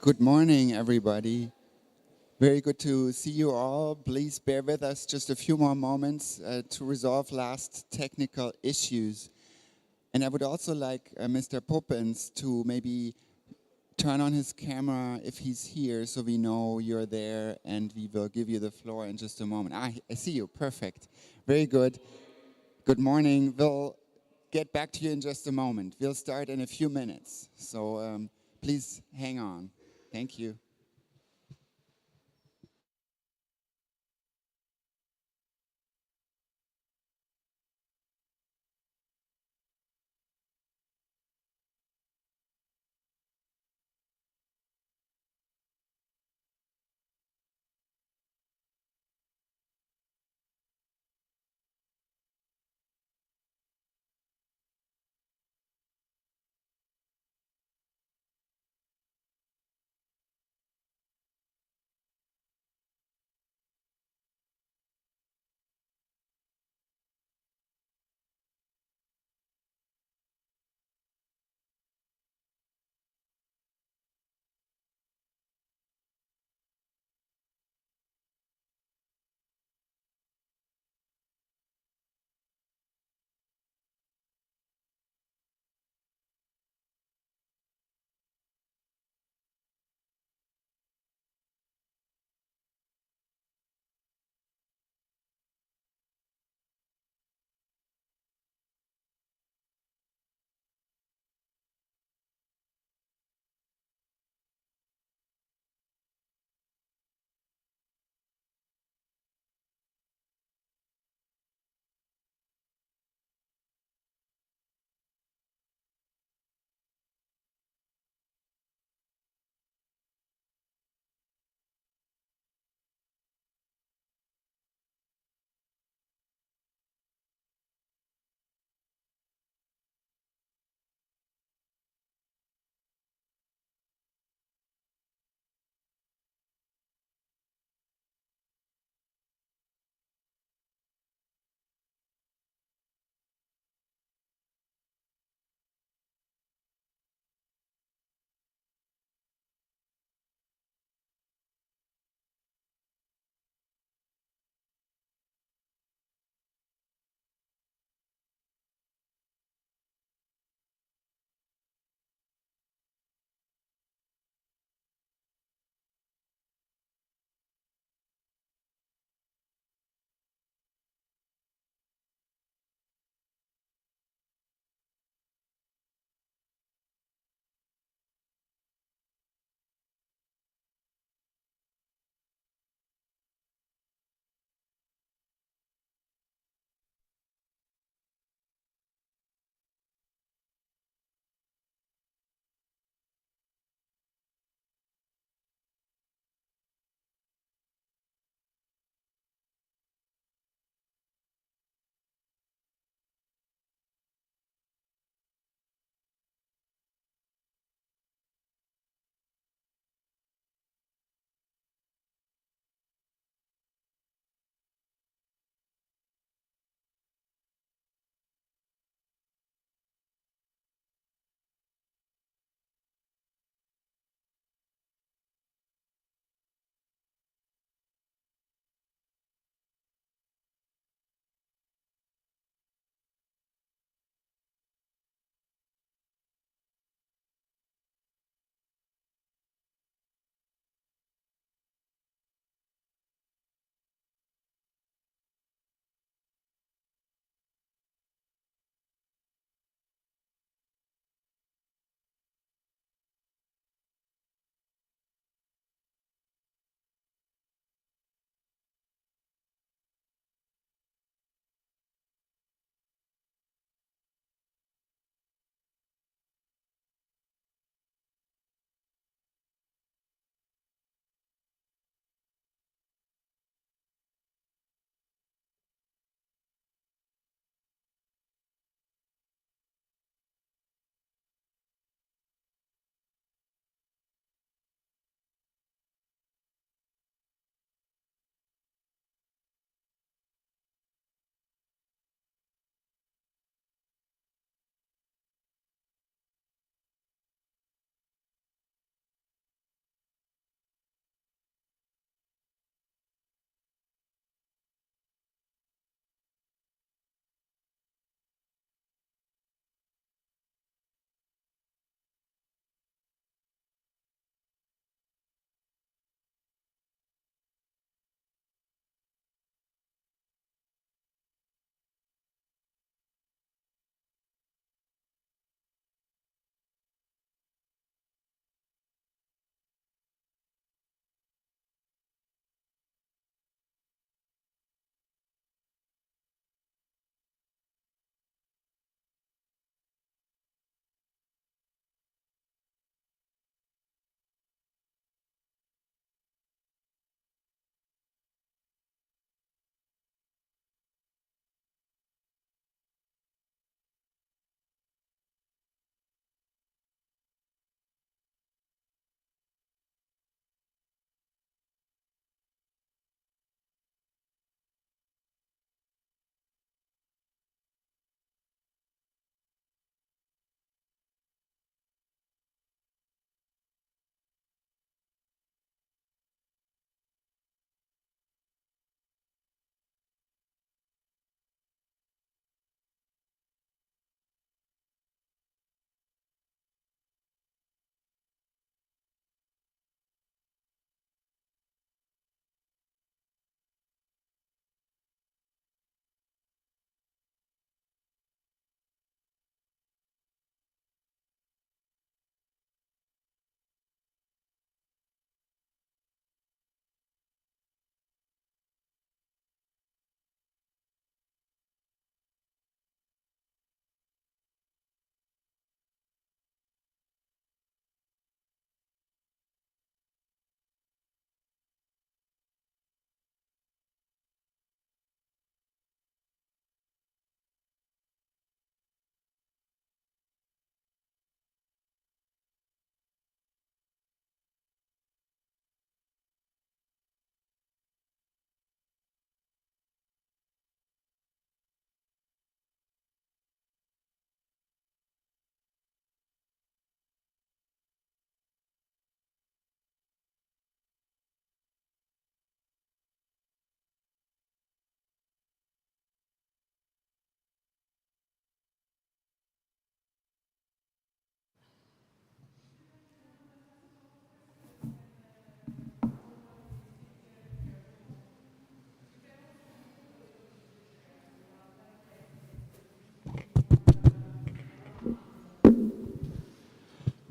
Good morning, everybody. Very good to see you all. Please bear with us just a few more moments to resolve last technical issues. And I would also like Mr. Poppins to maybe turn on his camera if he's here so we know you're there, and we will give you the floor in just a moment. I see you. Perfect. Very good. Good morning. We'll get back to you in just a moment. We'll start in a few minutes. So please hang on. Thank you.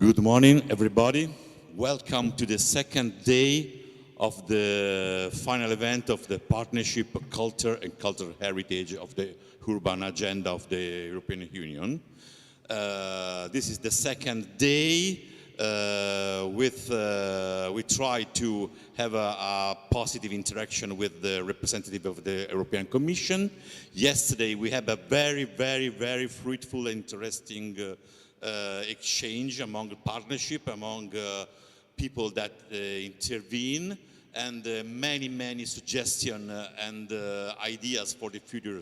Good morning, everybody. Welcome to the second day of the final event of the Partnership of Culture and Cultural Heritage of the Urban Agenda of the European Union. This is the second day. We try to have a positive interaction with the representative of the European Commission. Yesterday we had a very fruitful, interesting exchange among partnership, among people that intervene, and many suggestions and ideas for the future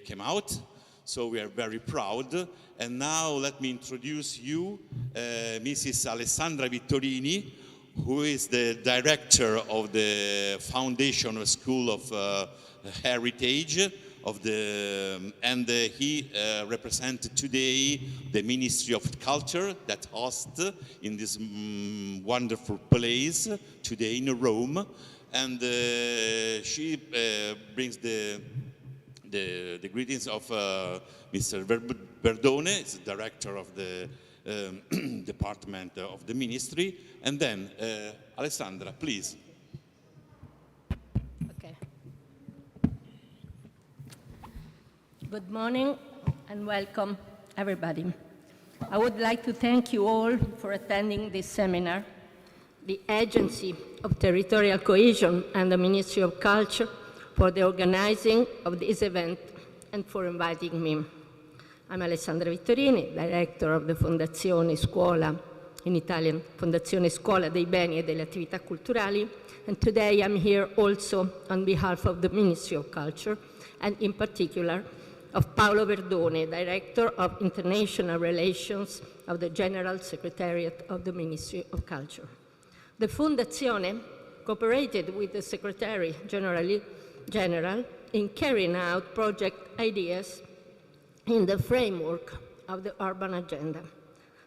came out. So we are very proud. And now let me introduce you Mrs. Alessandra Victorini, who is the director of the Foundation School of Heritage and he represents today the Ministry of Culture that hosts in this wonderful place today in Rome, and she brings the greetings of Mr. Verdone, is the director of the department of the ministry, and then Alessandra, please. Good morning and welcome, everybody. I would like to thank you all for attending this seminar, the Agency of Territorial Cohesion and the Ministry of Culture for the organizing of this event and for inviting me. I'm Alessandra Victorini, Director of the Fondazione Scuola, in Italian, Fondazione Scuola dei Beni e delle Attività Culturali, and today I'm here also on behalf of the Ministry of Culture, and in particular of Paolo Verdone, Director of International Relations of the General Secretariat of the Ministry of Culture. The Fondazione cooperated with the Secretary General in carrying out project ideas in the framework of the Urban Agenda.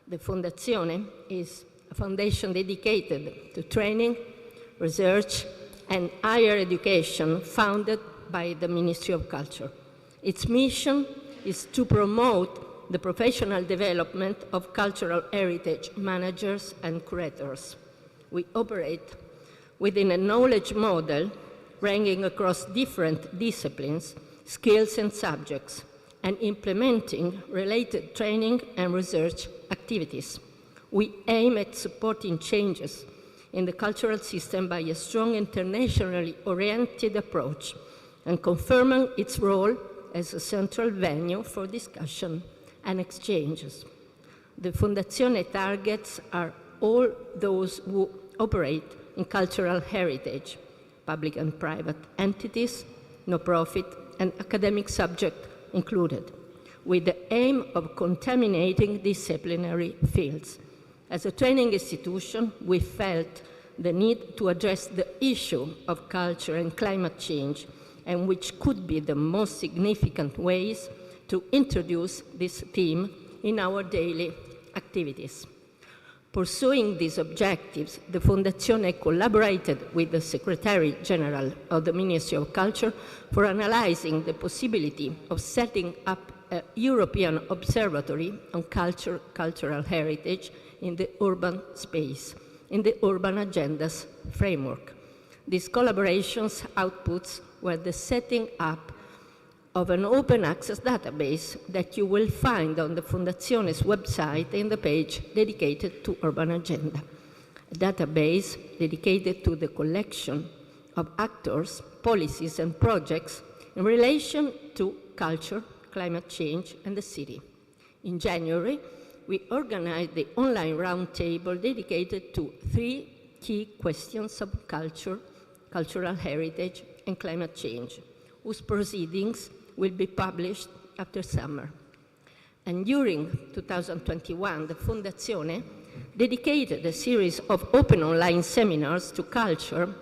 The Fondazione is a foundation dedicated to training, research, and higher education founded by the Ministry of Culture. Its mission is to promote the professional development of cultural heritage managers and curators. We operate within a knowledge model ranging across different disciplines, skills, and subjects, and implementing related training and research activities. We aim at supporting changes in the cultural system by a strong internationally oriented approach and confirming its role as a central venue for discussion and exchanges. The Fondazione targets are all those who operate in cultural heritage, public and private entities, no-profit, and academic subject included, with the aim of contaminating disciplinary fields. As a training institution, we felt the need to address the issue of culture and climate change, and which could be the most significant ways to introduce this theme in our daily activities. Pursuing these objectives, the Fondazione collaborated with the Secretary General of the Ministry of Culture for analyzing the possibility of setting up a European observatory on cultural heritage in the urban space, in the Urban Agenda's framework. These collaborations' outputs were the setting up of an open access database that you will find on the Fondazione's website in the page dedicated to Urban Agenda. A database dedicated to the collection of actors, policies, and projects in relation to culture, climate change, and the city. In January, we organized the online roundtable dedicated to 3 key questions of culture, cultural heritage, and climate change, whose proceedings will be published after summer. And during 2021, the Fondazione dedicated a series of open online seminars to culture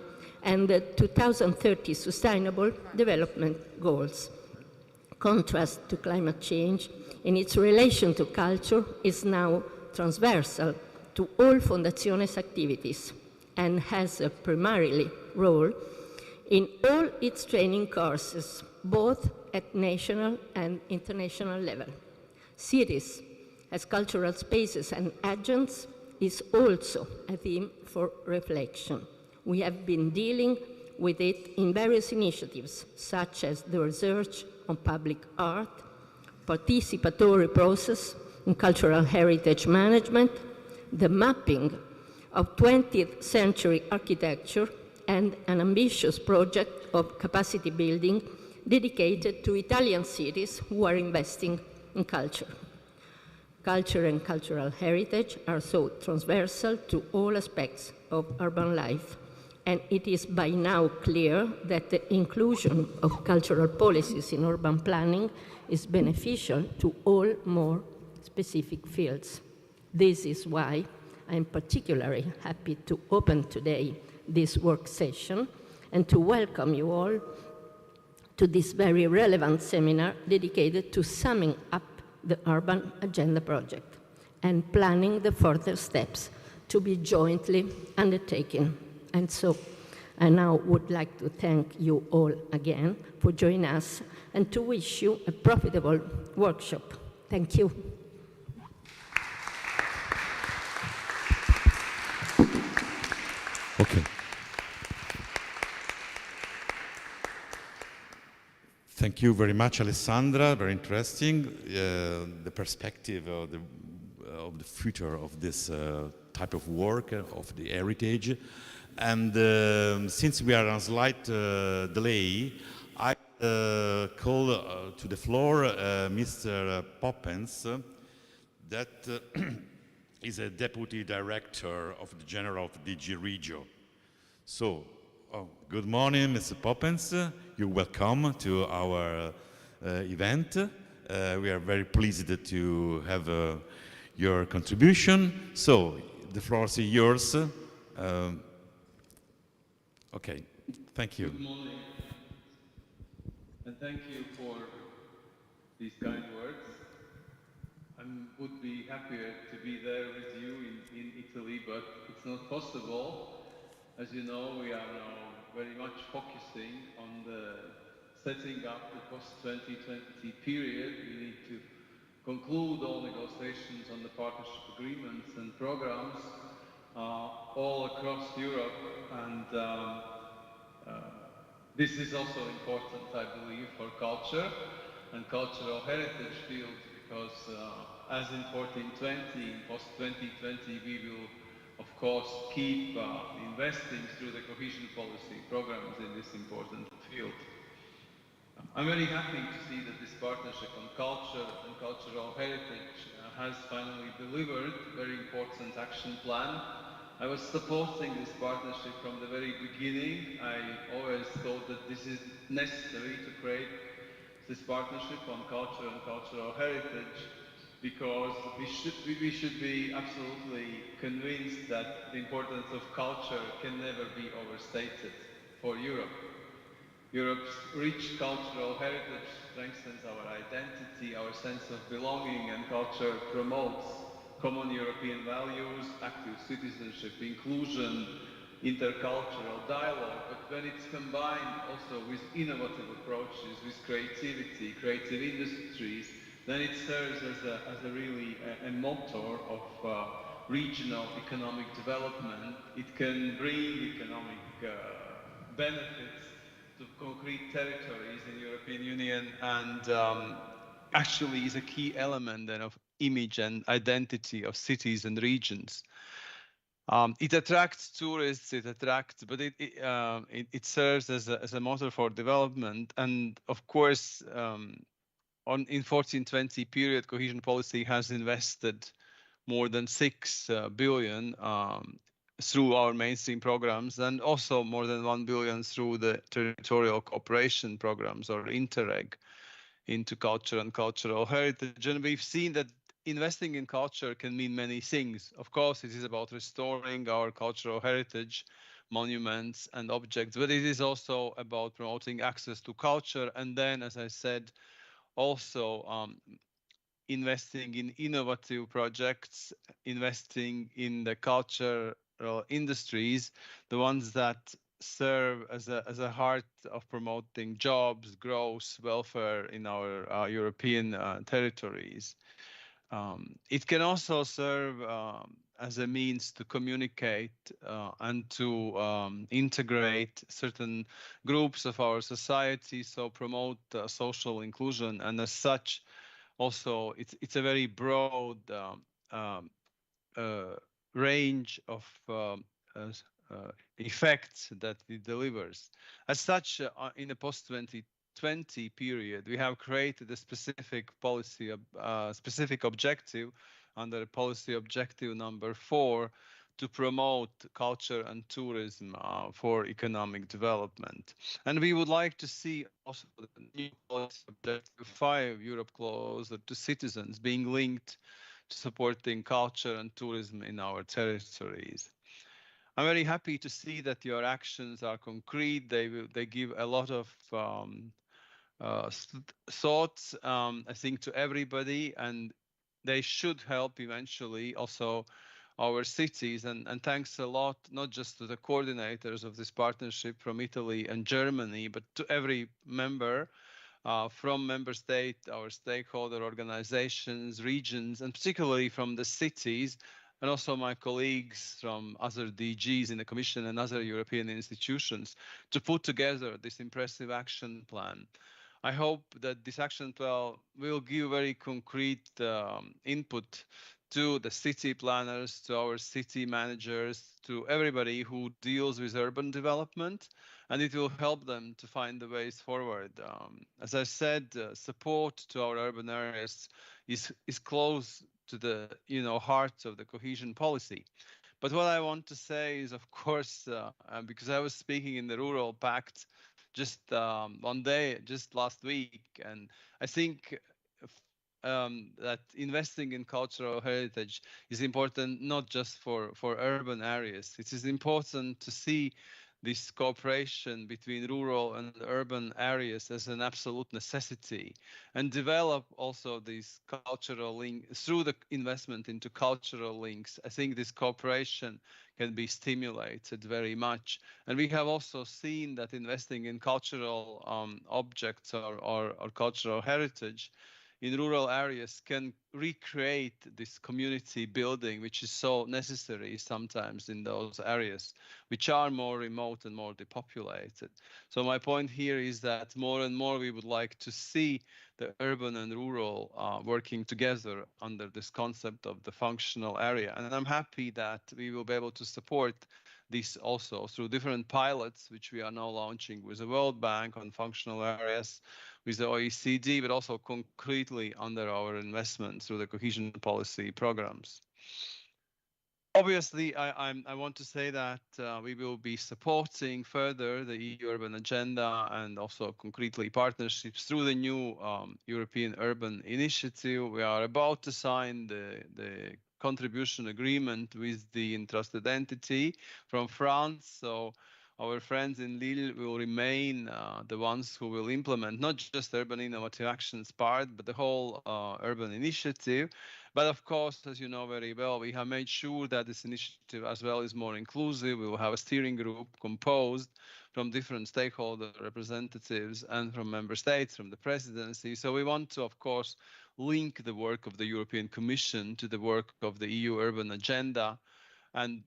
and the 2030 Sustainable Development Goals. Contrast to climate change in its relation to culture is now transversal to all Fondazione's activities and has a primarily role in all its training courses, both at national and international level. Cities as cultural spaces and agents is also a theme for reflection. We have been dealing with it in various initiatives, such as the research on public art, participatory process in cultural heritage management, the mapping of 20th century architecture, and an ambitious project of capacity building dedicated to Italian cities who are investing in culture. Culture and cultural heritage are so transversal to all aspects of urban life, and it is by now clear that the inclusion of cultural policies in urban planning is beneficial to all more specific fields. This is why I am particularly happy to open today this work session and to welcome you all to this very relevant seminar dedicated to summing up the Urban Agenda project and planning the further steps to be jointly undertaken. And so I now would like to thank you all again for joining us and to wish you a profitable workshop. Thank you. Okay. Thank you very much, Alessandra. Very interesting. The perspective of the future of this type of work, of the heritage. And since we are on slight delay, I call to the floor Mr. Poppens, that is a deputy director of the General of DG Regio. So, good morning, Mr. Poppens. You're welcome to our event. We are very pleased to have your contribution. So, the floor is yours. Okay, thank you. Good morning, and thank you for these kind words. I would be happier to be there with you in Italy, but it's not possible. As you know, we are now very much focusing on the setting up the post-2020 period. We need to conclude all negotiations on the partnership agreements and programs all across Europe, and this is also important, I believe, for culture and cultural heritage field, because as in 1420, in post-2020, we will of course keep investing through the cohesion policy programs in this important field. I'm very happy to see that this partnership on culture and cultural heritage has finally delivered a very important action plan. I was supporting this partnership from the very beginning. I always thought that this is necessary to create this partnership on culture and cultural heritage, because we should be absolutely convinced that the importance of culture can never be overstated for Europe. Europe's rich cultural heritage strengthens our identity, our sense of belonging, and culture promotes common European values, active citizenship, inclusion, intercultural dialogue. But when it's combined also with innovative approaches, with creativity, creative industries, then it serves as a really a motor of regional economic development. It can bring economic benefits to concrete territories in European Union, and actually is a key element then of image and identity of cities and regions. It attracts tourists, but it serves as a motor for development. And of course, in 1420 period, cohesion policy has invested more than 6 billion through our mainstream programs, and also more than 1 billion through the territorial cooperation programs, or Interreg, into culture and cultural heritage. And we've seen that investing in culture can mean many things. Of course, it is about restoring our cultural heritage, monuments and objects, but it is also about promoting access to culture. And then, as I said, also investing in innovative projects, investing in the cultural industries, the ones that serve as a heart of promoting jobs, growth, welfare in our European territories. It can also serve as a means to communicate and to integrate certain groups of our society, so promote social inclusion. And as such, also it's a very broad um, uh, range of effects that it delivers. As such, in the post-2020 period, we have created a specific policy, specific objective under policy objective number 4 to promote culture and tourism for economic development. And we would like to see also the new policy objective 5, Europe closer to citizens, being linked to supporting culture and tourism in our territories. I'm very happy to see that your actions are concrete. They give a lot of thoughts, I think, to everybody, and they should help eventually also our cities. And thanks a lot, not just to the coordinators of this partnership from Italy and Germany, but to every member from member state, our stakeholder organizations, regions, and particularly from the cities, and also my colleagues from other DGs in the Commission and other European institutions to put together this impressive action plan. I hope that this action plan will give very concrete input to the city planners, to our city managers, to everybody who deals with urban development, and it will help them to find the ways forward. As I said, support to our urban areas is close to the heart of the cohesion policy. But what I want to say is, of course, because I was speaking in the Rural Pact just one day, just last week, and I think that investing in cultural heritage is important not just for urban areas. It is important to see this cooperation between rural and urban areas as an absolute necessity, and develop also these cultural links through the investment into cultural links. I think this cooperation can be stimulated very much. And we have also seen that investing in cultural objects or cultural heritage in rural areas can recreate this community building, which is so necessary sometimes in those areas, which are more remote and more depopulated. So my point here is that more and more we would like to see the urban and rural working together under this concept of the functional area. And I'm happy that we will be able to support this also through different pilots, which we are now launching with the World Bank on functional areas, with the OECD, but also concretely under our investment through the cohesion policy programs. Obviously, I want to say that we will be supporting further the EU Urban Agenda and also concretely partnerships through the new European Urban Initiative. We are about to sign the contribution agreement with the entrusted entity from France. So our friends in Lille will remain the ones who will implement not just urban innovative actions part, but the whole urban initiative. But of course, as you know very well, we have made sure that this initiative as well is more inclusive. We will have a steering group composed from different stakeholder representatives and from member states, from the presidency. So we want to, of course, link the work of the European Commission to the work of the EU Urban Agenda, and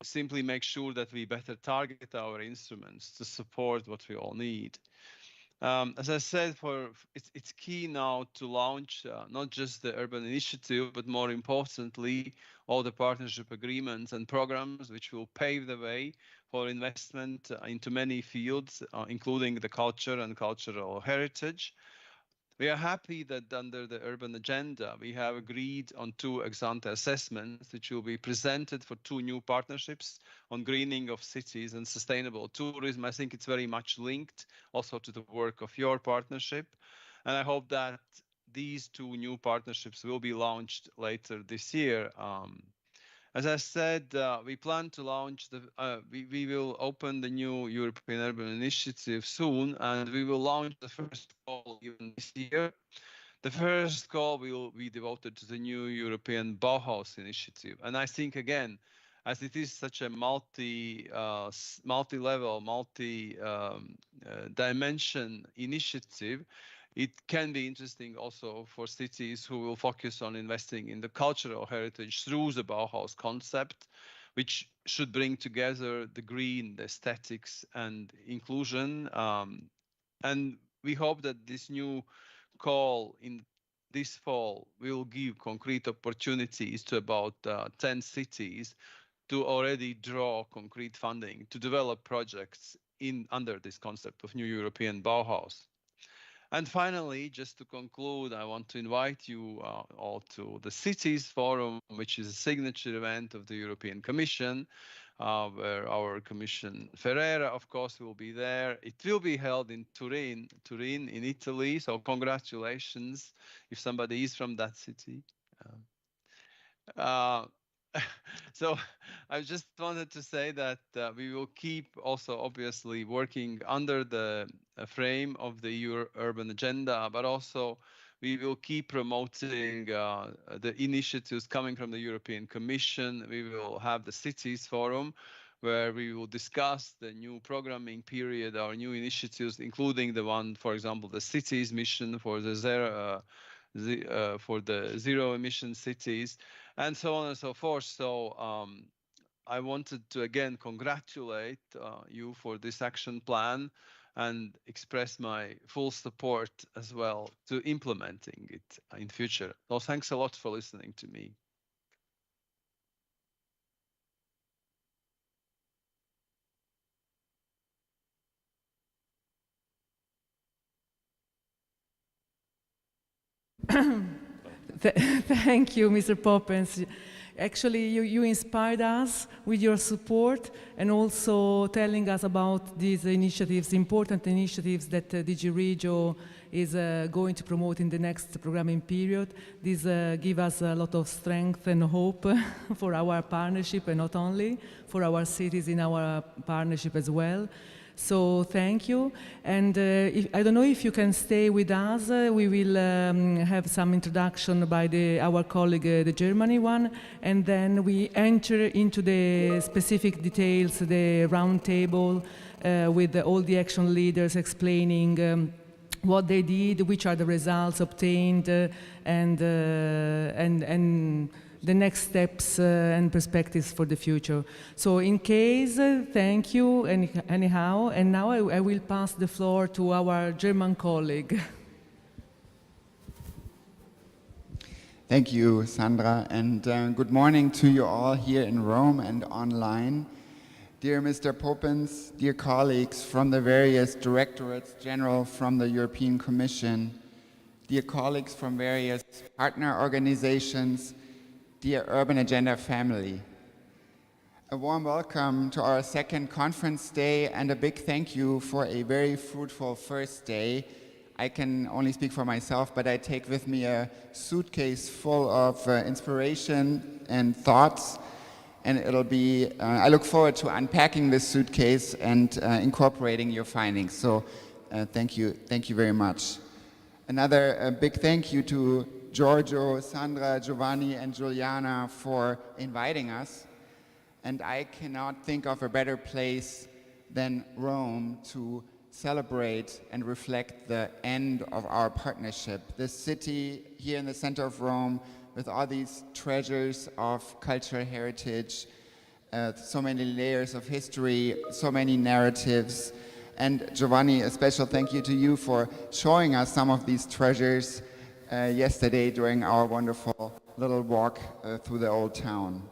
simply make sure that we better target our instruments to support what we all need. As I said, it's key now to launch not just the urban initiative, but more importantly, all the partnership agreements and programs which will pave the way for investment into many fields, including the culture and cultural heritage. We are happy that under the urban agenda, we have agreed on 2 ex-ante assessments, which will be presented for 2 new partnerships on greening of cities and sustainable tourism. I think it's very much linked also to the work of your partnership. And I hope that these 2 new partnerships will be launched later this year. As I said, we plan to launch we will open the new European Urban Initiative soon, and we will launch the first call even this year. The first call will be devoted to the new European Bauhaus Initiative. And I think, again, as it is such a multi-level, multi-dimension initiative, it can be interesting also for cities who will focus on investing in the cultural heritage through the Bauhaus concept, which should bring together the green, the aesthetics, and inclusion. And we hope that this new call in this fall will give concrete opportunities to about 10 cities to already draw concrete funding to develop projects under this concept of New European Bauhaus. And finally, just to conclude, I want to invite you all to the Cities Forum, which is a signature event of the European Commission, where our Commission Ferreira, of course, will be there. It will be held in Turin in Italy. So congratulations if somebody is from that city. Uh, so I just wanted to say that we will keep also obviously working under the frame of the EU Urban Agenda, but also we will keep promoting the initiatives coming from the European Commission. We will have the Cities Forum, where we will discuss the new programming period, our new initiatives, including the one, for example, the cities mission for the zero emission cities, and so on and so forth. So I wanted to again congratulate you for this action plan and express my full support as well to implementing it in future. So thanks a lot for listening to me. Thank you, Mr. Poppens. Actually, you inspired us with your support and also telling us about these initiatives, important initiatives that DG Regio is going to promote in the next programming period. This gives us a lot of strength and hope for our partnership, and not only for our cities in our partnership as well. So thank you, and I don't know if you can stay with us. We will have some introduction by our colleague, the Germany one, and then we enter into the specific details, the round table with all the action leaders explaining what they did, which are the results obtained, and the next steps and perspectives for the future. So in case, thank you anyhow, and now I will pass the floor to our German colleague. Thank you, Sandra, and good morning to you all here in Rome and online. Dear Mr. Poppens, dear colleagues from the various directorates general from the European Commission, dear colleagues from various partner organizations, dear Urban Agenda family. A warm welcome to our second conference day and a big thank you for a very fruitful first day. I can only speak for myself, but I take with me a suitcase full of inspiration and thoughts, and it'll be, I look forward to unpacking this suitcase and incorporating your findings. So thank you very much. Another big thank you to Giorgio, Sandra, Giovanni, and Giuliana for inviting us. And I cannot think of a better place than Rome to celebrate and reflect the end of our partnership. This city here in the center of Rome with all these treasures of cultural heritage, so many layers of history, so many narratives. And Giovanni, a special thank you to you for showing us some of these treasures yesterday during our wonderful little walk through the old town.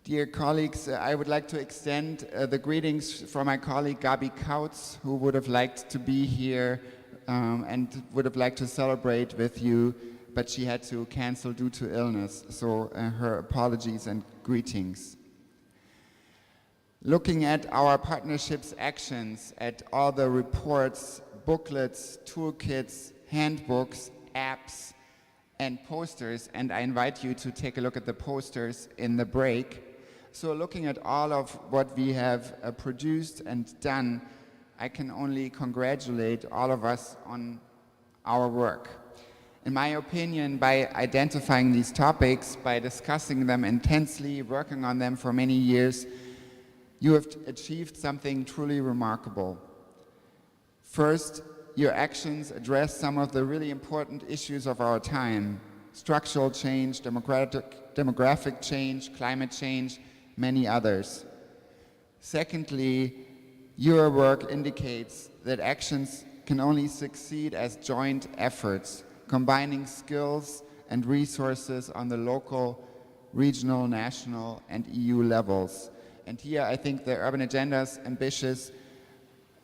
Dear colleagues, I would like to extend the greetings from my colleague Gabi Kautz, who would have liked to be here and would have liked to celebrate with you, but she had to cancel due to illness, so her apologies and greetings. Looking at our partnership's actions, at all the reports, booklets, toolkits, handbooks, apps, and posters, and I invite you to take a look at the posters in the break. So looking at all of what we have produced and done, I can only congratulate all of us on our work. In my opinion, by identifying these topics, by discussing them intensely, working on them for many years, you have achieved something truly remarkable. First, your actions address some of the really important issues of our time: structural change, demographic change, climate change, many others. Secondly, your work indicates that actions can only succeed as joint efforts, combining skills and resources on the local, regional, national, and EU levels. And here I think the Urban Agenda's ambitious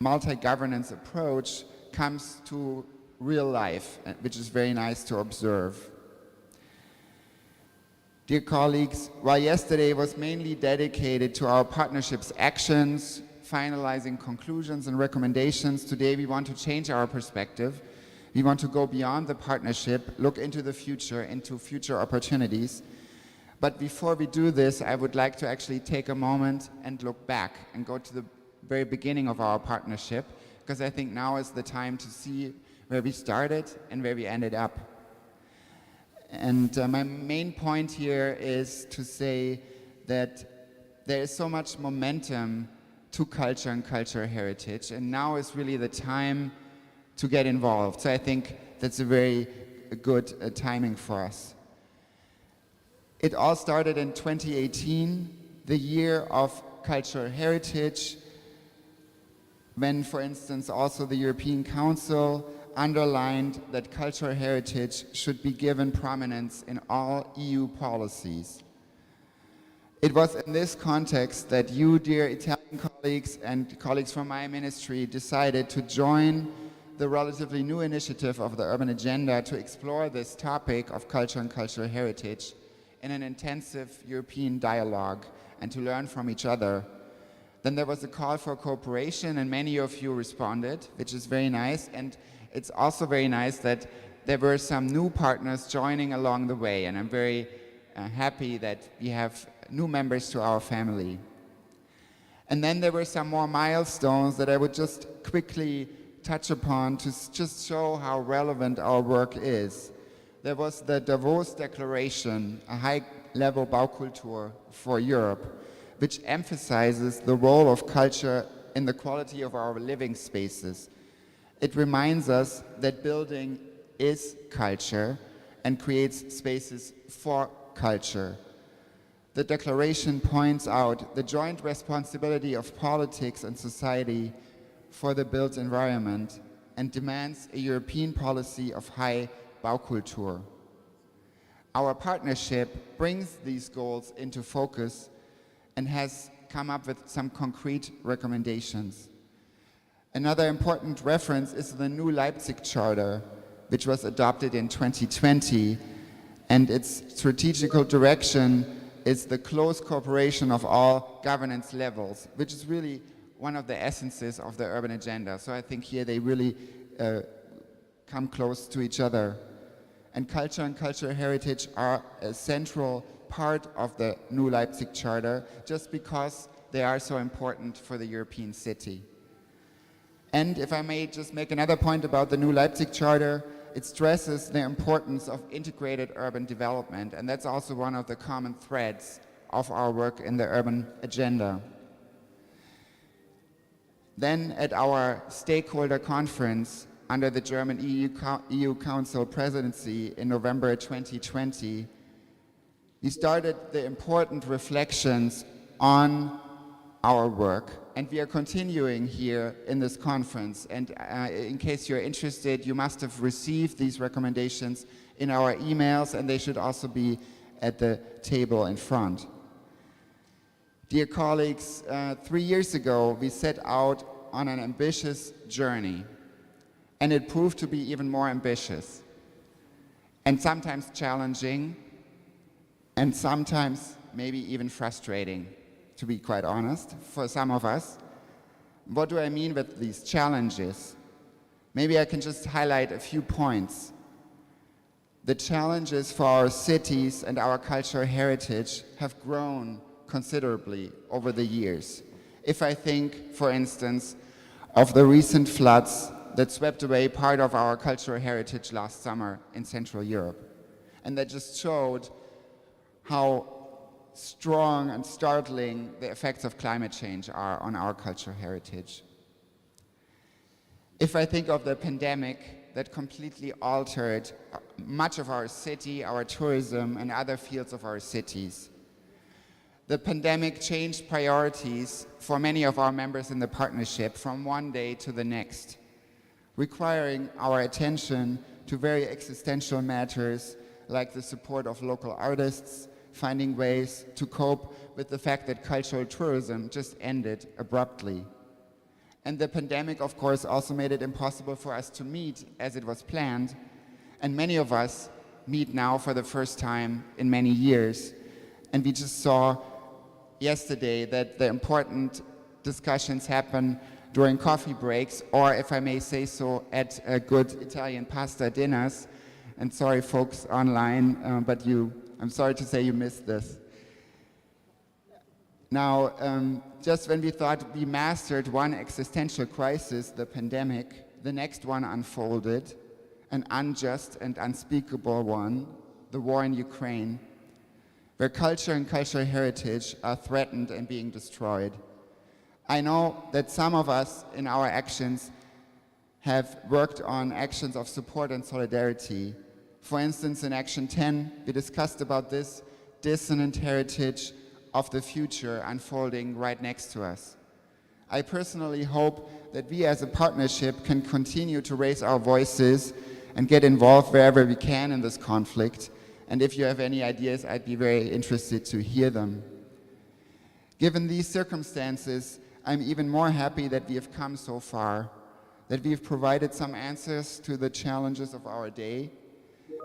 multi-governance approach comes to real life, which is very nice to observe. Dear colleagues, while yesterday was mainly dedicated to our partnership's actions, finalizing conclusions and recommendations, today we want to change our perspective. We want to go beyond the partnership, look into the future, into future opportunities. But before we do this, I would like to actually take a moment and look back and go to the very beginning of our partnership, because I think now is the time to see where we started and where we ended up. And my main point here is to say that there is so much momentum to culture and cultural heritage, and now is really the time to get involved. So I think that's a very good timing for us. It all started in 2018, the year of cultural heritage, when, for instance, also the European Council underlined that cultural heritage should be given prominence in all EU policies. It was in this context that you, dear Italian colleagues and colleagues from my ministry, decided to join the relatively new initiative of the Urban Agenda to explore this topic of culture and cultural heritage in an intensive European dialogue and to learn from each other. Then there was a call for cooperation, and many of you responded, which is very nice. And it's also very nice that there were some new partners joining along the way, and I'm very happy that we have new members to our family. And then there were some more milestones that I would just quickly touch upon to just show how relevant our work is. There was the Davos Declaration, a high-level Baukultur for Europe, which emphasizes the role of culture in the quality of our living spaces. It reminds us that building is culture and creates spaces for culture. The declaration points out the joint responsibility of politics and society for the built environment and demands a European policy of high Baukultur. Our partnership brings these goals into focus and has come up with some concrete recommendations. Another important reference is the new Leipzig Charter, which was adopted in 2020, and its strategical direction is the close cooperation of all governance levels, which is really one of the essences of the Urban Agenda. So I think here they really come close to each other. And culture and cultural heritage are a central part of the new Leipzig Charter, just because they are so important for the European city. And if I may just make another point about the new Leipzig Charter, it stresses the importance of integrated urban development, and that's also one of the common threads of our work in the Urban Agenda. Then at our stakeholder conference under the German EU Council presidency in November 2020, we started the important reflections on our work, and we are continuing here in this conference. And in case you're interested, you must have received these recommendations in our emails, and they should also be at the table in front. Dear colleagues, 3 years ago we set out on an ambitious journey, and it proved to be even more ambitious, and sometimes challenging, and sometimes maybe even frustrating, to be quite honest, for some of us. What do I mean with these challenges? Maybe I can just highlight a few points. The challenges for our cities and our cultural heritage have grown considerably over the years. If I think, for instance, of the recent floods that swept away part of our cultural heritage last summer in Central Europe, and that just showed how strong and startling the effects of climate change are on our cultural heritage. If I think of the pandemic that completely altered much of our city, our tourism, and other fields of our cities. The pandemic changed priorities for many of our members in the partnership from one day to the next, requiring our attention to very existential matters like the support of local artists, finding ways to cope with the fact that cultural tourism just ended abruptly. And the pandemic, of course, also made it impossible for us to meet as it was planned, and many of us meet now for the first time in many years. And we just saw yesterday that the important discussions happen during coffee breaks, or if I may say so, at good Italian pasta dinners. And sorry folks online, but I'm sorry to say you missed this. Now, just when we thought we mastered one existential crisis, the pandemic, the next one unfolded, an unjust and unspeakable one, the war in Ukraine, where culture and cultural heritage are threatened and being destroyed. I know that some of us in our actions have worked on actions of support and solidarity. For instance, in Action 10, we discussed about this dissonant heritage of the future unfolding right next to us. I personally hope that we as a partnership can continue to raise our voices and get involved wherever we can in this conflict. And if you have any ideas, I'd be very interested to hear them. Given these circumstances, I'm even more happy that we have come so far, that we've provided some answers to the challenges of our day,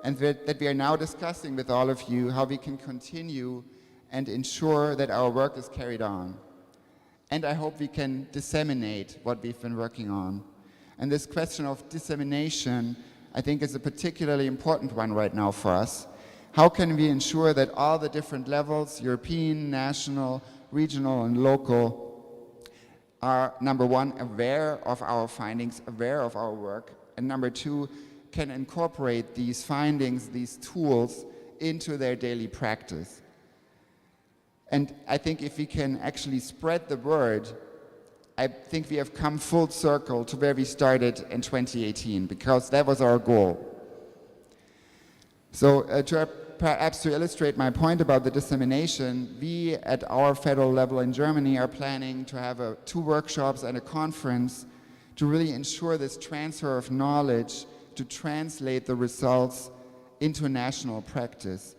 and that we are now discussing with all of you how we can continue and ensure that our work is carried on. And I hope we can disseminate what we've been working on. And this question of dissemination, I think, is a particularly important one right now for us. How can we ensure that all the different levels, European, national, regional, and local, are, number one, aware of our findings, aware of our work, and number two, can incorporate these findings, these tools, into their daily practice. And I think if we can actually spread the word, I think we have come full circle to where we started in 2018, because that was our goal. So perhaps to illustrate my point about the dissemination, we at our federal level in Germany are planning to have 2 workshops and a conference to really ensure this transfer of knowledge, to translate the results into national practice.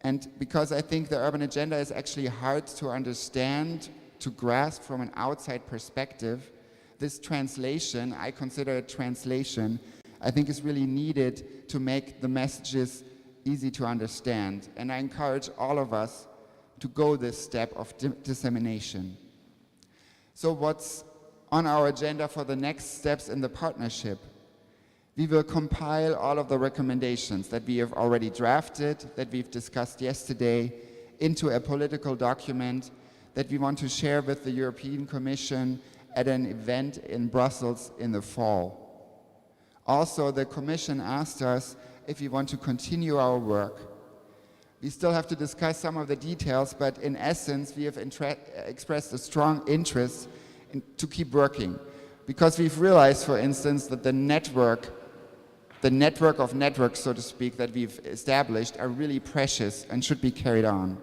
And because I think the urban agenda is actually hard to understand, to grasp from an outside perspective, this translation, I consider it translation, I think is really needed to make the messages easy to understand. And I encourage all of us to go this step of dissemination. So what's on our agenda for the next steps in the partnership? We will compile all of the recommendations that we have already drafted, that we've discussed yesterday, into a political document that we want to share with the European Commission at an event in Brussels in the fall. Also, the Commission asked us if we want to continue our work. We still have to discuss some of the details, but in essence, we have expressed a strong interest to keep working, because we've realized, for instance, that the network of networks, so to speak, that we've established are really precious and should be carried on.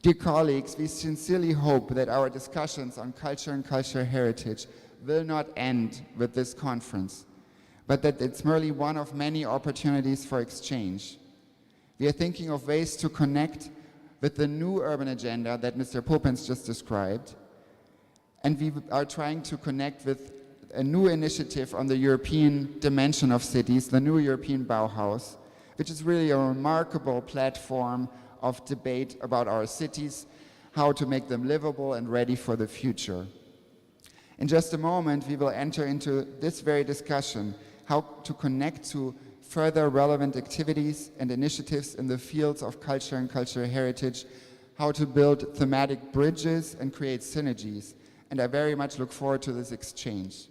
Dear colleagues, we sincerely hope that our discussions on culture and cultural heritage will not end with this conference, but that it's merely one of many opportunities for exchange. We are thinking of ways to connect with the new urban agenda that Mr. Poppens just described, and we are trying to connect with a new initiative on the European dimension of cities, the new European Bauhaus, which is really a remarkable platform of debate about our cities, how to make them livable and ready for the future. In just a moment, we will enter into this very discussion, how to connect to further relevant activities and initiatives in the fields of culture and cultural heritage, how to build thematic bridges and create synergies. And I very much look forward to this exchange.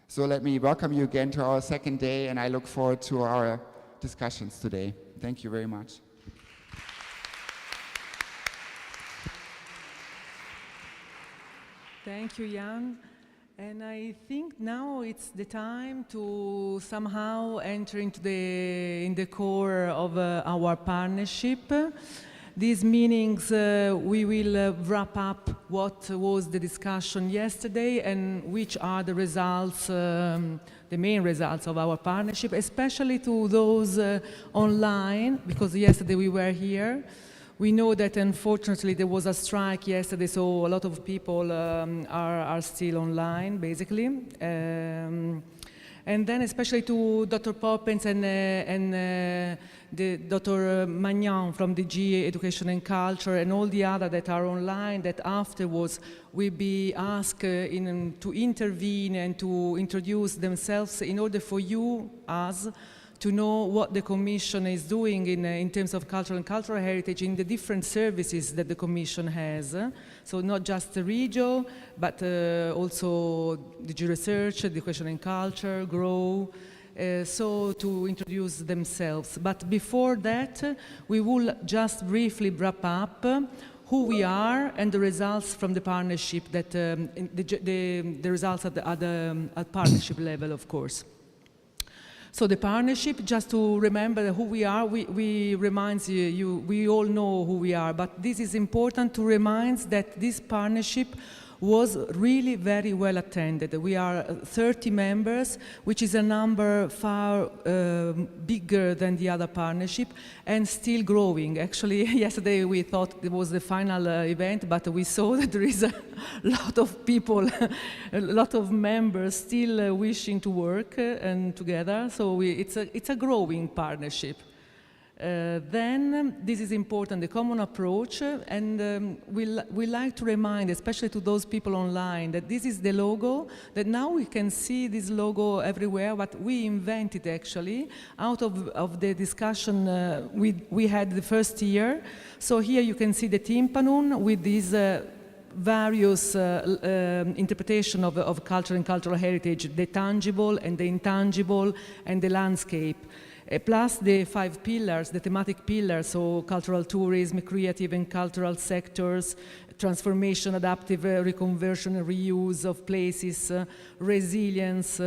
So let me welcome you again to our second day, and I look forward to our discussions today. Thank you very much. Thank you, Jan. And I think now it's the time to somehow enter into in the core of our partnership. These meetings, we will wrap up what was the discussion yesterday and which are the results, the main results of our partnership, especially to those online, because yesterday we were here. We know that unfortunately there was a strike yesterday, so a lot of people are still online, basically. And then especially to Dr. Poppins and the Dr. Magnan from DG Education and Culture and all the other that are online, that afterwards will be asked to intervene and to introduce themselves in order for you, us, to know what the Commission is doing in terms of culture and cultural heritage in the different services that the Commission has. So not just the Regio, but also DG Research, Education and Culture, GROW, so to introduce themselves. But before that, we will just briefly wrap up who we are and the results from the partnership, that the results at partnership level, of course. So the partnership, just to remember who we are, we remind you, we all know who we are, but this is important to remind that this partnership was really very well attended. We are 30 members, which is a number far bigger than the other partnership and still growing. Actually, yesterday we thought it was the final event, but we saw that there is a lot of people, a lot of members still wishing to work and together. So it's a growing partnership. Then, this is important, the common approach, and we like to remind, especially to those people online, that this is the logo, that now we can see this logo everywhere, but we invented actually out of the discussion we had the first year. So here you can see the tympanum with these various interpretation of culture and cultural heritage, the tangible and the intangible and the landscape. Plus the 5 pillars, the thematic pillars, so cultural tourism, creative and cultural sectors, transformation, adaptive reconversion and reuse of places, resilience,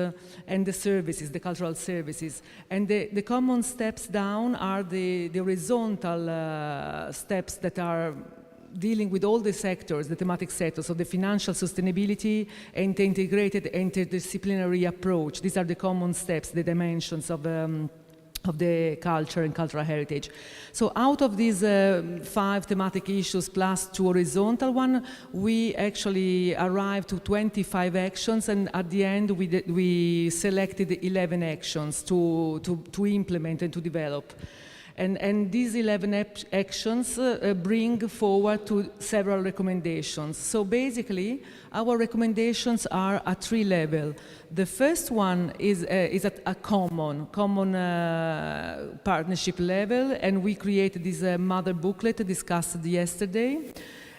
and the services, the cultural services. And the common steps down are the horizontal steps that are dealing with all the sectors, the thematic sectors, so the financial sustainability and the integrated interdisciplinary approach. These are the common steps, the dimensions of the culture and cultural heritage. So out of these 5 thematic issues plus 2 horizontal one, we actually arrived to 25 actions, and at the end we selected 11 actions to implement and to develop. And these 11 actions bring forward to several recommendations. So basically, our recommendations are at 3 levels. The first one is at a common partnership level, and we created this mother booklet discussed yesterday.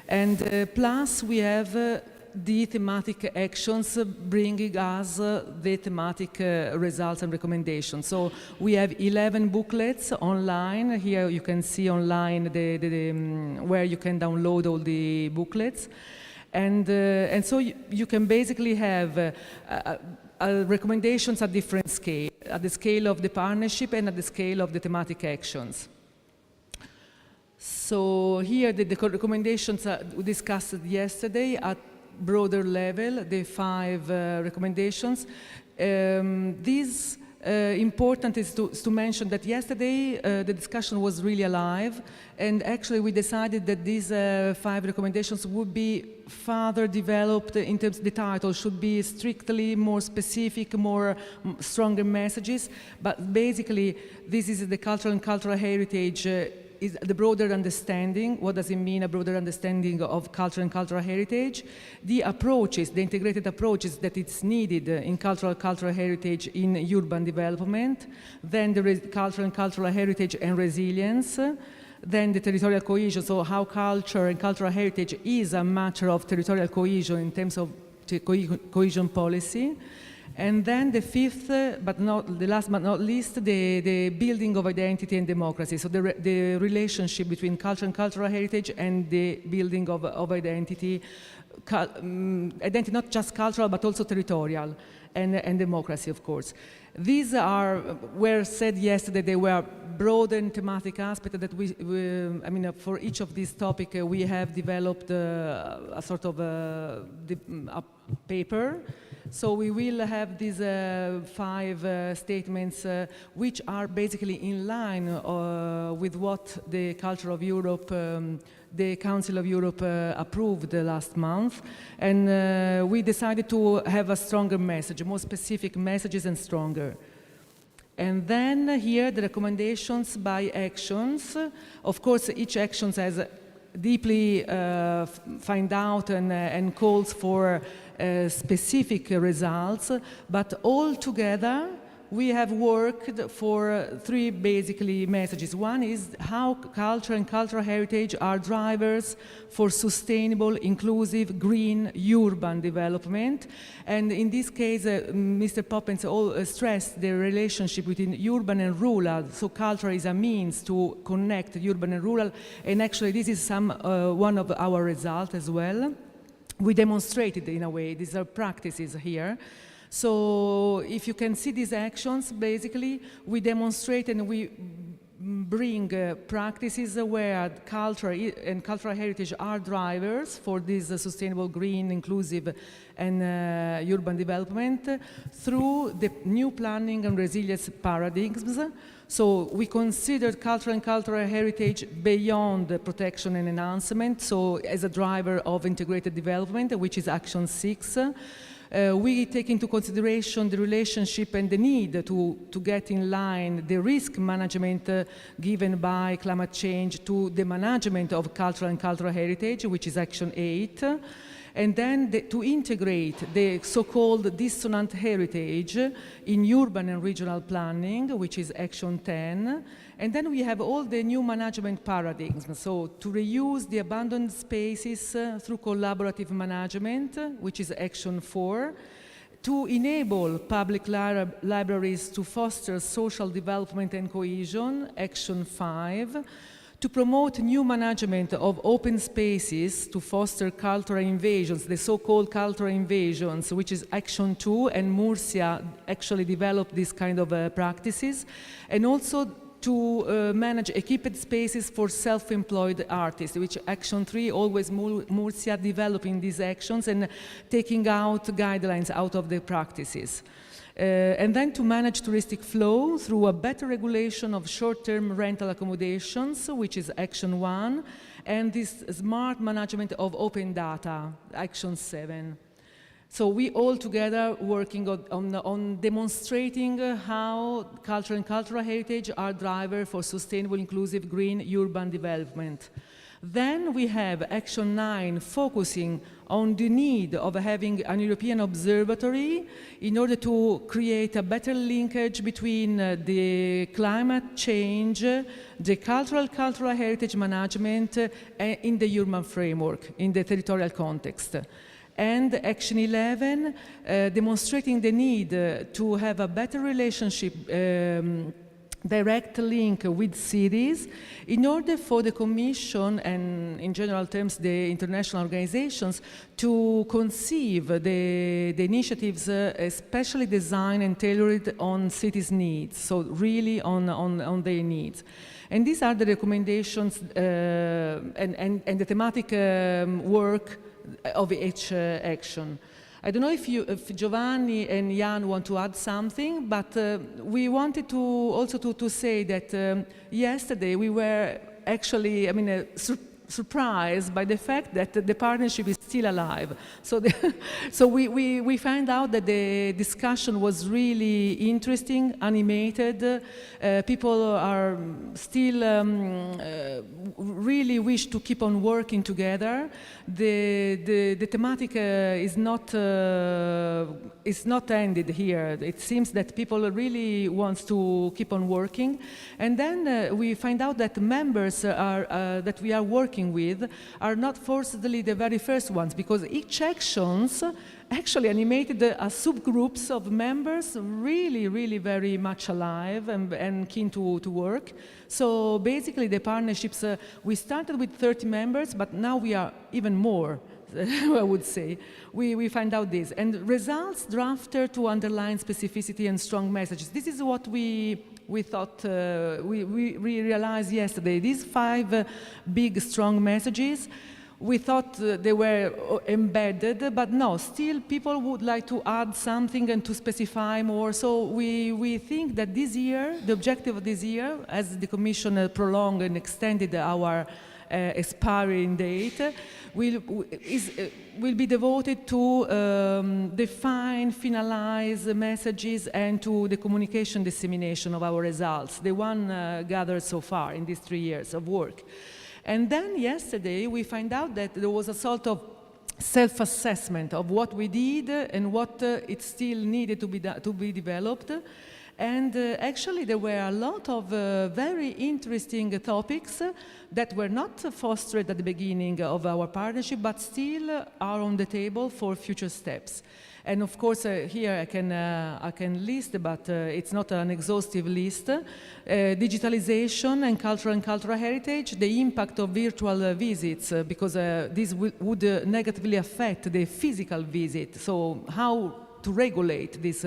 And plus we have the thematic actions bringing us the thematic results and recommendations. So we have 11 booklets online. Here you can see online where you can download all the booklets. And so you can basically have recommendations at different scale, at the scale of the partnership and at the scale of the thematic actions. So here the recommendations we discussed yesterday at broader level, the 5 recommendations. This important is to mention that yesterday the discussion was really alive, and actually we decided that these 5 recommendations would be further developed in terms of the title, should be strictly more specific, more stronger messages, but basically this is the cultural and cultural heritage is the broader understanding. What does it mean, a broader understanding of culture and cultural heritage? The approaches, the integrated approaches that it's needed in cultural heritage in urban development. Then the cultural and cultural heritage and resilience. Then the territorial cohesion, so how culture and cultural heritage is a matter of territorial cohesion in terms of cohesion policy. And then the 5th, but not the last but not least, the building of identity and democracy. So the relationship between culture and cultural heritage and the building of identity identity not just cultural but also territorial, and democracy, of course. These were said yesterday, they were broad and thematic aspects that for each of these topics we have developed a sort of a paper. So we will have these 5 statements which are basically in line with what the Culture of Europe, the Council of Europe approved last month. And we decided to have a stronger message, more specific messages and stronger. And then here the recommendations by actions. Of course, each action has deeply find out and calls for specific results, but all together we have worked for 3 basically messages. One is how culture and cultural heritage are drivers for sustainable, inclusive, green, urban development. And in this case, Mr. Poppins stressed the relationship between urban and rural. So culture is a means to connect urban and rural. And actually this is one of our results as well. We demonstrated in a way, these are practices here. So if you can see these actions, basically, we demonstrate and we bring practices where culture and cultural heritage are drivers for this sustainable, green, inclusive, and urban development through the new planning and resilience paradigms. So we considered culture and cultural heritage beyond the protection and enhancement, so as a driver of integrated development, which is Action 6. We take into consideration the relationship and the need to get in line the risk management given by climate change to the management of cultural and cultural heritage, which is Action 8. And then to integrate the so-called dissonant heritage in urban and regional planning, which is Action 10. And then we have all the new management paradigms. So to reuse the abandoned spaces through collaborative management, which is Action 4. To enable public libraries to foster social development and cohesion, Action 5. To promote new management of open spaces to foster cultural invasions, the so-called cultural invasions, which is Action 2, and Murcia actually developed these kind of practices, and also to manage equipped spaces for self-employed artists, which Action 3, always Murcia developing these actions and taking out guidelines out of the practices. And then to manage touristic flow through a better regulation of short-term rental accommodations, which is Action 1, and this smart management of open data, Action 7. So we all together working on demonstrating how culture and cultural heritage are drivers for sustainable, inclusive, green, urban development. Then we have Action 9 focusing on the need of having an European observatory in order to create a better linkage between the climate change, the cultural heritage management in the urban framework, in the territorial context. And Action 11, demonstrating the need to have a better relationship, direct link with cities in order for the Commission and in general terms the international organizations to conceive the initiatives especially designed and tailored on cities' needs, so really on their needs. And these are the recommendations and the thematic work of each action. I don't know if Giovanni and Jan want to add something, but we wanted to also to say that yesterday we were actually, surprised by the fact that the partnership is still alive. So, so we found out that the discussion was really interesting, animated. People are still really wish to keep on working together. The thematic is not ended here. It seems that people really want to keep on working. And then we find out that members that we are working with are not forcibly the very first ones, because each actions actually animated subgroups of members really very much alive and keen to work. So basically the partnerships, we started with 30 members, but now we are even more. I would say. We find out this. And results drafted to underline specificity and strong messages. This is what we thought, we realized yesterday. These 5 big, strong messages, we thought they were embedded, but no, still people would like to add something and to specify more. So we think that this year, the objective of this year, as the Commission prolonged and extended our expiring date, will be devoted to define, finalize the messages and to the communication dissemination of our results, the one gathered so far in these 3 years of work. And then yesterday we find out that there was a sort of self-assessment of what we did and what it still needed to be developed. And actually there were a lot of very interesting topics that were not fostered at the beginning of our partnership, but still are on the table for future steps. And of course, here I can list, but it's not an exhaustive list. Digitalization and cultural heritage, the impact of virtual visits, because this would negatively affect the physical visit. So how to regulate this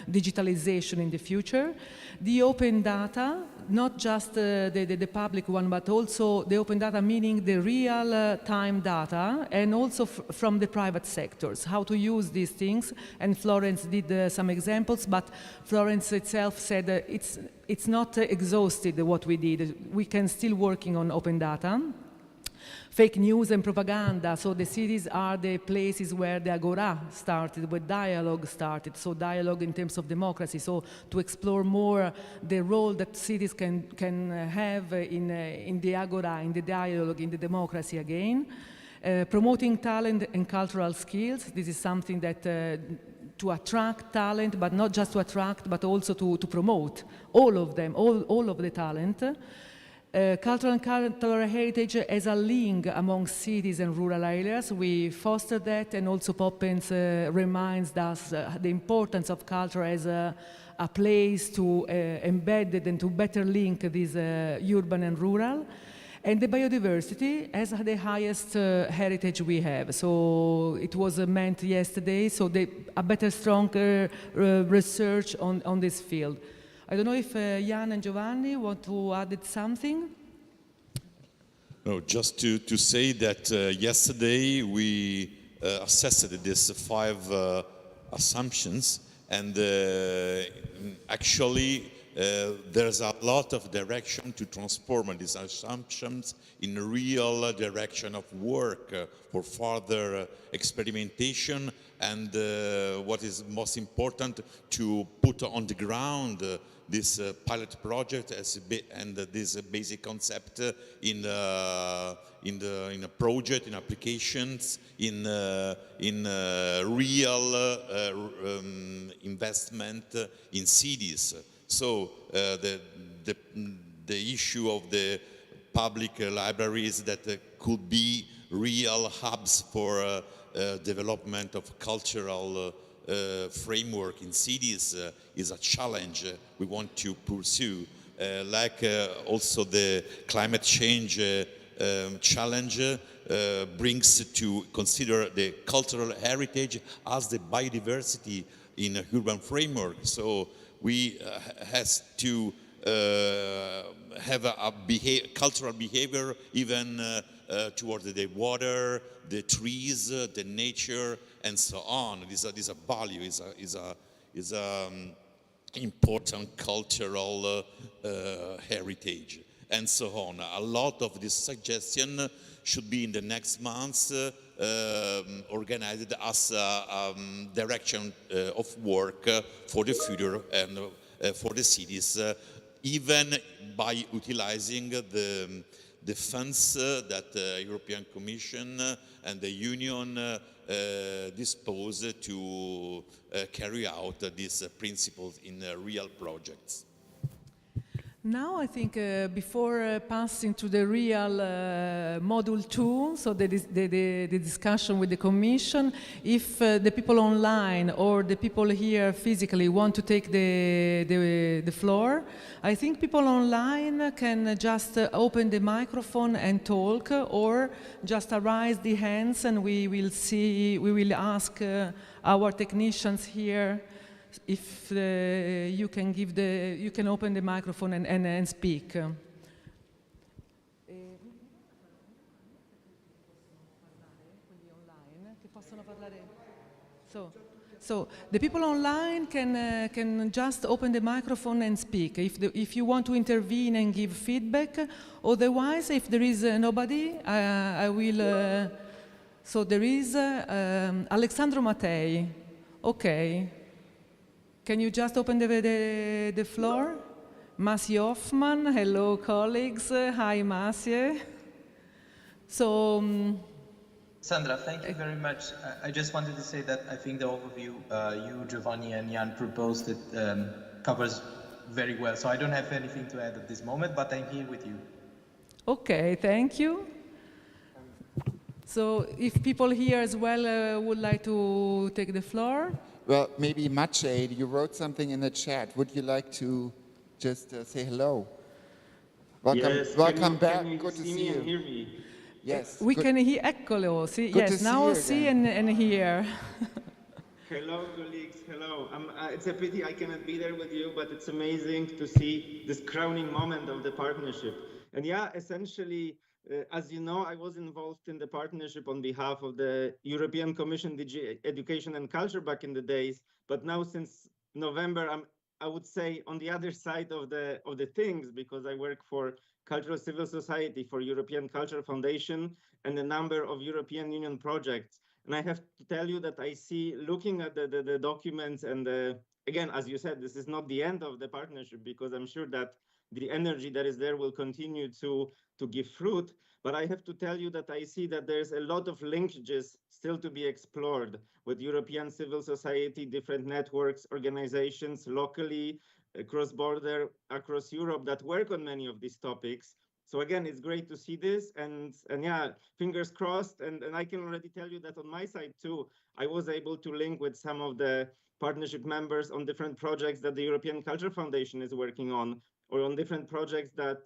digitalization in the future. The open data, not just the public one, but also the open data, meaning the real-time data, and also from the private sectors, how to use these things. And Florence did some examples, but Florence itself said it's not exhausted what we did. We can still working on open data. Fake news and propaganda, so the cities are the places where the agora started, where dialogue started, so dialogue in terms of democracy, so to explore more the role that cities can have in the agora, in the dialogue, in the democracy again. Promoting talent and cultural skills, this is something that to attract talent, but not just to attract, but also to promote all of them, all of the talent. Cultural and cultural heritage as a link among cities and rural areas. We foster that, and also Poppins reminds us the importance of culture as a place to embed it and to better link this urban and rural. And the biodiversity as the highest heritage we have. So it was meant yesterday, so a better, stronger research on this field. I don't know if Jan and Giovanni want to add something? No, just to say that yesterday we assessed these 5 assumptions, and actually there's a lot of direction to transform these assumptions in a real direction of work for further experimentation, and what is most important, to put on the ground this pilot project and this basic concept in a project, in applications, in real investment in cities. So the issue of the public libraries that could be real hubs for development of cultural framework in cities is a challenge we want to pursue. Also the climate change challenge brings to consider the cultural heritage as the biodiversity in a urban framework. So we has to have a cultural behavior even toward the water, the trees, the nature, and so on. This is a value, is a important cultural heritage, and so on. A lot of this suggestion should be in the next months organized as a direction of work for the future and for the cities, even by utilizing the funds that the European Commission and the Union dispose to carry out these principles in real projects. Now I think before passing to the real module 2, so the discussion with the Commission, if the people online or the people here physically want to take the floor, I think people online can just open the microphone and talk, or just raise the hands and we will ask our technicians here if you can open the microphone and speak. So the people online can just open the microphone and speak. If you want to intervene and give feedback, otherwise, if there is nobody, I will. So there is Alessandro Mattei. Okay. Can you just open the floor? Masi Hoffman, hello colleagues. Hi Masi. So, Sandra, thank you very much. I just wanted to say that I think the overview you, Giovanni, and Jan proposed covers very well. So I don't have anything to add at this moment, but I'm here with you. Okay, thank you. So if people here as well would like to take the floor. Well, maybe Maciej, you wrote something in the chat. Would you like to just say hello? Welcome, yes, welcome back. Can you Good to see see me you. and hear me? Yes. We good. can hear, eccolo, see? Good to Yes, see now you see again. and hear. Hello, colleagues. Hello. It's a pity I cannot be there with you, but it's amazing to see this crowning moment of the partnership. And yeah, essentially, as you know, I was involved in the partnership on behalf of the European Commission DG Education and Culture back in the days. But now since November, I would say on the other side of the things, because I work for Cultural Civil Society, for European Culture Foundation, and a number of European Union projects. And I have to tell you that I see, looking at the documents, and again, as you said, this is not the end of the partnership, because I'm sure that the energy that is there will continue to give fruit. But I have to tell you that I see that there's a lot of linkages still to be explored with European civil society, different networks, organizations, locally, cross-border, across Europe, that work on many of these topics. So again, it's great to see this, and yeah, fingers crossed. And I can already tell you that on my side too, I was able to link with some of the partnership members on different projects that the European Culture Foundation is working on, or on different projects that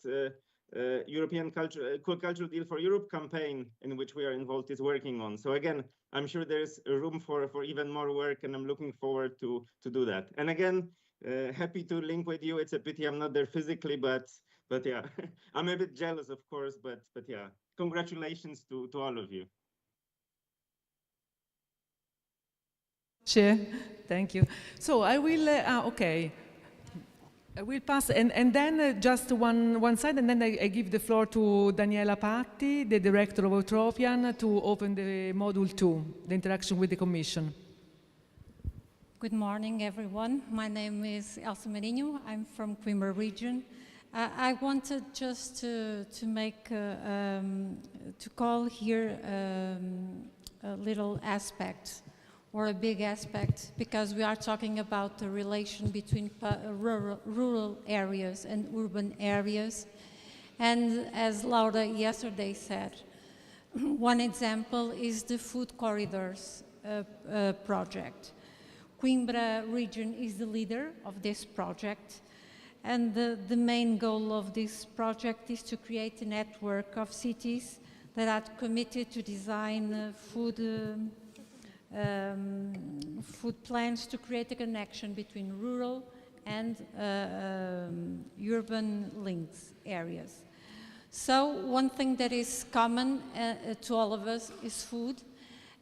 European Cultural Deal for Europe campaign in which we are involved is working on. So again, I'm sure there's room for even more work, and I'm looking forward to do that. And again, happy to link with you. It's a pity I'm not there physically, but yeah, I'm a bit jealous, of course, but yeah, congratulations to all of you. Sure. Thank you. So I will, okay. I will pass, and then just one side, and then I give the floor to Daniela Patti, the director of Utopian, to open the module 2, the interaction with the Commission. Good morning, everyone. My name is Elsa Marinho. I'm from Coimbra region. I wanted just to make, to call here a little aspect, or a big aspect, because we are talking about the relation between rural areas and urban areas. And as Laura yesterday said, one example is the food corridors project. Coimbra region is the leader of this project, and the main goal of this project is to create a network of cities that are committed to design food plans to create a connection between rural and urban links areas. So one thing that is common to all of us is food,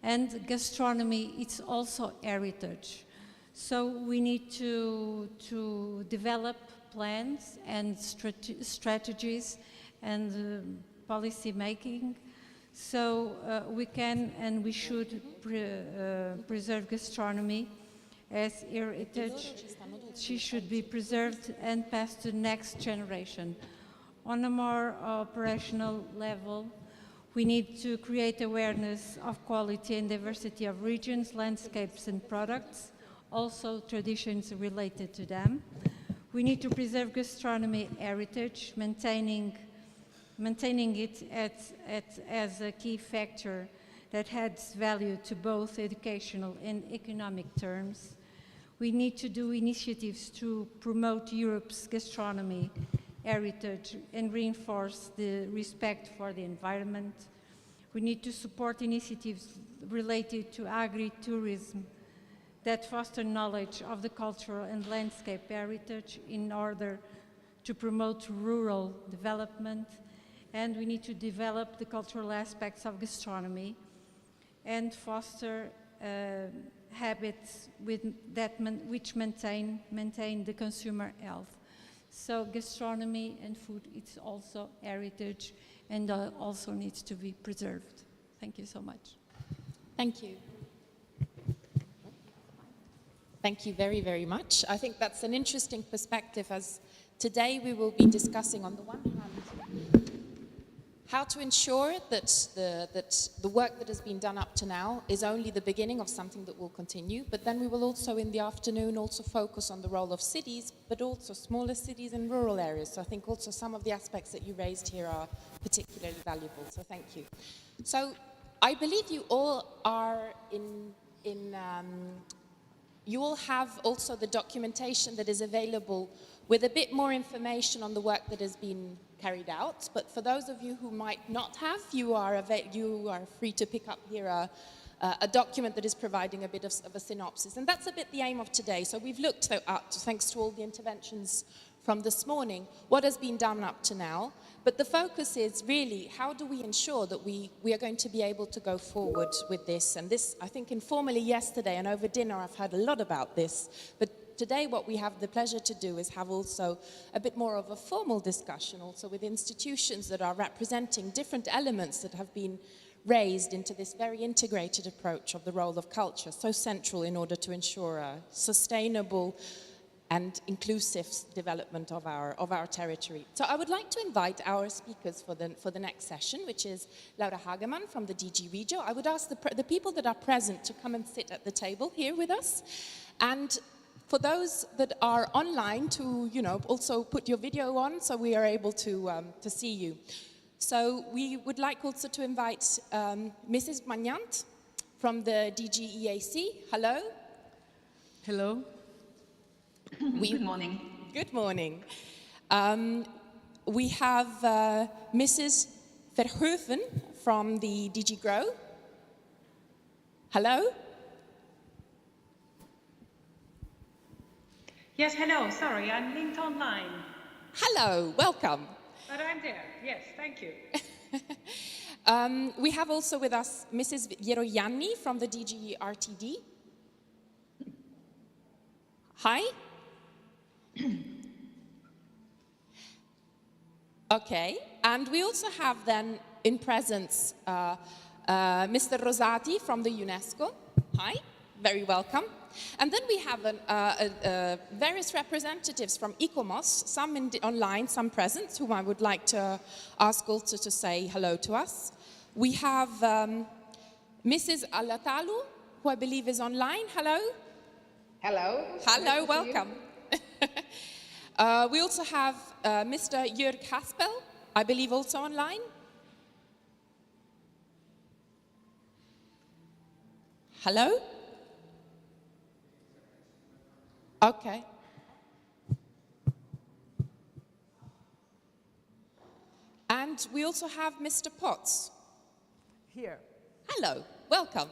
and gastronomy, it's also heritage. So we need to develop plans and strategies and policy making, so we can and we should preserve gastronomy as heritage. She should be preserved and passed to the next generation. On a more operational level, we need to create awareness of quality and diversity of regions, landscapes and products, also traditions related to them. We need to preserve gastronomy heritage, maintaining it as a key factor that adds value to both educational and economic terms. We need to do initiatives to promote Europe's gastronomy heritage and reinforce the respect for the environment. We need to support initiatives related to agri-tourism that foster knowledge of the cultural and landscape heritage in order to promote rural development. And we need to develop the cultural aspects of gastronomy and foster habits which maintain the consumer health. So gastronomy and food, it's also heritage and also needs to be preserved. Thank you so much. Thank you. Thank you very, very much. I think that's an interesting perspective, as today we will be discussing, on the one hand, how to ensure that the work that has been done up to now is only the beginning of something that will continue, but then we will also in the afternoon also focus on the role of cities, but also smaller cities and rural areas. So I think also some of the aspects that you raised here are particularly valuable, so thank you. So I believe you all are you all have also the documentation that is available with a bit more information on the work that has been carried out. But for those of you who might not have, you are free to pick up here a document that is providing a bit of a synopsis. And that's a bit the aim of today. So we've looked at, thanks to all the interventions from this morning, what has been done up to now. But the focus is really, how do we ensure that we are going to be able to go forward with this? And this, I think informally yesterday and over dinner, I've heard a lot about this. But today what we have the pleasure to do is have also a bit more of a formal discussion also with institutions that are representing different elements that have been raised into this very integrated approach of the role of culture, so central in order to ensure a sustainable and inclusive development of our territory. So I would like to invite our speakers for the next session, which is Laura Hagemann from the DG Regio. I would ask the people that are present to come and sit at the table here with us. And for those that are online to, also put your video on so we are able to see you. So we would like also to invite Mrs. Magnant from the DG EAC. Hello. Hello. Good morning. Good morning. We have Mrs. Verhoeven from the DG Grow. Hello. Yes, hello. Sorry, I'm linked online. Hello, welcome. But I'm there. Yes, thank you. We have also with us Mrs. Yeroyanni from the DG RTD. Hi. Okay, and we also have then in presence Mr. Rosati from the Unesco. Hi, very welcome. And then we have various representatives from ICOMOS, some online, some present, whom I would like to ask also to say hello to us. We have Mrs. Alatalu, who I believe is online. Hello. Hello. Hello, welcome. We also have Mr. Jörg Haspel, I believe also online. Hello? Okay. And we also have Mr. Potts. Here. Hello, welcome.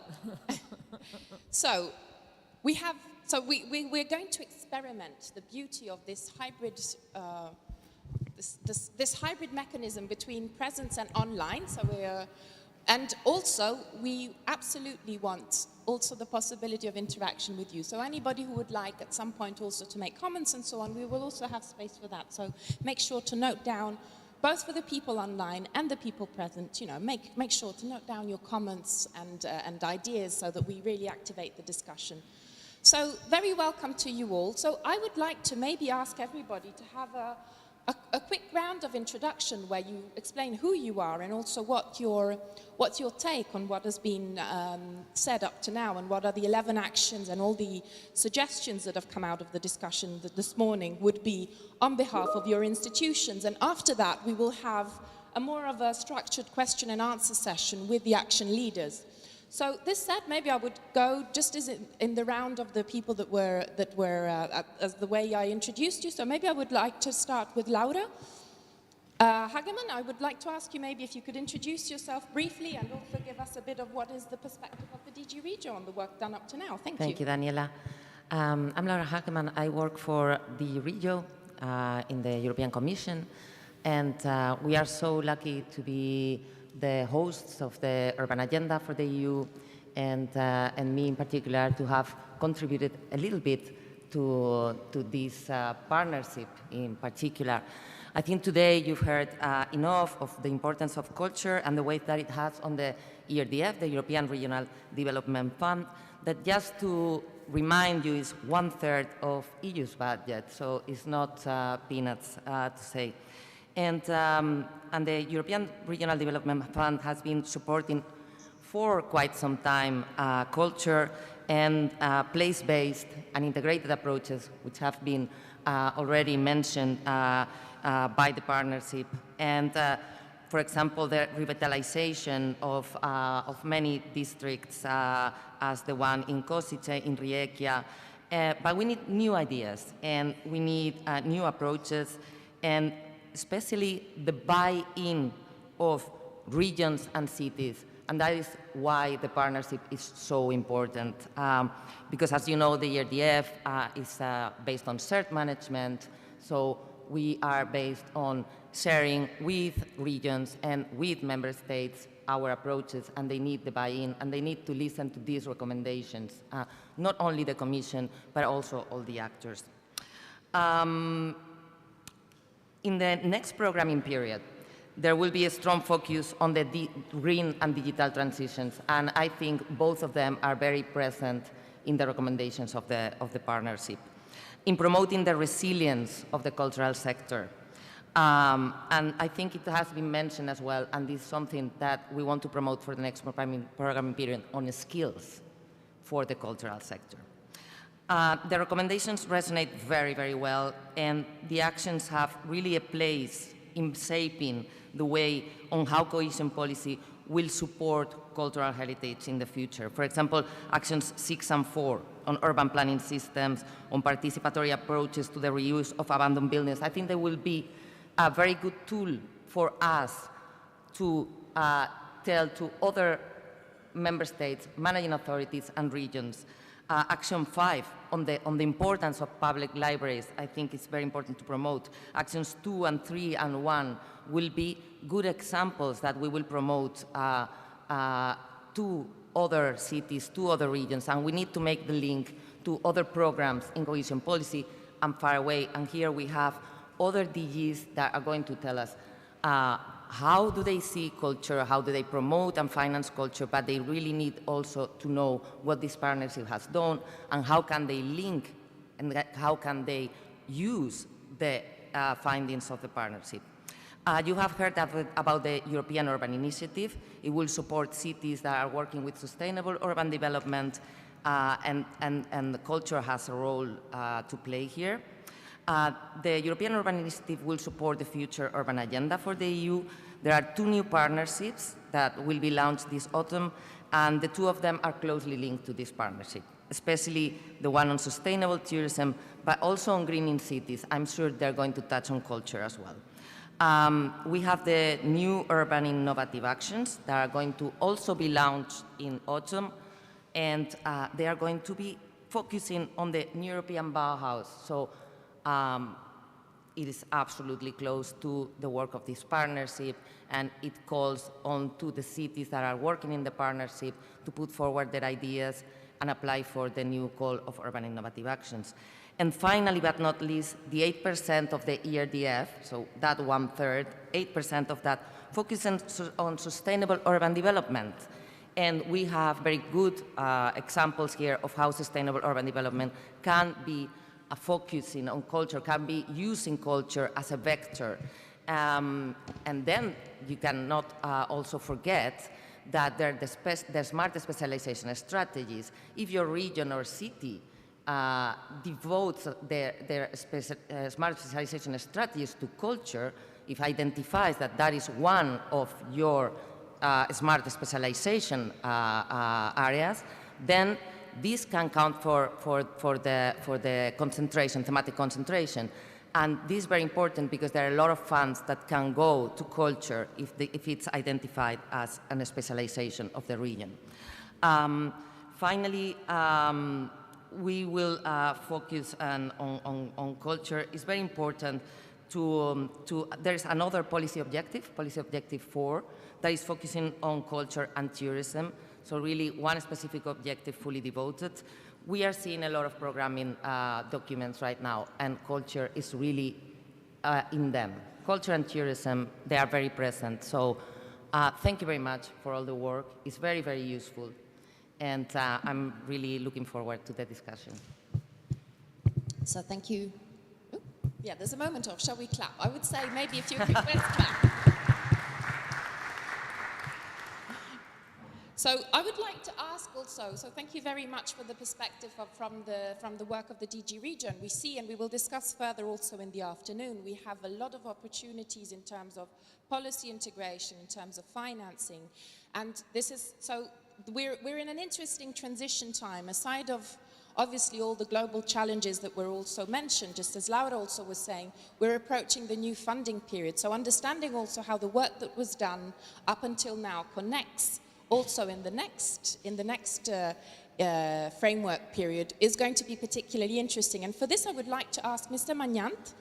So we're going to experiment the beauty of this hybrid, this hybrid mechanism between presence and online. And also we absolutely want also the possibility of interaction with you. So anybody who would like at some point also to make comments and so on, we will also have space for that. So make sure to note down, both for the people online and the people present, make sure to note down your comments and ideas so that we really activate the discussion. So very welcome to you all. So I would like to maybe ask everybody to have a quick round of introduction where you explain who you are and also what's your take on what has been said up to now and what are the 11 actions and all the suggestions that have come out of the discussion this morning would be on behalf of your institutions. And after that, we will have a more of a structured question and answer session with the action leaders. So this said, maybe I would go just as in the round of the people that were as the way I introduced you. So maybe I would like to start with Laura Hagemann. I would like to ask you maybe if you could introduce yourself briefly and also give us a bit of what is the perspective of the DG Regio on the work done up to now. Thank you. Thank you, Daniela. I'm Laura Hagemann. I work for the Regio in the European Commission, and we are so lucky to be the hosts of the Urban Agenda for the EU, and me in particular to have contributed a little bit to this partnership in particular. I think today you've heard enough of the importance of culture and the weight that it has on the ERDF, the European Regional Development Fund, that just to remind you is 1/3 of EU's budget, so it's not peanuts to say. And the European Regional Development Fund has been supporting for quite some time culture and place-based and integrated approaches, which have been already mentioned by the partnership. And for example, the revitalization of many districts, as the one in Košice, in Rijeka. But we need new ideas, and we need new approaches, and especially the buy-in of regions and cities. And that is why the partnership is so important. Because as you know, the ERDF is based on shared management. So we are based on sharing with regions and with member states our approaches, and they need the buy-in, and they need to listen to these recommendations, not only the Commission, but also all the actors. In the next programming period, there will be a strong focus on the green and digital transitions, and I think both of them are very present in the recommendations of the partnership. In promoting the resilience of the cultural sector, and I think it has been mentioned as well, and this is something that we want to promote for the next programming period on skills for the cultural sector. The recommendations resonate very, very well, and the actions have really a place in shaping the way on how cohesion policy will support cultural heritage in the future. For example, actions 6 and 4 on urban planning systems, on participatory approaches to the reuse of abandoned buildings. I think they will be a very good tool for us to tell to other member states, managing authorities and regions. Action 5 on the importance of public libraries, I think it's very important to promote. Actions 2 and 3 and 1 will be good examples that we will promote to other cities, to other regions, and we need to make the link to other programs in cohesion policy and far away. And here we have other DGs that are going to tell us how do they see culture, how do they promote and finance culture, but they really need also to know what this partnership has done and how can they link and how can they use the findings of the partnership. You have heard about the European Urban Initiative. It will support cities that are working with sustainable urban development, and the culture has a role to play here. The European Urban Initiative will support the future urban agenda for the EU. There are 2 new partnerships that will be launched this autumn, and the 2 of them are closely linked to this partnership, especially the one on sustainable tourism, but also on greening cities. I'm sure they're going to touch on culture as well. We have the new urban innovative actions that are going to also be launched in autumn, and they are going to be focusing on the new European Bauhaus. So it is absolutely close to the work of this partnership, and it calls on to the cities that are working in the partnership to put forward their ideas and apply for the new call of urban innovative actions. And finally, but not least, the 8% of the ERDF, so that 1/3, 8% of that focuses on sustainable urban development. And we have very good examples here of how sustainable urban development can be focusing on culture, can be using culture as a vector. And then you cannot also forget that there are the smart specialization strategies. If your region or city devotes their smart specialization strategies to culture, if identifies that that is one of your smart specialization areas, then this can count for the concentration, thematic concentration. And this is very important because there are a lot of funds that can go to culture if it's identified as a specialization of the region. Finally, we will focus on culture. It's very important there is another policy objective 4, that is focusing on culture and tourism. So really one specific objective fully devoted. We are seeing a lot of programming documents right now, and culture is really in them. Culture and tourism, they are very present. So thank you very much for all the work. It's very, very useful. And I'm really looking forward to the discussion. So thank you. Ooh, yeah, there's a moment of, shall we clap? I would say maybe if you request clap. So I would like to ask also, so thank you very much for the perspective from the work of the DG region. We see, and we will discuss further also in the afternoon, we have a lot of opportunities in terms of policy integration, in terms of financing. And this is, so we're in an interesting transition time, aside of obviously all the global challenges that were also mentioned, just as Laura also was saying, we're approaching the new funding period. So understanding also how the work that was done up until now connects also in the next framework period is going to be particularly interesting. And for this, I would like to ask Mr. Magnant.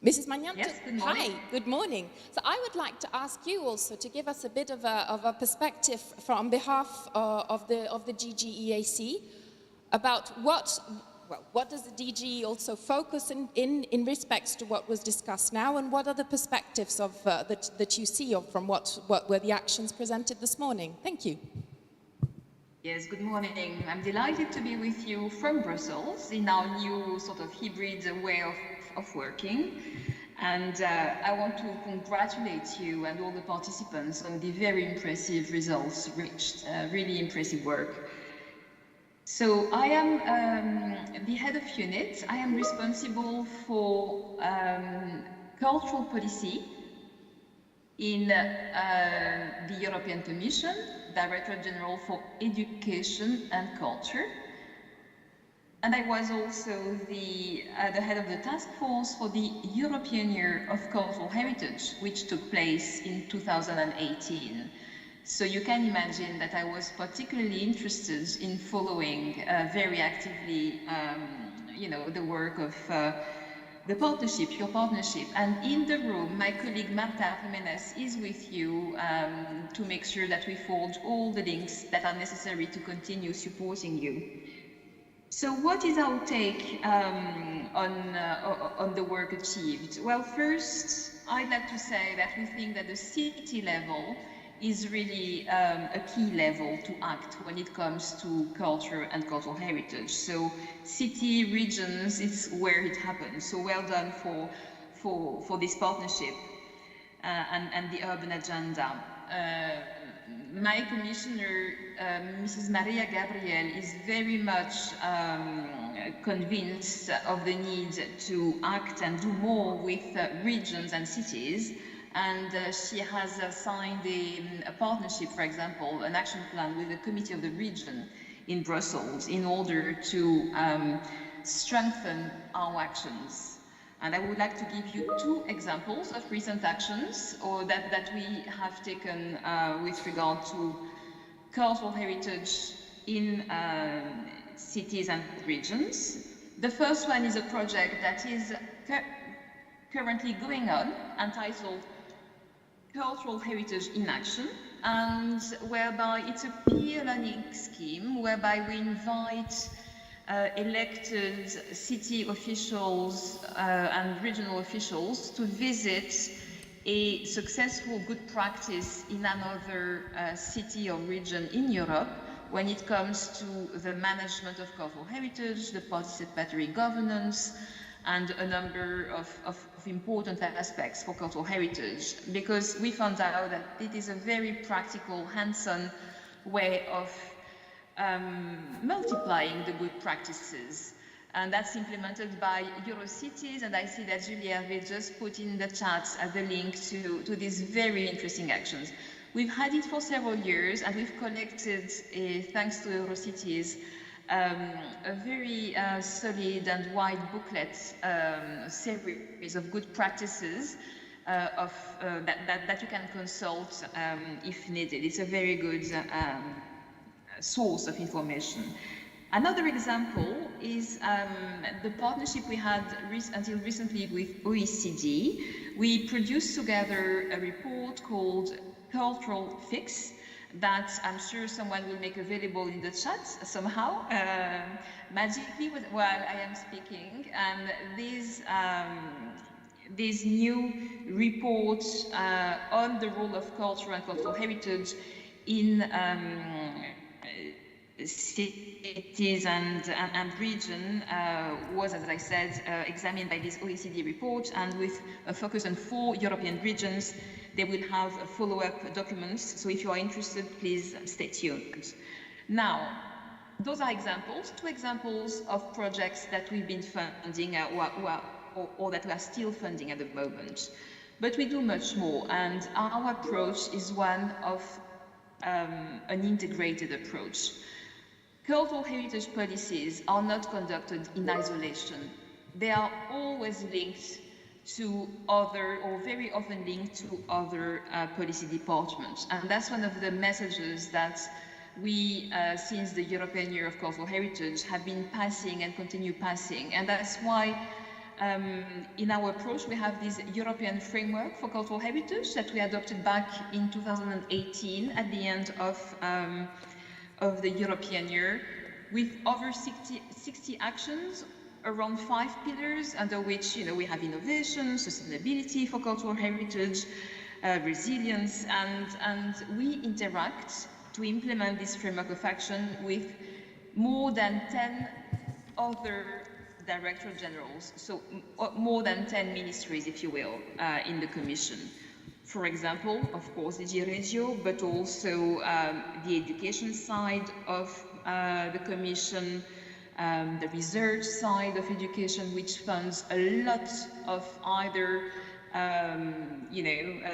Mrs. Magnant, yes, good morning. Hi, good morning. So I would like to ask you also to give us a bit of a perspective on behalf of the DGEAC about what does the DG also focus in respects to what was discussed now, and what are the perspectives of that you see from what were the actions presented this morning? Thank you. Yes, good morning. I'm delighted to be with you from Brussels in our new sort of hybrid way of working. And I want to congratulate you and all the participants on the very impressive results reached, really impressive work. So I am the head of unit. I am responsible for cultural policy in the European Commission, Director General for Education and Culture. And I was also the head of the task force for the European Year of Cultural Heritage, which took place in 2018. So you can imagine that I was particularly interested in following very actively, the work of the partnership, your partnership. And in the room, my colleague Marta Jimenez is with you to make sure that we forge all the links that are necessary to continue supporting you. So what is our take on the work achieved? Well, first, I'd like to say that we think that the city level is really a key level to act when it comes to culture and cultural heritage. So city, regions, it's where it happens. So well done for this partnership and the urban agenda. My commissioner, Mrs. Maria Gabriel, is very much convinced of the need to act and do more with regions and cities. And she has signed a partnership, for example, an action plan with the Committee of the Region in Brussels in order to strengthen our actions. And I would like to give you 2 examples of recent actions that we have taken with regard to cultural heritage in cities and regions. The first one is a project that is currently going on, entitled Cultural Heritage in Action, and whereby it's a peer learning scheme whereby we invite elected city officials and regional officials to visit a successful good practice in another city or region in Europe when it comes to the management of cultural heritage, the participatory governance, and a number of important aspects for cultural heritage, because we found out that it is a very practical, hands-on way of multiplying the good practices. And that's implemented by Eurocities, and I see that Julie Hervé just put in the chat the link to these very interesting actions. We've had it for several years, and we've collected, thanks to Eurocities, a very solid and wide booklet series of good practices that you can consult if needed. It's a very good source of information. Another example is the partnership we had until recently with OECD. We produced together a report called Cultural Fix, that I'm sure someone will make available in the chat somehow, magically while I am speaking. And these new reports on the role of culture and cultural heritage in cities and region was, as I said, examined by this OECD report, and with a focus on 4 European regions. They will have follow-up documents, so if you are interested, please stay tuned. Now, those are examples, 2 examples of projects that we've been funding or that we are still funding at the moment. But we do much more, and our approach is one of an integrated approach. Cultural heritage policies are not conducted in isolation. They are always linked to other, or very often linked to other policy departments. And that's one of the messages that we, since the European Year of Cultural Heritage, have been passing and continue passing. And that's why in our approach, we have this European framework for cultural heritage that we adopted back in 2018 at the end of the European year, with over 60 actions around 5 pillars, under which we have innovation, sustainability for cultural heritage, resilience, and we interact to implement this framework of action with more than 10 other Directorate Generals, so more than 10 ministries, if you will, in the Commission. For example, of course, DG Regio, but also the education side of the Commission, the research side of education, which funds a lot of either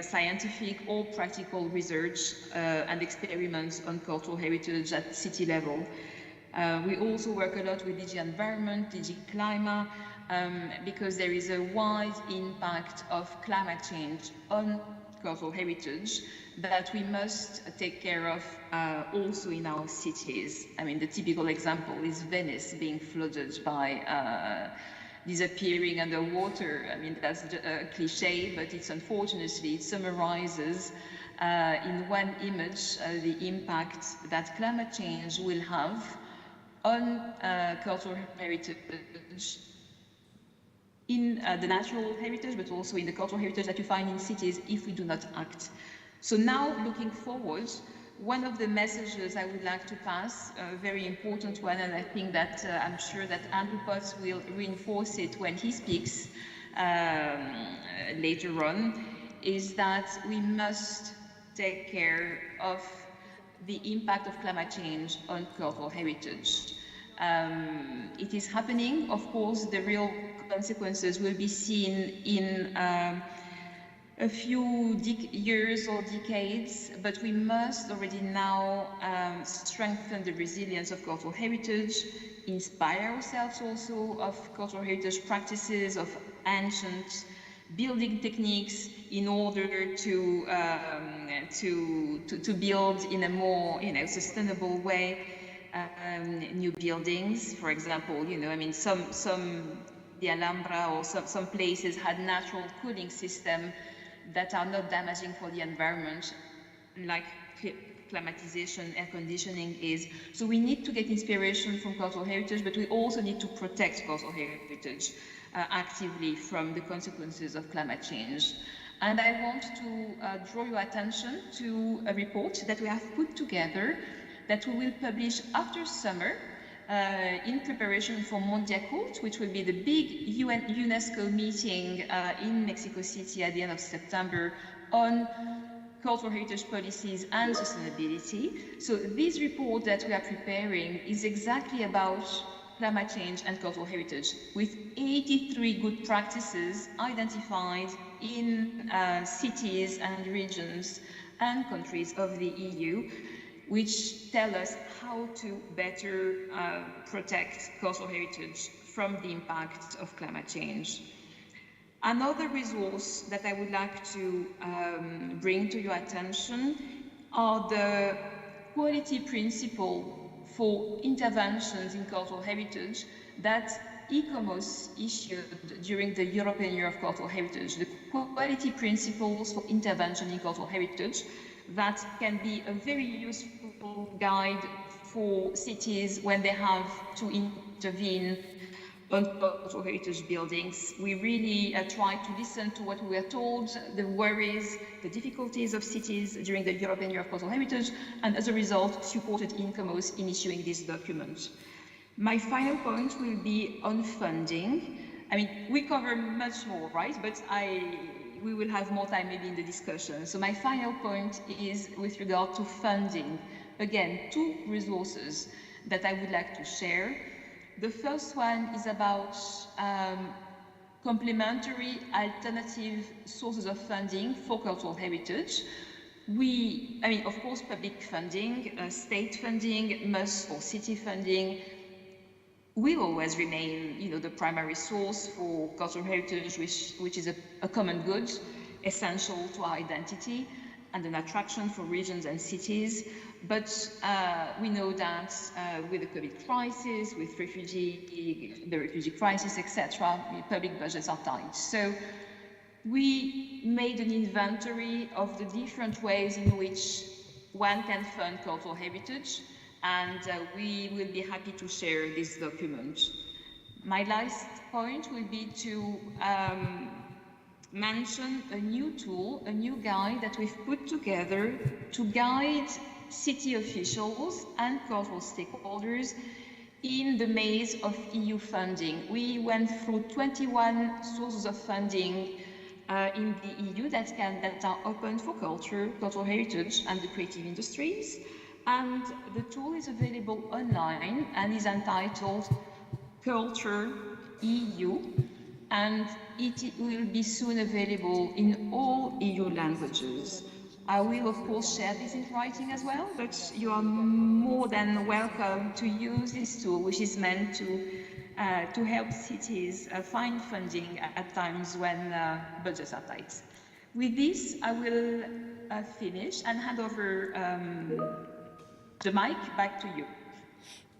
scientific or practical research and experiments on cultural heritage at city level. We also work a lot with DG Environment, DG Climate, because there is a wide impact of climate change on cultural heritage that we must take care of also in our cities. I mean, the typical example is Venice being flooded by disappearing underwater. I mean, that's a cliche, but it's unfortunately, it summarizes in one image the impact that climate change will have on cultural heritage, in the natural heritage, but also in the cultural heritage that you find in cities if we do not act. So now, looking forward, one of the messages I would like to pass, a very important one, and I think that I'm sure that Andrew Potts will reinforce it when he speaks later on, is that we must take care of the impact of climate change on cultural heritage. It is happening. Of course, the real consequences will be seen in a few years or decades, but we must already now strengthen the resilience of cultural heritage, inspire ourselves also of cultural heritage practices, of ancient building techniques, in order to build in a more sustainable way new buildings. For example, I mean, the Alhambra or some places had natural cooling system that are not damaging for the environment, like climatization, air conditioning is. So we need to get inspiration from cultural heritage, but we also need to protect cultural heritage actively from the consequences of climate change. And I want to draw your attention to a report that we have put together that we will publish after summer in preparation for Mondiakult, which will be the big UNESCO meeting in Mexico City at the end of September on cultural heritage policies and sustainability. So this report that we are preparing is exactly about climate change and cultural heritage, with 83 good practices identified in cities and regions and countries of the EU, which tell us how to better protect cultural heritage from the impact of climate change. Another resource that I would like to bring to your attention are the quality principle for interventions in cultural heritage that ICOMOS issued during the European Year of Cultural Heritage. The quality principles for intervention in cultural heritage that can be a very useful guide for cities when they have to intervene on cultural heritage buildings. We really try to listen to what we are told, the worries, the difficulties of cities during the European Year of Cultural Heritage, and as a result, supported ICOMOS in issuing this document. My final point will be on funding. I mean, we cover much more, right? But we will have more time maybe in the discussion. So my final point is with regard to funding. Again, two resources that I would like to share. The first one is about complementary alternative sources of funding for cultural heritage. Of course, public funding, state funding, or city funding will always remain, the primary source for cultural heritage, which is a common good, essential to our identity and an attraction for regions and cities. But we know that with the COVID crisis, with the refugee crisis, etc., public budgets are tight. So we made an inventory of the different ways in which one can fund cultural heritage, and we will be happy to share this document. My last point will be to mention a new tool, a new guide that we've put together to guide city officials and cultural stakeholders in the maze of EU funding. We went through 21 sources of funding in the EU that are open for cultural heritage and the creative industries. And the tool is available online and is entitled Culture EU, and it will be soon available in all EU languages. I will, of course, share this in writing as well, but you are more than welcome to use this tool, which is meant to help cities find funding at times when budgets are tight. With this, I will finish and hand over the mic back to you.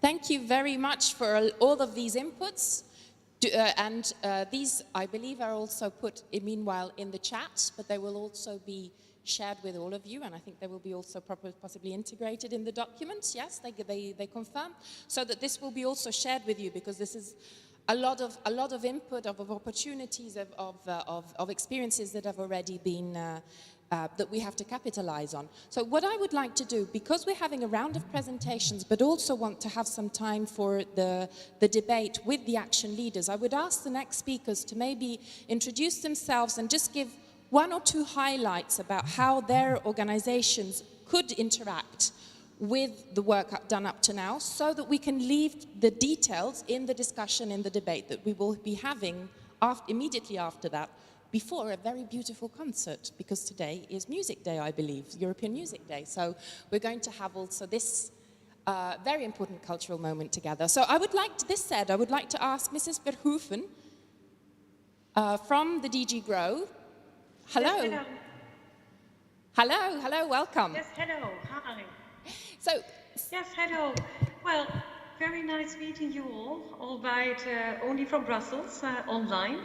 Thank you very much for all of these inputs. These, I believe, are also put, meanwhile, in the chat, but they will also be shared with all of you, and I think they will be also possibly integrated in the documents. Yes, they confirm, so that this will be also shared with you, because this is a lot of input, of opportunities, of experiences that have already been that we have to capitalize on. So what I would like to do, because we're having a round of presentations, but also want to have some time for the debate with the action leaders, I would ask the next speakers to maybe introduce themselves and just give one or two highlights about how their organizations could interact with the work done up to now, so that we can leave the details in the discussion, in the debate that we will be having immediately after that, before a very beautiful concert, because today is Music Day, I believe, European Music Day. So we're going to have also this very important cultural moment together. So I would like to ask Mrs. Verhoeven from the DG Grow. Hello. Yes, hello. Hello, welcome. Yes, hello, hi. So, yes, hello. Well, very nice meeting you all, albeit only from Brussels, online.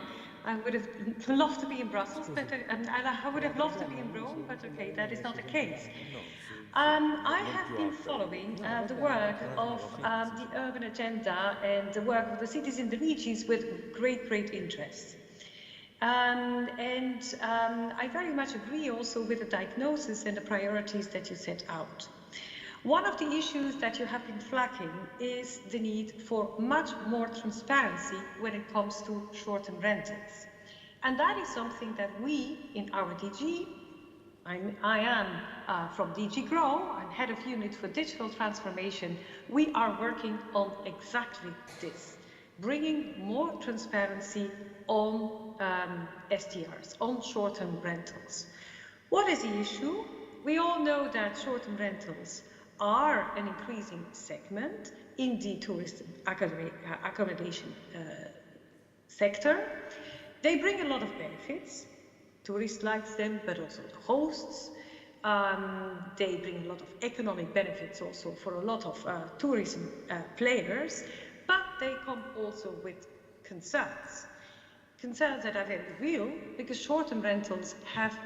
I would have loved to be in Brussels, but I would have loved to be in Rome, but okay, that is not the case. I have been following the work of the Urban Agenda and the work of the cities in the regions with great interest. I very much agree also with the diagnosis and the priorities that you set out. One of the issues that you have been flagging is the need for much more transparency when it comes to short-term rentals. And that is something that we in our DG, I am from DG Grow, I'm head of unit for digital transformation, we are working on exactly this, bringing more transparency on STRs, on short-term rentals. What is the issue? We all know that short-term rentals are an increasing segment in the tourist accommodation sector. They bring a lot of benefits. Tourists like them, but also the hosts. They bring a lot of economic benefits also for a lot of tourism players, but they come also with concerns. Concerns that are very real, because short-term rentals have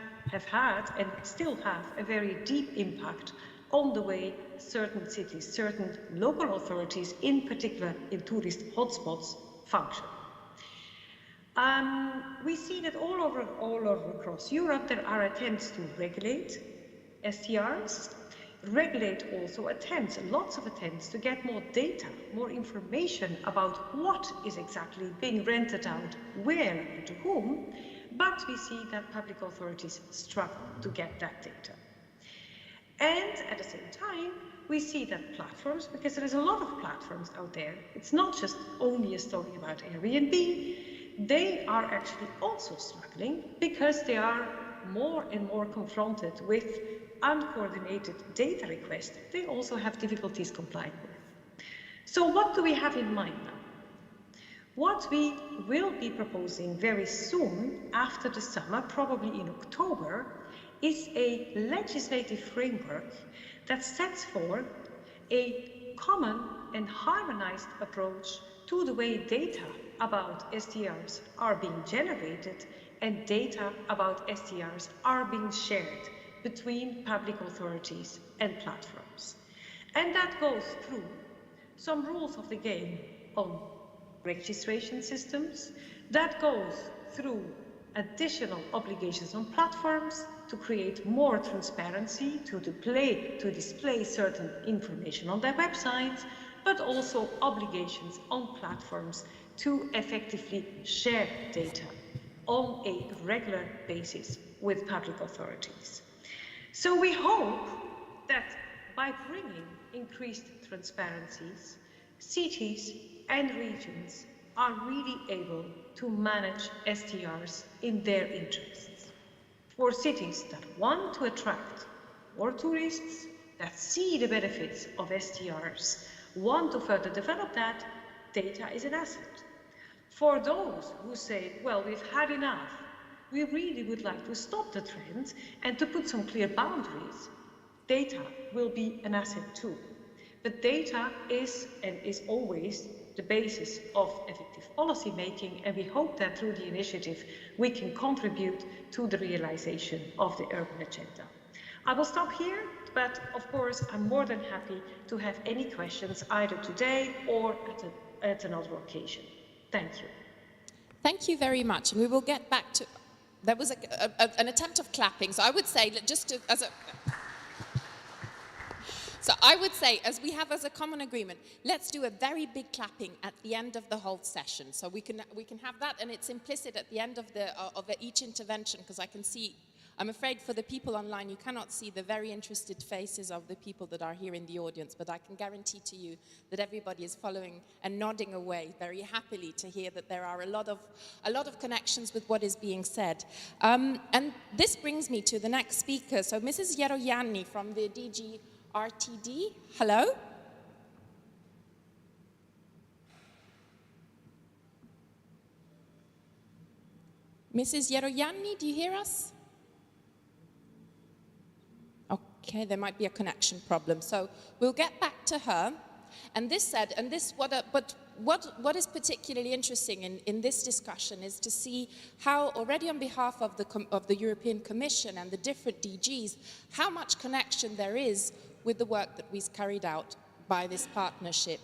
had and still have a very deep impact on the way certain cities, certain local authorities, in particular in tourist hotspots, function. We see that all over across Europe there are attempts to regulate STRs, regulate also attempts, lots of attempts to get more data, more information about what is exactly being rented out, where and to whom, but we see that public authorities struggle to get that data. And at the same time, we see that platforms, because there is a lot of platforms out there, it's not just only a story about Airbnb, they are actually also struggling because they are more and more confronted with uncoordinated data requests. They also have difficulties complying with. So what do we have in mind now? What we will be proposing very soon, after the summer, probably in October, is a legislative framework that sets forth a common and harmonized approach to the way data about STRs are being generated and data about STRs are being shared between public authorities and platforms. And that goes through some rules of the game on registration systems, that goes through additional obligations on platforms to create more transparency, to display certain information on their websites, but also obligations on platforms to effectively share data on a regular basis with public authorities. So we hope that by bringing increased transparencies, cities and regions are really able to manage STRs in their interests. For cities that want to attract more tourists, that see the benefits of STRs, want to further develop that, data is an asset. For those who say, well, we've had enough, we really would like to stop the trend and to put some clear boundaries, data will be an asset too. But data is and is always the basis of effective policy making, and we hope that through the initiative we can contribute to the realization of the urban agenda. I will stop here, but of course I'm more than happy to have any questions either today or at another occasion. Thank you. Thank you very much, and we will get back to, there was an attempt of clapping, so I would say, So I would say, as we have as a common agreement, let's do a very big clapping at the end of the whole session. So we can have that, and it's implicit at the end of each intervention, because I can see, I'm afraid for the people online, you cannot see the very interested faces of the people that are here in the audience, but I can guarantee to you that everybody is following and nodding away very happily to hear that there are a lot of connections with what is being said. And this brings me to the next speaker. So Mrs. Yeroyanni from the DG RTD, hello? Mrs. Yeroyanni, do you hear us? Okay, there might be a connection problem, so we'll get back to her. And this said, and this what is particularly interesting in this discussion is to see how already on behalf of the European Commission and the different DGs, how much connection there is with the work that we've carried out by this partnership.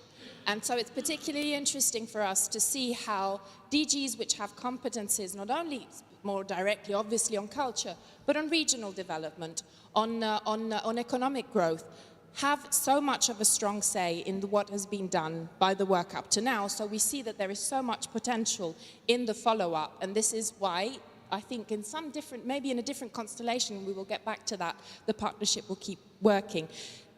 And so it's particularly interesting for us to see how DGs which have competencies not only more directly, obviously, on culture, but on regional development, on economic growth, have so much of a strong say in what has been done by the work up to now. So we see that there is so much potential in the follow-up, and this is why I think in some different, maybe in a different constellation, we will get back to that, the partnership will keep working.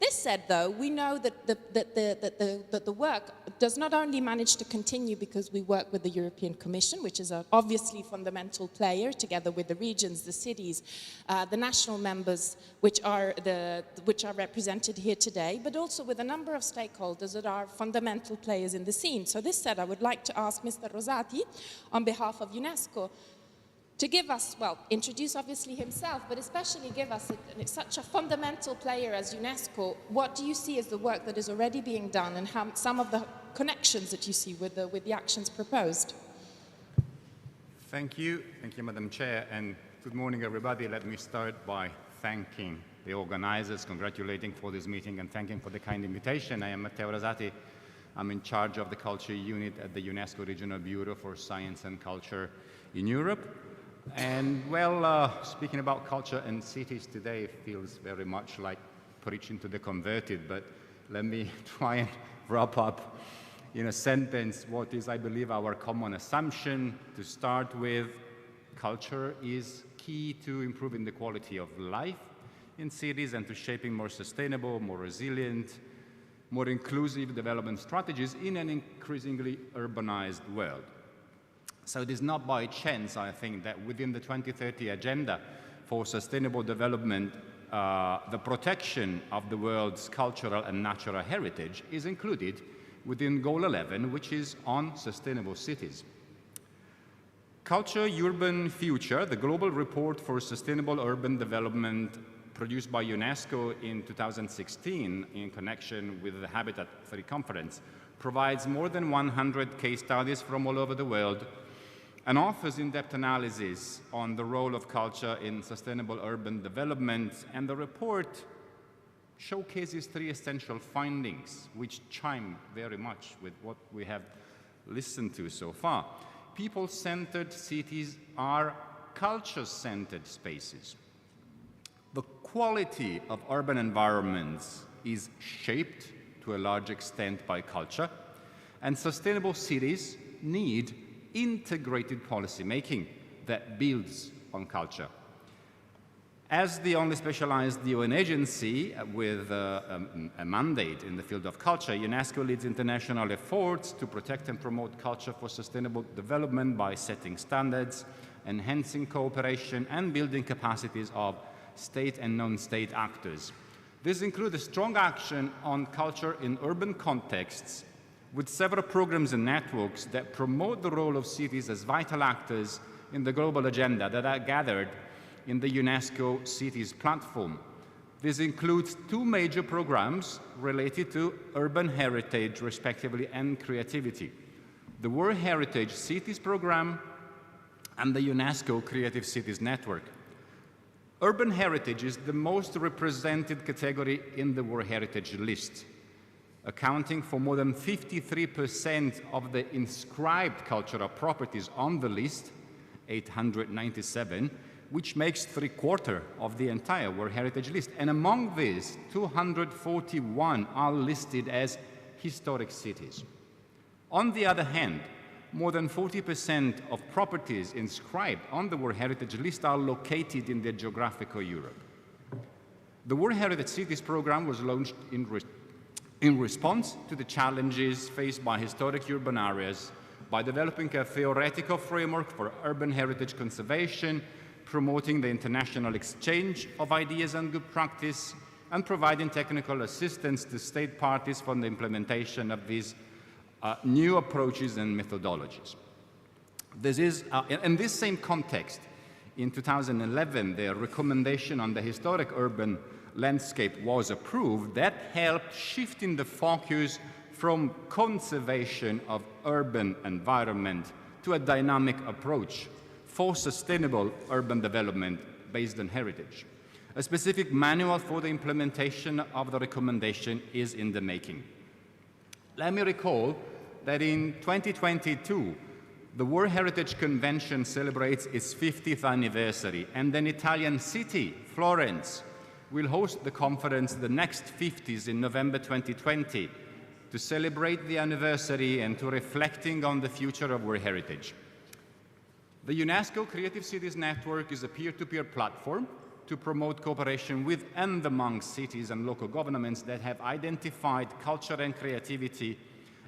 This said, though, we know that the work does not only manage to continue because we work with the European Commission, which is an obviously fundamental player, together with the regions, the cities, the national members, which are represented here today, but also with a number of stakeholders that are fundamental players in the scene. So this said, I would like to ask Mr. Rosati, on behalf of UNESCO, to give us, well, introduce obviously himself, but especially give us such a fundamental player as UNESCO. What do you see as the work that is already being done, and how some of the connections that you see with the actions proposed? Thank you, Madam Chair, and good morning, everybody. Let me start by thanking the organizers, congratulating for this meeting, and thanking for the kind invitation. I am Matteo Rosati. I'm in charge of the culture unit at the UNESCO Regional Bureau for Science and Culture in Europe. And well, speaking about culture and cities today feels very much like preaching to the converted, but let me try and wrap up in a sentence what is, I believe, our common assumption. To start with, culture is key to improving the quality of life in cities and to shaping more sustainable, more resilient, more inclusive development strategies in an increasingly urbanized world. So it is not by chance, I think, that within the 2030 Agenda for Sustainable Development, the protection of the world's cultural and natural heritage is included within Goal 11, which is on sustainable cities. Culture Urban Future, the global report for sustainable urban development produced by UNESCO in 2016 in connection with the Habitat 3 conference, provides more than 100 case studies from all over the world and offers in-depth analysis on the role of culture in sustainable urban development. And the report showcases 3 essential findings, which chime very much with what we have listened to so far. People-centered cities are culture-centered spaces. The quality of urban environments is shaped to a large extent by culture, and sustainable cities need integrated policy making that builds on culture. As the only specialized UN agency with a mandate in the field of culture, UNESCO leads international efforts to protect and promote culture for sustainable development by setting standards, enhancing cooperation, and building capacities of state and non-state actors. This includes a strong action on culture in urban contexts, with several programs and networks that promote the role of cities as vital actors in the global agenda that are gathered in the UNESCO Cities Platform. This includes 2 major programs related to urban heritage, respectively, and creativity: the World Heritage Cities Program and the UNESCO Creative Cities Network. Urban heritage is the most represented category in the World Heritage list, accounting for more than 53% of the inscribed cultural properties on the list, 897, which makes 3/4 of the entire World Heritage list. And among these, 241 are listed as historic cities. On the other hand, more than 40% of properties inscribed on the World Heritage list are located in the geographical Europe. The World Heritage Cities Program was launched in response to the challenges faced by historic urban areas by developing a theoretical framework for urban heritage conservation, promoting the international exchange of ideas and good practice, and providing technical assistance to state parties for the implementation of these new approaches and methodologies. This is, in this same context, in 2011, the recommendation on the historic urban landscape was approved that helped shifting the focus from conservation of urban environment to a dynamic approach for sustainable urban development based on heritage. A specific manual for the implementation of the recommendation is in the making. Let me recall that in 2022, the World Heritage Convention celebrates its 50th anniversary, and an Italian city, Florence, will host the conference The Next 50s in November 2020 to celebrate the anniversary and to reflecting on the future of World Heritage. The UNESCO Creative Cities Network is a peer-to-peer platform to promote cooperation with and among cities and local governments that have identified culture and creativity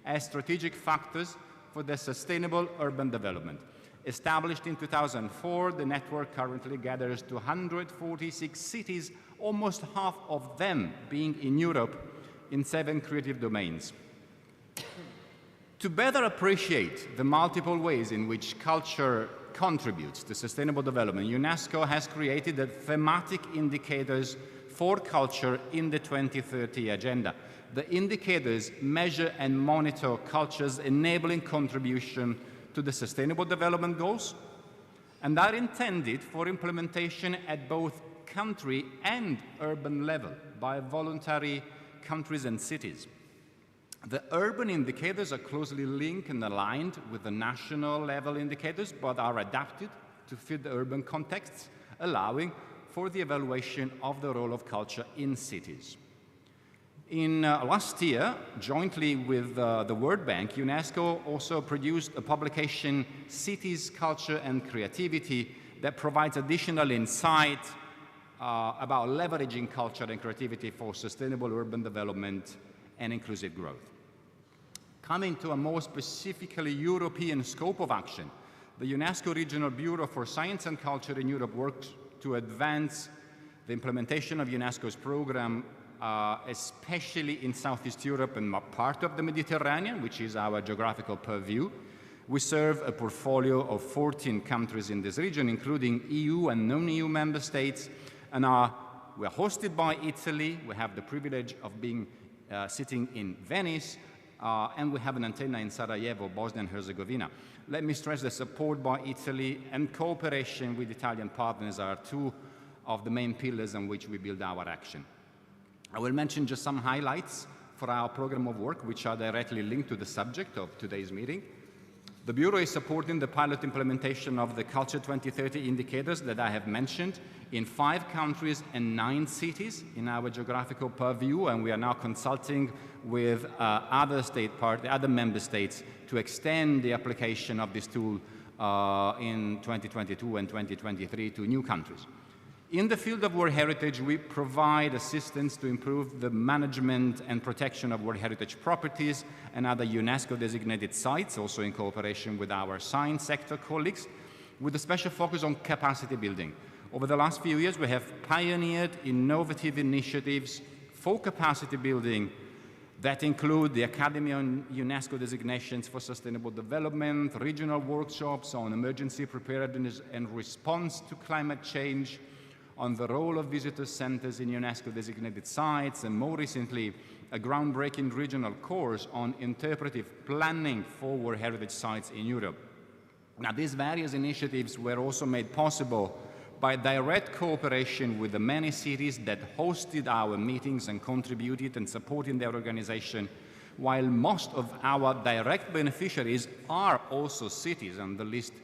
as strategic factors for their sustainable urban development. Established in 2004, the network currently gathers 246 cities, almost half of them being in Europe, in 7 creative domains. To better appreciate the multiple ways in which culture contributes to sustainable development, UNESCO has created the thematic indicators for culture in the 2030 Agenda. The indicators measure and monitor culture's enabling contribution to the Sustainable Development Goals and are intended for implementation at both country and urban level by voluntary countries and cities. The urban indicators are closely linked and aligned with the national level indicators, but are adapted to fit the urban contexts, allowing for the evaluation of the role of culture in cities. In last year, jointly with the World Bank, UNESCO also produced a publication, Cities, Culture and Creativity, that provides additional insight about leveraging culture and creativity for sustainable urban development and inclusive growth. Coming to a more specifically European scope of action, the UNESCO Regional Bureau for Science and Culture in Europe worked to advance the implementation of UNESCO's program, especially in Southeast Europe and part of the Mediterranean, which is our geographical purview. We serve a portfolio of 14 countries in this region, including EU and non-EU member states, and we're hosted by Italy. We have the privilege of being sitting in Venice, and we have an antenna in Sarajevo, Bosnia and Herzegovina. Let me stress that support by Italy and cooperation with Italian partners are 2 of the main pillars on which we build our action. I will mention just some highlights for our program of work, which are directly linked to the subject of today's meeting. The Bureau is supporting the pilot implementation of the Culture 2030 indicators that I have mentioned in 5 countries and 9 cities in our geographical purview, and we are now consulting with other member states to extend the application of this tool in 2022 and 2023 to new countries. In the field of World Heritage, we provide assistance to improve the management and protection of World Heritage properties and other UNESCO-designated sites, also in cooperation with our science sector colleagues, with a special focus on capacity building. Over the last few years, we have pioneered innovative initiatives for capacity building that include the Academy on UNESCO designations for sustainable development, regional workshops on emergency preparedness and response to climate change, on the role of visitor centers in UNESCO-designated sites, and more recently, a groundbreaking regional course on interpretive planning for World Heritage sites in Europe. Now, these various initiatives were also made possible by direct cooperation with the many cities that hosted our meetings and contributed and supported their organization, while most of our direct beneficiaries are also cities, and the list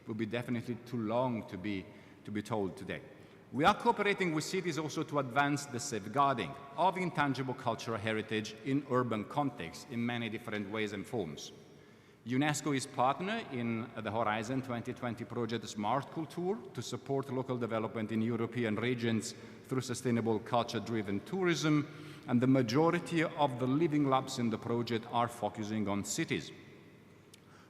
would be definitely too long to be told today. We are cooperating with cities also to advance the safeguarding of intangible cultural heritage in urban contexts in many different ways and forms. UNESCO is partner in the Horizon 2020 project Smart Culture to support local development in European regions through sustainable culture-driven tourism, and the majority of the living labs in the project are focusing on cities.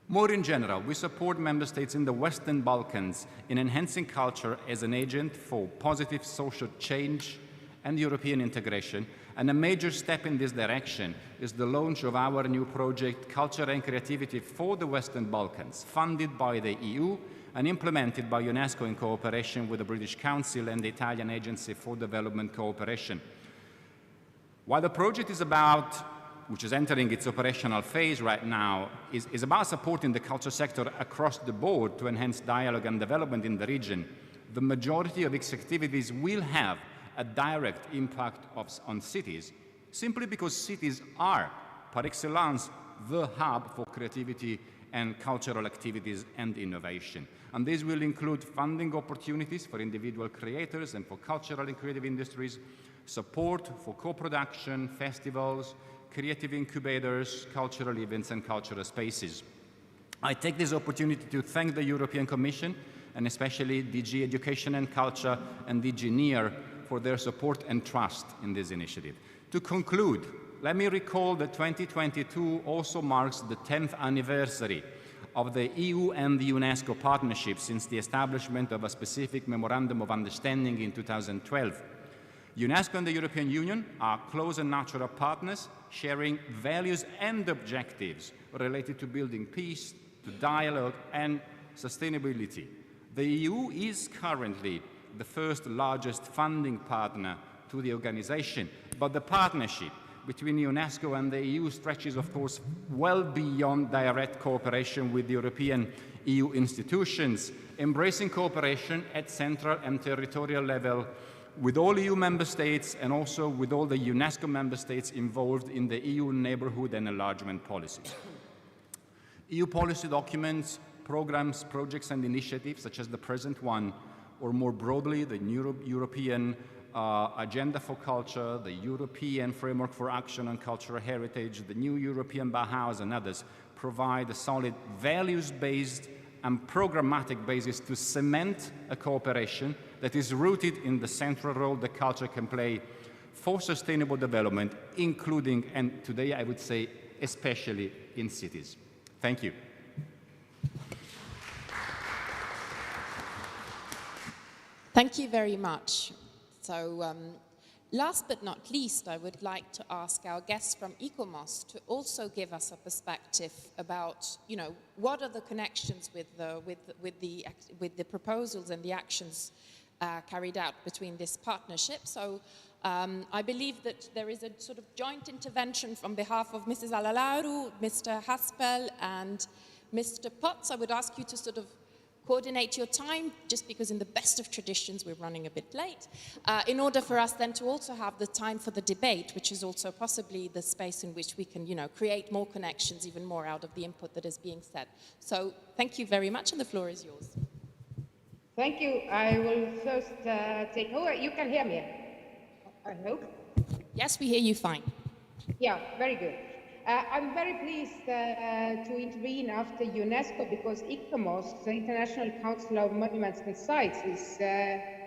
More in general, we support member states in the Western Balkans in enhancing culture as an agent for positive social change and European integration, and a major step in this direction is the launch of our new project, Culture and Creativity for the Western Balkans, funded by the EU and implemented by UNESCO in cooperation with the British Council and the Italian Agency for Development Cooperation. While the project is which is entering its operational phase right now, is about supporting the culture sector across the board to enhance dialogue and development in the region, the majority of its activities will have a direct impact on cities, simply because cities are, par excellence, the hub for creativity and cultural activities and innovation. And this will include funding opportunities for individual creators and for cultural and creative industries, support for co-production, festivals, creative incubators, cultural events and cultural spaces. I take this opportunity to thank the European Commission and especially DG Education and Culture and DG NEAR for their support and trust in this initiative. To conclude, let me recall that 2022 also marks the 10th anniversary of the EU and the UNESCO partnership since the establishment of a specific Memorandum of Understanding in 2012. UNESCO and the European Union are close and natural partners, sharing values and objectives related to building peace, to dialogue and sustainability. The EU is currently the first largest funding partner to the organization, but the partnership between UNESCO and the EU stretches, of course, well beyond direct cooperation with the European EU institutions, embracing cooperation at central and territorial level with all EU member states and also with all the UNESCO member states involved in the EU neighborhood and enlargement policies. EU policy documents, programs, projects and initiatives such as the present one, or more broadly the European Agenda for Culture, the European Framework for Action on Cultural Heritage, the new European Bauhaus and others provide a solid values-based and programmatic basis to cement a cooperation that is rooted in the central role that culture can play for sustainable development, including, and today I would say, especially in cities. Thank you. Thank you very much. So last but not least, I would like to ask our guests from ICOMOS to also give us a perspective about, you know, what are the connections with the proposals and the actions carried out between this partnership. So I believe that there is a sort of joint intervention on behalf of Mrs. Alalaru, Mr. Haspel and Mr. Potts. I would ask you to sort of coordinate your time, just because in the best of traditions we're running a bit late, in order for us then to also have the time for the debate, which is also possibly the space in which we can, you know, create more connections, even more out of the input that is being said. So thank you very much, and the floor is yours. Thank you. I will first take over. You can hear me, I hope. Yes, we hear you fine. Yeah, very good. I'm very pleased to intervene after UNESCO because ICOMOS, the International Council of Monuments and Sites, is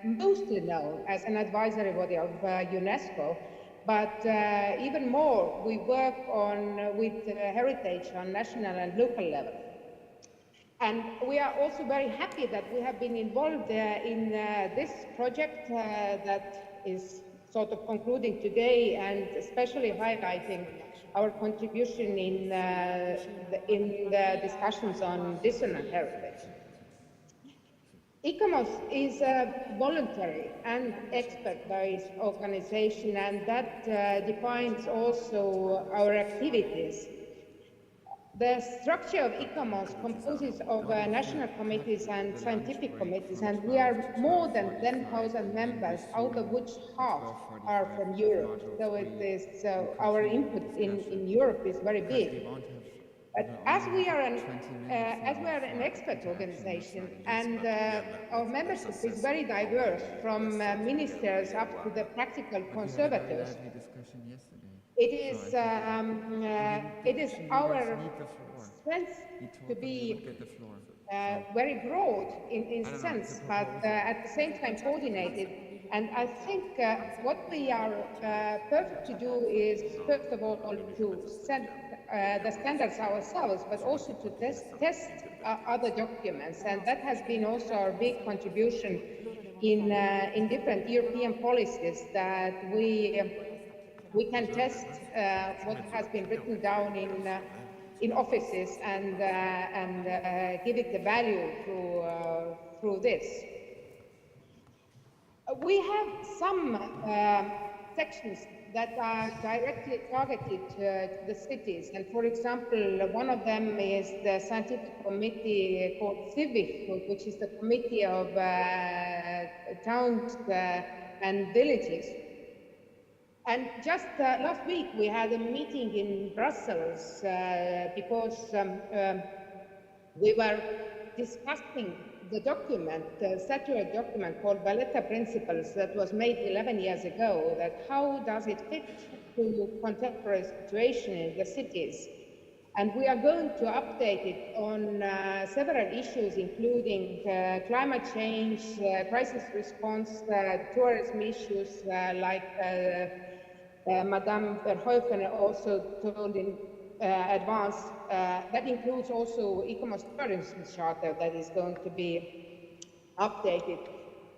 mostly known as an advisory body of UNESCO, but even more, we work with heritage on national and local level. And we are also very happy that we have been involved in this project that is sort of concluding today, and especially highlighting our contribution in the discussions on dissonant heritage. ICOMOS is a voluntary and expert-based organization, and that defines also our activities. The structure of ICOMOS composes of national committees and scientific committees, and we are more than 10,000 members, out of which half are from Europe. So it is, our input in Europe is very big. But as we are an expert organization, and our membership is very diverse, from ministers up to the practical conservators, it is our strength to be very broad in sense, but at the same time coordinated. And I think what we are perfect to do is, first of all, to set the standards ourselves, but also to test other documents. And that has been also our big contribution in different European policies, that we can test what has been written down in offices and give it the value through this. We have some sections that are directly targeted to the cities, and for example, one of them is the scientific committee called CIVIC, which is the Committee of Towns and Villages. And just last week we had a meeting in Brussels because we were discussing the document, the statutory document called Valletta Principles that was made 11 years ago, that how does it fit to contemporary situation in the cities? And we are going to update it on several issues, including climate change, crisis response, tourism issues, like Madame Verheugen also told in advance. That includes also ICOMOS tourism charter that is going to be updated.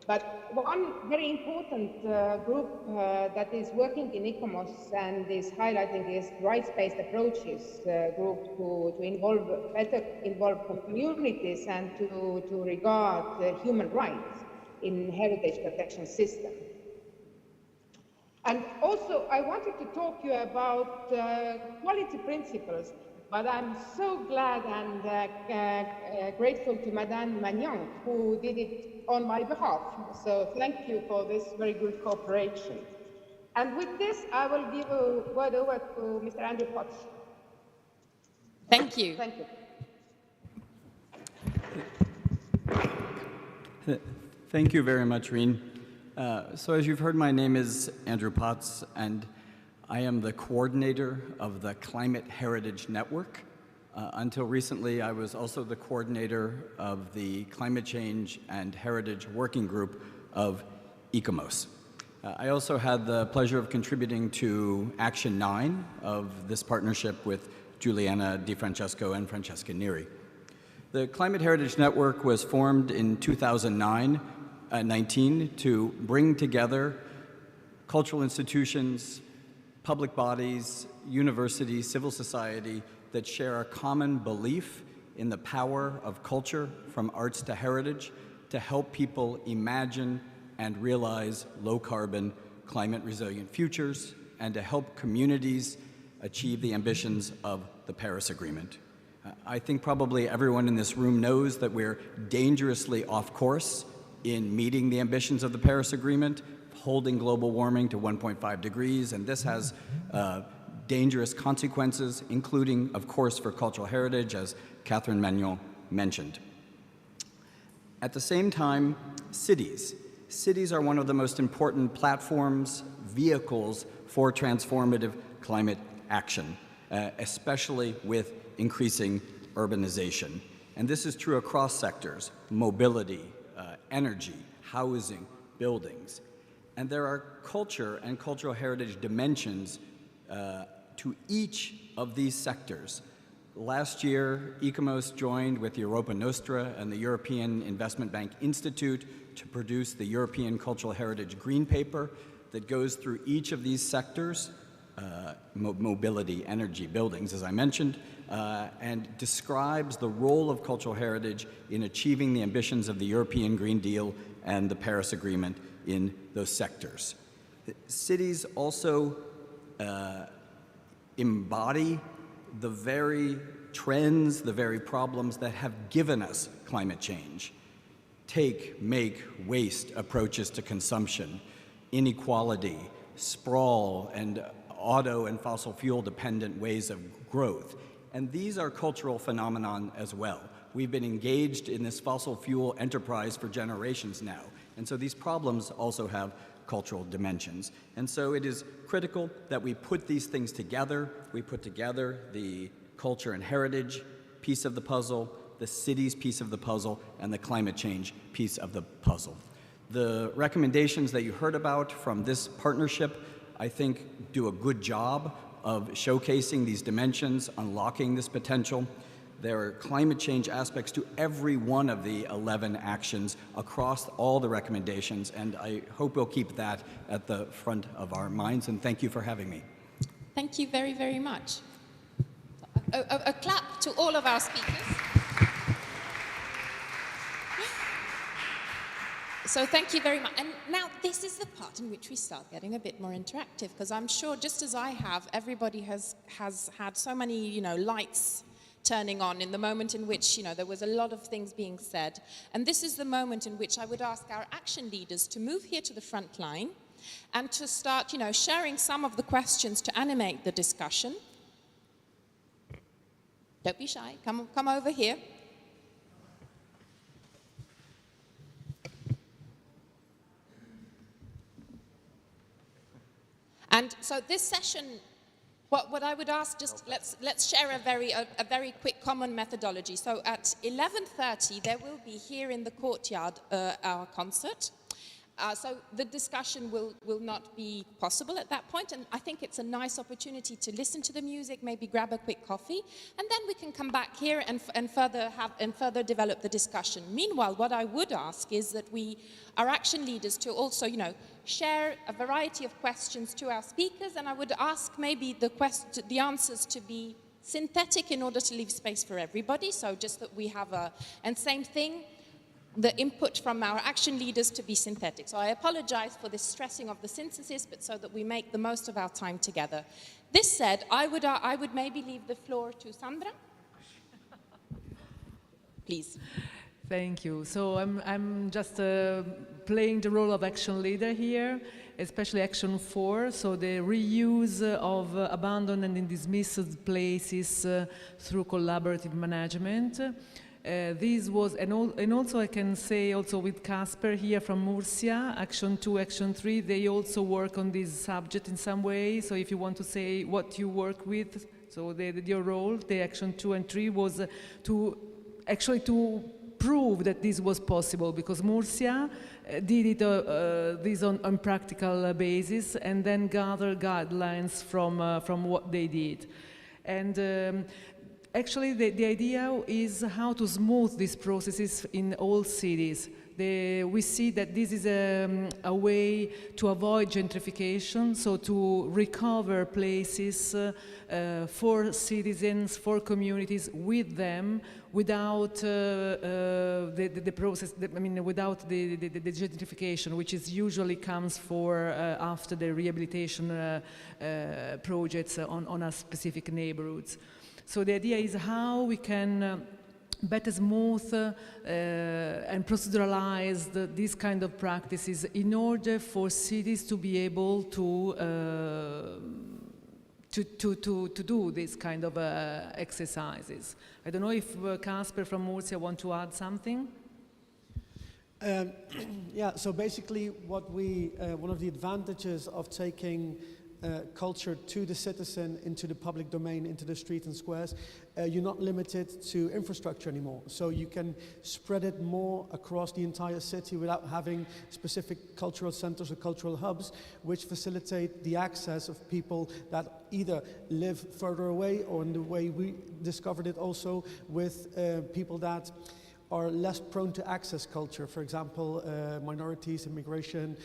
But one very important group that is working in ICOMOS and is highlighting is rights-based approaches group to better involve communities and to regard human rights in heritage protection system. And also, I wanted to talk to you about quality principles, but I'm so glad and grateful to Madame Magnon, who did it on my behalf. So thank you for this very good cooperation. And with this, I will give a word over to Mr. Andrew Potts. Thank you. Thank you. Thank you very much, Reen. So as you've heard, my name is Andrew Potts, and I am the coordinator of the Climate Heritage Network. Until recently, I was also the coordinator of the Climate Change and Heritage Working Group of ICOMOS. I also had the pleasure of contributing to Action 9 of this partnership with Giuliana Di Francesco and Francesca Neri. The Climate Heritage Network was formed in 2019 to bring together cultural institutions, public bodies, universities, civil society that share a common belief in the power of culture, from arts to heritage, to help people imagine and realize low-carbon, climate-resilient futures, and to help communities achieve the ambitions of the Paris Agreement. I think probably everyone in this room knows that we're dangerously off course in meeting the ambitions of the Paris Agreement, holding global warming to 1.5 degrees, and this has dangerous consequences, including, of course, for cultural heritage, as Catherine Magnon mentioned. At the same time, cities. Cities are one of the most important platforms, vehicles for transformative climate action, especially with increasing urbanization. And this is true across sectors: mobility, energy, housing, buildings. And there are culture and cultural heritage dimensions to each of these sectors. Last year, ICOMOS joined with Europa Nostra and the European Investment Bank Institute to produce the European Cultural Heritage Green Paper that goes through each of these sectors, mobility, energy, buildings, as I mentioned, and describes the role of cultural heritage in achieving the ambitions of the European Green Deal and the Paris Agreement in those sectors. Cities also embody the very trends, the very problems that have given us climate change. Take, make, waste approaches to consumption, inequality, sprawl, and auto and fossil fuel dependent ways of growth. And these are cultural phenomenon as well. We've been engaged in this fossil fuel enterprise for generations now. And so these problems also have cultural dimensions. And so it is critical that we put these things together. We put together the culture and heritage piece of the puzzle, the cities piece of the puzzle, and the climate change piece of the puzzle. The recommendations that you heard about from this partnership, I think, do a good job of showcasing these dimensions, unlocking this potential. There are climate change aspects to every one of the 11 actions across all the recommendations, and I hope we'll keep that at the front of our minds, and thank you for having me. Thank you very, very much. A clap to all of our speakers. So thank you very much. And now this is the part in which we start getting a bit more interactive, because I'm sure, just as I have, everybody has had so many, lights turning on in the moment in which, there was a lot of things being said. And this is the moment in which I would ask our action leaders to move here to the front line and to start, sharing some of the questions to animate the discussion. Don't be shy, come over here. And so this session, what I would ask, just let's share a very quick common methodology. So at 11:30, there will be here in the courtyard our concert. So the discussion will not be possible at that point, and I think it's a nice opportunity to listen to the music, maybe grab a quick coffee, and then we can come back here and further develop the discussion. Meanwhile, what I would ask is that our action leaders to also, share a variety of questions to our speakers, and I would ask maybe the answers to be synthetic in order to leave space for everybody. So just that we have and same thing, the input from our action leaders to be synthetic. So I apologize for this stressing of the synthesis, but so that we make the most of our time together. This said, I would maybe leave the floor to Sandra. Please. Thank you. So I'm just playing the role of action leader here, especially action 4, so the reuse of abandoned and dismissed places through collaborative management. This was, and also I can say also with Casper here from Murcia, Action 2, Action 3, they also work on this subject in some way. So if you want to say what you work with, so your role, the Action 2 and 3 was to prove that this was possible, because Murcia did it this on practical basis and then gather guidelines from what they did. And actually, the idea is how to smooth these processes in all cities. We see that this is a way to avoid gentrification, so to recover places for citizens, for communities, with them, without the process, without the gentrification, which is usually comes after the rehabilitation projects on a specific neighborhoods. So the idea is how we can better smooth and proceduralize these kind of practices in order for cities to be able to do this kind of exercises. I don't know if Casper from Murcia want to add something. Yeah, so basically what one of the advantages of taking culture to the citizen, into the public domain, into the streets and squares, you're not limited to infrastructure anymore. So you can spread it more across the entire city without having specific cultural centers or cultural hubs, which facilitate the access of people that either live further away, or in the way we discovered it also with people that are less prone to access culture, for example, minorities, immigration,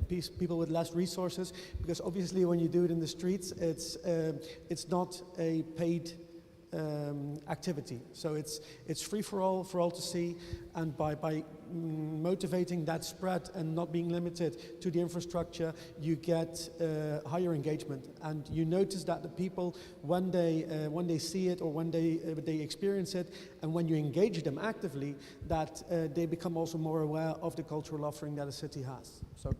people with less resources, because obviously when you do it in the streets, it's not a paid activity. So it's free for all to see, and by motivating that spread and not being limited to the infrastructure, you get higher engagement, and you notice that the people, when they see it or when they experience it, and when you engage them actively, that they become also more aware of the cultural offering that a city has. So.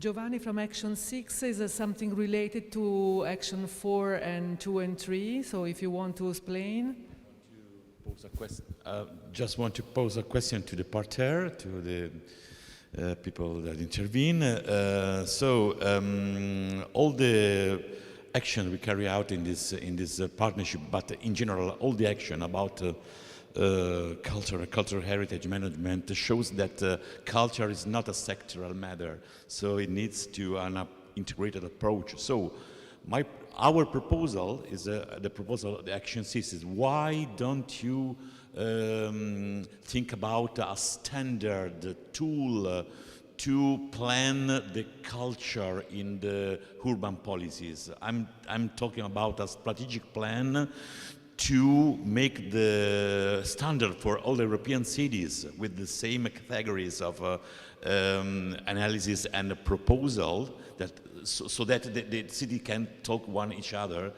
Giovanni from Action 6 is something related to Action 4 and 2 and 3, so if you want to explain. Just want to pose a question to the parterre, to the people that intervene. All the action we carry out in this partnership, but in general, all the action about cultural heritage management shows that culture is not a sectoral matter, so it needs to an integrated approach. So our proposal is the proposal of the Action 6 is, why don't you think about a standard tool to plan the culture in the urban policies? I'm talking about a strategic plan to make the standard for all European cities with the same categories of analysis and proposal, that so that the city can talk each other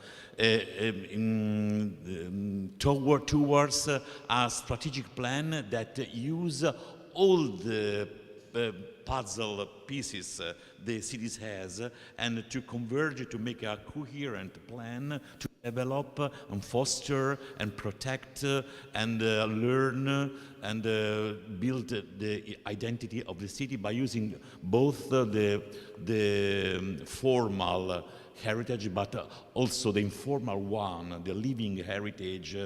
towards a strategic plan that use all the puzzle pieces the cities has, and to converge to make a coherent plan to develop and foster and protect and learn and build the identity of the city by using both the formal heritage, but also the informal one, the living heritage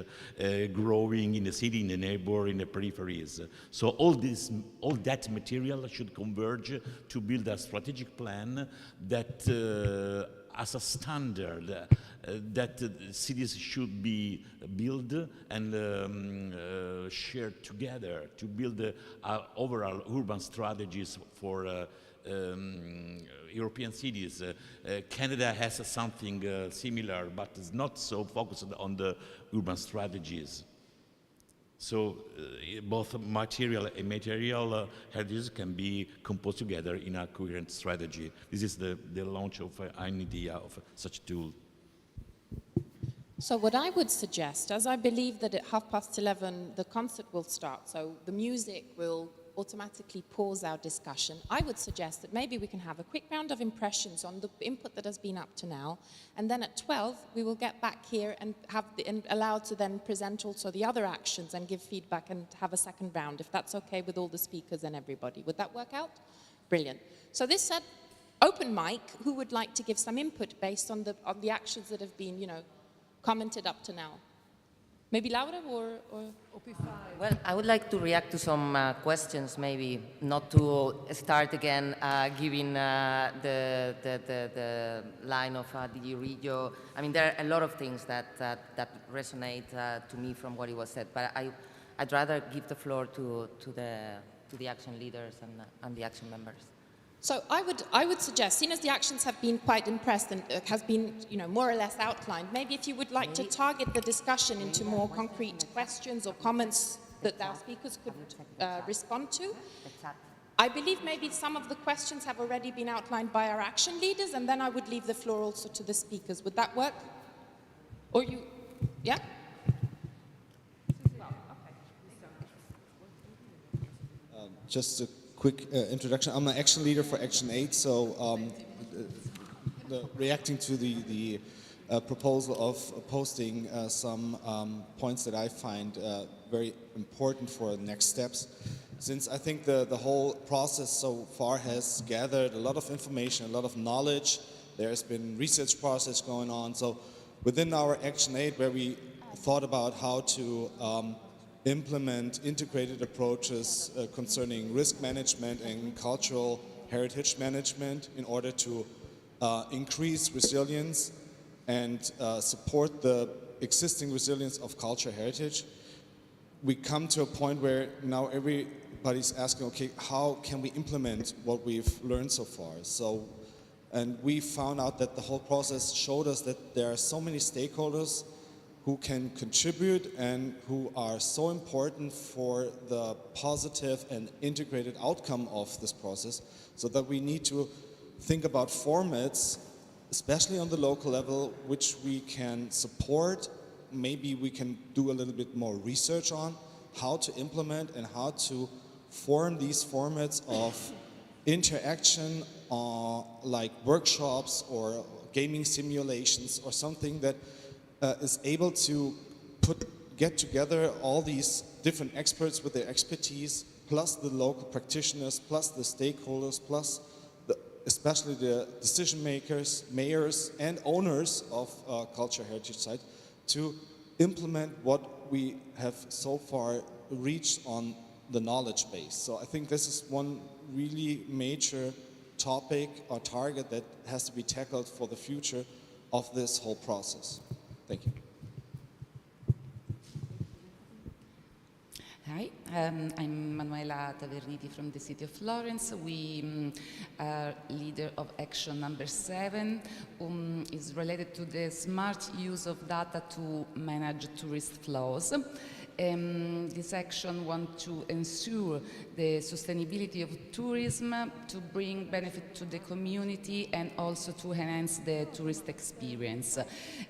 growing in the city, in the neighbor, in the peripheries. So all that material should converge to build a strategic plan that as a standard that cities should be built and shared together to build overall urban strategies for European cities. Canada has something similar, but is not so focused on the urban strategies. So both material and material heritage can be composed together in a coherent strategy. This is the launch of an idea of such a tool. So what I would suggest, as I believe that at 11:30 the concert will start, so the music will automatically pause our discussion, I would suggest that maybe we can have a quick round of impressions on the input that has been up to now, and then at 12 we will get back here and allow to then present also the other actions and give feedback and have a second round, if that's okay with all the speakers and everybody. Would that work out? Brilliant. So this said, open mic, who would like to give some input based on the actions that have been, commented up to now? Maybe Laura or Well, I would like to react to some questions, maybe not to start again giving the line of DG Regio. I mean, there are a lot of things that resonate to me from what it was said, but I'd rather give the floor to the action leaders and the action members. So I would suggest, seeing as the actions have been quite impressed and has been, more or less outlined, maybe if you would like to target the discussion into more concrete questions or comments that our speakers could respond to. I believe maybe some of the questions have already been outlined by our action leaders, and then I would leave the floor also to the speakers. Would that work? Or you, yeah? Just a quick introduction. I'm an action leader for Action 8, so reacting to the proposal of posting some points that I find very important for the next steps. Since I think the whole process so far has gathered a lot of information, a lot of knowledge, there's been research process going on. So within our Action 8, where we thought about how to implement integrated approaches concerning risk management and cultural heritage management in order to increase resilience and support the existing resilience of culture heritage, we come to a point where now everybody's asking, okay, how can we implement what we've learned so far? And we found out that the whole process showed us that there are so many stakeholders who can contribute and who are so important for the positive and integrated outcome of this process, so that we need to think about formats, especially on the local level, which we can support. Maybe we can do a little bit more research on how to implement and how to form these formats of interaction, like workshops or gaming simulations or something that is able to get together all these different experts with their expertise, plus the local practitioners, plus the stakeholders, plus especially the decision makers, mayors, and owners of culture heritage sites to implement what we have so far reached on the knowledge base. So I think this is one really major topic or target that has to be tackled for the future of this whole process. Thank you. Hi, I'm Manuela Taverniti from the city of Florence. We are leader of action number 7, is related to the smart use of data to manage tourist flows. This action wants to ensure the sustainability of tourism, to bring benefit to the community and also to enhance the tourist experience.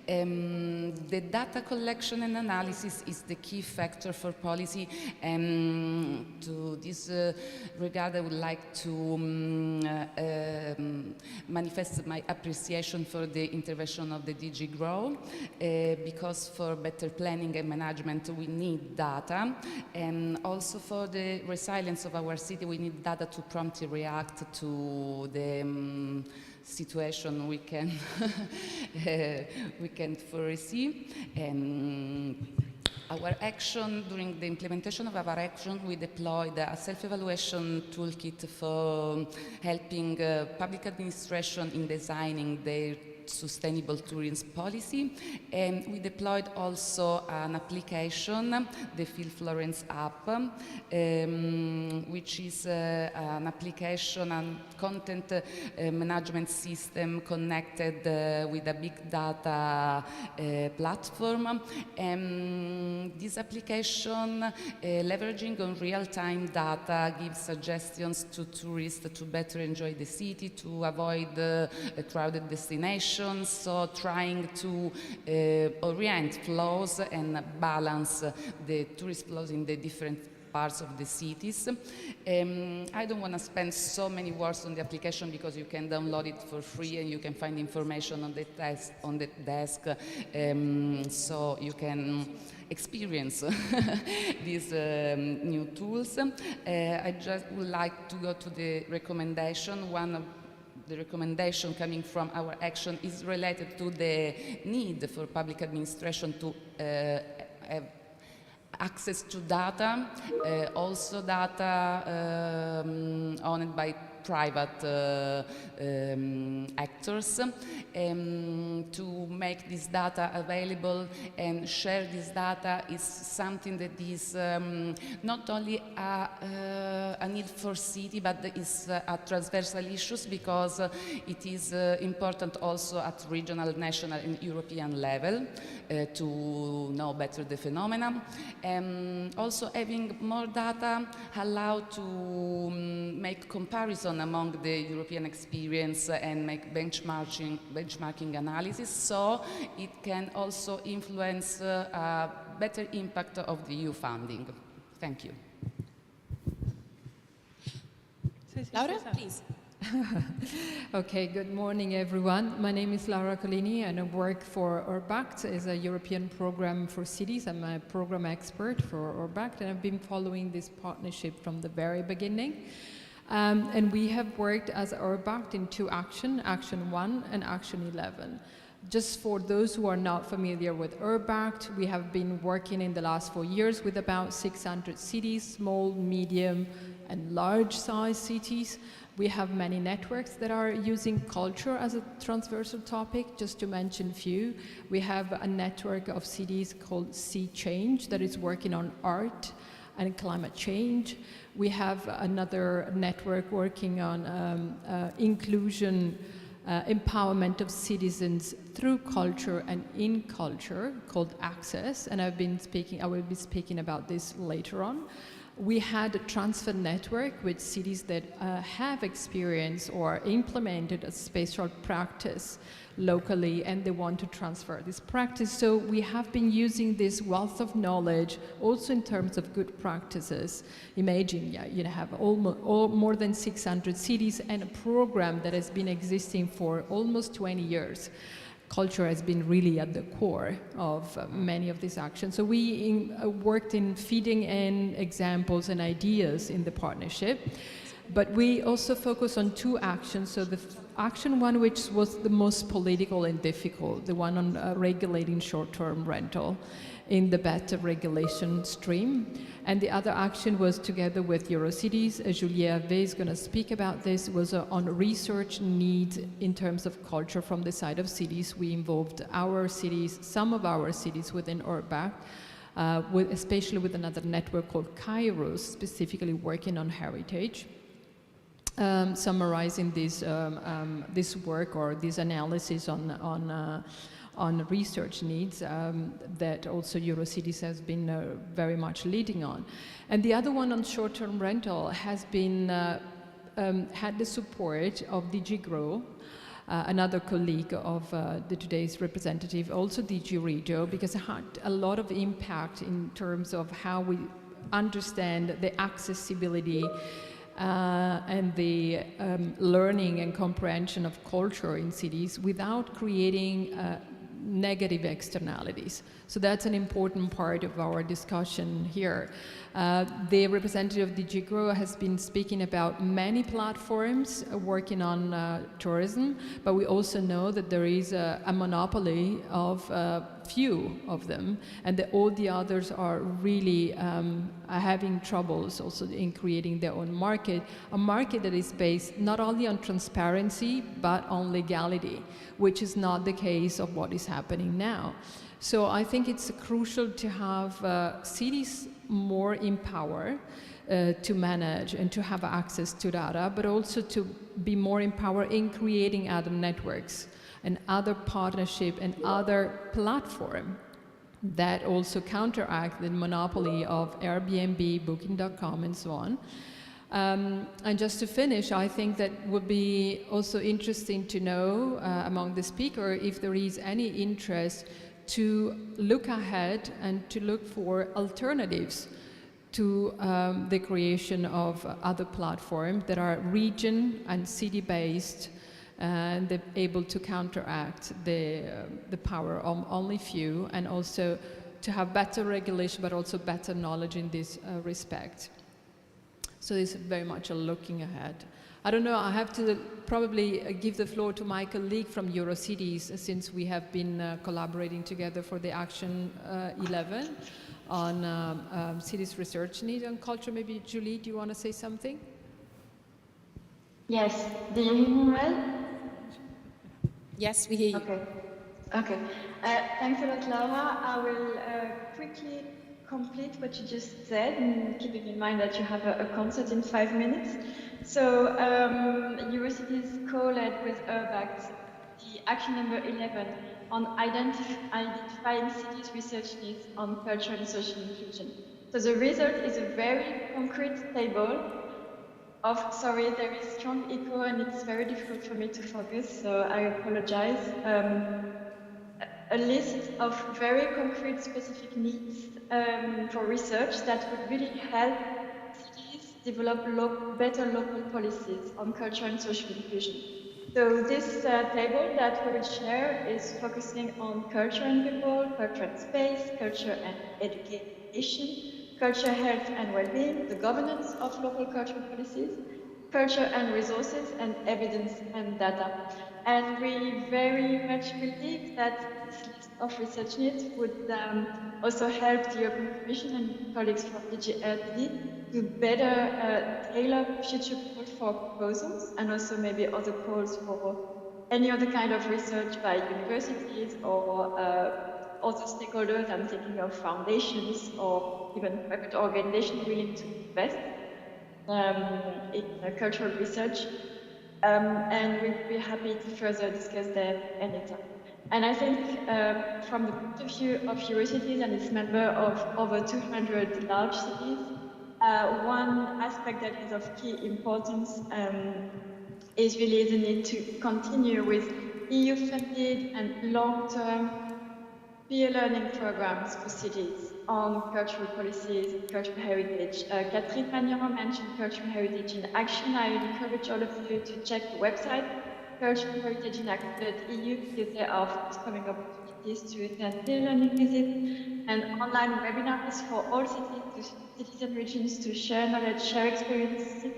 The data collection and analysis is the key factor for policy, and to this regard I would like to manifest my appreciation for the intervention of the DG GROW, because for better planning and management we need data, and also for the resilience of our city we need data to promptly react to the situation we can we can foresee. Our action, during the implementation of our action, we deployed a self-evaluation toolkit for helping public administration in designing their sustainable tourism policy, and we deployed also an application, the Feel Florence app, which is an application and content management system connected with a big data platform. This application, leveraging on real-time data, gives suggestions to tourists to better enjoy the city, to avoid crowded destinations, so trying to orient flows and balance the tourist flows in the different parts of the cities. I don't want to spend so many words on the application because you can download it for free and you can find information on the desk, so you can experience these new tools. I just would like to go to the recommendation. One of the recommendation coming from our action is related to the need for public administration to have access to data, also data owned by private actors, to make this data available and share this data is something that is not only a need for city, but is a transversal issue, because it is important also at regional, national and European level to know better the phenomenon. Also having more data allow to make comparison among the European experience and make benchmarking analysis, so it can also influence a better impact of the EU funding. Thank you. Laura, please. Okay, good morning everyone. My name is Laura Colini and I work for URBACT as a European program for cities. I'm a program expert for URBACT and I've been following this partnership from the very beginning. And we have worked as URBACT in two actions, Action 1 and Action 11. Just for those who are not familiar with URBACT, we have been working in the last 4 years with about 600 cities, small, medium and large size cities. We have many networks that are using culture as a transversal topic. Just to mention a few, we have a network of cities called Sea Change that is working on art and climate change. We have another network working on inclusion, empowerment of citizens through culture and in culture, called Access, and I will be speaking about this later on. We had a transfer network with cities that have experienced or implemented a spatial practice locally and they want to transfer this practice. So we have been using this wealth of knowledge also in terms of good practices. Imagine you have more than 600 cities and a program that has been existing for almost 20 years. Culture has been really at the core of many of these actions. So we worked in feeding in examples and ideas in the partnership, but we also focus on two actions. So the Action 1, which was the most political and difficult, the one on regulating short-term rental in the better regulation stream. And the other action was together with Eurocities, Julia Hervé is going to speak about this, was on research need in terms of culture from the side of cities. We involved our cities, some of our cities within URBACT, especially with another network called Kairos, specifically working on heritage. Summarizing this work or this analysis on on research needs that also Eurocities has been very much leading on. And the other one on short-term rental has been had the support of DG Grow, another colleague of the today's representative, also DG Regio, because it had a lot of impact in terms of how we understand the accessibility and the learning and comprehension of culture in cities without creating negative externalities. So that's an important part of our discussion here. The representative of DG Grow has been speaking about many platforms working on tourism, but we also know that there is a monopoly of few of them, and that all the others are really having troubles also in creating their own market, a market that is based not only on transparency, but on legality, which is not the case of what is happening now. So I think it's crucial to have cities more in power to manage and to have access to data, but also to be more in power in creating other networks and other partnership and other platform that also counteract the monopoly of Airbnb, Booking.com, and so on. And just to finish, I think that would be also interesting to know among the speakers if there is any interest to look ahead and to look for alternatives to the creation of other platforms that are region and city-based and they're able to counteract the power of only few, and also to have better regulation but also better knowledge in this respect. So this is very much a looking ahead. I don't know, I have to probably give the floor to my colleague from Eurocities, since we have been collaborating together for the Action 11 on cities research need and culture. Maybe Julie, do you want to say something? Yes, do you hear me well? Yes, we hear you. Okay. Thanks a lot, Laura. I will quickly complete what you just said, and keeping in mind that you have a concert in 5 minutes. So Eurocities co-led with URBACT the action number 11 on identifying cities research needs on culture and social inclusion. So the result is a very concrete table of, sorry, there is strong echo and it's very difficult for me to focus, so I apologize. A list of very concrete specific needs for research that would really help cities develop better local policies on culture and social inclusion. So this table that we will share is focusing on culture and people, culture and space, culture and education, culture, health and well-being, the governance of local cultural policies, culture and resources, and evidence and data. And we very much believe that this list of research needs would also help the European Commission and colleagues from DG RTD to better tailor future calls for proposals, and also maybe other calls for any other kind of research by universities or other stakeholders. I'm thinking of foundations or even private organizations willing to invest in cultural research. And we'd be happy to further discuss that anytime. And I think from the point of view of Eurocities and its member of over 200 large cities, one aspect that is of key importance is really the need to continue with EU-funded and long-term peer learning programs for cities on cultural policies and cultural heritage. Catherine Magnan mentioned cultural heritage in action. I encourage all of you to check the website, culturalheritageinAction.eu, because there are forthcoming opportunities to attend peer learning visits and online webinars for all cities and regions to share knowledge, share experiences,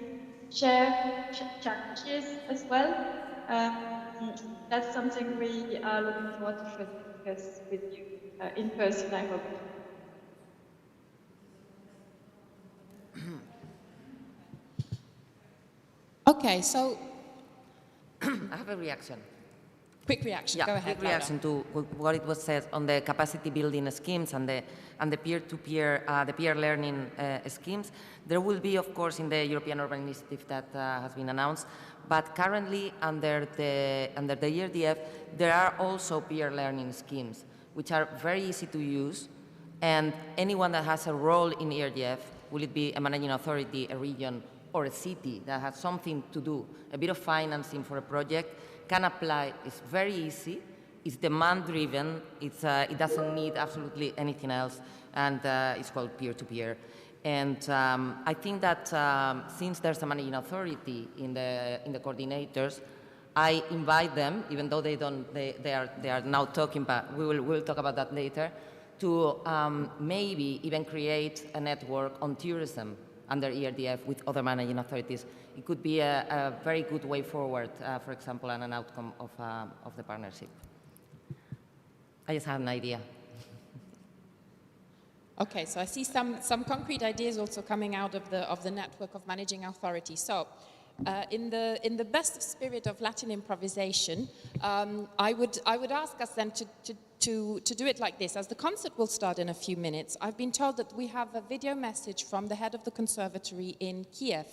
share challenges as well. That's something we are looking forward to further discuss with you in person, I hope. Okay, so I have a reaction. Quick reaction, Yeah, go ahead, quick reaction to what it was said on the capacity building schemes and the peer-to-peer, the peer learning schemes. There will be, of course, in the European Urban Initiative that has been announced, but currently under the ERDF, there are also peer learning schemes, which are very easy to use, and anyone that has a role in ERDF, will it be a managing authority, a region, or a city that has something to do, a bit of financing for a project, can apply. It's very easy, it's demand-driven, it doesn't need absolutely anything else, and it's called peer-to-peer. And I think that since there's a managing authority in the coordinators, I invite them, even though they are now talking, but we'll talk about that later, to maybe even create a network on tourism under ERDF with other managing authorities. It could be a very good way forward, for example, and an outcome of the partnership. I just had an idea. Okay, so I see some concrete ideas also coming out of the network of managing authorities. So, in the best spirit of Latin improvisation, I would ask us then to do it like this. As the concert will start in a few minutes, I've been told that we have a video message from the head of the conservatory in Kiev.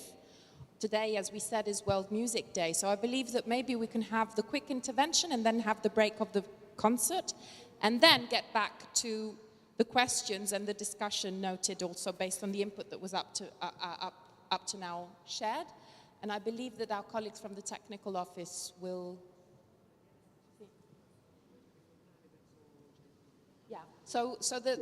Today, as we said, is World Music Day, so I believe that maybe we can have the quick intervention and then have the break of the concert, and then get back to the questions and the discussion noted also based on the input that was up to now shared. And I believe that our colleagues from the technical office will... Yeah, so that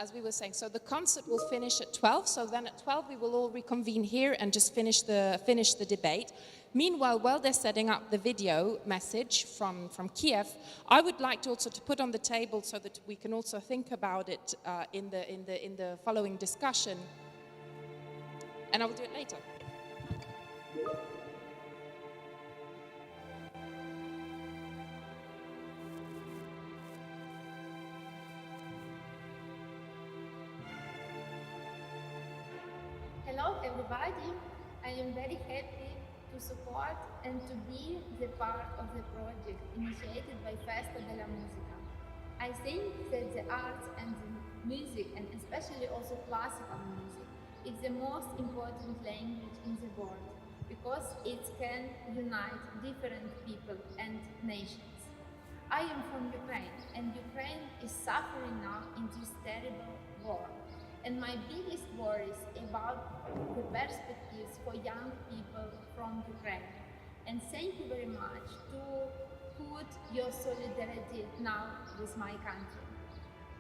as we were saying, so the concert will finish at 12, so then at 12 we will all reconvene here and just finish the debate. Meanwhile, while they're setting up the video message from Kiev, I would like to also to put on the table so that we can also think about it in the following discussion, and I will do it later. Hello everybody, I am very happy to support and to be the part of the project initiated by Festa della Musica. I think that the arts and the music, and especially also classical music, is the most important language in the world because it can unite different people and nations. I am from Ukraine, and Ukraine is suffering now in this terrible war. And my biggest worry is about the perspectives for young people from Ukraine. And thank you very much to put your solidarity now with my country.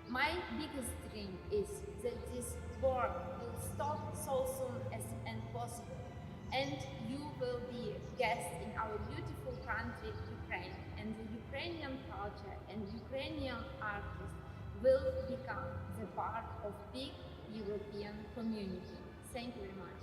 My biggest dream is that this war will stop so soon as possible, and you will be guests in our beautiful country, Ukraine, and the Ukrainian culture and Ukrainian artists will become the part of big European community. Thank you very much.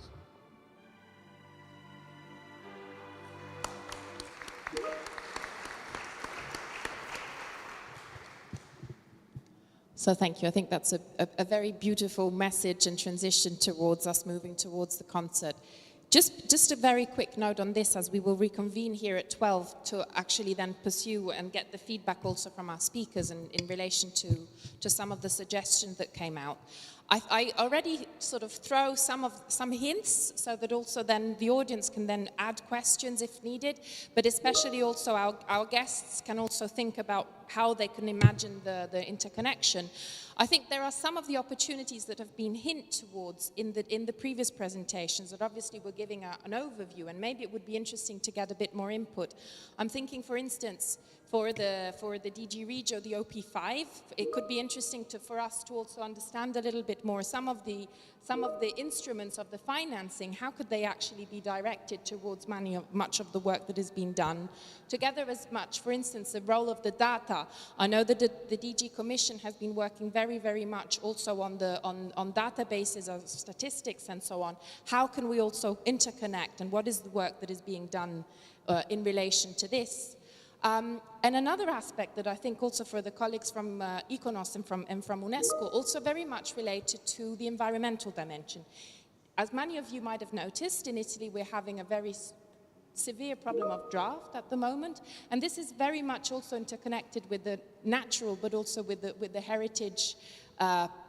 So thank you. I think that's a very beautiful message and transition towards us moving towards the concert. Just a very quick note on this, as we will reconvene here at 12 to actually then pursue and get the feedback also from our speakers in relation to some of the suggestions that came out. I already sort of throw some hints so that also then the audience can then add questions if needed, but especially also our guests can also think about how they can imagine the interconnection. I think there are some of the opportunities that have been hinted towards in the previous presentations that obviously were giving an overview, and maybe it would be interesting to get a bit more input. I'm thinking, for instance, for the DG Regio, the OP5, it could be interesting for us to also understand a little bit more some of the instruments of the financing. How could they actually be directed towards much of the work that has been done? Together as much, for instance, the role of the data. I know that the DG Commission has been working very, very much also on databases of statistics and so on. How can we also interconnect, and what is the work that is being done in relation to this? And another aspect that I think also for the colleagues from Iconos and from Unesco, also very much related to the environmental dimension. As many of you might have noticed, in Italy we're having a very severe problem of draft at the moment. And this is very much also interconnected with the natural, but also with the heritage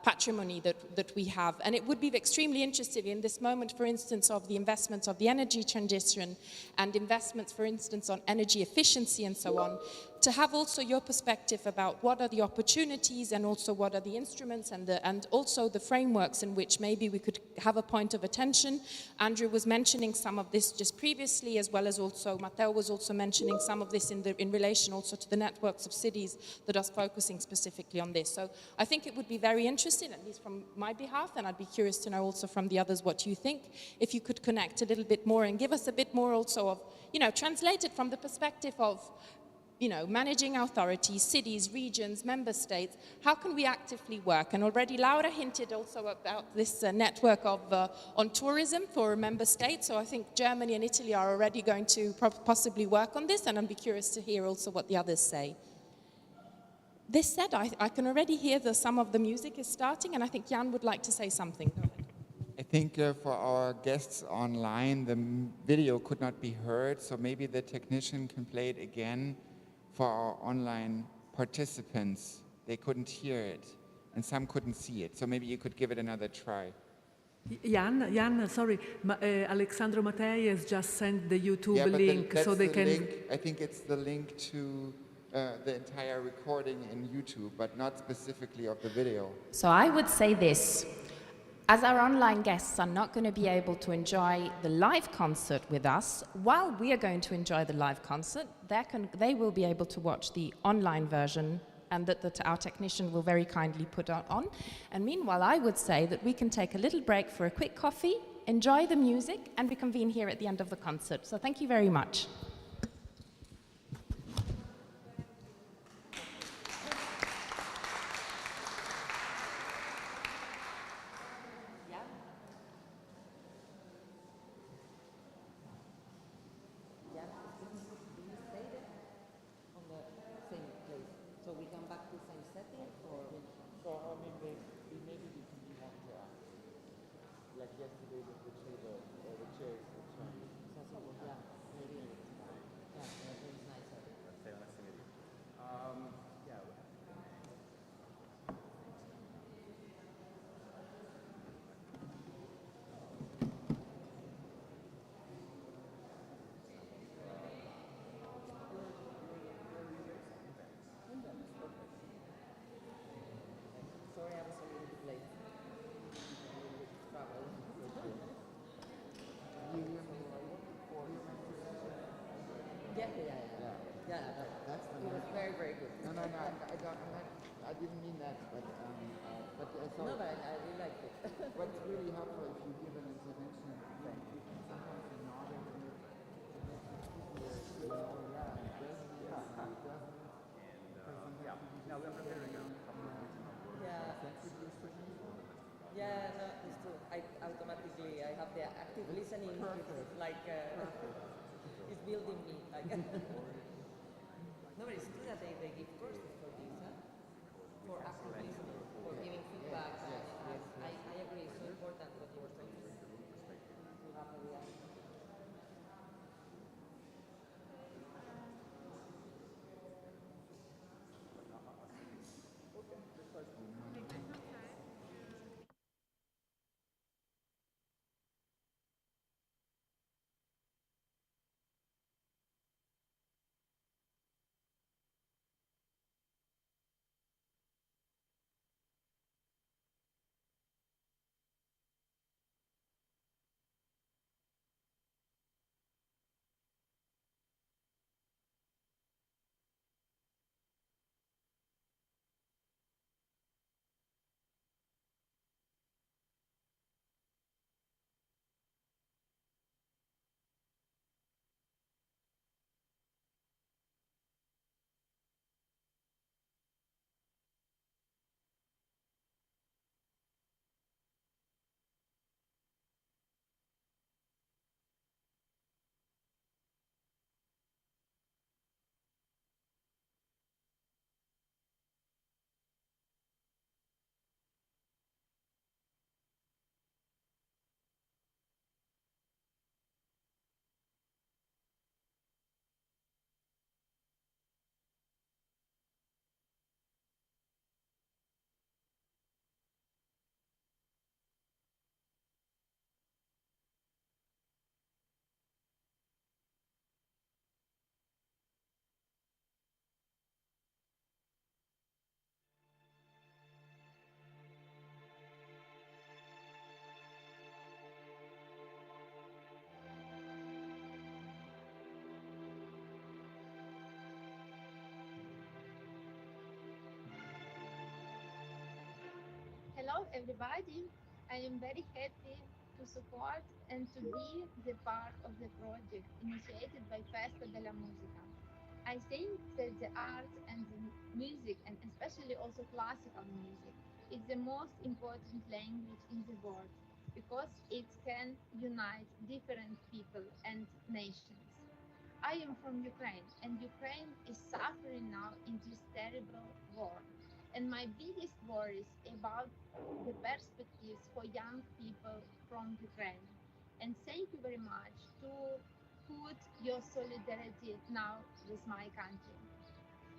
patrimony that we have. And it would be extremely interesting in this moment, for instance, of the investments of the energy transition and investments, for instance, on energy efficiency and so on, to have also your perspective about what are the opportunities and also what are the instruments and also the frameworks in which maybe we could have a point of attention. Andrew was mentioning some of this just previously, as well as also Matteo was also mentioning some of this in relation also to the networks of cities that are focusing specifically on this. So I think it would be very interesting, at least from my behalf, and I'd be curious to know also from the others what you think, if you could connect a little bit more and give us a bit more also of, translated from the perspective of, managing authorities, cities, regions, member states, how can we actively work? And already Laura hinted also about this network of on tourism for member states. So I think Germany and Italy are already going to possibly work on this, and I'd be curious to hear also what the others say. This said, I can already hear some of the music is starting, and I think Jan would like to say something. Go ahead. I think for our guests online, the video could not be heard, so maybe the technician can play it again for our online participants. They couldn't hear it, and some couldn't see it, so maybe you could give it another try. Jan, sorry, Alessandro Mattei has just sent the YouTube link, so they can... Link. I think it's the link to the entire recording in YouTube, but not specifically of the video. So I would say this. As our online guests are not going to be able to enjoy the live concert with us, while we are going to enjoy the live concert, they will be able to watch the online version, and that our technician will very kindly put on. And meanwhile, I would say that we can take a little break for a quick coffee, enjoy the music, and reconvene here at the end of the concert. So thank you very much. I didn't mean that, but I thought. No, but I really liked it. What's really helpful if you give an intervention, sometimes you nod and it makes it easier. Now we're preparing now. Yeah, no, it's true. I automatically have the active listening. Perfect. Like it's building me. Like no, but it's true that they give courses for this, for active listening, for giving feedback. I agree. It's so important what you were saying. To have a reaction. Hello, everybody. I am very happy to support and to be the part of the project initiated by Festa della Musica. I think that the art and the music, and especially also classical music, is the most important language in the world because it can unite different people and nations. I am from Ukraine, and Ukraine is suffering now in this terrible war. And my biggest worries about the perspectives for young people from Ukraine. And thank you very much to put your solidarity now with my country.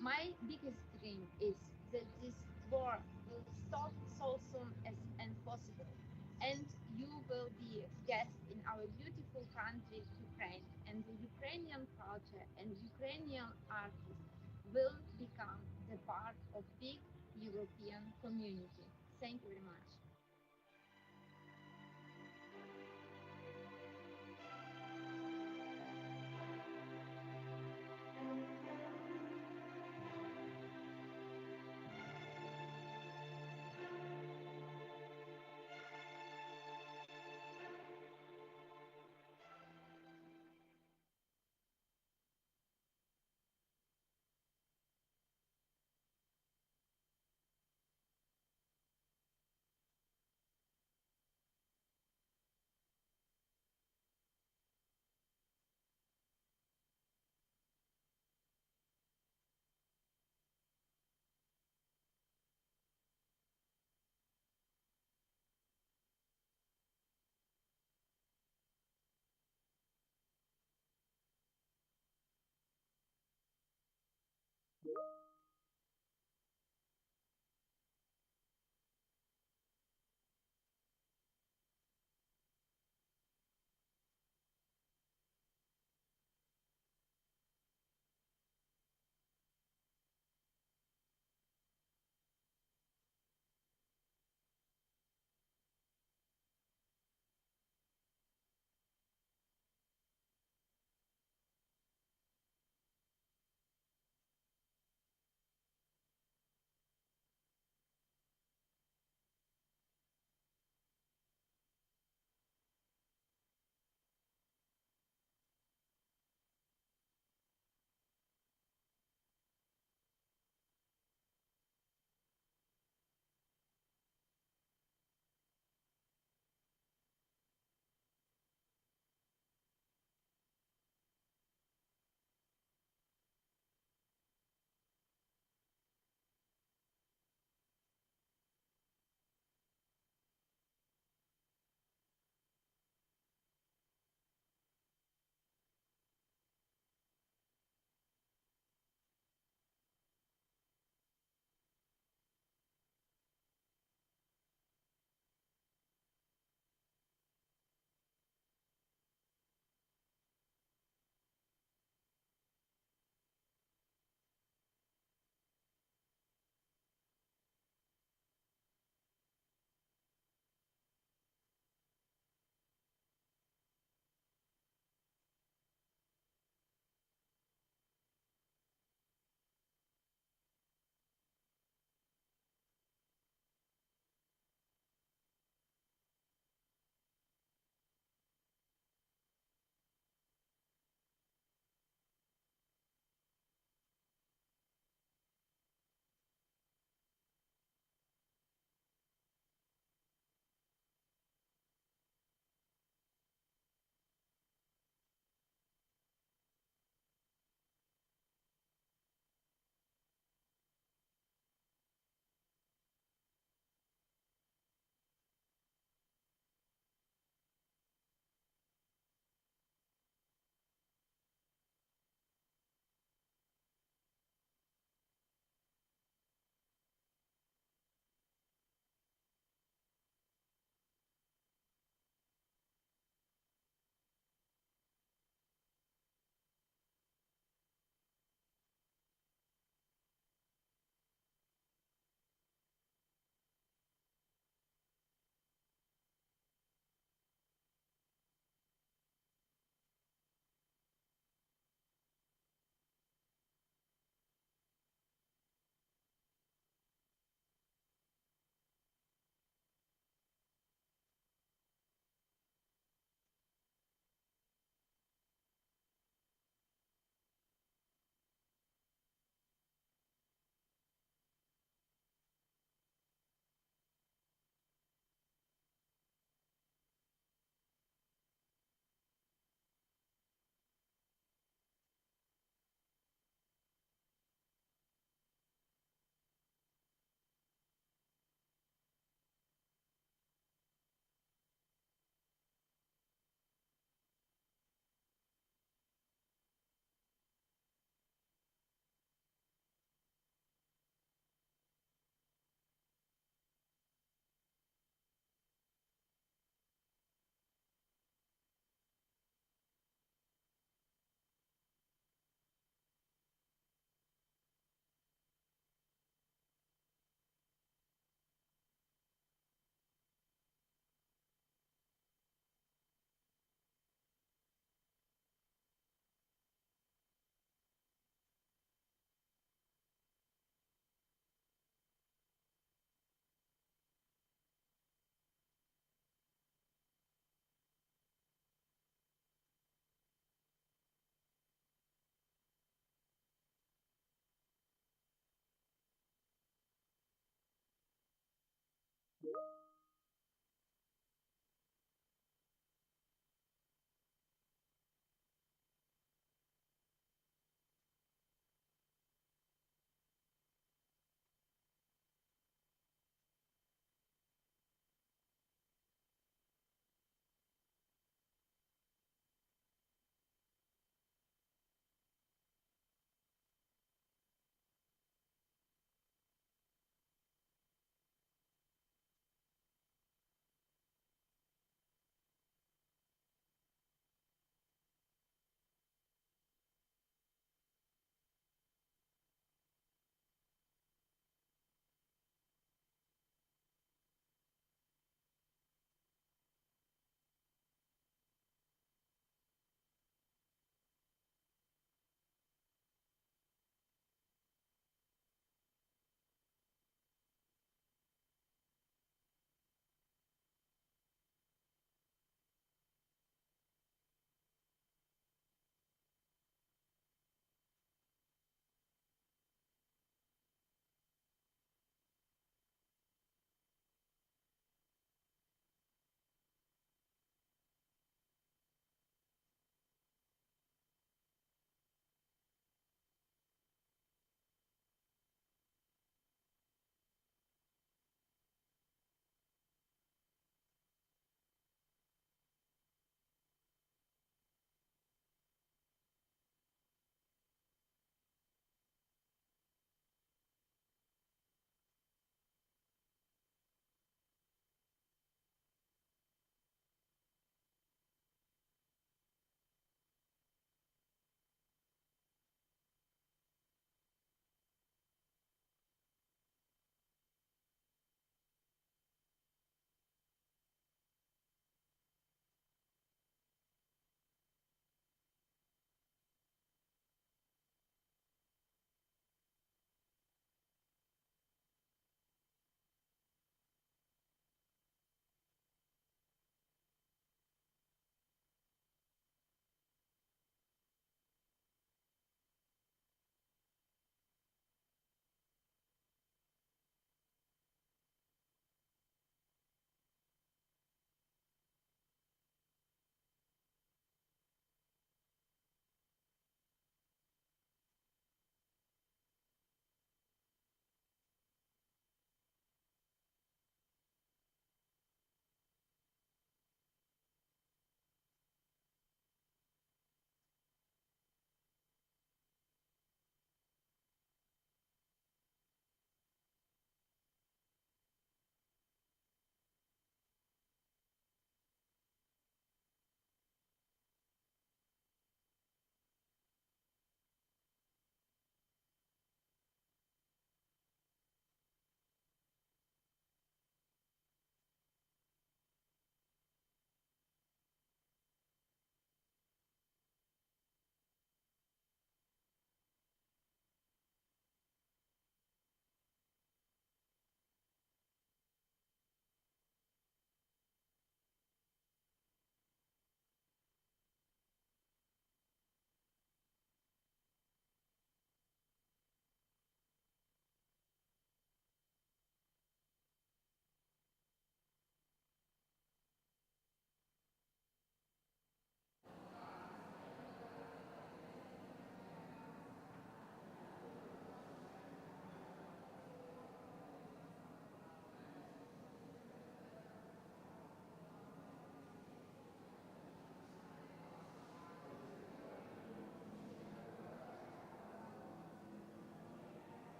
My biggest dream is that this war will stop so soon as and possible, and you will be a guest in our beautiful country, Ukraine, and the Ukrainian culture and Ukrainian artists will become the part of big European community. Thank you very much.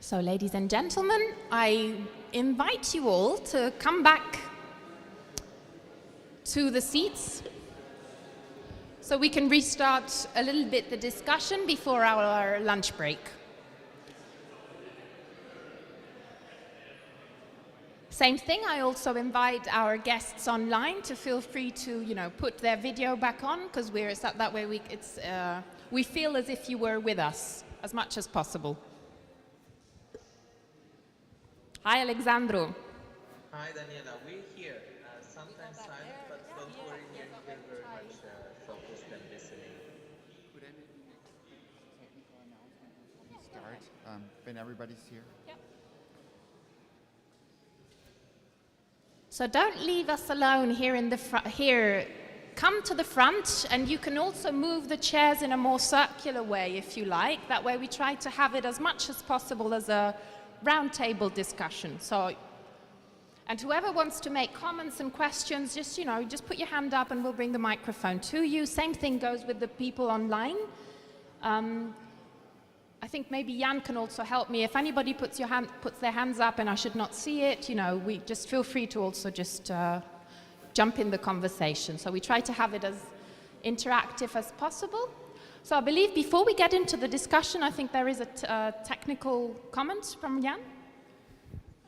So, ladies and gentlemen, I invite you all to come back to the seats so we can restart a little bit the discussion before our lunch break. Same thing, I also invite our guests online to feel free to, put their video back on, because that way we feel as if you were with us as much as possible. Hi, Alexandro. Hi, Daniela. We're here. Sometimes silent, but don't worry, we're here very much focused and listening. Could I maybe make a technical announcement before we start, when everybody's here? Yep. So don't leave us alone here in the here. Come to the front, and you can also move the chairs in a more circular way if you like. That way we try to have it as much as possible as a roundtable discussion. So, and whoever wants to make comments and questions, just put your hand up and we'll bring the microphone to you. Same thing goes with the people online. I think maybe Jan can also help me. If anybody puts their hands up and I should not see it, we just feel free to also just jump in the conversation. So we try to have it as interactive as possible. So I believe before we get into the discussion, I think there is a technical comment from Jan.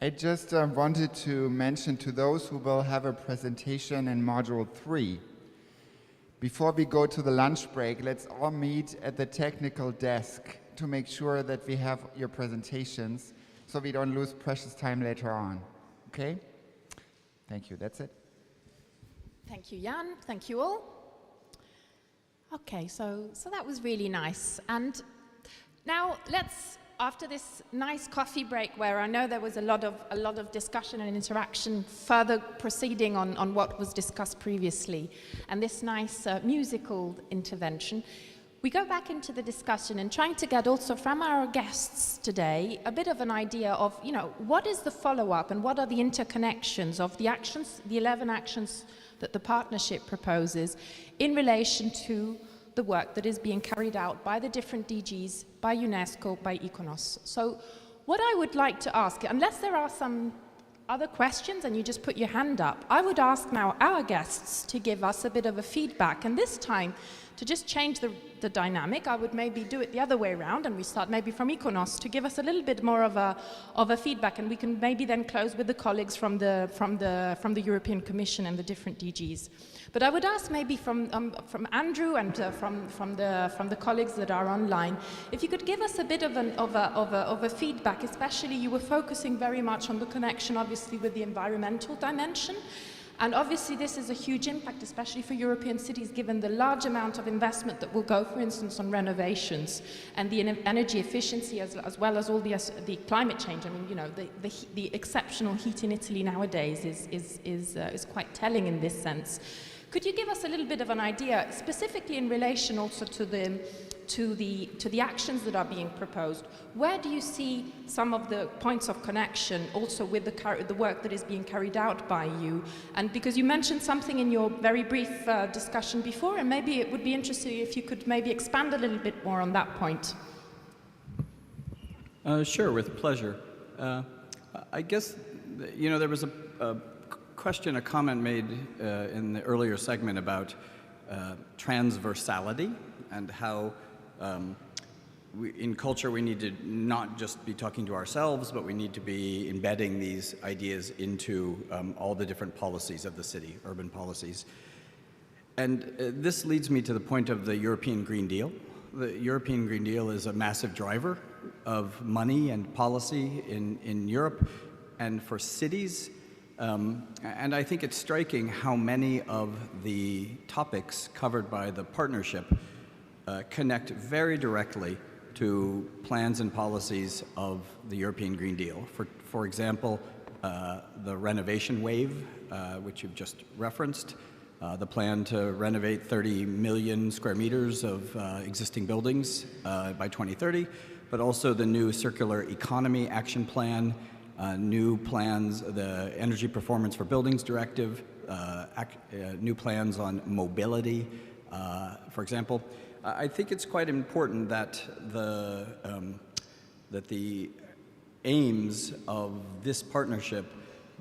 I just wanted to mention to those who will have a presentation in Module 3, before we go to the lunch break, let's all meet at the technical desk to make sure that we have your presentations so we don't lose precious time later on. Okay? Thank you. That's it. Thank you, Jan. Thank you all. Okay, so that was really nice. And now let's, after this nice coffee break where I know there was a lot of discussion and interaction further proceeding on what was discussed previously, and this nice musical intervention, we go back into the discussion and trying to get also from our guests today a bit of an idea of, what is the follow-up and what are the interconnections of the actions, the 11 actions that the partnership proposes in relation to the work that is being carried out by the different DGs, by UNESCO, by ICONOS. So what I would like to ask, unless there are some other questions and you just put your hand up, I would ask now our guests to give us a bit of a feedback, and this time to just change the dynamic, I would maybe do it the other way around, and we start maybe from ICONOS to give us a little bit more of a feedback, and we can maybe then close with the colleagues from the European Commission and the different DGs. But I would ask maybe from Andrew and from the colleagues that are online, if you could give us a bit of a feedback. Especially, you were focusing very much on the connection, obviously, with the environmental dimension. And obviously this is a huge impact, especially for European cities, given the large amount of investment that will go, for instance, on renovations and the energy efficiency as well as all the climate change. I mean, the exceptional heat in Italy nowadays is quite telling in this sense. Could you give us a little bit of an idea, specifically in relation also to the actions that are being proposed? Where do you see some of the points of connection also with the work that is being carried out by you? And because you mentioned something in your very brief discussion before, and maybe it would be interesting if you could maybe expand a little bit more on that point. Sure, with pleasure. I guess, there was a question, a comment made in the earlier segment about transversality and how in culture we need to not just be talking to ourselves, but we need to be embedding these ideas into all the different policies of the city, urban policies. And this leads me to the point of the European Green Deal. The European Green Deal is a massive driver of money and policy in Europe and for cities. And I think it's striking how many of the topics covered by the partnership connect very directly to plans and policies of the European Green Deal. For example, the renovation wave, which you've just referenced, the plan to renovate 30 million square meters of existing buildings by 2030, but also the new Circular Economy Action Plan, new plans, the Energy Performance for Buildings Directive, new plans on mobility, for example. I think it's quite important that the aims of this partnership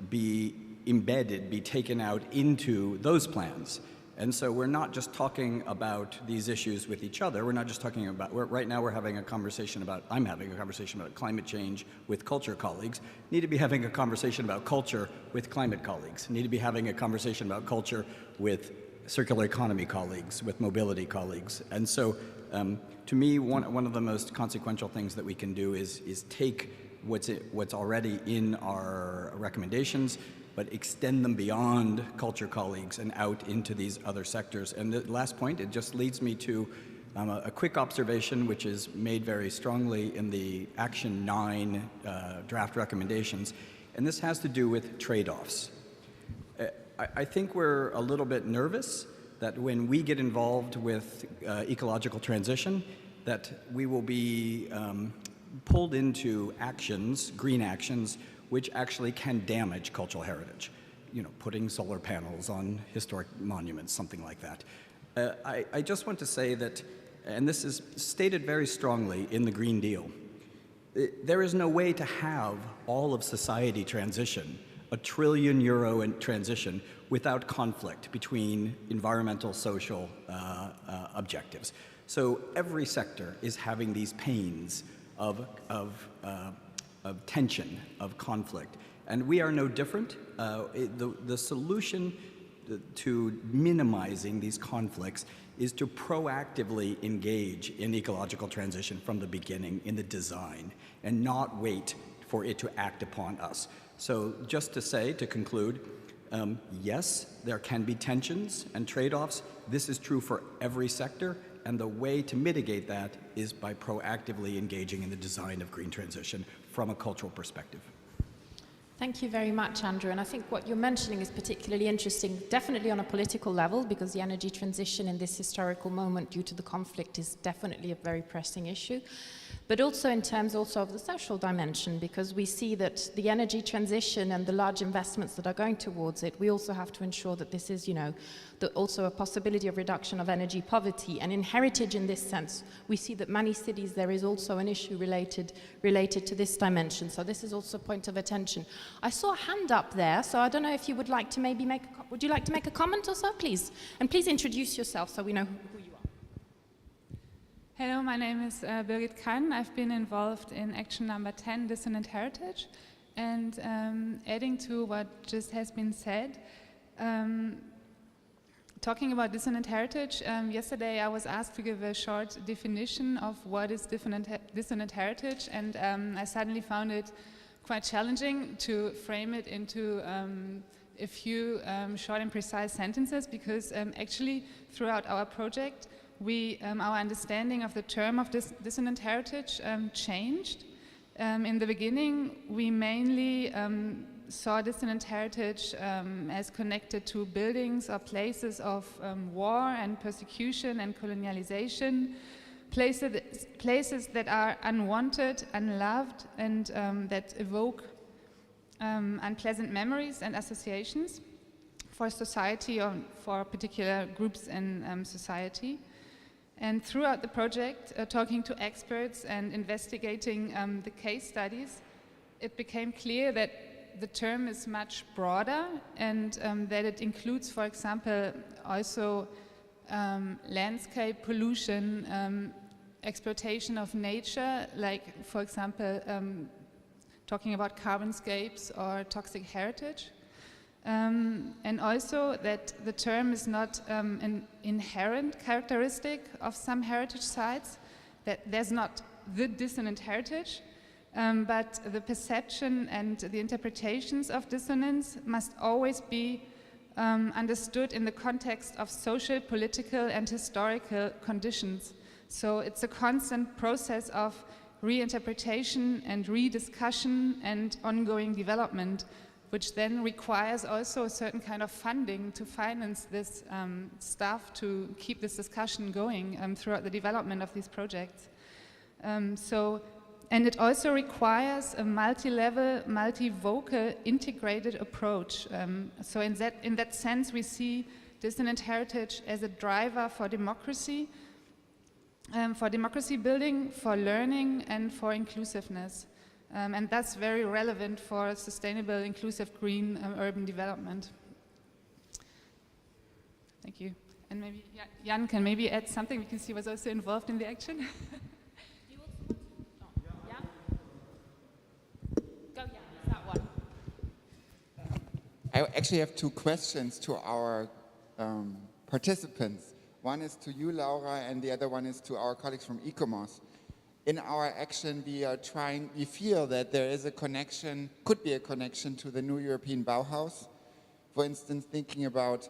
be embedded, be taken out into those plans. And so we're not just talking about these issues with each other. We're not just talking about, right now we're having a conversation about, I'm having a conversation about climate change with culture colleagues. Need to be having a conversation about culture with climate colleagues. Need to be having a conversation about culture with circular economy colleagues, with mobility colleagues. And so to me, one of the most consequential things that we can do is take what's already in our recommendations, but extend them beyond culture colleagues and out into these other sectors. And the last point, it just leads me to a quick observation, which is made very strongly in the Action 9 draft recommendations, and this has to do with trade-offs. I think we're a little bit nervous that when we get involved with ecological transition, that we will be pulled into actions, green actions, which actually can damage cultural heritage. You know, putting solar panels on historic monuments, something like that. I just want to say that, and this is stated very strongly in the Green Deal, there is no way to have all of society transition, €1 trillion in transition, without conflict between environmental, social objectives. So every sector is having these pains of tension, of conflict. And we are no different. The solution to minimizing these conflicts is to proactively engage in ecological transition from the beginning in the design and not wait for it to act upon us. So just to say, to conclude, yes, there can be tensions and trade-offs. This is true for every sector. And the way to mitigate that is by proactively engaging in the design of green transition from a cultural perspective. Thank you very much, Andrew. And I think what you're mentioning is particularly interesting, definitely on a political level, because the energy transition in this historical moment due to the conflict is definitely a very pressing issue. But also in terms also of the social dimension, because we see that the energy transition and the large investments that are going towards it, we also have to ensure that this is, you know, also a possibility of reduction of energy poverty. And in heritage in this sense, we see that many cities there is also an issue related to this dimension. So this is also a point of attention. I saw a hand up there, so I don't know if you would like to maybe would you like to make a comment or so, please? And please introduce yourself so we know who you are. Hello, my name is Birgit Kann. I've been involved in action number 10, Dissonant Heritage. And adding to what just has been said, talking about dissonant heritage, yesterday I was asked to give a short definition of what is dissonant heritage, and I suddenly found it quite challenging to frame it into a few short and precise sentences, because actually throughout our project, our understanding of the term of dissonant heritage changed. In the beginning, we mainly saw dissonant heritage as connected to buildings or places of war and persecution and colonialization, places that are unwanted, unloved, and that evoke unpleasant memories and associations for society or for particular groups in society. And throughout the project, talking to experts and investigating the case studies, it became clear that the term is much broader and that it includes, for example, also landscape pollution, exploitation of nature, like, for example, talking about carbonscapes or toxic heritage. And also that the term is not an inherent characteristic of some heritage sites, that there's not the dissonant heritage, but the perception and the interpretations of dissonance must always be understood in the context of social, political, and historical conditions. So it's a constant process of reinterpretation and rediscussion and ongoing development, which then requires also a certain kind of funding to finance this stuff, to keep this discussion going throughout the development of these projects. And it also requires a multi-level, multi-vocal, integrated approach. So in that sense, we see dissonant heritage as a driver for democracy building, for learning, and for inclusiveness. And that's very relevant for sustainable, inclusive, green urban development. Thank you. And maybe Jan can maybe add something because he was also involved in the action. I actually have two questions to our participants. One is to you, Laura, and the other one is to our colleagues from ICOMOS. In our action, we feel that there is a connection, could be a connection to the new European Bauhaus. For instance, thinking about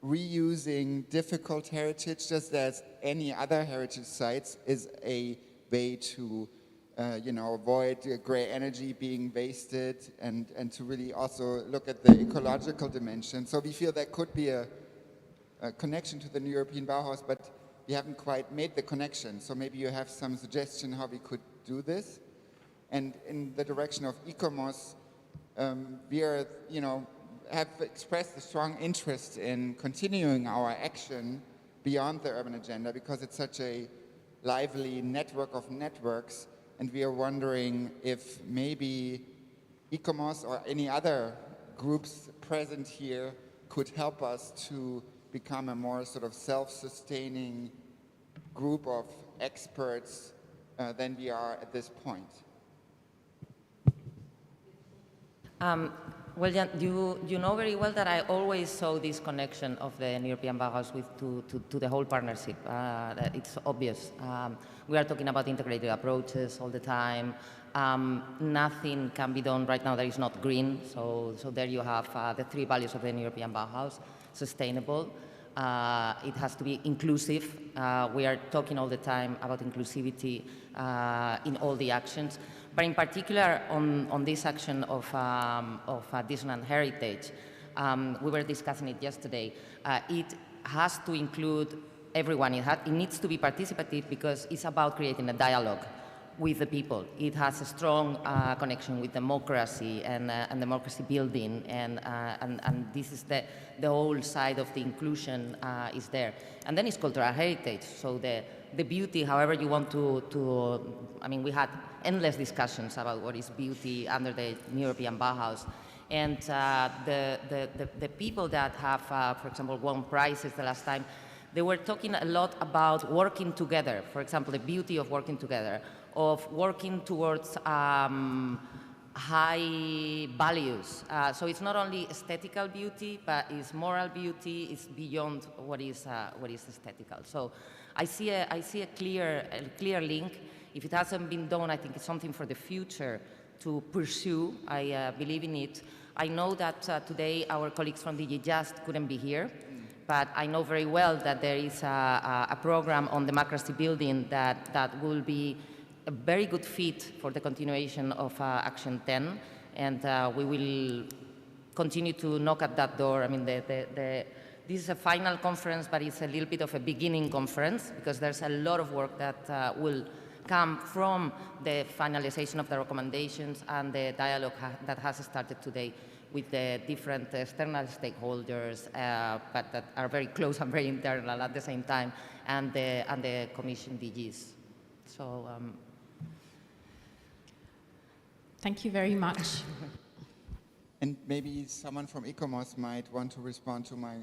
reusing difficult heritage, just as any other heritage sites, is a way to avoid gray energy being wasted and to really also look at the ecological dimension. So we feel that could be a connection to the new European Bauhaus, but we haven't quite made the connection. So maybe you have some suggestion how we could do this. And in the direction of ICOMOS, we are, have expressed a strong interest in continuing our action beyond the urban agenda because it's such a lively network of networks. And we are wondering if maybe ICOMOS or any other groups present here could help us to become a more sort of self-sustaining group of experts than we are at this point. Well, Jan, you know very well that I always saw this connection of the European Bauhaus to the whole partnership. It's obvious. We are talking about integrated approaches all the time. Nothing can be done right now that is not green. So there you have the three values of the European Bauhaus: sustainable. It has to be inclusive. We are talking all the time about inclusivity in all the actions. But in particular, on this action of dissonant heritage, we were discussing it yesterday. It has to include everyone. It needs to be participative because it's about creating a dialogue with the people. It has a strong connection with democracy and democracy building, and this is the whole side of the inclusion is there. And then it's cultural heritage. So the beauty, however you want to I mean, we had endless discussions about what is beauty under the European Bauhaus. And the people that have, for example, won prizes the last time, they were talking a lot about working together. For example, the beauty of working together, of working towards high values. So it's not only aesthetical beauty, but it's moral beauty. It's beyond what is aesthetical. So I see a clear link. If it hasn't been done, I think it's something for the future to pursue. I believe in it. I know that today our colleagues from DG Just couldn't be here, but I know very well that there is a program on democracy building that will be a very good fit for the continuation of Action 10, and we will continue to knock at that door. I mean, this is a final conference, but it's a little bit of a beginning conference because there's a lot of work that will come from the finalization of the recommendations and the dialogue that has started today with the different external stakeholders, but that are very close and very internal at the same time, and the Commission DGs. So. Thank you very much. And maybe someone from ICOMOS might want to respond to my,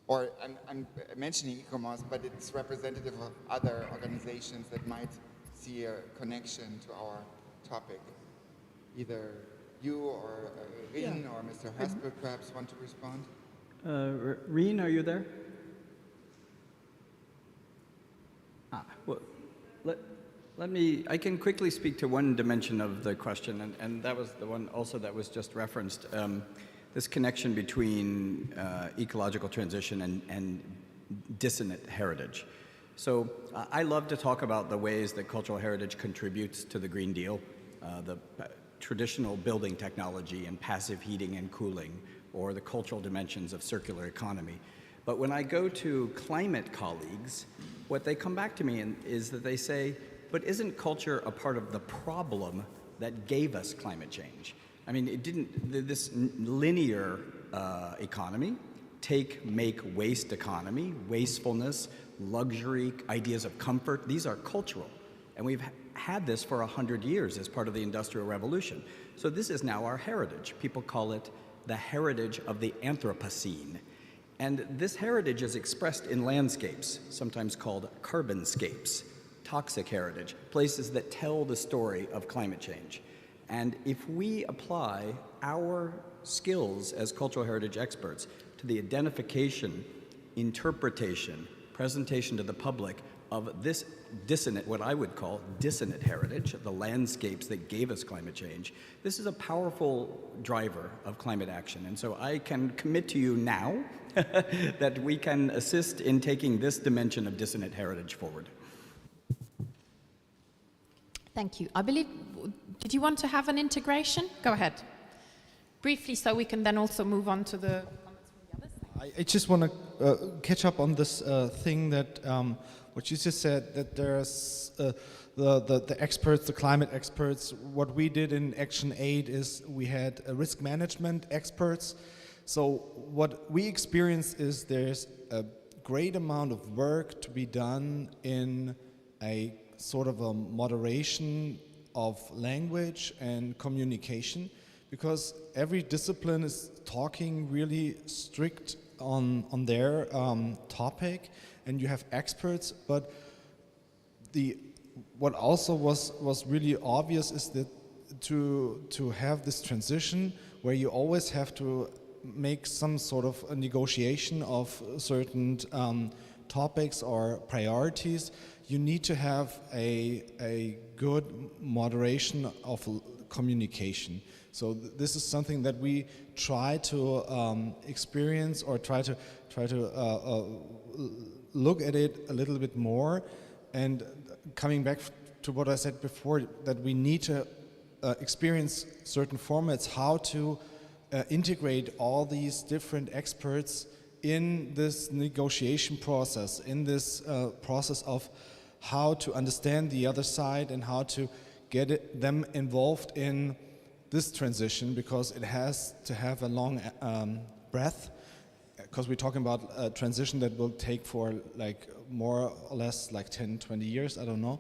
or I'm mentioning ICOMOS, but it's representative of other organizations that might see a connection to our topic. Either you or Rien or Mr. Hasberg perhaps want to respond? Rien, are you there? Well, I can quickly speak to one dimension of the question, and that was the one also that was just referenced, this connection between ecological transition and dissonant heritage. So I love to talk about the ways that cultural heritage contributes to the Green Deal, the traditional building technology and passive heating and cooling, or the cultural dimensions of circular economy. But when I go to climate colleagues, what they come back to me is that they say, but isn't culture a part of the problem that gave us climate change? I mean, it didn't, this linear economy, make, waste economy, wastefulness, luxury, ideas of comfort, these are cultural. And had this for 100 years as part of the Industrial Revolution. So this is now our heritage. People call it the heritage of the Anthropocene. And this heritage is expressed in landscapes, sometimes called carbonscapes, toxic heritage, places that tell the story of climate change. And if we apply our skills as cultural heritage experts to the identification, interpretation, presentation to the public of this dissonant, what I would call dissonant heritage, the landscapes that gave us climate change, this is a powerful driver of climate action. And so I can commit to you now that we can assist in taking this dimension of dissonant heritage forward. Thank you. I believe, did you want to have an integration? Go ahead. Briefly, so we can then also move on to the comments from the others. I just want to catch up on this thing that what you just said, that there's the experts, the climate experts. What we did in Action 8 is we had risk management experts. So what we experienced is there's a great amount of work to be done in a sort of a moderation of language and communication, because every discipline is talking really strict on their topic, and you have experts. But what also was really obvious is that to have this transition where you always have to make some sort of a negotiation of certain topics or priorities, you need to have a good moderation of communication. So this is something that we try to experience, or try to look at it a little bit more. And coming back to what I said before, that we need to experience certain formats, how to integrate all these different experts in this negotiation process, in this process of how to understand the other side and how to get them involved in this transition, because it has to have a long breath, because we're talking about a transition that will take for like more or less like 10, 20 years, I don't know,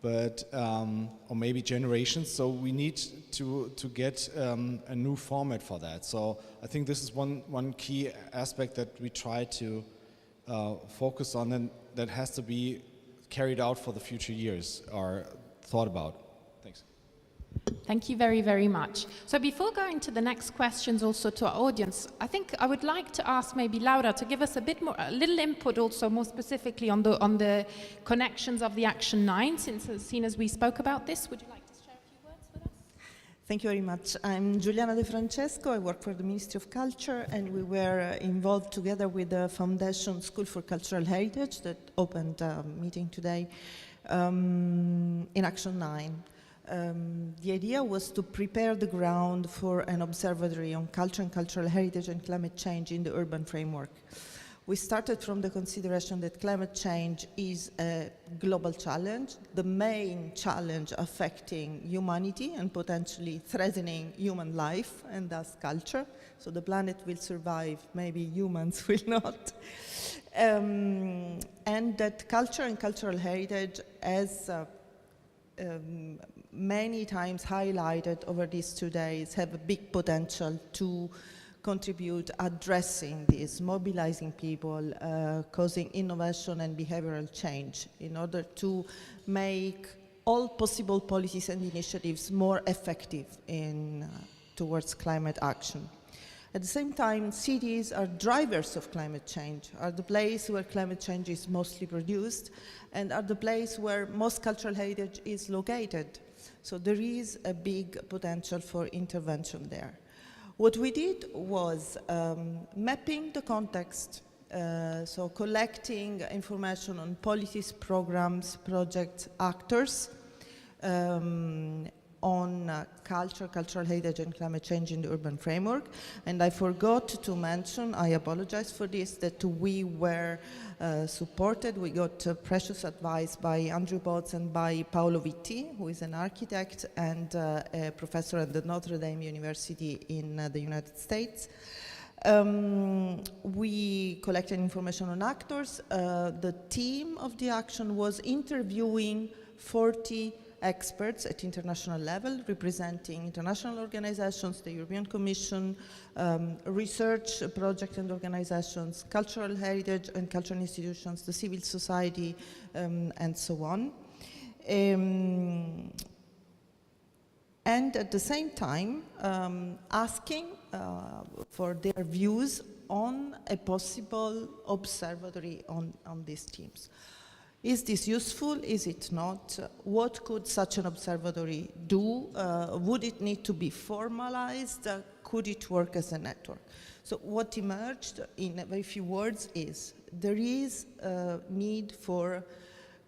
but or maybe generations. So we need to get a new format for that. So I think this is one key aspect that we try to focus on, and that has to be carried out for the future years, or thought about. Thanks. Thank you very, very much. So before going to the next questions also to our audience, I think I would like to ask maybe Laura to give us a bit more, a little input also more specifically on the connections of the Action 9, since as soon as we spoke about this. Would you like to share a few words with us? Thank you very much. I'm Giuliana De Francesco. I work for the Ministry of Culture, and we were involved together with the Foundation School for Cultural Heritage that opened a meeting today in Action 9. The idea was to prepare the ground for an observatory on culture and cultural heritage and climate change in the urban framework. We started from the consideration that climate change is a global challenge, the main challenge affecting humanity and potentially threatening human life and thus culture. So the planet will survive, maybe humans will not. And that culture and cultural heritage, as many times highlighted over these 2 days, have a big potential to contribute addressing this, mobilizing people, causing innovation and behavioral change in order to make all possible policies and initiatives more effective towards climate action. At the same time, cities are drivers of climate change, are the place where climate change is mostly produced, and are the place where most cultural heritage is located. So there is a big potential for intervention there. What we did was mapping the context, so collecting information on policies, programs, projects, actors, on culture, cultural heritage and climate change in the urban framework. And I forgot to mention, I apologize for this, that we were supported. We got precious advice by Andrew Potts and by Paolo Vitti, who is an architect and a professor at the Notre Dame University in the United States. We collected information on actors. The team of the action was interviewing 40 experts at international level, representing international organizations, the European Commission, research projects and organizations, cultural heritage and cultural institutions, the civil society, and so on. And at the same time, asking for their views on a possible observatory on these themes. Is this useful? Is it not? What could such an observatory do? Would it need to be formalized? Could it work as a network? So what emerged in a very few words is there is a need for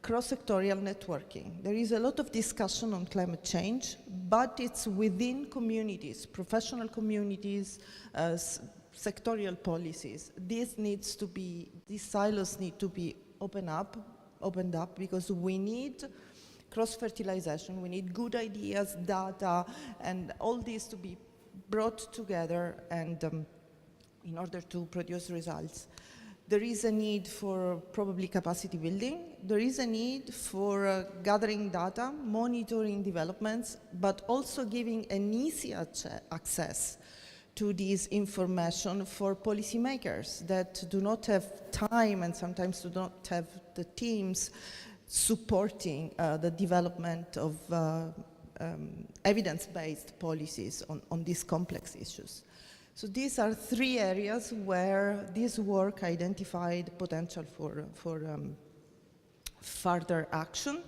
cross-sectorial networking. There is a lot of discussion on climate change, but it's within communities, professional communities, sectorial policies. These silos need to be opened up because we need cross-fertilization, we need good ideas, data, and all these to be brought together and in order to produce results. There is a need for probably capacity building. There is a need for gathering data, monitoring developments, but also giving an easy access to this information for policymakers that do not have time and sometimes do not have the teams supporting the development of evidence-based policies on these complex issues. So these are three areas where this work identified potential for further action.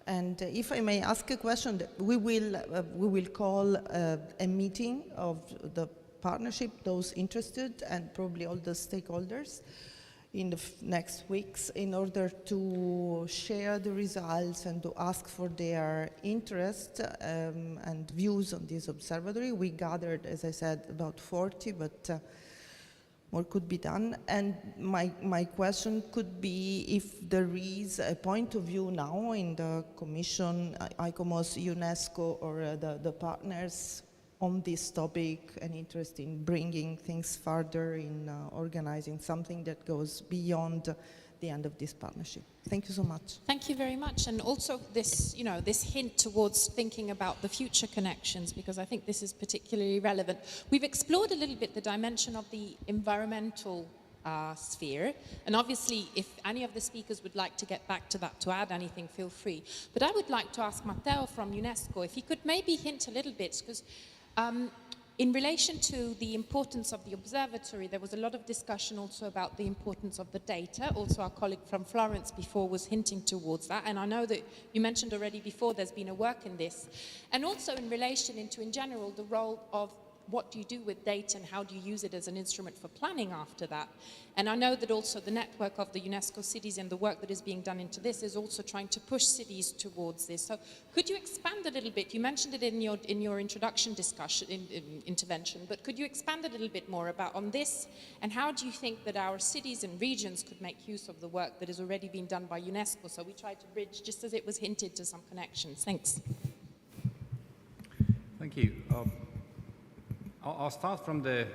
And if I may ask a question, we will call a meeting of the partnership, those interested, and probably all the stakeholders in the next weeks in order to share the results and to ask for their interest and views on this observatory. We gathered, as I said, about 40, but more could be done. And my question could be if there is a point of view now in the Commission, ICOMOS, UNESCO, or the partners on this topic, an interest in bringing things further, in organizing something that goes beyond the end of this partnership. Thank you so much. Thank you very much. And also this, this hint towards thinking about the future connections, because I think this is particularly relevant. We've explored a little bit the dimension of the environmental sphere, and obviously if any of the speakers would like to get back to that, to add anything, feel free. But I would like to ask Matteo from UNESCO if he could maybe hint a little bit, because in relation to the importance of the observatory, there was a lot of discussion also about the importance of the data. Also, our colleague from Florence before was hinting towards that. And I know that you mentioned already before there's been a work in this. And also in relation in general, the role of what do you do with data and how do you use it as an instrument for planning after that? And I know that also the network of the UNESCO cities and the work that is being done into this is also trying to push cities towards this. So could you expand a little bit? You mentioned it in your introduction discussion, intervention, but could you expand a little bit more about on this, and how do you think that our cities and regions could make use of the work that is already being done by UNESCO? So we try to bridge, just as it was hinted, to some connections. Thanks. Thank you. I'll start from the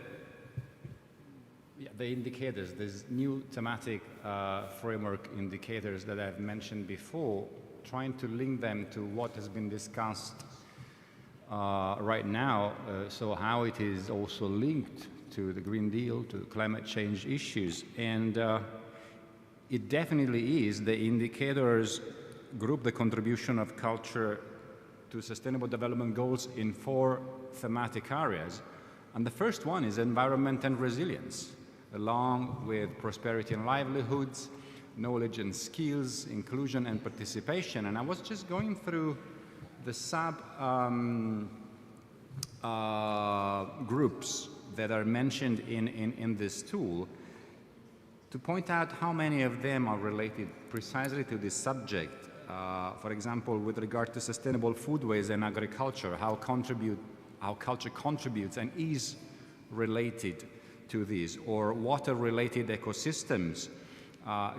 indicators. There's new thematic framework indicators that I've mentioned before, trying to link them to what has been discussed right now, so how it is also linked to the Green Deal, to climate change issues. And it definitely is. The indicators group the contribution of culture to sustainable development goals in 4 thematic areas. And the first one is environment and resilience, along with prosperity and livelihoods, knowledge and skills, inclusion and participation. And I was just going through the groups that are mentioned in this tool to point out how many of them are related precisely to this subject. For example, with regard to sustainable foodways and agriculture, how culture contributes and is related to these, or water-related ecosystems,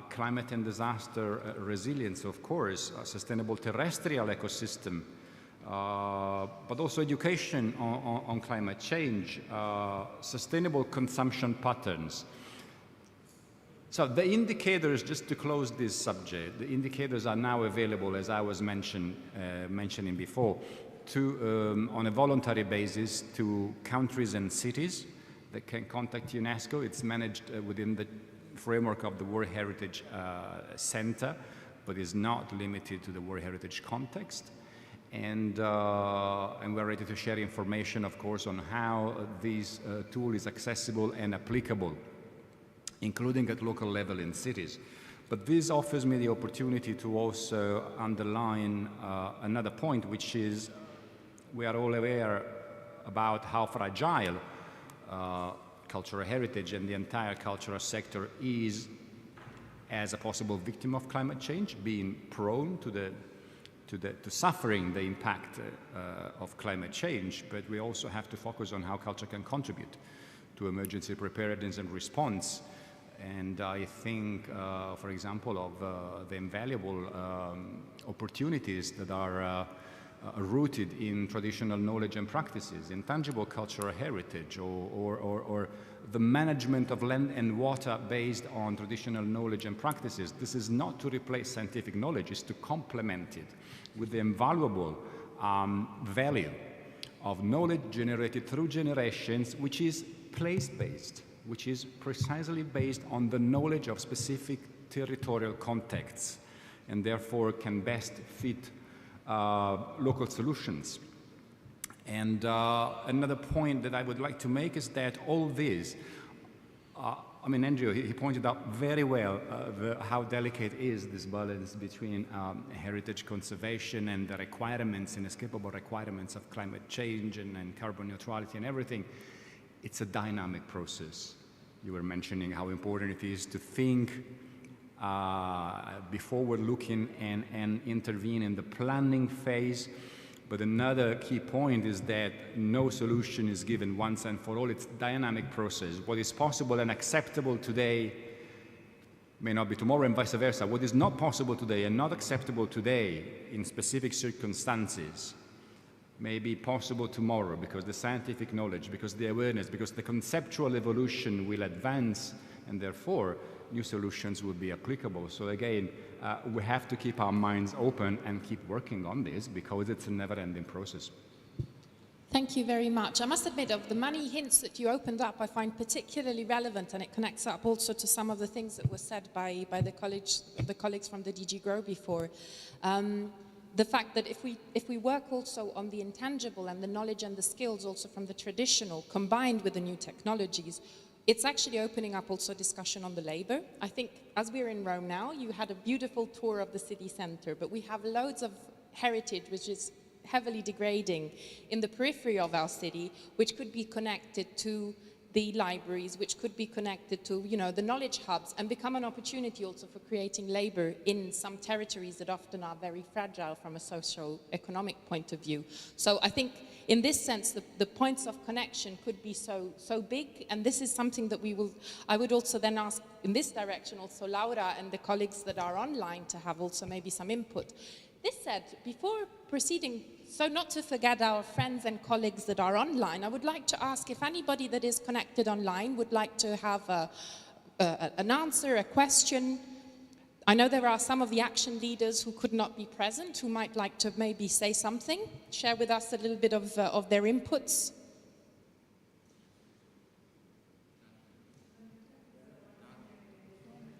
climate and disaster resilience, of course, sustainable terrestrial ecosystem, but also education on climate change, sustainable consumption patterns. So the indicators, just to close this subject, the indicators are now available, as I was mentioning before, on a voluntary basis to countries and cities that can contact UNESCO. It's managed within the framework of the World Heritage Center, but is not limited to the World Heritage context. And we're ready to share information, of course, on how this tool is accessible and applicable, including at local level in cities. But this offers me the opportunity to also underline another point, which is we are all aware about how fragile cultural heritage and the entire cultural sector is as a possible victim of climate change, being prone to suffering the impact of climate change. But we also have to focus on how culture can contribute to emergency preparedness and response. And I think, for example, of the invaluable opportunities that are rooted in traditional knowledge and practices, intangible cultural heritage, or the management of land and water based on traditional knowledge and practices. This is not to replace scientific knowledge, it's to complement it with the invaluable value of knowledge generated through generations, which is place-based, which is precisely based on the knowledge of specific territorial contexts, and therefore can best fit local solutions. And another point that I would like to make is that all this, I mean, Andrew, he pointed out very well how delicate is this balance between heritage conservation and the requirements, inescapable requirements of climate change and carbon neutrality and everything. It's a dynamic process. You were mentioning how important it is to think before we're looking and intervene in the planning phase. But another key point is that no solution is given once and for all. It's a dynamic process. What is possible and acceptable today may not be tomorrow, and vice versa. What is not possible today and not acceptable today in specific circumstances may be possible tomorrow, because the scientific knowledge, because the awareness, because the conceptual evolution will advance, and therefore new solutions will be applicable. So again, we have to keep our minds open and keep working on this, because it's a never-ending process. Thank you very much. I must admit, of the many hints that you opened up, I find particularly relevant, and it connects up also to some of the things that were said by the colleagues from the DG GROW before. The fact that if we work also on the intangible and the knowledge and the skills also from the traditional combined with the new technologies, it's actually opening up also discussion on the labor. I think as we're in Rome now, you had a beautiful tour of the city center, but we have loads of heritage which is heavily degrading in the periphery of our city, which could be connected to the libraries, which could be connected to, you know, the knowledge hubs, and become an opportunity also for creating labor in some territories that often are very fragile from a socio-economic point of view. So I think in this sense, the points of connection could be so big, and this is something that I would also then ask in this direction also Laura and the colleagues that are online to have also maybe some input. This said, before proceeding, so not to forget our friends and colleagues that are online, I would like to ask if anybody that is connected online would like to have an answer, a question. I know there are some of the action leaders who could not be present, who might like to maybe say something, share with us a little bit of their inputs.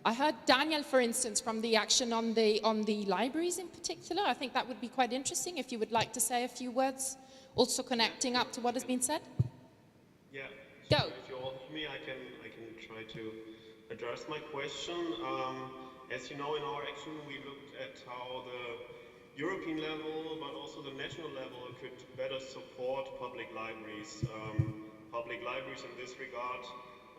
I heard Daniel, for instance, from the action on the libraries in particular. I think that would be quite interesting if you would like to say a few words, also connecting up to what has been said. Yeah. Go. So if you all hear me, I can try to address my question. As you know, in our action, we looked at how the European level, but also the national level, could better support public libraries. Public libraries in this regard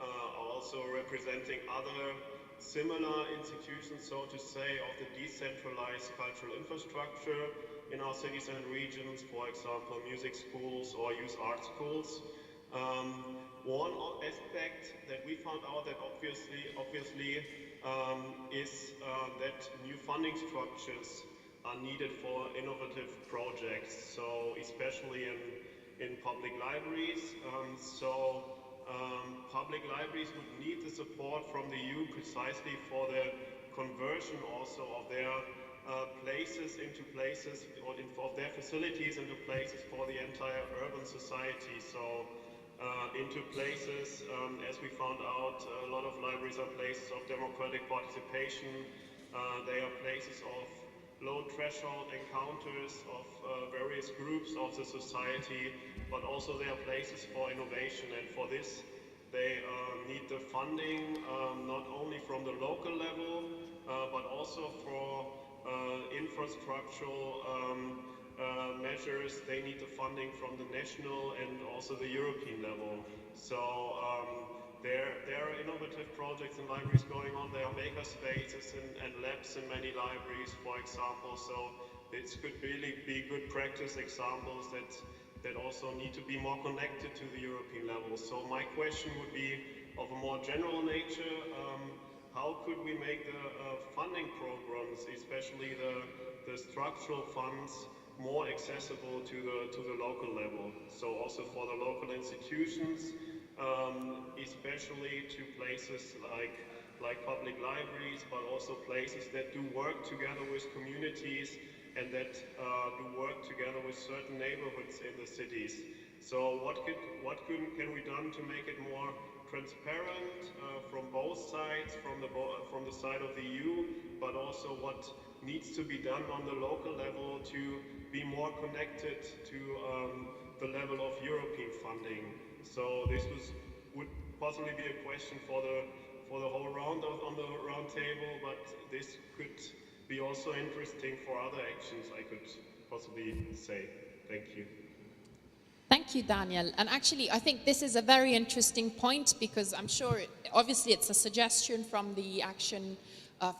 are also representing other similar institutions, so to say, of the decentralized cultural infrastructure in our cities and regions, for example, music schools or youth art schools. One aspect that we found out that obviously is that new funding structures are needed for innovative projects, so especially in public libraries. public libraries would need the support from the EU precisely for the conversion also of their places into places, or of their facilities into places for the entire urban society. So into places, as we found out, a lot of libraries are places of democratic participation. They are places of low threshold encounters of various groups of the society, but also they are places for innovation, and for this they need the funding not only from the local level, but also for infrastructural measures. They need the funding from the national and also the European level. So there are innovative projects in libraries going on. There are maker spaces and labs in many libraries, for example. So this could really be good practice examples that also need to be more connected to the European level. So my question would be of a more general nature. How could we make the funding programs, especially the structural funds, more accessible to the local level? So also for the local institutions, especially to places like public libraries, but also places that do work together with communities and that do work together with certain neighborhoods in the cities. So what can we done to make it more transparent from both sides, from the side of the EU, but also what needs to be done on the local level to be more connected to the level of European funding? So this would possibly be a question for the whole round on the round table, but this could be also interesting for other actions, I could possibly say. Thank you. Thank you, Daniel. And actually, I think this is a very interesting point, because I'm sure, obviously, it's a suggestion from the action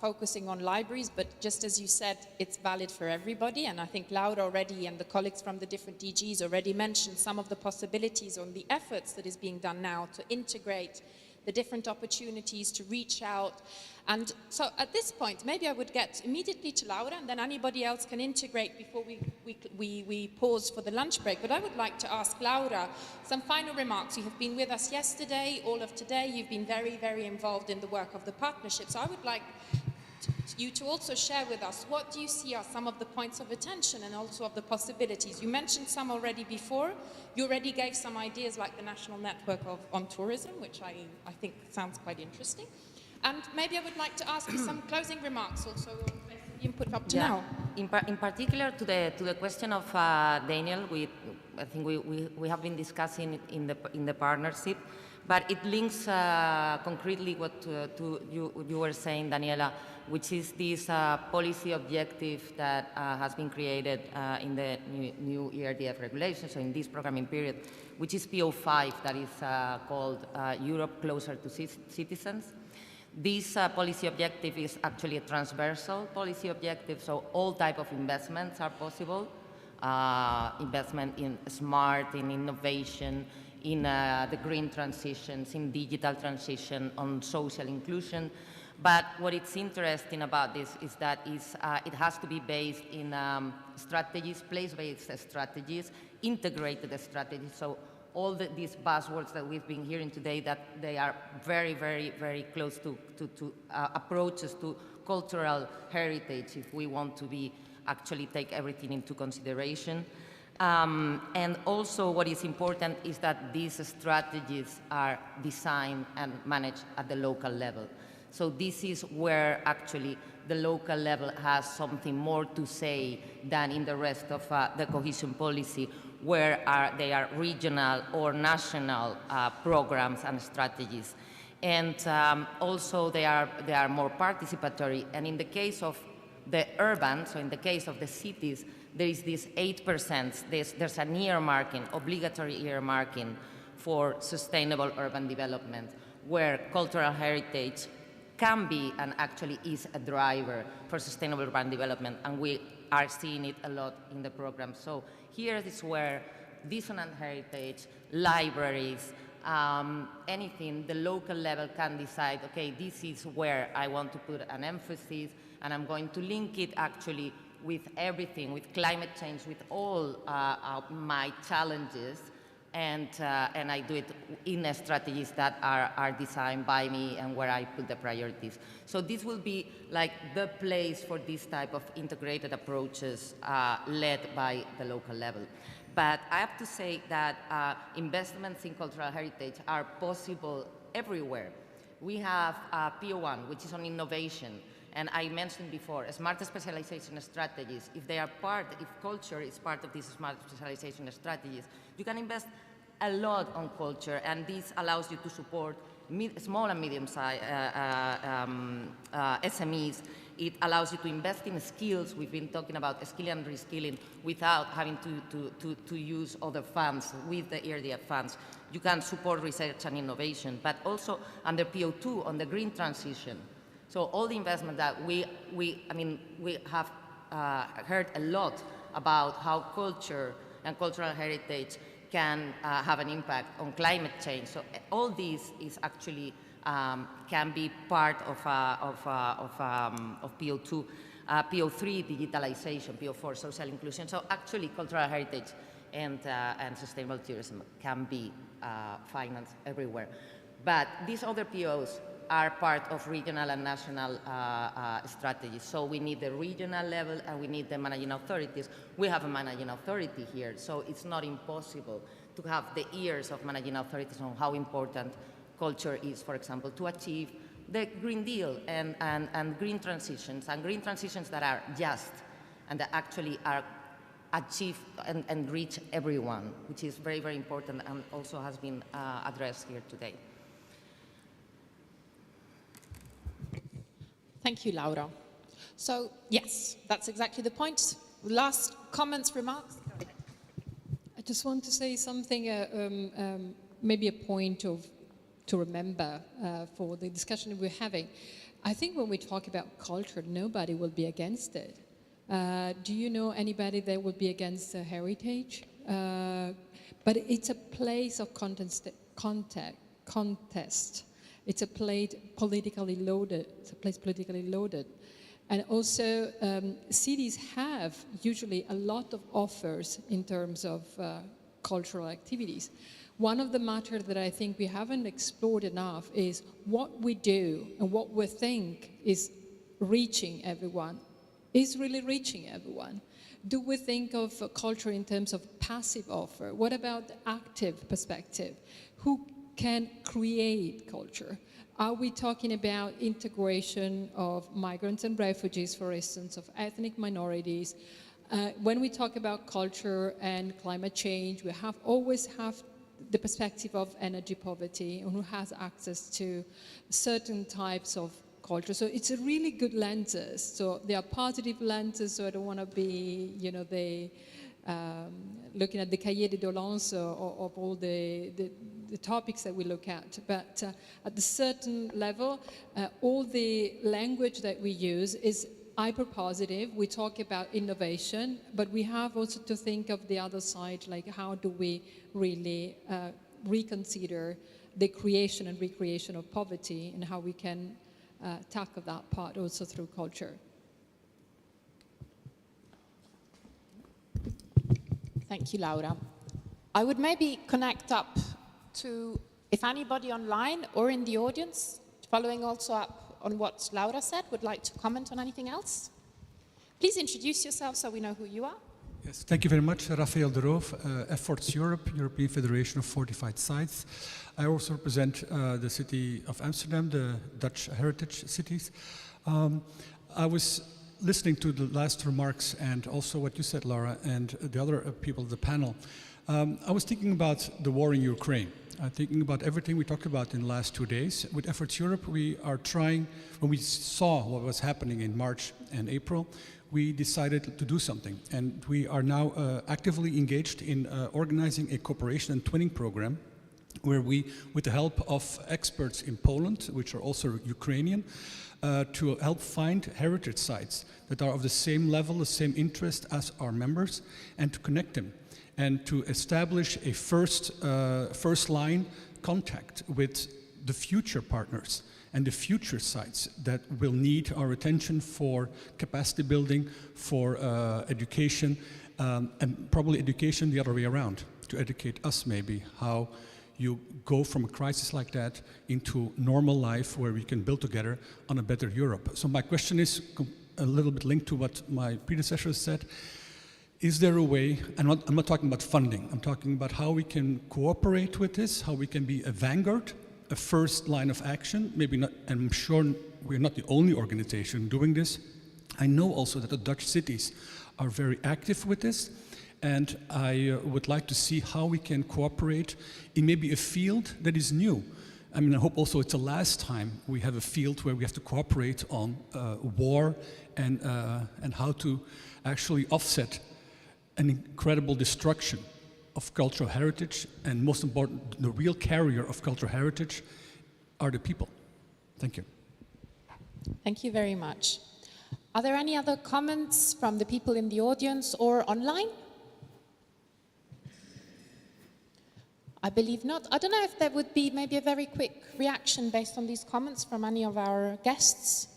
focusing on libraries, but just as you said, it's valid for everybody. And I think Laura already and the colleagues from the different DGs already mentioned some of the possibilities on the efforts that is being done now to integrate the different opportunities to reach out. And so at this point, maybe I would get immediately to Laura, and then anybody else can integrate before we pause for the lunch break. But I would like to ask Laura some final remarks. You have been with us yesterday, all of today. You've been very, very involved in the work of the partnership. So I would like you to also share with us, what do you see are some of the points of attention and also of the possibilities? You mentioned some already before. You already gave some ideas like the National Network on Tourism, which I think sounds quite interesting. And maybe I would like to ask you some closing remarks also on the input up to now. In particular to the question of Daniel, I think we have been discussing in the partnership, but it links concretely what you were saying, Daniela, which is this policy objective that has been created in the new ERDF regulations, so in this programming period, which is PO5, that is called Europe Closer to Citizens. This policy objective is actually a transversal policy objective, so all type of investments are possible. Investment in smart, in innovation, in the green transitions, in digital transition, on social inclusion. But what is interesting about this is that it has to be based in strategies, place-based strategies, integrated strategies. So all these buzzwords that we've been hearing today, that they are very, very, very close to approaches to cultural heritage, if we want to actually take everything into consideration. And also what is important is that these strategies are designed and managed at the local level. So this is where actually the local level has something more to say than in the rest of the cohesion policy, where they are regional or national programs and strategies. And also they are more participatory. And in the case of the urban, so in the case of the cities, there is this 8%, there's an earmarking, obligatory earmarking for sustainable urban development, where cultural heritage can be and actually is a driver for sustainable urban development, and we are seeing it a lot in the program. So here is where dissonant heritage, libraries, anything, the local level can decide, okay, this is where I want to put an emphasis, and I'm going to link it actually with everything, with climate change, with all my challenges, and I do it in strategies that are designed by me and where I put the priorities. So this will be like the place for this type of integrated approaches led by the local level. But I have to say that investments in cultural heritage are possible everywhere. We have PO1, which is on innovation. And I mentioned before, smart specialization strategies, if culture is part of these smart specialization strategies, you can invest a lot on culture, and this allows you to support small and medium-sized SMEs. It allows you to invest in skills. We've been talking about skilling and reskilling without having to use other funds with the ERDF funds. You can support research and innovation, but also under PO2 on the green transition. So all the investment that we have heard a lot about how culture and cultural heritage can have an impact on climate change. So all this is actually can be part of PO2, PO3 digitalization, PO4 social inclusion. So actually cultural heritage and sustainable tourism can be financed everywhere. But these other POs are part of regional and national strategies. So we need the regional level and we need the managing authorities. We have a managing authority here, so it's not impossible to have the ears of managing authorities on how important culture is, for example, to achieve the Green Deal and green transitions that are just and that actually are achieved and reach everyone, which is very, very important and also has been addressed here today. Thank you, Laura. So, yes, that's exactly the point. Last comments, remarks? I just want to say something, maybe a point to remember for the discussion we're having. I think when we talk about culture, nobody will be against it. Do you know anybody that would be against heritage? But it's a place of contest. It's a place politically loaded. And also, cities have usually a lot of offers in terms of cultural activities. One of the matters that I think we haven't explored enough is what we do and what we think is reaching everyone. Is really reaching everyone? Do we think of culture in terms of passive offer? What about the active perspective? Who can create culture? Are we talking about integration of migrants and refugees, for instance, of ethnic minorities? When we talk about culture and climate change, we always have the perspective of energy poverty and who has access to certain types of culture. So it's a really good lenses. So they are positive lenses, so I don't want to be, looking at the cahier de doléances of all the topics that we look at. But at a certain level, all the language that we use is hyper positive. We talk about innovation, but we have also to think of the other side, like how do we really reconsider the creation and recreation of poverty and how we can tackle that part also through culture. Thank you, Laura. I would maybe connect up to, if anybody online or in the audience, following also up on what Laura said, would like to comment on anything else. Please introduce yourself so we know who you are. Yes, thank you very much. Raphael de Roof, Efforts Europe, European Federation of Fortified Sites. I also represent the city of Amsterdam, the Dutch heritage cities. I was listening to the last remarks and also what you said, Laura, and the other people of the panel. I was thinking about the war in Ukraine. Thinking about everything we talked about in the last 2 days. With Efforts Europe, we are trying, when we saw what was happening in March and April, we decided to do something. And we are now actively engaged in organizing a cooperation and twinning program where we, with the help of experts in Poland, which are also Ukrainian, to help find heritage sites that are of the same level, the same interest as our members, and to connect them, and to establish a first line contact with the future partners and the future sites that will need our attention for capacity building, for education, and probably education the other way around. to educate us maybe how you go from a crisis like that into normal life where we can build together on a better Europe. So my question is a little bit linked to what my predecessor said. Is there a way, I'm not talking about funding, I'm talking about how we can cooperate with this, how we can be a vanguard, a first line of action, maybe not, and I'm sure we're not the only organization doing this. I know also that the Dutch cities are very active with this, and I would like to see how we can cooperate in maybe a field that is new. I mean, I hope also it's the last time we have a field where we have to cooperate on war and how to actually offset an incredible destruction of cultural heritage, and most important, the real carrier of cultural heritage are the people. Thank you. Thank you very much. Are there any other comments from the people in the audience or online? I believe not. I don't know if there would be maybe a very quick reaction based on these comments from any of our guests.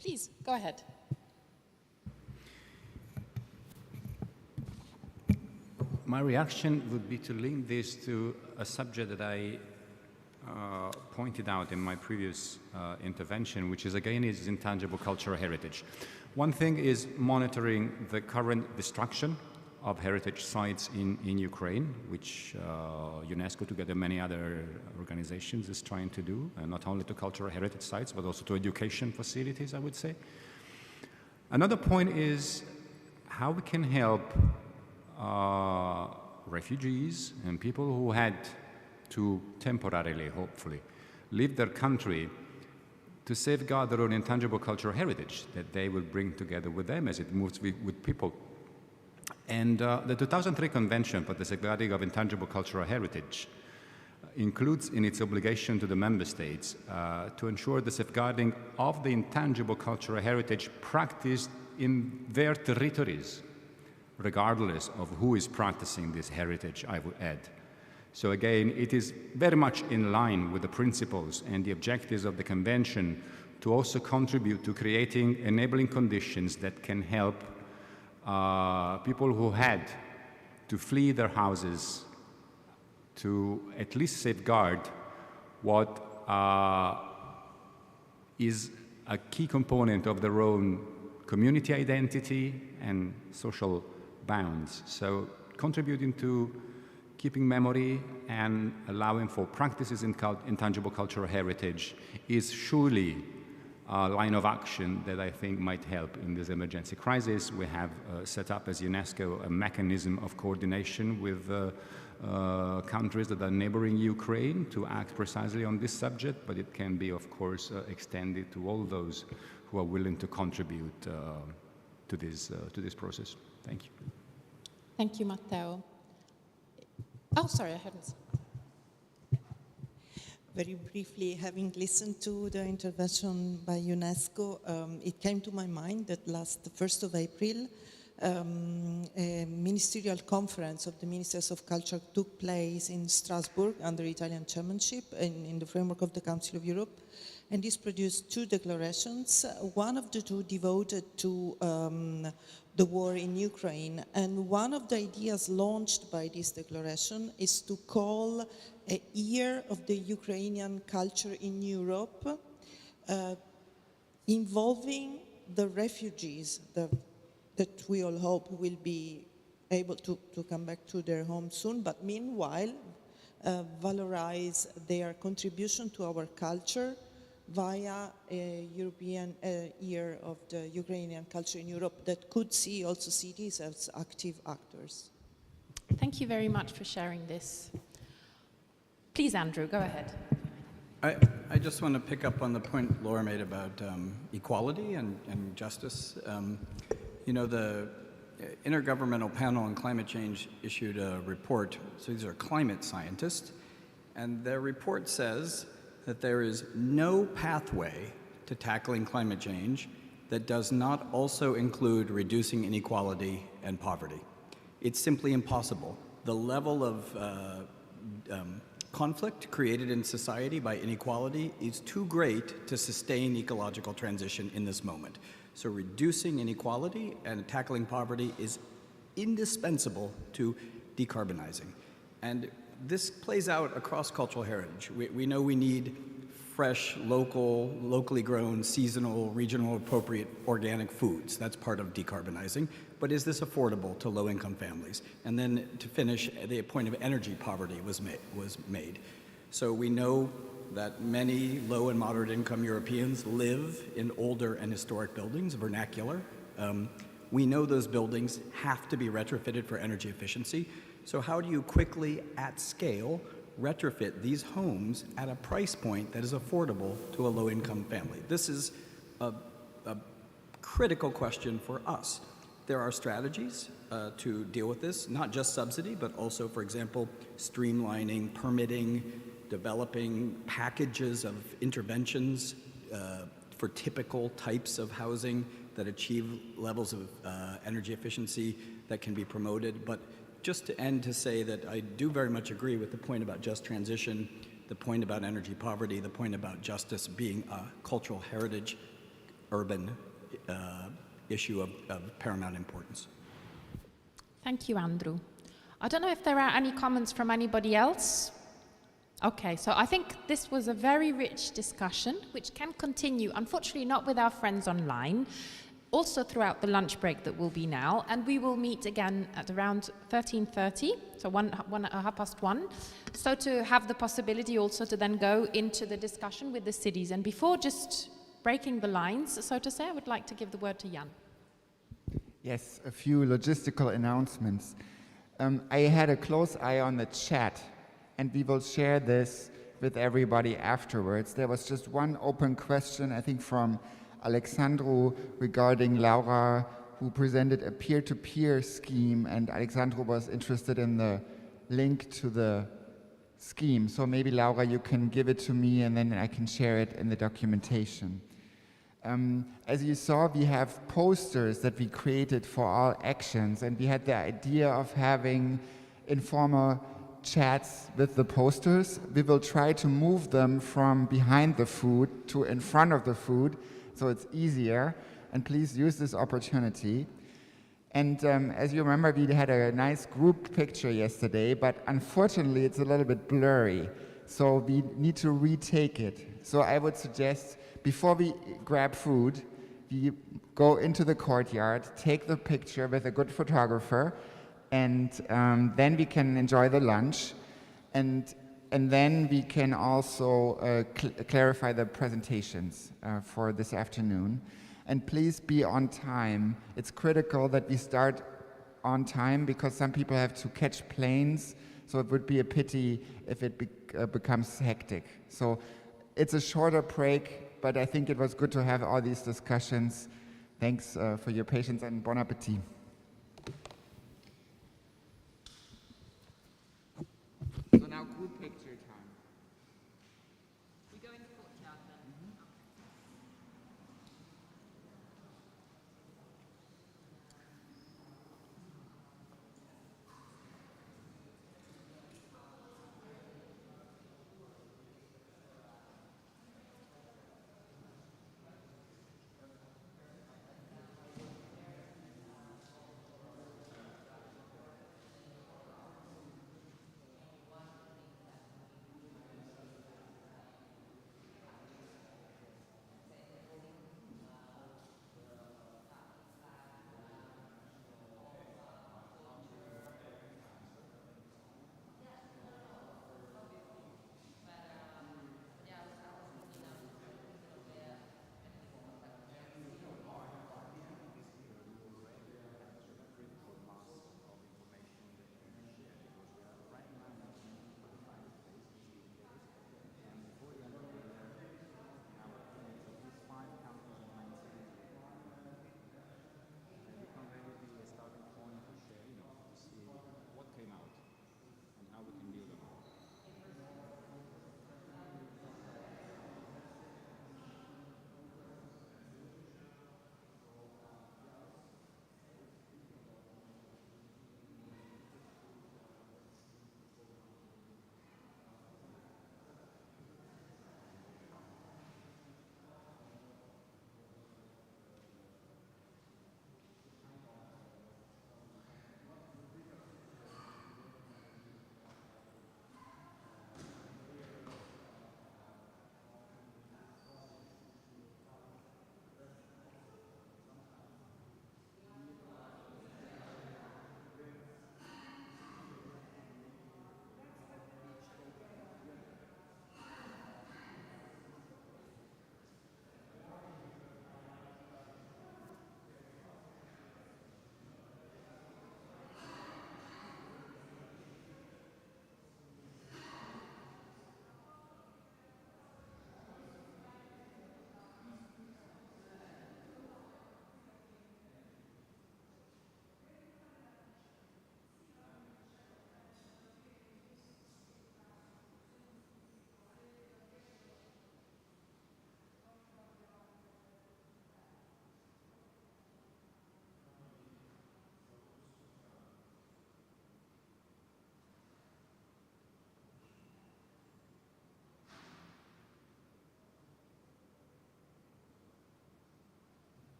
Please, go ahead. My reaction would be to link this to a subject that I pointed out in my previous intervention, which is again is intangible cultural heritage. One thing is monitoring the current destruction of heritage sites in Ukraine, which UNESCO, together many other organizations, is trying to do, and not only to cultural heritage sites, but also to education facilities, I would say. Another point is how we can help refugees and people who had to temporarily, hopefully, leave their country to safeguard their own intangible cultural heritage that they will bring together with them as it moves with people. And the 2003 Convention for the Safeguarding of Intangible Cultural Heritage includes in its obligation to the member states to ensure the safeguarding of the intangible cultural heritage practiced in their territories, regardless of who is practicing this heritage, I would add. So again, it is very much in line with the principles and the objectives of the Convention to also contribute to creating enabling conditions that can help people who had to flee their houses to at least safeguard what is a key component of their own community identity and social bounds. So contributing to keeping memory and allowing for practices in intangible cultural heritage is surely a line of action that I think might help in this emergency crisis. We have set up as UNESCO a mechanism of coordination with countries that are neighboring Ukraine to act precisely on this subject, but it can be, of course, extended to all those who are willing to contribute to this process. Thank you. Thank you, Matteo. Oh, sorry, I hadn't. Very briefly, having listened to the intervention by UNESCO, it came to my mind that last 1st of April, a ministerial conference of the Ministers of Culture took place in Strasbourg under Italian chairmanship in the framework of the Council of Europe. And this produced two declarations, one of the two devoted to the war in Ukraine. And one of the ideas launched by this declaration is to call a year of the Ukrainian culture in Europe, involving the refugees that we all hope will be able to come back to their homes soon, but meanwhile valorize their contribution to our culture via a European year of the Ukrainian culture in Europe that could see also cities as active actors. Thank you very much for sharing this. Please, Andrew, go ahead. I just want to pick up on the point Laura made about equality and justice. You know, the Intergovernmental Panel on Climate Change issued a report. So these are climate scientists. And their report says that there is no pathway to tackling climate change that does not also include reducing inequality and poverty. It's simply impossible. The level of conflict created in society by inequality is too great to sustain ecological transition in this moment. So reducing inequality and tackling poverty is indispensable to decarbonizing. And this plays out across cultural heritage. We know we need fresh, local, locally grown, seasonal, regional appropriate organic foods. That's part of decarbonizing. But is this affordable to low-income families? And then to finish, the point of energy poverty was made. So we know that many low and moderate income Europeans live in older and historic buildings, vernacular. We know those buildings have to be retrofitted for energy efficiency. So how do you quickly, at scale, retrofit these homes at a price point that is affordable to a low-income family? This is a critical question for us. There are strategies to deal with this, not just subsidy, but also, for example, streamlining, permitting, developing packages of interventions for typical types of housing that achieve levels of energy efficiency that can be promoted. But just to end, to say that I do very much agree with the point about just transition, the point about energy poverty, the point about justice being a cultural heritage, urban issue of paramount importance. Thank you, Andrew. I don't know if there are any comments from anybody else. Okay, so I think this was a very rich discussion, which can continue, unfortunately not with our friends online, also throughout the lunch break that will be now, and we will meet again at around 13:30, so 1:30, so to have the possibility also to then go into the discussion with the cities. And before just breaking the lines, so to say, I would like to give the word to Jan. Yes, a few logistical announcements. I had a close eye on the chat, and we will share this with everybody afterwards. There was just one open question, I think from Alessandro, regarding Laura, who presented a peer-to-peer scheme, and Alessandro was interested in the link to the scheme. So maybe, Laura, you can give it to me, and then I can share it in the documentation. As you saw, we have posters that we created for all actions, and we had the idea of having informal chats with the posters. We will try to move them from behind the food to in front of the food, so it's easier, and please use this opportunity. And as you remember, we had a nice group picture yesterday, but unfortunately it's a little bit blurry, so we need to retake it. So I would suggest, before we grab food, we go into the courtyard, take the picture with a good photographer, and then we can enjoy the lunch, and then we can also clarify the presentations for this afternoon. And please be on time. It's critical that we start on time because some people have to catch planes, so it would be a pity if it becomes hectic. So it's a shorter break, but I think it was good to have all these discussions. Thanks for your patience, and bon appetit. So now group picture time. We go into courtyard then.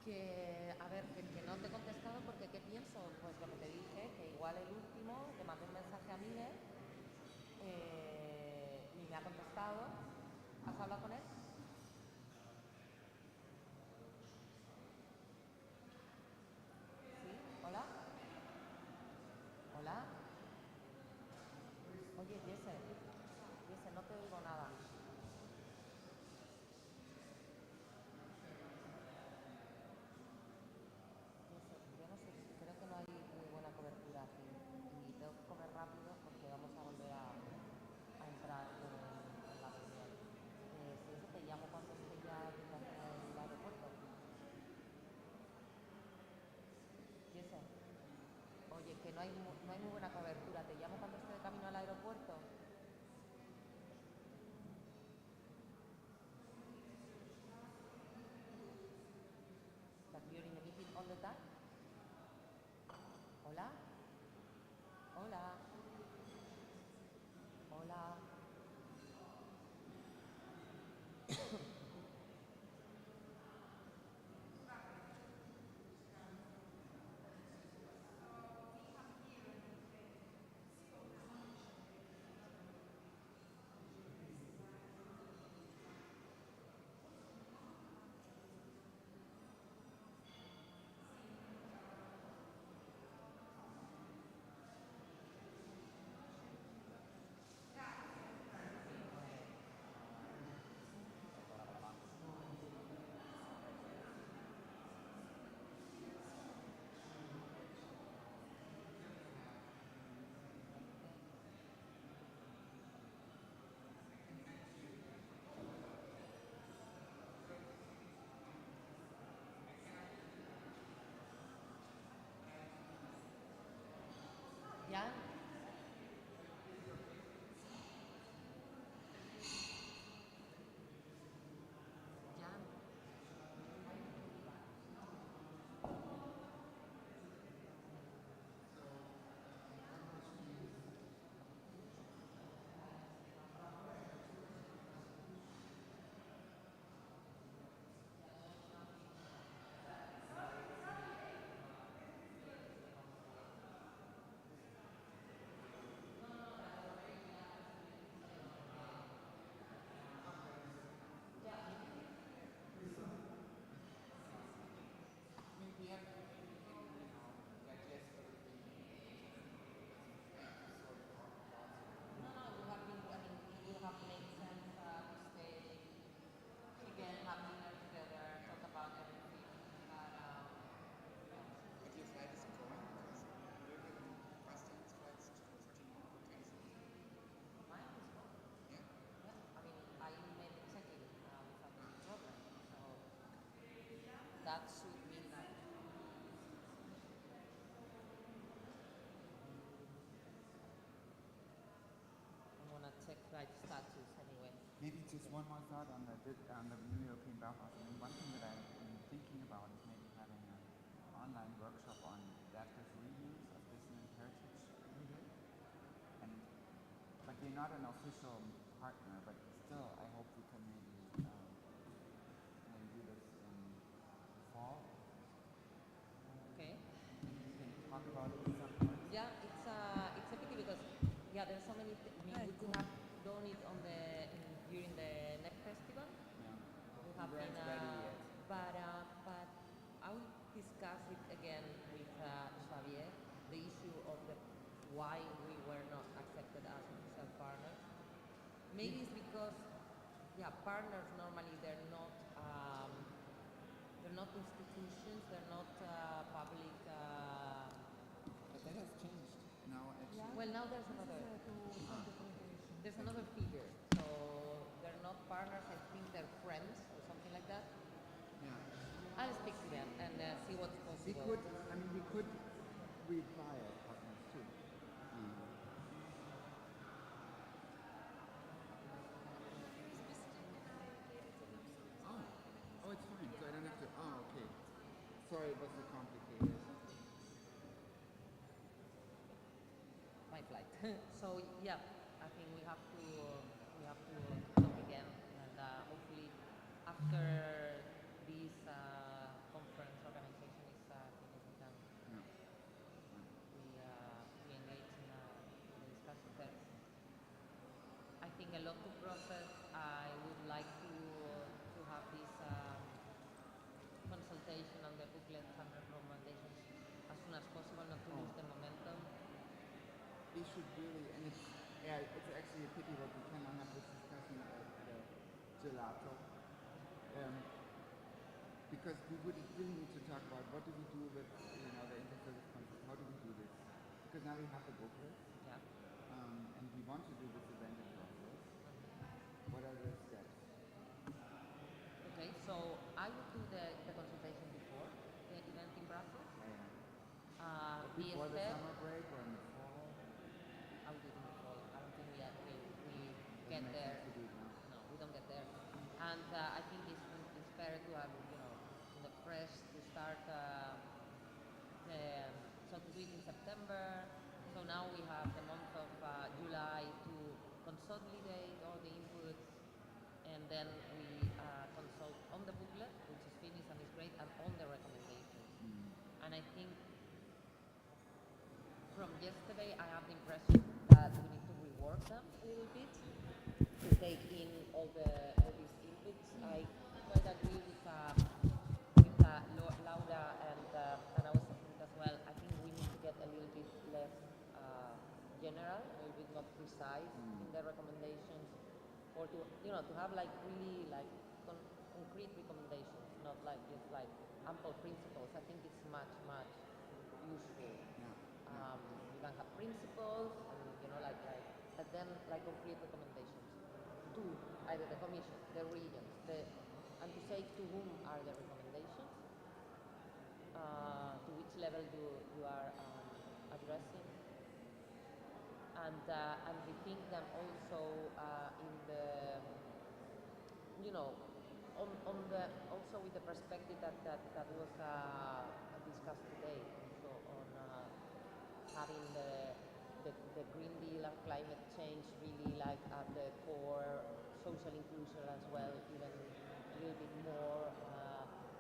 Que, a ver, que no te he contestado porque ¿qué pienso? Pues lo que te dije, que igual el último te mandé un mensaje a Miguel y me ha contestado. ¿Has hablado con él? ¿Sí? ¿Hola? ¿Hola? Oye, Jesse, no te oigo nada. Yo no sé, creo que no hay muy buena cobertura aquí y tengo que comer rápido porque vamos a volver a entrar en la reunión. Si eso te llamo cuando esté ya en el aeropuerto. Jesse, oye, que no hay muy buena cobertura, te llamo cuando esté de camino al aeropuerto. That you're in a meeting all the time? Hola? Hola? Hola? ¿Ya? That should mean that. I'm gonna check flight status anyway. Maybe just one more thought on the new European Bauhaus. I mean, one thing that I've been thinking about is maybe having an online workshop on adaptive reuse of dissonant heritage. But we're not an official partner, but still, I hope we can maybe do this in the fall. Okay. Can you talk about it at some point? Yeah, it's a pity because there's so many. We could have done it on during the next festival. Yeah. We have been, but I will discuss it again with Xavier, the issue of why we were not accepted as official partners. Maybe it's because partners normally they're not institutions, they're not public. But that has changed now. Actually. Well, now there's another figure. So they're not partners. I think they're friends or something like that. Yeah. I'll speak to them and see what's possible. We could reply as partners too. Oh, it's fine. So I don't have to. Oh, okay. Sorry, it was so complicated. My flight. So I think we have to talk again, and hopefully after this conference love to process. I would like to have this consultation on the booklets and recommendations as soon as possible, not to lose the momentum. We should really, and it's actually a pity that we cannot have this discussion at the gelato. Because we would really need to talk about what do we do with, the inter-service concept, how do we do this? Because now we have the booklet, and we want to do this event in Brussels. What are the steps? Okay, so I would do the consultation before the event in Brussels. Before the summer break or in the fall? I would do it in the fall. I don't think we get there. No, we don't get there. And I think it's fair to have, in the press to start, so to do it in September. So now we have the month of July to consolidate all the inputs, and then we consult on the booklet, which is finished and is great, and on the recommendations. And I think from yesterday, I have the impression that we need to rework them a little bit to take in all these inputs. I quite agree with Laura and I was thinking as well. I think we need to get a little bit less general, a little bit more precise in the recommendations, or to to have like really like concrete recommendations, not like just like ample principles. I think it's much useful. You can have principles, and but then like concrete recommendations to either the Commission, the regions, and to say to whom are the recommendations, to which level you are addressing, and rethink them also in the also with the perspective that was discussed today, so on having the Green Deal and climate change really like at the core, social inclusion as well, even a little bit more,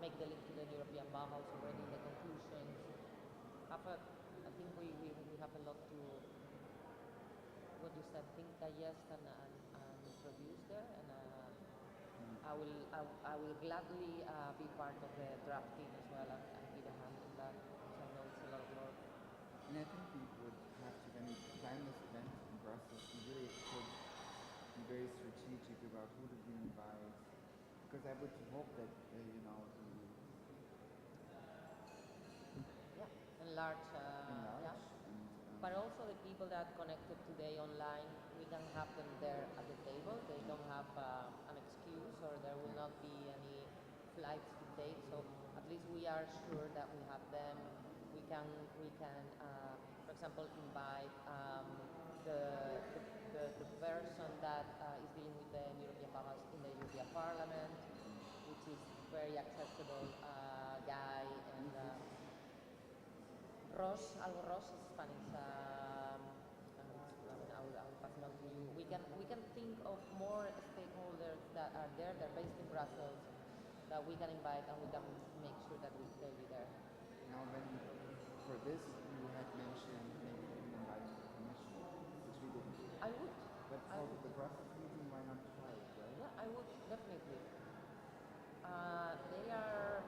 make the link to the European Bauhaus already in the conclusions. I think we have a lot to, what you said, think, digest and produce there, and I will gladly be part of the drafting as well and give a hand in that, because I know it's a lot of work. And I think we would have to, when we plan this event in Brussels, we really should be very strategic about who do we invite, because I would hope that, Enlarge. But also the people that connected today online, we can have them there at the table. They don't have an excuse, or there will not be any flights to take. So at least we are sure that we have them. We can, for example, invite the person that is dealing with the European Bauhaus in the European Parliament, which is very accessible guy, and Algo Ross is Spanish. I will pass it on to you. We can think of more stakeholders that are there. They're based in Brussels, that we can invite, and we can make sure that they'll be there. Now, for this, you had mentioned maybe even inviting the Commission, which we didn't. I would. But for the Brussels meeting, why not try it, right? Yeah, I would, definitely. They are,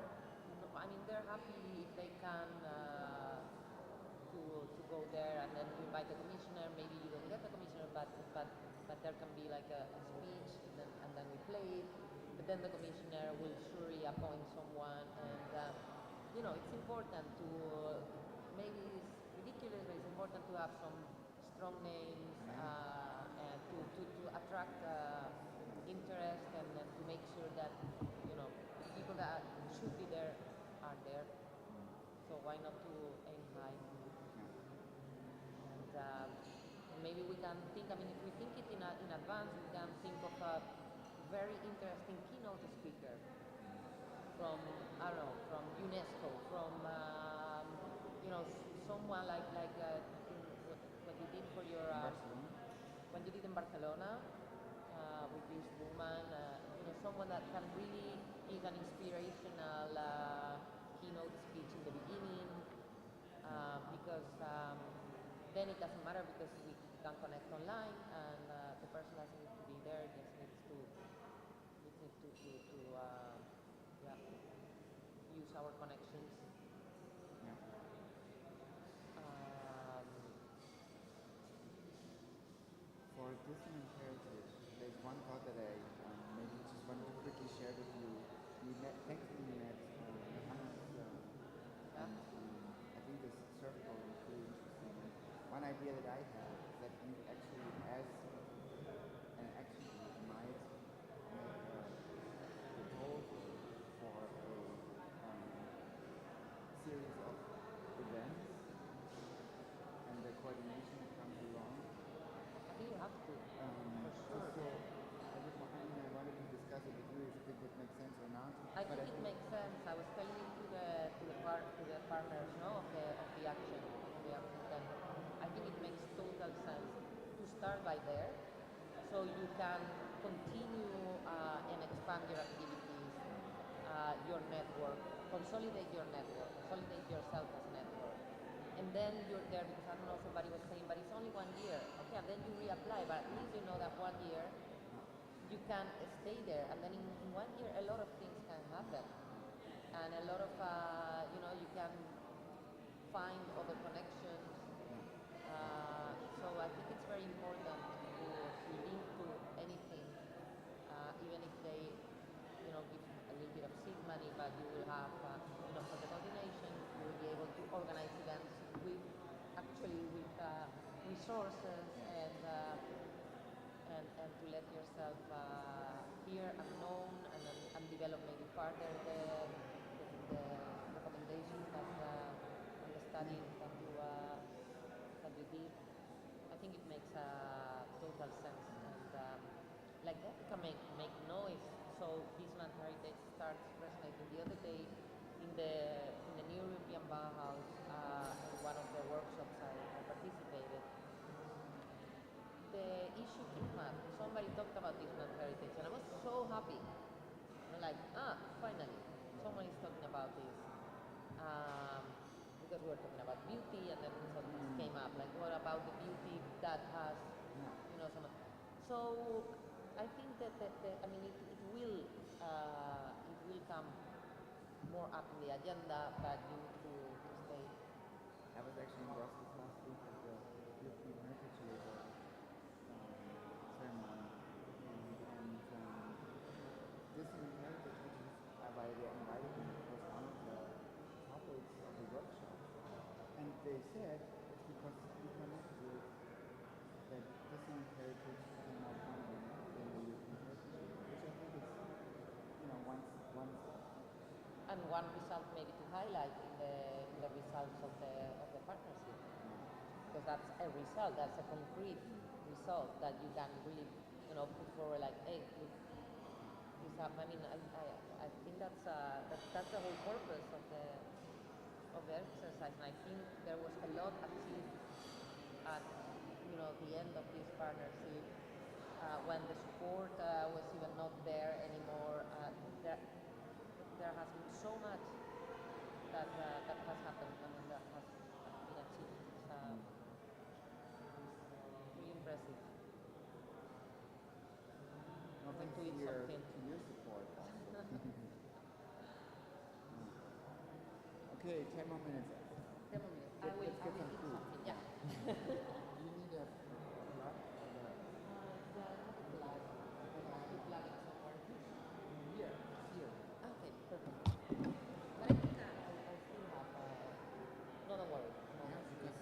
they're happy if they can to go there, and then you invite the commissioner. Maybe you don't get the commissioner, but there can be like a speech, and then we play it. But then the commissioner will surely appoint someone, and it's important to, maybe it's ridiculous, but it's important to have some strong names and to attract interest, and to make sure that the people that should be there are there. So why not to aim high? And maybe we can think, if we think it in advance, we can think of a very interesting keynote speaker from, I don't know, from Unesco, from, someone like what you did for your, when you did in Barcelona, with this woman, someone that can really give an inspirational keynote speech in the beginning, because then it doesn't matter, because we can connect online, and the person doesn't need to be there, just needs to yeah, use our connections. Yeah. For dissonant heritage, there's one thought that I maybe just wanted to quickly share with you. Thankfully we met Johannes, and I think this circle is really interesting. One idea that I have is that you actually, as an action group, might make a proposal for a series of events, and the coordination that comes along. I think you have to, for sure. So I wanted to discuss it with you if it would make sense or not. I think it makes sense. I was telling it to the partners, no, of the action. Then I think it makes total sense to start by there, so you can continue and expand your activities, your network, consolidate your network, consolidate yourself as a network. And then you're there, because I don't know, somebody was saying, but it's only 1 year. Okay, and then you reapply, but at least you know that 1 year you can stay there, and then in 1 year a lot of things can happen, and a lot of you can find other connections. So I think it's very important to link to anything, even if they give a little bit of seed money, but you will have for the coordination, you will be able to organize events with resources and to let yourself hear and known, and develop maybe further the recommendations and the studies that you did. I think it makes total sense, and like that we can make noise, so dissonant heritage starts resonating. The other day in the new European Bauhaus, in one of the workshops I participated, the issue came up. Somebody talked about dissonant heritage, and I was so happy. Finally, someone is talking about this. Because we were talking about beauty, and then something came up, like what about the beauty that has, some. So I think that it will come more up in the agenda, but you need to stay. I was actually in Brussels last week at the European Heritage Label ceremony, and dissonant heritage, which is why they invited me, was one of the topics of the workshop. And they said it's because we connect with that dissonant heritage is more prominent than the European heritage, which I think is, And one result maybe to highlight in the results of the partnership, because that's a result, that's a concrete result that you can really put forward, like, hey, look, this happened. I think that's the whole purpose of the exercise, and I think there was a lot achieved at the end of this partnership, when the support was even not there anymore. There has been so much that has happened, and that has been achieved. It's really impressive. Thanks to eat to something. your support also. Okay, 10 more minutes. 10 more minutes. Let's get some eat food. something, yeah. Do you need a plug? Here. Okay, perfect. But I think I still have, no, don't worry. No, because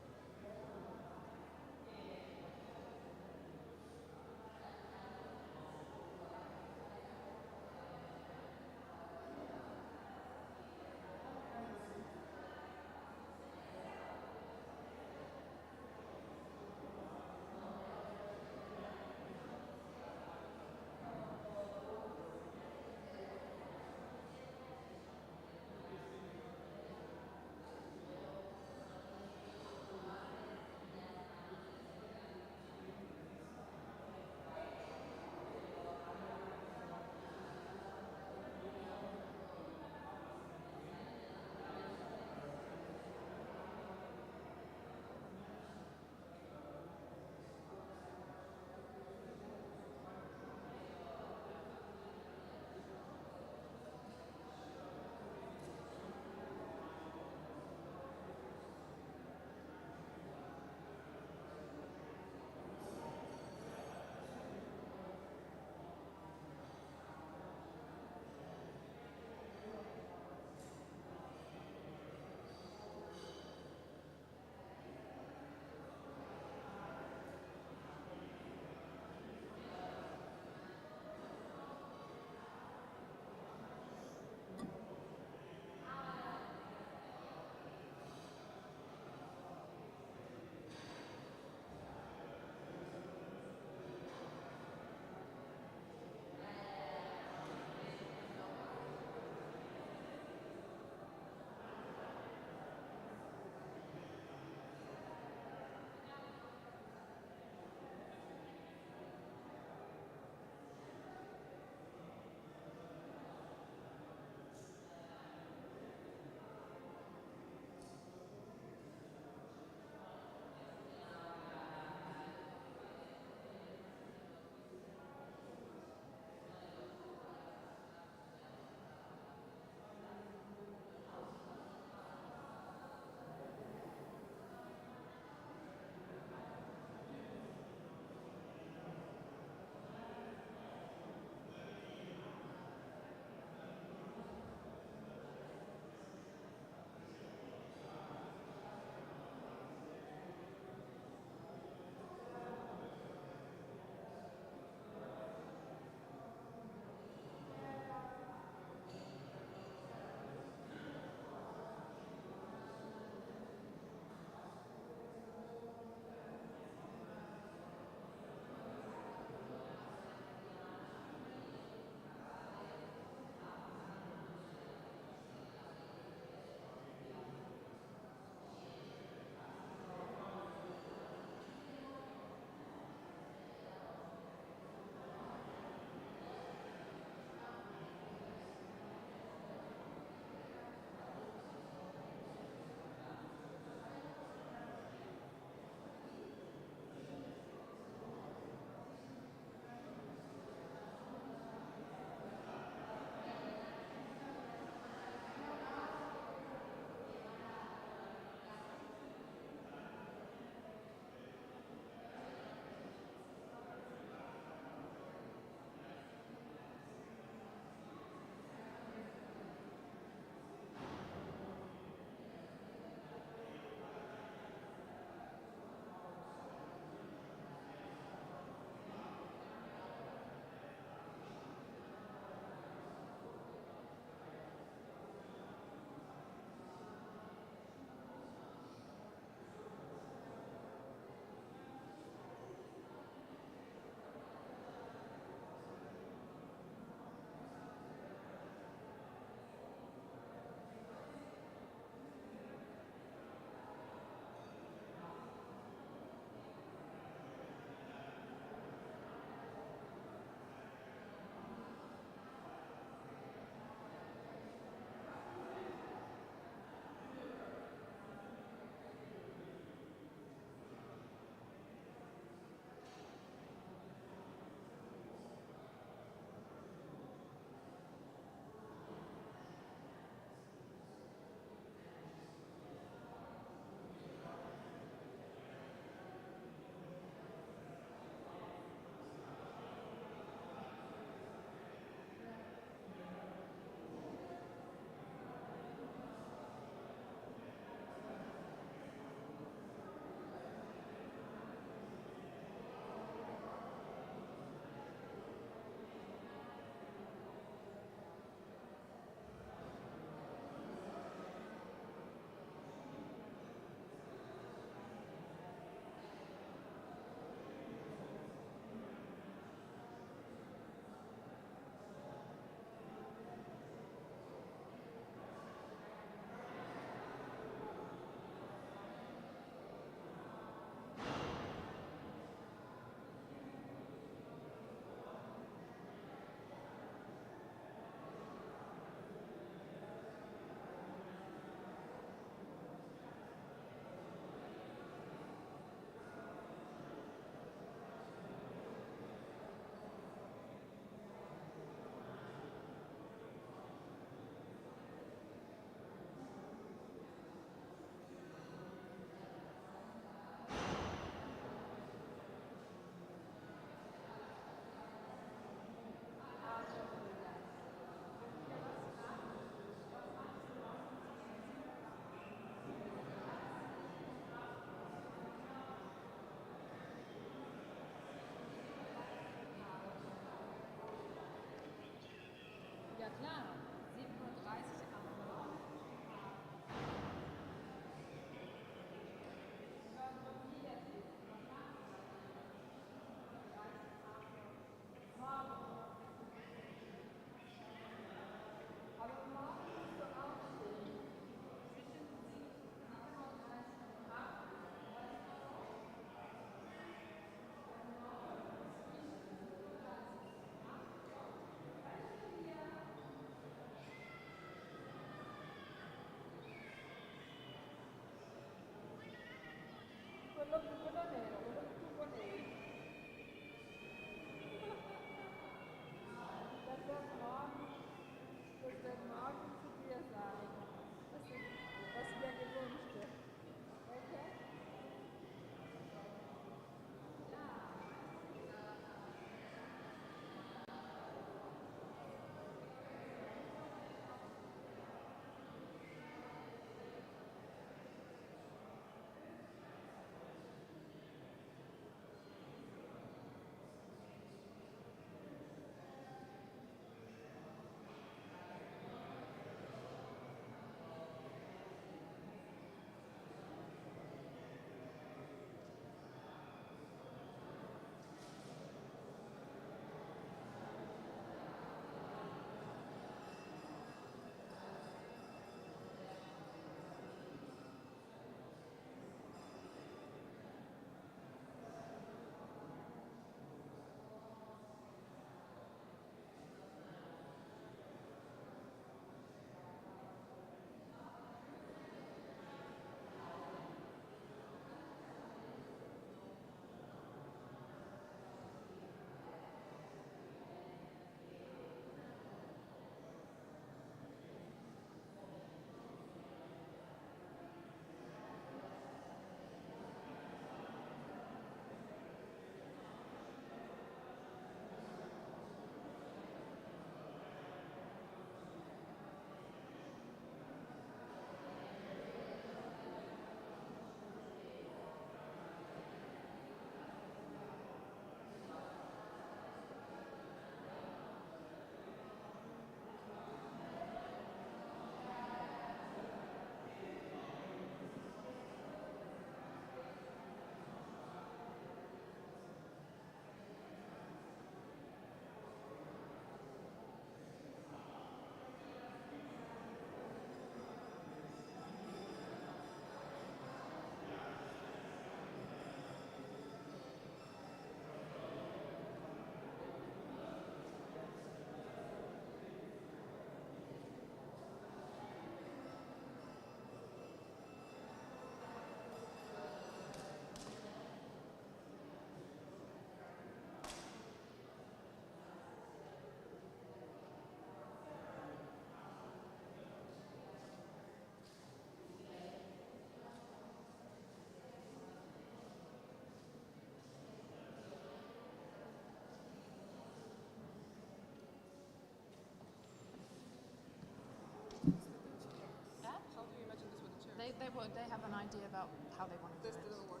They have an idea about how they want to do it. This doesn't work.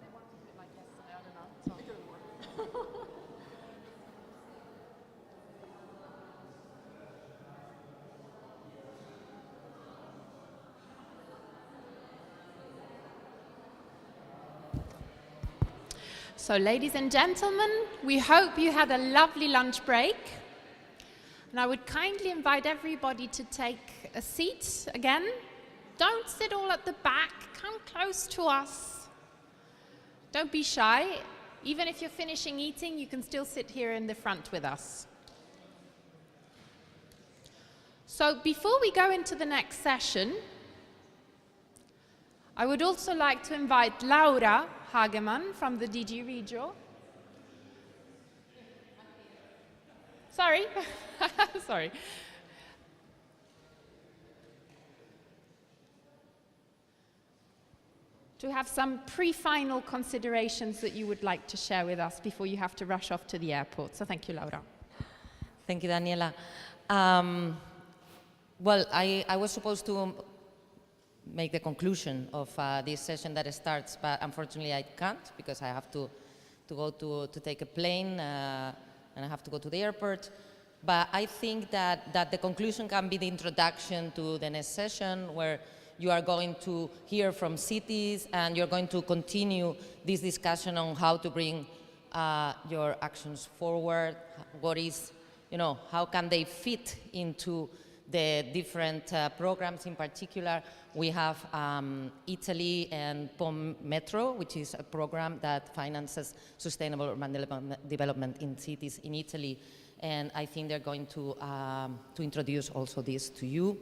They want to do it like yesterday, I don't know. So. It didn't work. So, ladies and gentlemen, we hope you had a lovely lunch break. And I would kindly invite everybody to take a seat again. Don't sit all at the back. Come close to us. Don't be shy. Even if you're finishing eating, you can still sit here in the front with us. So before we go into the next session, I would also like to invite Laura Hagemann from the DG Regio. Sorry. Sorry. To have some pre-final considerations that you would like to share with us before you have to rush off to the airport. So thank you, Laura. Thank you, Daniela. Well, I was supposed to make the conclusion of this session that starts, but unfortunately I can't because I have to go to take a plane and I have to go to the airport. But I think that the conclusion can be the introduction to the next session, where you are going to hear from cities and you're going to continue this discussion on how to bring your actions forward. What is, how can they fit into the different programs? In particular, we have Italy and POM Metro, which is a program that finances sustainable urban development in cities in Italy. And I think they're going to introduce also this to you.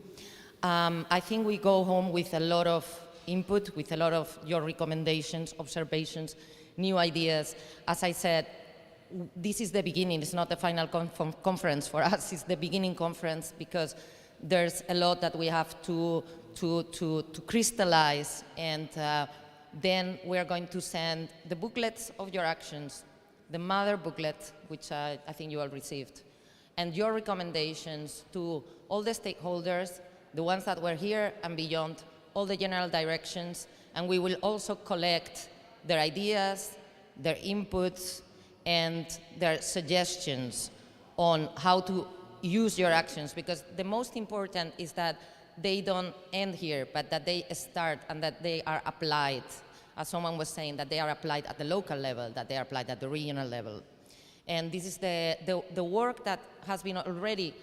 I think we go home with a lot of input, with a lot of your recommendations, observations, new ideas. As I said, this is the beginning. It's not the final conference for us. It's the beginning conference, because there's a lot that we have to crystallize, and then we're going to send the booklets of your actions, the mother booklet, which I think you all received, and your recommendations to all the stakeholders, the ones that were here and beyond, all the general directions, and we will also collect their ideas, their inputs, and their suggestions on how to use your actions, because the most important is that they don't end here, but that they start and that they are applied. As someone was saying, that they are applied at the local level, that they are applied at the regional level. And this is the work that has been already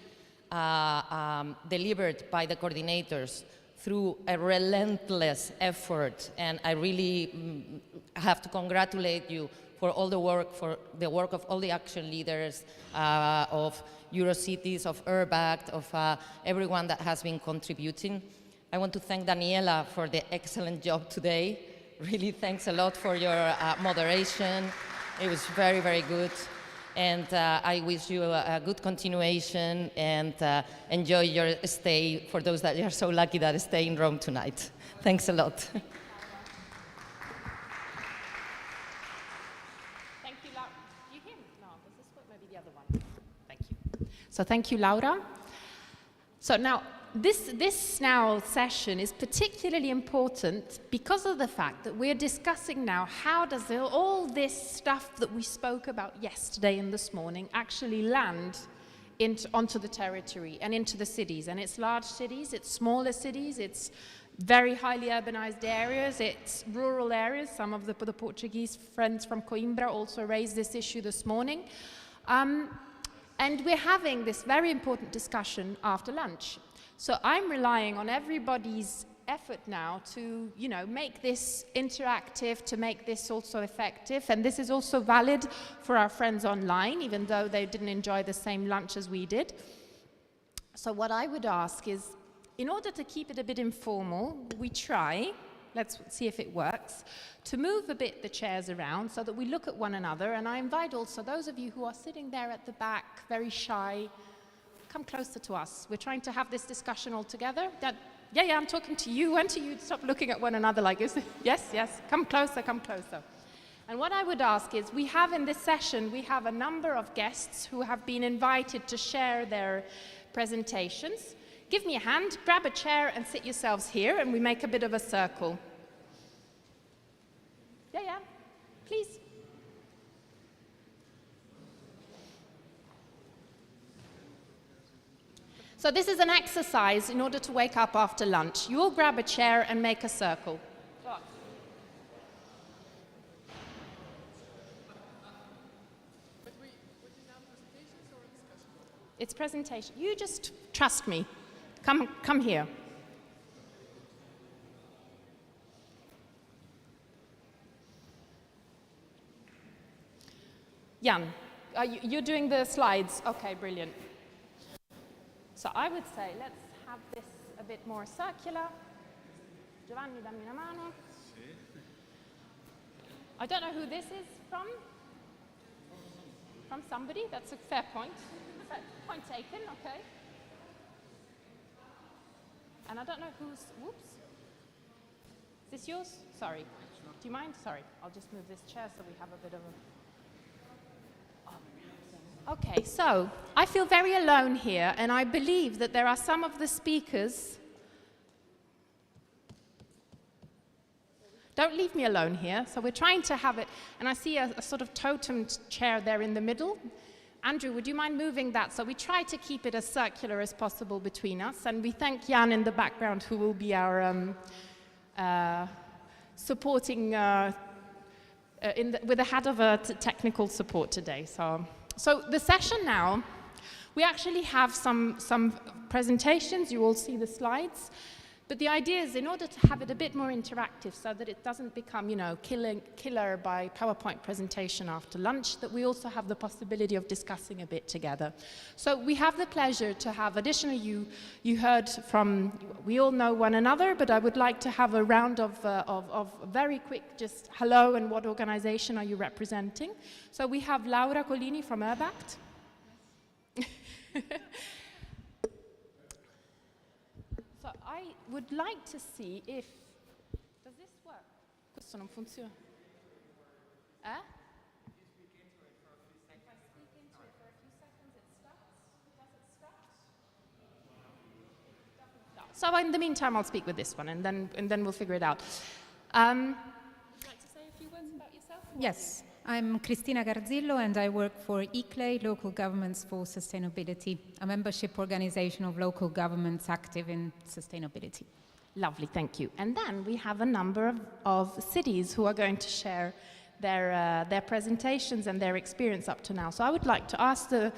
delivered by the coordinators through a relentless effort. And I really have to congratulate you for all the work, of all the action leaders, of Eurocities, of Urbact, of everyone that has been contributing. I want to thank Daniela for the excellent job today. Really, thanks a lot for your moderation. It was very, very good. And I wish you a good continuation, and enjoy your stay, for those that are so lucky that stay in Rome tonight. Thanks a lot. Thank you, Laura. Do you hear me? No, does this work? Maybe the other one. Thank you. So thank you, Laura. So now, this now session is particularly important because of the fact that we're discussing now how does all this stuff that we spoke about yesterday and this morning actually land onto the territory and into the cities. And it's large cities, it's smaller cities, it's very highly urbanized areas, it's rural areas. Some of the Portuguese friends from Coimbra also raised this issue this morning. And we're having this very important discussion after lunch. So I'm relying on everybody's effort now to, make this interactive, to make this also effective. And this is also valid for our friends online, even though they didn't enjoy the same lunch as we did. So what I would ask is, in order to keep it a bit informal, we try, let's see if it works, to move a bit the chairs around so that we look at one another. And I invite also those of you who are sitting there at the back, very shy, come closer to us. We're trying to have this discussion all together. Yeah, I'm talking to you and to you. Stop looking at one another like this. Yes, come closer, come closer. And what I would ask is, we have in this session, we have a number of guests who have been invited to share their presentations. Give me a hand, grab a chair and sit yourselves here, and we make a bit of a circle. Yeah, please. So this is an exercise in order to wake up after lunch. You all grab a chair and make a circle. It's presentation. You just trust me. Come here. Jan, you're doing the slides. Okay, brilliant. So I would say, let's have this a bit more circular. Giovanni, dammi una mano. I don't know who this is from. From somebody? That's a fair point. Point taken, okay. And I don't know who's, whoops. Is this yours? Sorry. Do you mind? Sorry. I'll just move this chair so we have a bit of a... Okay, so I feel very alone here, and I believe that there are some of the speakers. Don't leave me alone here. So we're trying to have it, and I see a sort of totem chair there in the middle. Andrew, would you mind moving that? So we try to keep it as circular as possible between us, and we thank Jan in the background, who will be our supporting, with the head of technical support today. So the session now, we actually have some presentations. You all see the slides. But the idea is, in order to have it a bit more interactive so that it doesn't become, killer by PowerPoint presentation after lunch, that we also have the possibility of discussing a bit together. So we have the pleasure to have, additionally, you heard from, we all know one another, but I would like to have a round of very quick, just hello and what organization are you representing. So we have Laura Collini from Urbact. So I would like to see if, does this work? Questo non funziona. Eh? If I speak into it for a few seconds, it starts? Does it start? So in the meantime, I'll speak with this one, and then we'll figure it out. Would you like to say a few words about yourself? Yes. I'm Cristina Garzillo, and I work for ICLE, Local Governments for Sustainability, a membership organization of local governments active in sustainability. Lovely, thank you. And then we have a number of cities who are going to share their presentations and their experience up to now. So I would like to ask the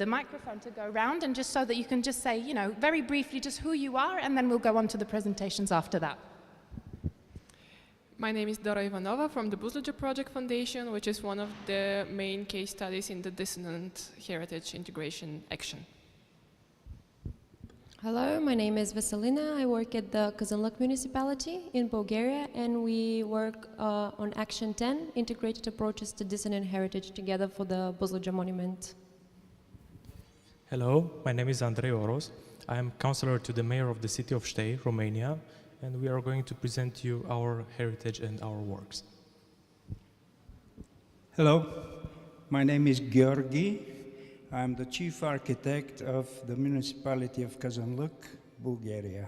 microphone to go around, and just so that you can just say, very briefly, just who you are, and then we'll go on to the presentations after that. My name is Dora Ivanova from the Buzluja Project Foundation, which is one of the main case studies in the Dissonant Heritage Integration Action. Hello, my name is Veselina. I work at the Kazanluk municipality in Bulgaria, and we work on Action 10, Integrated Approaches to Dissonant Heritage Together for the Buzluja Monument. Hello, my name is Andrei Oros. I am counselor to the mayor of the city of Stei, Romania, and we are going to present you our heritage and our works. Hello, my name is Georgi. I'm the chief architect of the municipality of Kazanluk, Bulgaria.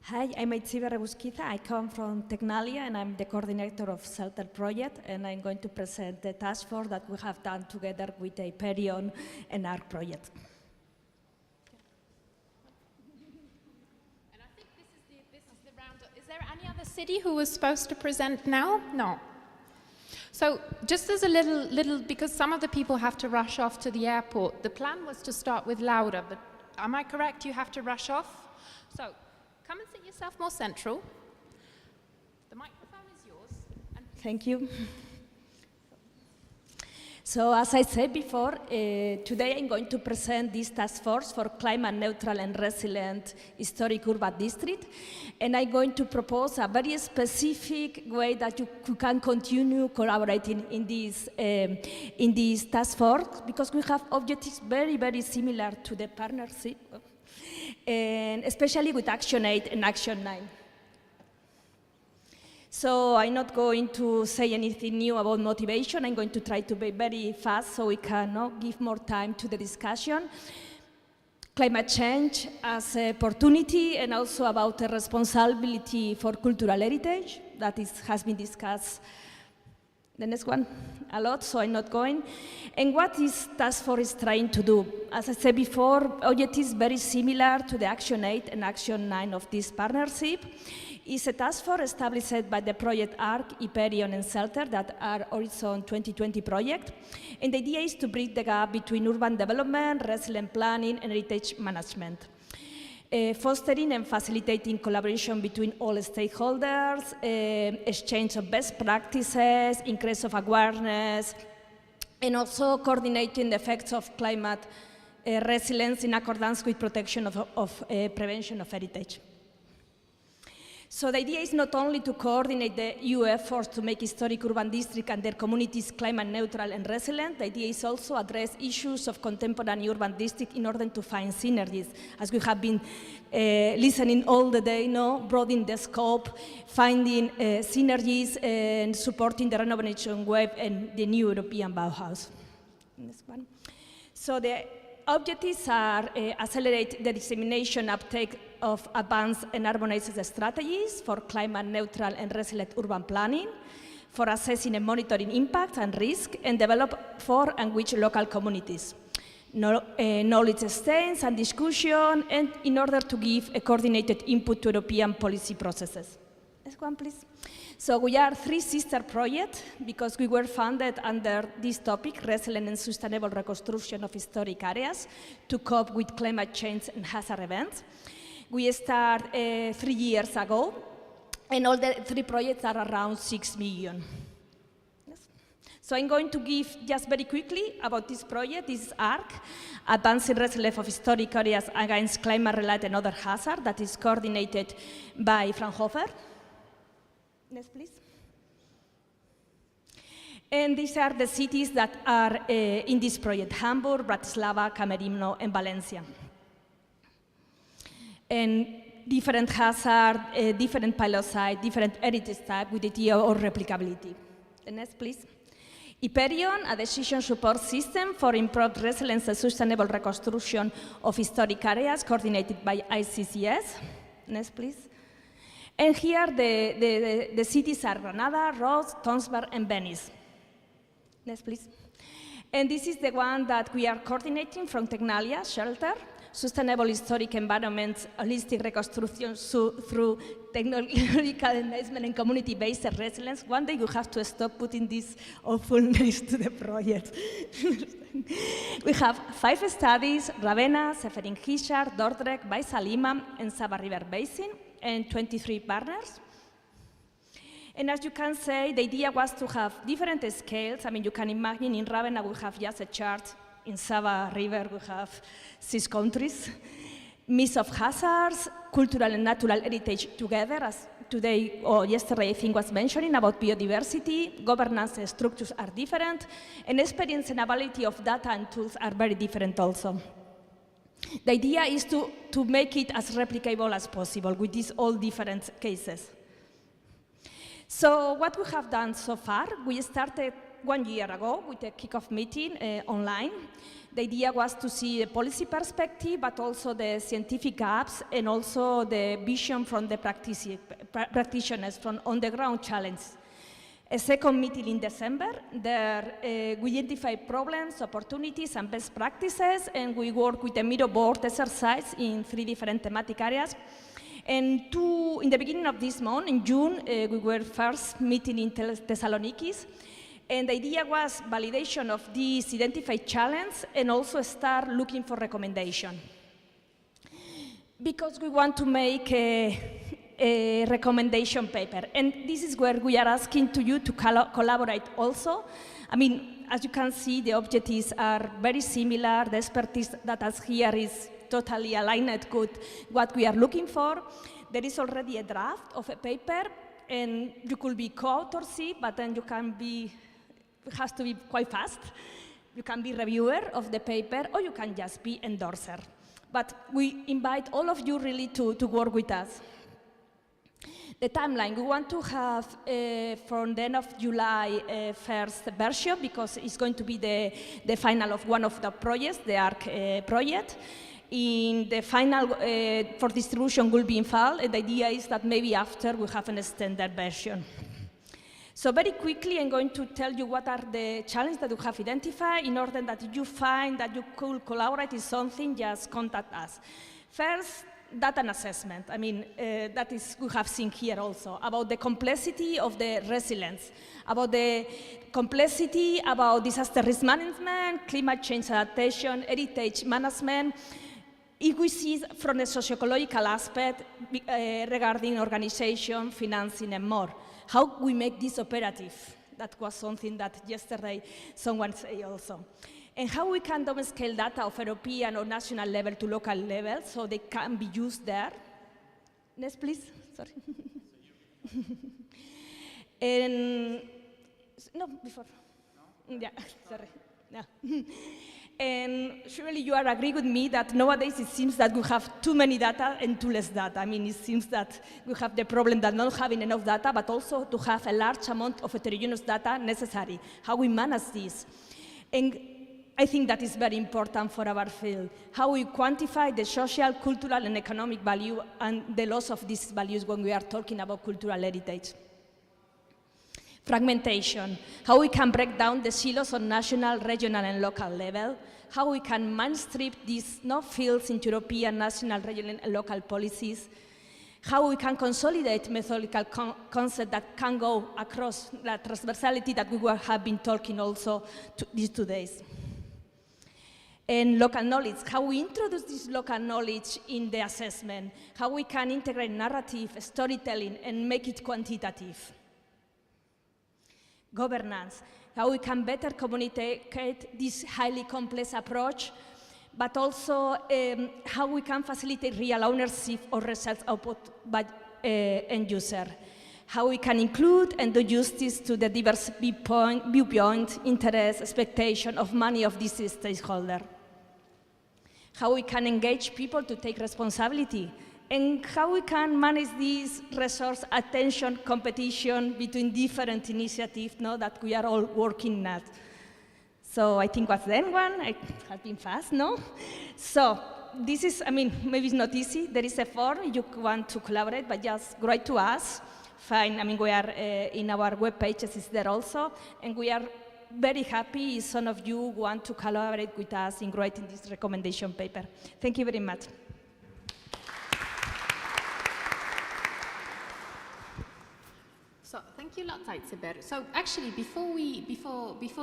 Hi, I'm Itziber Rebuskiza. I come from Technalia, and I'm the coordinator of CELTER project, and I'm going to present the task force that we have done together with Hyperion and ARC project. Is there any other city who was supposed to present now? No. So just as a little, because some of the people have to rush off to the airport, the plan was to start with Laura, but am I correct? You have to rush off? So come and sit yourself more central. The microphone is yours. Thank you. So as I said before, today I'm going to present this task force for climate neutral and resilient historic urban district, and I'm going to propose a very specific way that you can continue collaborating in this task force, because we have objectives very, very similar to the partnership, and especially with Action 8 and Action 9. So I'm not going to say anything new about motivation. I'm going to try to be very fast so we can give more time to the discussion. Climate change as an opportunity, and also about the responsibility for cultural heritage that has been discussed. The next one, a lot, so I'm not going. And what this task force is trying to do? As I said before, objectives very similar to the Action 8 and Action 9 of this partnership. It's a task force established by the project ARC, Hyperion, and CELTER that are Horizon 2020 project. And the idea is to bridge the gap between urban development, resilient planning, and heritage management. Fostering and facilitating collaboration between all stakeholders, exchange of best practices, increase of awareness, and also coordinating the effects of climate resilience in accordance with protection of prevention of heritage. So the idea is not only to coordinate the EU efforts to make historic urban districts and their communities climate neutral and resilient, the idea is also address issues of contemporary urban districts in order to find synergies, as we have been listening all the day, broadening the scope, finding synergies, and supporting the renovation wave and the new European Bauhaus. Next one. So the objectives are accelerate the dissemination uptake of advanced and harmonized strategies for climate neutral and resilient urban planning, for assessing and monitoring impact and risk, and develop for and with local communities. Knowledge exchange and discussion, and in order to give a coordinated input to European policy processes. Next one, please. So we are 3 sister projects because we were funded under this topic, resilient and sustainable reconstruction of historic areas to cope with climate change and hazard events. We started 3 years ago, and all the 3 projects are around 6 million. So I'm going to give just very quickly about this project. This is ARC, Advancing Resilience of Historic Areas Against Climate-Related and Other Hazards, that is coordinated by Fraunhofer. Next, please. And these are the cities that are in this project: Hamburg, Bratislava, Camerino, and Valencia. And different hazard, different pilot site, different heritage type with the idea of replicability. The next, please. Hyperion, a decision support system for improved resilience and sustainable reconstruction of historic areas coordinated by ICCS. Next, please. And here the cities are Granada, Rhodes, Tonsberg, and Venice. Next, please. And this is the one that we are coordinating from Technalia, Shelter, Sustainable Historic Environments, Holistic Reconstruction through Technological Enhancement and Community-Based Resilience. One day you have to stop putting this awful names to the project. We have 5 studies: Ravenna, Seferin Hishar, Dordrecht, Baisalima, and Sava River Basin, and 23 partners. And as you can say, the idea was to have different scales. I mean, you can imagine in Ravenna we have just a chart. In Sava River we have 6 countries. Mix of hazards, cultural and natural heritage together, as today or yesterday I think was mentioning about biodiversity. Governance structures are different, and experience and ability of data and tools are very different also. The idea is to make it as replicable as possible with these all different cases. So what we have done so far, we started 1 year ago with a kickoff meeting online. The idea was to see the policy perspective, but also the scientific gaps, and also the vision from the practitioners from on-the-ground challenges. A second meeting in December, there we identified problems, opportunities, and best practices, and we worked with a mirror board exercise in 3 different thematic areas. And in the beginning of this month, in June, we were first meeting in Thessaloniki. And the idea was validation of these identified challenges and also start looking for recommendation. Because we want to make a recommendation paper. And this is where we are asking to you to collaborate also. I mean, as you can see, the objectives are very similar. The expertise that is here is totally aligned with what we are looking for. There is already a draft of a paper, and you could be co-authorship, but then you can be, it has to be quite fast. You can be reviewer of the paper, or you can just be endorser. But we invite all of you really to work with us. The timeline, we want to have from the end of July first version, because it's going to be the final of one of the projects, the ARC project. In the final for distribution will be in fall, and the idea is that maybe after we have an extended version. So very quickly, I'm going to tell you what are the challenges that we have identified. In order that you find that you could collaborate in something, just contact us. First, data and assessment. I mean, that is, we have seen here also, about the complexity of the resilience, about the complexity about disaster risk management, climate change adaptation, heritage management. If we see from a socio-ecological aspect regarding organization, financing, and more, how we make this operative. That was something that yesterday someone said also. And how we can downscale data of European or national level to local level so they can be used there. Next, please. Sorry. And, no, before. No? Yeah, sorry. Yeah. And surely you are agree with me that nowadays it seems that we have too many data and too less data. I mean, it seems that we have the problem that not having enough data, but also to have a large amount of heterogeneous data necessary. How we manage this. And I think that is very important for our field. How we quantify the social, cultural, and economic value and the loss of these values when we are talking about cultural heritage. Fragmentation, how we can break down the silos on national, regional, and local level, how we can mainstream these fields in European, national, regional, and local policies, how we can consolidate methodological concepts that can go across the transversality that we have been talking also these 2 days. And local knowledge, how we introduce this local knowledge in the assessment, how we can integrate narrative, storytelling, and make it quantitative. Governance, how we can better communicate this highly complex approach, but also how we can facilitate real ownership of results output by end user. How we can include and do justice to the diverse viewpoint, interest, expectation of many of these stakeholders. How we can engage people to take responsibility, and how we can manage this resource attention competition between different initiatives that we are all working at. So I think what's the end one? I have been fast, no? So this is, maybe it's not easy. There is a form, you want to collaborate, but just write to us. Fine, we are in our web pages, is there also, and we are very happy if some of you want to collaborate with us in writing this recommendation paper. Thank you very much. So thank you a lot, Aitziber. So actually, before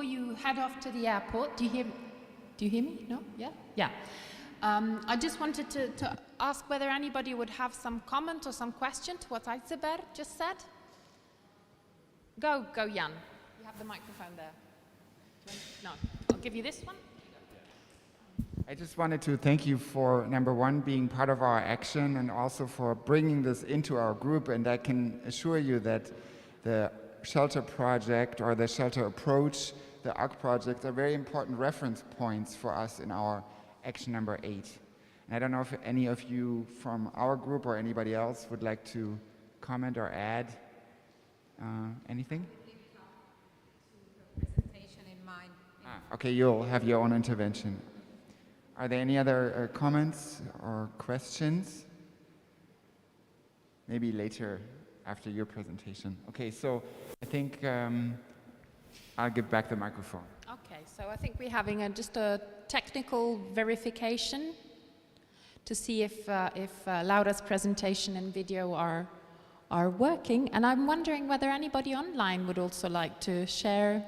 you head off to the airport, do you hear me? No? Yeah? Yeah. I just wanted to ask whether anybody would have some comment or some question to what Aitziber just said. Go, Jan. You have the microphone there. No, I'll give you this one. I just wanted to thank you for, number one, being part of our action and also for bringing this into our group. And I can assure you that the shelter project or the shelter approach, the ARC project, are very important reference points for us in our action number 8. And I don't know if any of you from our group or anybody else would like to comment or add anything? Okay, you'll have your own intervention. Are there any other comments or questions? Maybe later after your presentation. Okay, so I think I'll give back the microphone. Okay, so I think we're having just a technical verification to see if Laura's presentation and video are working. And I'm wondering whether anybody online would also like to share.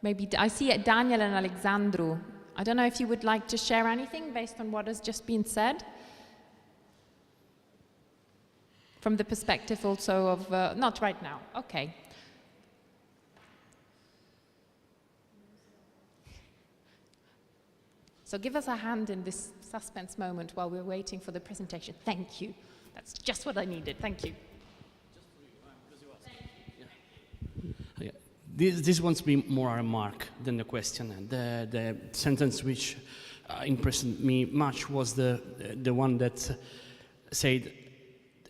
Maybe I see Daniel and Alexandru. I don't know if you would like to share anything based on what has just been said. From the perspective also of, not right now, okay. So give us a hand in this suspense moment while we're waiting for the presentation. Thank you. That's just what I needed, thank you. This wants to be more a remark than a question. The sentence which impressed me much was the one that said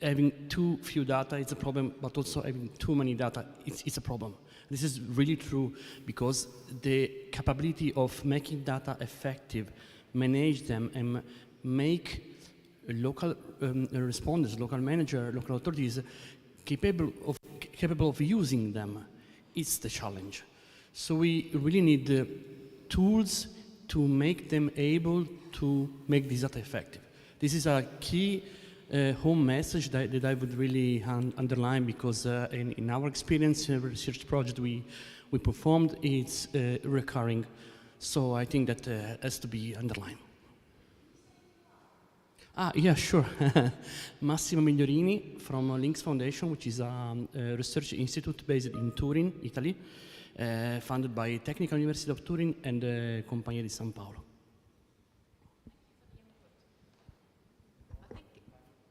having too few data is a problem, but also having too many data it's a problem. This is really true because the capability of making data effective, manage them, and make local responders, local manager, local authorities capable of using them. It's the challenge. So we really need the tools to make them able to make this data effective. This is a key home message that I would really underline because in our experience, research project we performed, it's recurring. So I think that has to be underlined. Yeah, sure. Massimo Migliorini from Links Foundation, which is a research institute based in Turin, Italy, funded by Technical University of Turin and Compagnia di San Paolo.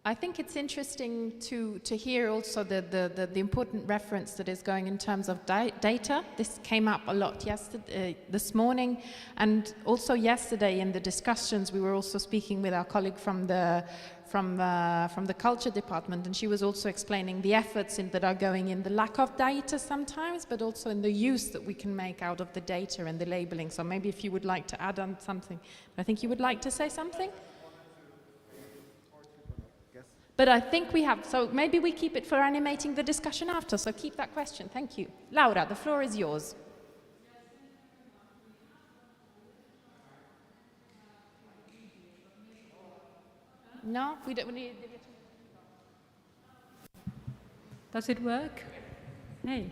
I think it's interesting to hear also the important reference that is going in terms of data. This came up a lot this morning, and also yesterday in the discussions we were also speaking with our colleague from the culture department, and she was also explaining the efforts that are going in the lack of data sometimes, but also in the use that we can make out of the data and the labeling. So maybe if you would like to add on something. I think you would like to say something? But I think we have, so maybe we keep it for animating the discussion after, so keep that question. Thank you. Laura, the floor is yours. No, we don't need. Does it work? Hey.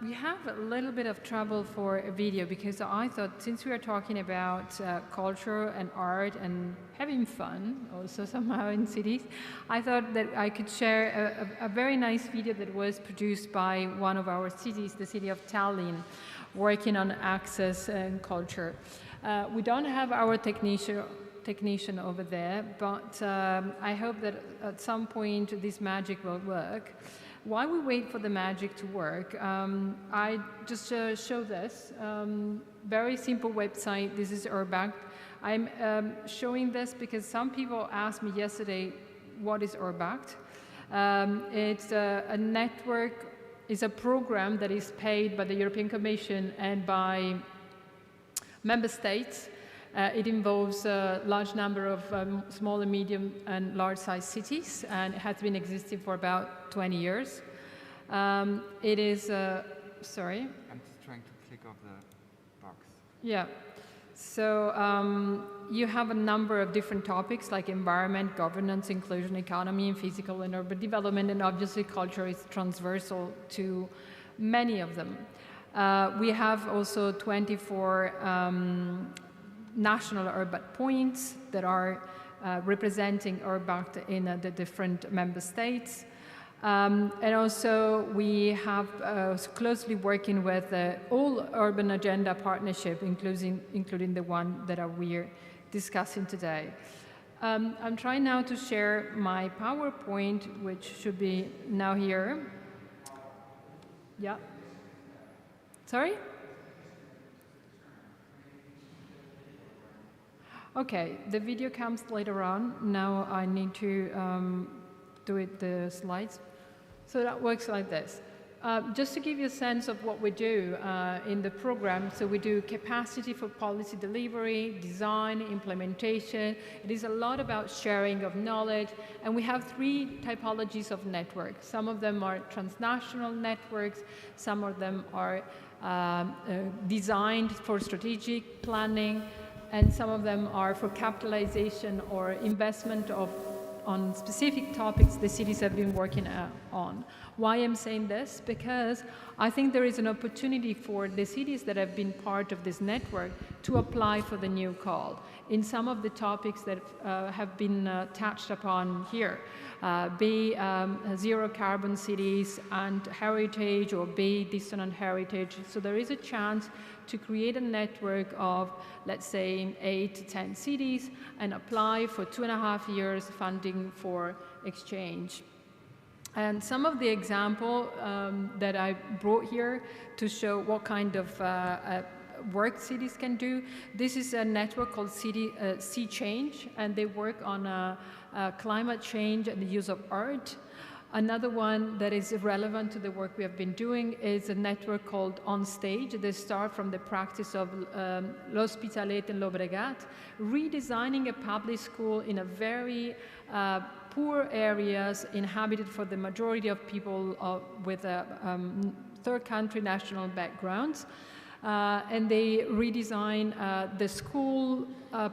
We have a little bit of trouble for a video because I thought since we are talking about culture and art and having fun also somehow in cities, I thought that I could share a very nice video that was produced by one of our cities, the city of Tallinn, working on access and culture. We don't have our technician over there, but I hope that at some point this magic will work. While we wait for the magic to work, I just show this very simple website. This is Urbact. I'm showing this because some people asked me yesterday, what is Urbact? It's a network, it's a program that is paid by the European Commission and by member states. It involves a large number of small and medium and large-sized cities, and it has been existing for about 20 years. It is, sorry? I'm just trying to click off the box. Yeah. So you have a number of different topics like environment, governance, inclusion, economy, and physical and urban development, and obviously culture is transversal to many of them. We have also 24 national urban points that are representing Urbact in the different member states. And also we have closely working with all Urban Agenda partnership, including the one that we're discussing today. I'm trying now to share my PowerPoint, which should be now here. Yeah. Sorry? Okay, the video comes later on. Now I need to do the slides. So that works like this. Just to give you a sense of what we do in the program, so we do capacity for policy delivery, design, implementation. It is a lot about sharing of knowledge, and we have 3 typologies of networks. Some of them are transnational networks, some of them are designed for strategic planning, and some of them are for capitalization or investment on specific topics the cities have been working on. Why I'm saying this? Because I think there is an opportunity for the cities that have been part of this network to apply for the new call in some of the topics that have been touched upon here, be zero carbon cities and heritage, or be dissonant heritage. So there is a chance to create a network of, let's say, 8 to 10 cities and apply for 2.5 years funding for exchange. And some of the example that I brought here to show what kind of work cities can do. This is a network called Sea Change, and they work on climate change and the use of art. Another one that is relevant to the work we have been doing is a network called On Stage. They start from the practice of L'Hospitalet and Llobregat, redesigning a public school in a very poor areas inhabited for the majority of people with third country national backgrounds. And they redesign the school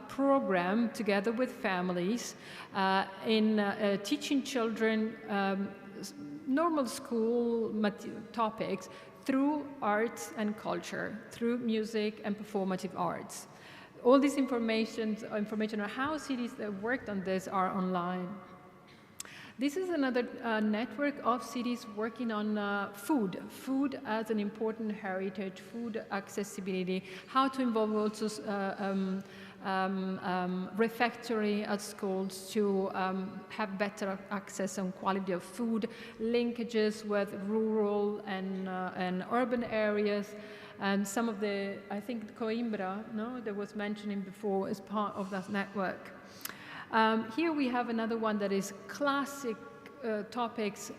program together with families in teaching children normal school topics through arts and culture, through music and performative arts. All this information on how cities that worked on this are online. This is another network of cities working on food as an important heritage, food accessibility, how to involve also refectory at schools to have better access and quality of food, linkages with rural and urban areas. And some of the, I think Coimbra, that was mentioning before, is part of that network. Here we have another one that is classic topics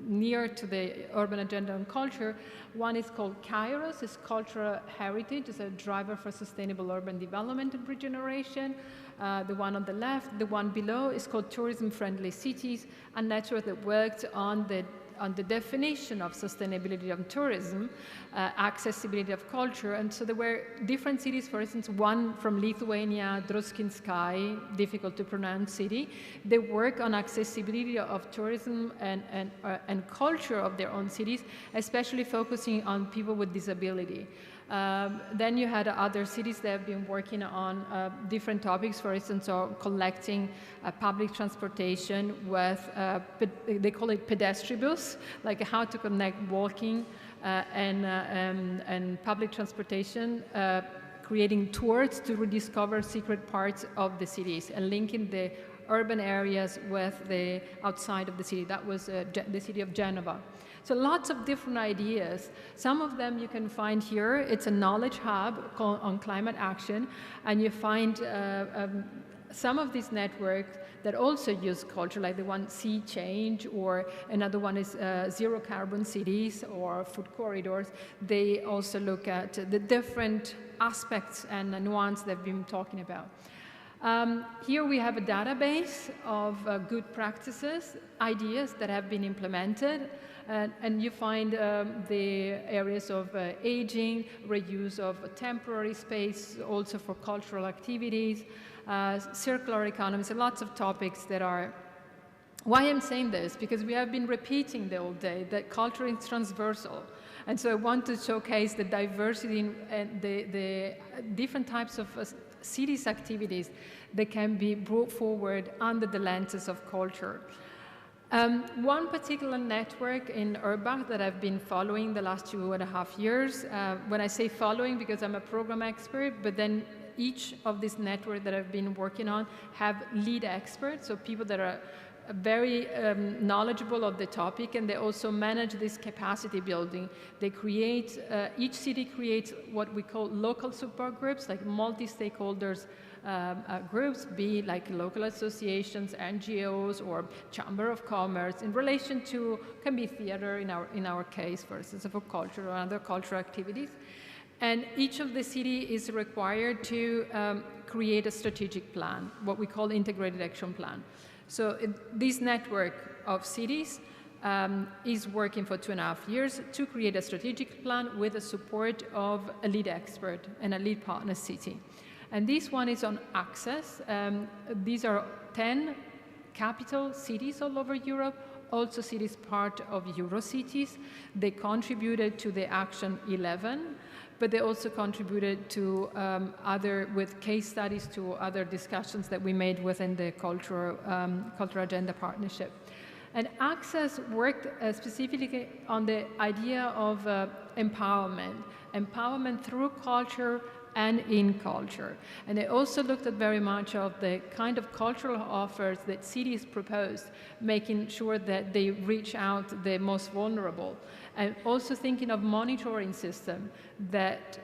near to the urban agenda and culture. One is called Kairos, it's cultural heritage, it's a driver for sustainable urban development and regeneration. The one on the left, the one below is called tourism-friendly cities, a network that worked on the definition of sustainability of tourism, accessibility of culture. And so there were different cities, for instance, one from Lithuania, Druskinskaya, difficult to pronounce city. They work on accessibility of tourism and culture of their own cities, especially focusing on people with disability. Then you had other cities that have been working on different topics, for instance, collecting public transportation with, they call it pedestribus, like how to connect walking and public transportation, creating tours to rediscover secret parts of the cities and linking the urban areas with the outside of the city. That was the city of Genova. So lots of different ideas. Some of them you can find here. It's a knowledge hub on climate action, and you find some of these networks that also use culture, like the one Sea Change, or another one is Zero Carbon Cities or Food Corridors. They also look at the different aspects and nuance they've been talking about. Here we have a database of good practices, ideas that have been implemented. And you find the areas of aging, reuse of temporary space, also for cultural activities, circular economy, so lots of topics that are... Why I'm saying this? Because we have been repeating the whole day that culture is transversal. And so I want to showcase the diversity and the different types of cities activities that can be brought forward under the lenses of culture. One particular network in Urbana that I've been following the last 2.5 years, when I say following because I'm a program expert, but then each of these networks that I've been working on have lead experts, so people that are very knowledgeable of the topic, and they also manage this capacity building. They create, each city creates what we call local support groups, like multi-stakeholders groups, be like local associations, NGOs, or Chamber of Commerce, in relation to, can be theater in our case, for instance, for culture or other cultural activities. And each of the city is required to create a strategic plan, what we call integrated action plan. So this network of cities is working for 2.5 years to create a strategic plan with the support of a lead expert and a lead partner city. And this one is on access. These are 10 capital cities all over Europe, also cities part of Eurocities. They contributed to the Action 11, but they also contributed to with case studies to other discussions that we made within the cultural agenda partnership. And Access worked specifically on the idea of empowerment through culture and in culture. And they also looked at very much of the kind of cultural offers that cities proposed, making sure that they reach out the most vulnerable. And also thinking of monitoring system that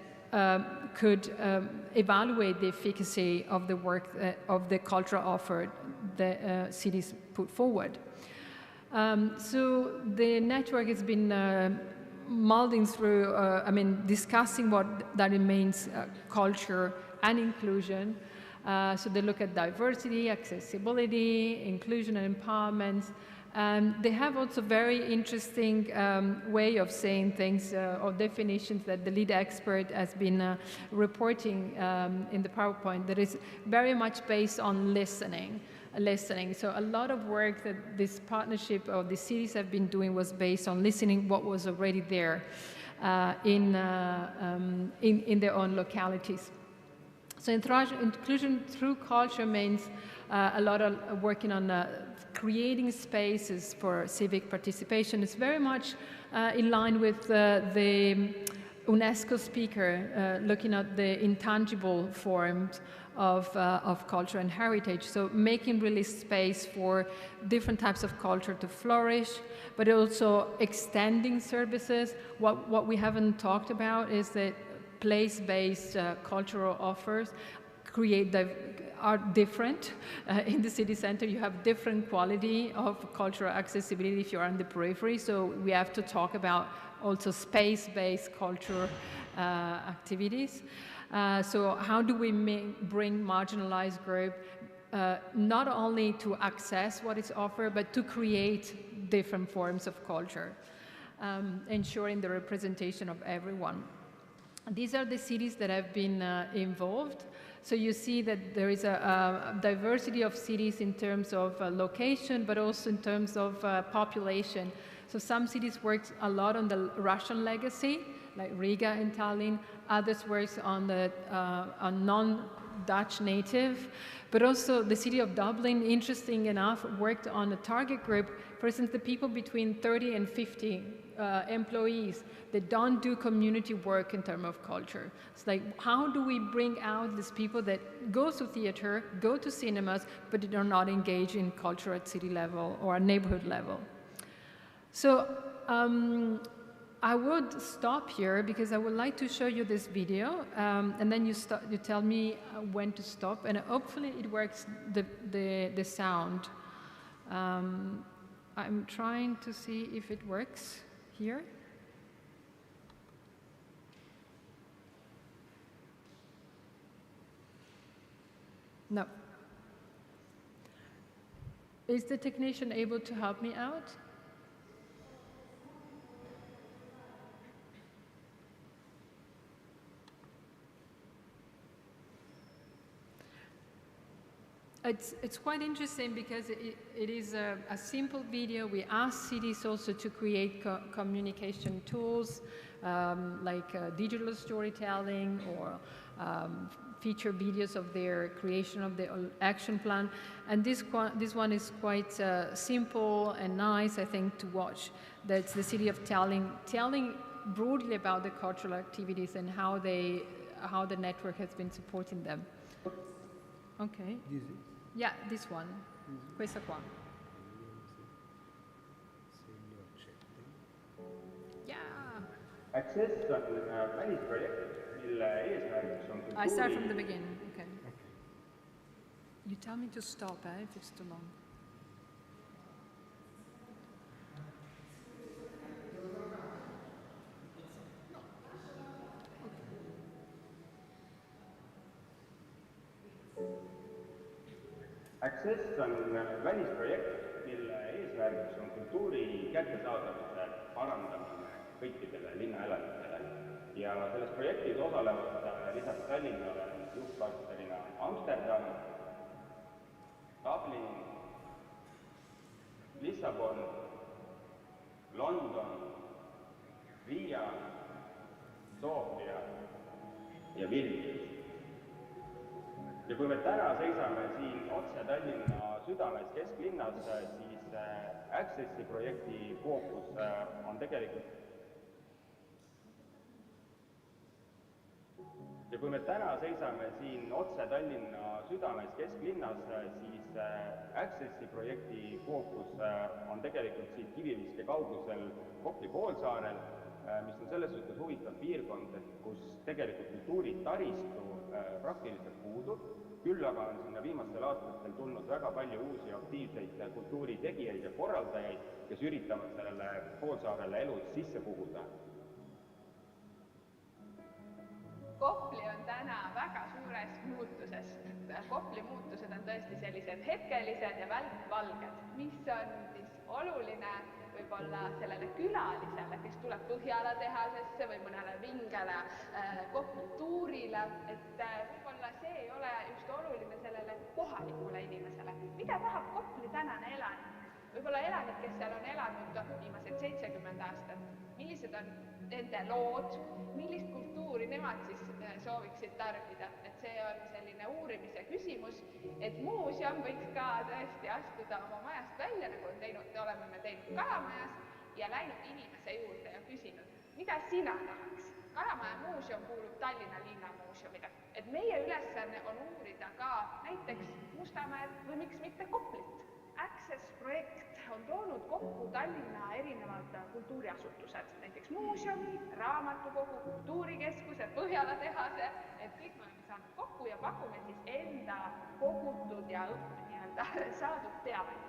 could evaluate the efficacy of the work of the cultural offer the cities put forward. So the network has been molding through, discussing what that means culture and inclusion. So they look at diversity, accessibility, inclusion and empowerment. They have also very interesting way of saying things or definitions that the lead expert has been reporting in the PowerPoint that is very much based on listening. So a lot of work that this partnership of the cities have been doing was based on listening what was already there in their own localities. So inclusion through culture means a lot of working on creating spaces for civic participation. It's very much in line with the UNESCO speaker looking at the intangible forms of culture and heritage. So making really space for different types of culture to flourish, but also extending services. What we haven't talked are different. In the city center, you have different quality of cultural accessibility if you're on the periphery. So we have to talk about also space-based culture activities. So how do we bring marginalized group not only to access what is offered, but to create different forms of culture, ensuring the representation of everyone. These are the cities that have been involved. So you see that there is a diversity of cities in terms of location, but also in terms of population. So some cities work a lot on the Russian legacy, like Riga and Tallinn. Others work on the non-Dutch native. But also the city of Dublin, interesting enough, worked on a target group. For instance, the people between 30 and 50 employees that don't do community work in terms of culture. It's like, how do we bring out these people that go to theater, go to cinemas, but they are not engaged in culture at city level or neighborhood level? So I would stop here because I would like to show you this video, and then you tell me when to stop, and hopefully it works, the sound. I'm trying to see if it works here. No. Is the technician able to help me out? It's quite interesting because it is a simple video. We ask cities also to create communication tools like digital storytelling or feature videos of their creation of the action plan. And this one is quite simple and nice, I think, to watch. That's the city of Tallinn telling broadly about the cultural activities and how the network has been supporting them. Okay. Yeah, this one. Questa qua. Yeah. Access on välisprojekt, mille eesmärgiks on I start from the beginning. Okay. You tell me to stop if it's too long. Access on välisprojekt, mille eesmärgiks on kultuuri kättesaadavuse parandamine kõikidele linnaelanikele. Ja selles projektis osalevad lisaks Tallinnale juhtpartnerina Amsterdam, Dublin, Lissabon, London, Riia, Sofia ja Vilnius. Ja kui me täna seisame siin otse Tallinna südames kesklinnas, siis Accessi projekti fookus on tegelikult Ja kui me täna seisame siin otse Tallinna südames kesklinnas, siis Accessi projekti fookus on tegelikult siit Kiviviske kaugusel Kopli poolsaarel, mis on selles suhtes huvitav piirkond, kus tegelikult kultuuritaristu praktiliselt puudub, küll aga on sinna viimastel aastatel tulnud väga palju uusi aktiivseid kultuuritegijaid ja korraldajaid, kes üritavad sellele poolsaarele elu sisse puhuda. Kopli on täna väga suures muutuses. Kopli muutused on tõesti sellised hetkelised ja välkvalged, mis on siis oluline võib-olla sellele külalisele, kes tuleb Põhjala tehasesse või mõnele vingele Kopli tuurile, et võib-olla see ei ole just oluline sellele kohalikule inimesele. Mida tahab Kopli tänane elanik? Võib-olla elanik, kes seal on elanud viimased 70 aastat, millised on nende lood, millist kultuuri nemad siis sooviksid tarbida, et see on selline uurimise küsimus, et muuseum võiks ka tõesti astuda oma majast välja, nagu oleme me teinud Kalamajas, ja läinud inimese juurde ja küsinud, mida sina tahaks? Kalamaja muuseum kuulub Tallinna linnamuuseumile, et meie ülesanne on uurida ka näiteks Mustamäed või miks mitte Koplit. Access projekt on toonud kokku Tallinna erinevad kultuuriasutused, näiteks muuseumi, raamatukogu, kultuurikeskuse, Põhjala tehase, et kõik me oleme saanud kokku kokku ja pakume siis enda kogutud ja nii-öelda saadud teavet.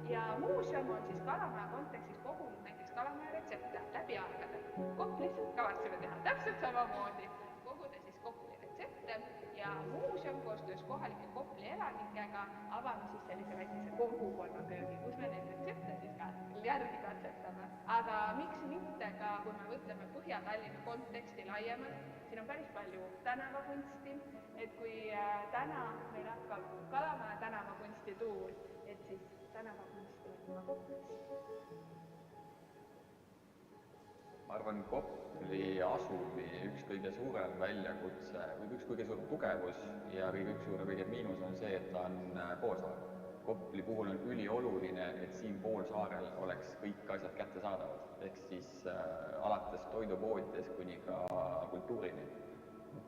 Ja muuseum on siis Kalamaja kontekstis kogunud näiteks Kalamaja retsepte läbi aegade. Koplis kavatseme teha täpselt samamoodi, koguda siis Kopli retsepte ja muuseum koostöös kohalike Kopli elanikega avame siis sellise väikese kogukonnaköögi, kus me neid retsepte siis ka järgi katsetame. Aga miks mitte ka, kui me võtleme Põhja-Tallinna konteksti laiemalt, siin on päris palju tänavakunsti, et kui täna meil hakkab Kalamaja tänavakunsti tuur, et siis tänavakunsti on Koplis. Ma arvan, Kopli asumi üks kõige suurem väljakutse või üks kõige suurem tugevus ja kõige miinus on see, et ta on poolsaar. Kopli puhul on ülioluline, et siin poolsaarel oleks kõik asjad kättesaadavad, ehk siis alates toidupoodidest kuni ka kultuurini.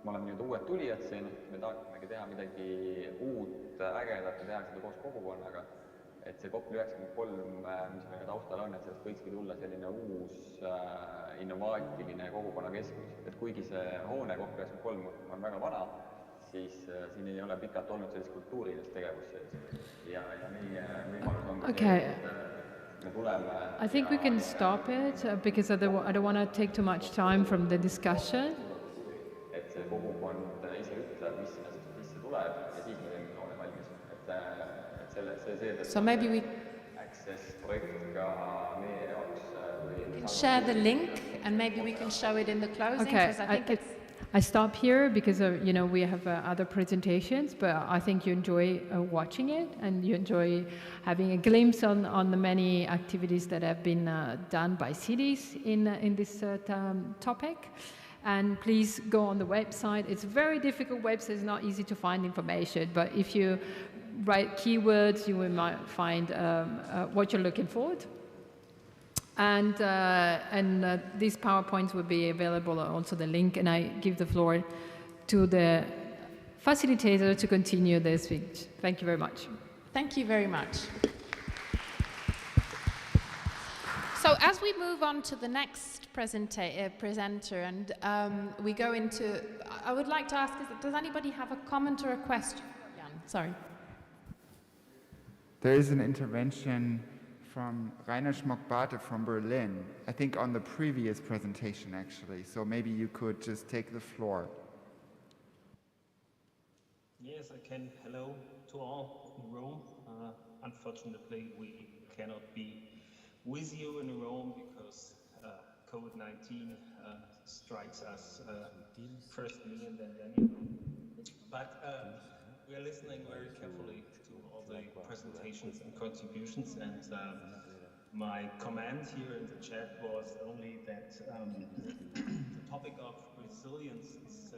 Me oleme nüüd uued tulijad siin, me tahamegi teha midagi uut, ägedat ja teha seda koos kogukonnaga. Et see Kopli 93, mis meil taustal on, et sellest võikski tulla selline uus innovaatiline kogukonnakeskus. Et kuigi see hoone Kopli 93 on väga vana, siis siin ei ole pikalt olnud sellist kultuurilist tegevust sees. Ja meie võimalus on me tuleme... I think we can stop it because I don't want to take too much time from the discussion. Et see kogukond ise ütleb, mis sinna sisse tuleb ja siis me teeme hoone valmis. So maybe we can share the link and maybe we can show it in the closing. Okay, I stop here because we have other presentations, but I think you enjoy watching it and you enjoy having a glimpse on the many activities that have been done by cities in this topic. And please go on the website. It's a very difficult website, it's not easy to find information, but if you write keywords, you might find what you're looking for. And these PowerPoints will be available, also the link, and I give the floor to the facilitator to continue the speech. Thank you very much. Thank you very much. So as we move on to the next presenter and we go into, I would like to ask, does anybody have a comment or a question? Jan, sorry. There is an intervention from Rainer Schmock-Barte from Berlin, I think on the previous presentation actually, so maybe you could just take the floor. Yes, I can. Hello to all in Rome. Unfortunately, we cannot be with you in Rome because COVID-19 strikes us first me and then you. But we are listening very carefully to all the presentations and contributions, and my comment here in the chat was only that the topic of resilience is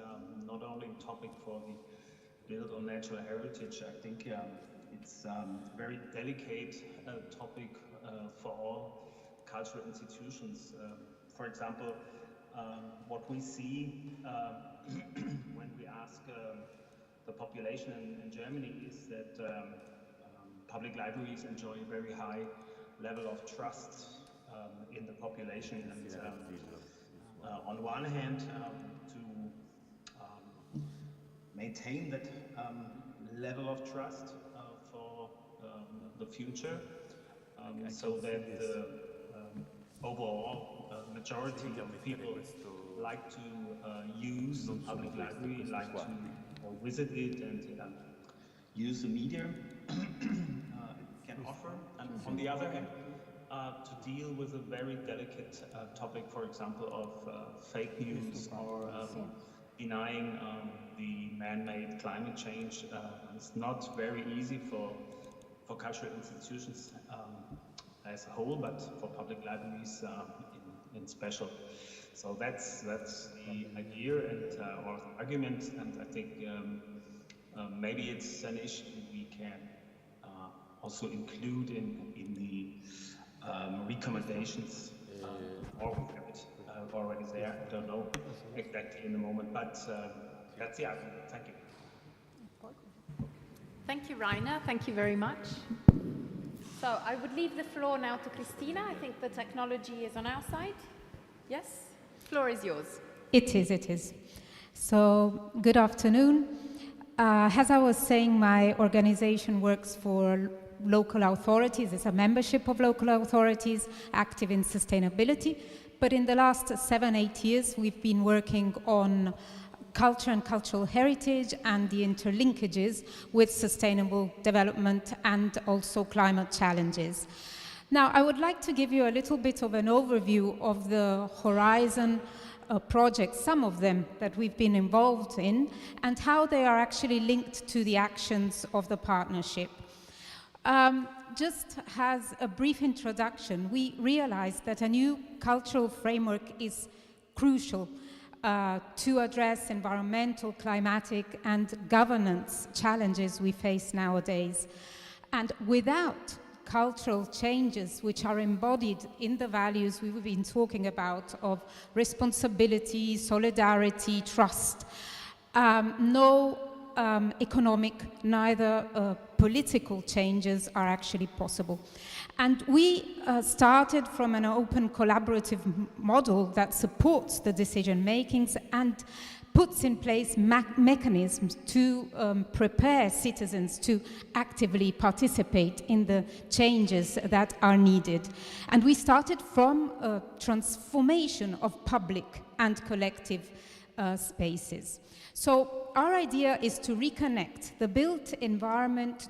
not only a topic for the build on natural heritage. I think it's a very delicate topic for all cultural institutions. For example, what we see when we ask the population in Germany is that public libraries enjoy a very high level of trust in the population, and on one hand to maintain that level of trust for the future, so that the overall majority of people like to use the public library, like to visit it and use the media it can offer. And on the other hand, to deal with a very delicate topic, for example, of fake news or denying the man-made climate change. It's not very easy for cultural institutions as a whole, but for public libraries in special. So that's the idea and or argument, and I think maybe it's an issue we can also include in the recommendations, or we have it already there. I don't know exactly in the moment, but that's the argument. Thank you. Thank you, Rainer. Thank you very much. So I would leave the floor now to Christina. I think the technology is on our side. Yes? The floor is yours. It is. So, good afternoon. As I was saying, my organization works for local authorities. It's a membership of local authorities active in sustainability. But in the last 7-8 years, we've been working on culture and cultural heritage and the interlinkages with sustainable development and also climate challenges. Now, I would like to give you a little bit of an overview of the Horizon projects, some of them that we've been involved in, and how they are actually linked to the actions of the partnership. Just as a brief introduction, we realized that a new cultural framework is crucial to address environmental, climatic, and governance challenges we face nowadays. And without cultural changes which are embodied in the values we've been talking about of responsibility, solidarity, trust, no economic, neither political changes are actually possible. And we started from an open collaborative model that supports the decision makings and puts in place mechanisms to prepare citizens to actively participate in the changes that are needed. And we started from a transformation of public and collective spaces. So our idea is to reconnect the built environment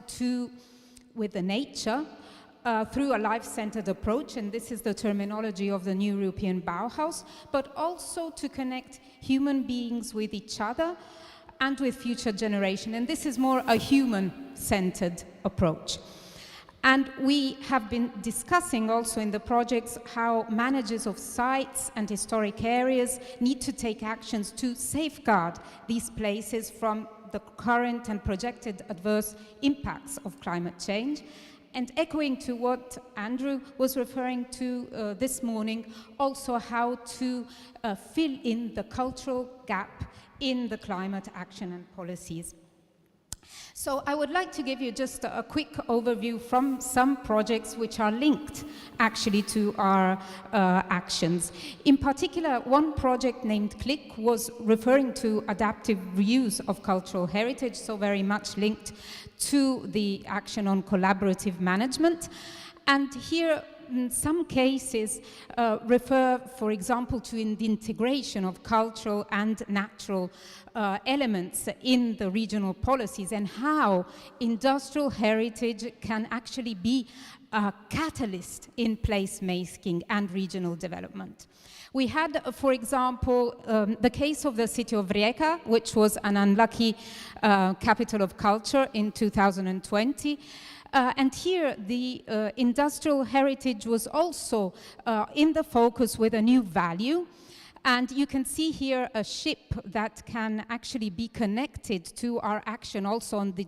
with the nature through a life-centered approach, and this is the terminology of the new European Bauhaus, but also to connect human beings with each other and with future generation. And this is more a human-centered approach. And we have been discussing also in the projects how managers of sites and historic areas need to take actions to safeguard these places from the current and projected adverse impacts of climate change. And echoing to what Andrew was referring to this morning, also how to fill in the cultural gap in the climate action and policies. So I would like to give you just a quick overview from some projects which are linked actually to our actions. In particular, one project named CLIck was referring to adaptive reuse of cultural heritage, so very much linked to the action on collaborative management. And here, in some cases, refer, for example, to the integration of cultural and natural elements in the regional policies and how industrial heritage can actually be a catalyst in placemaking and regional development. We had, for example, the case of the city of Rijeka, which was an unlucky capital of culture in 2020. And here, the industrial heritage was also in the focus with a new value. And you can see here a ship that can actually be connected to our action also on the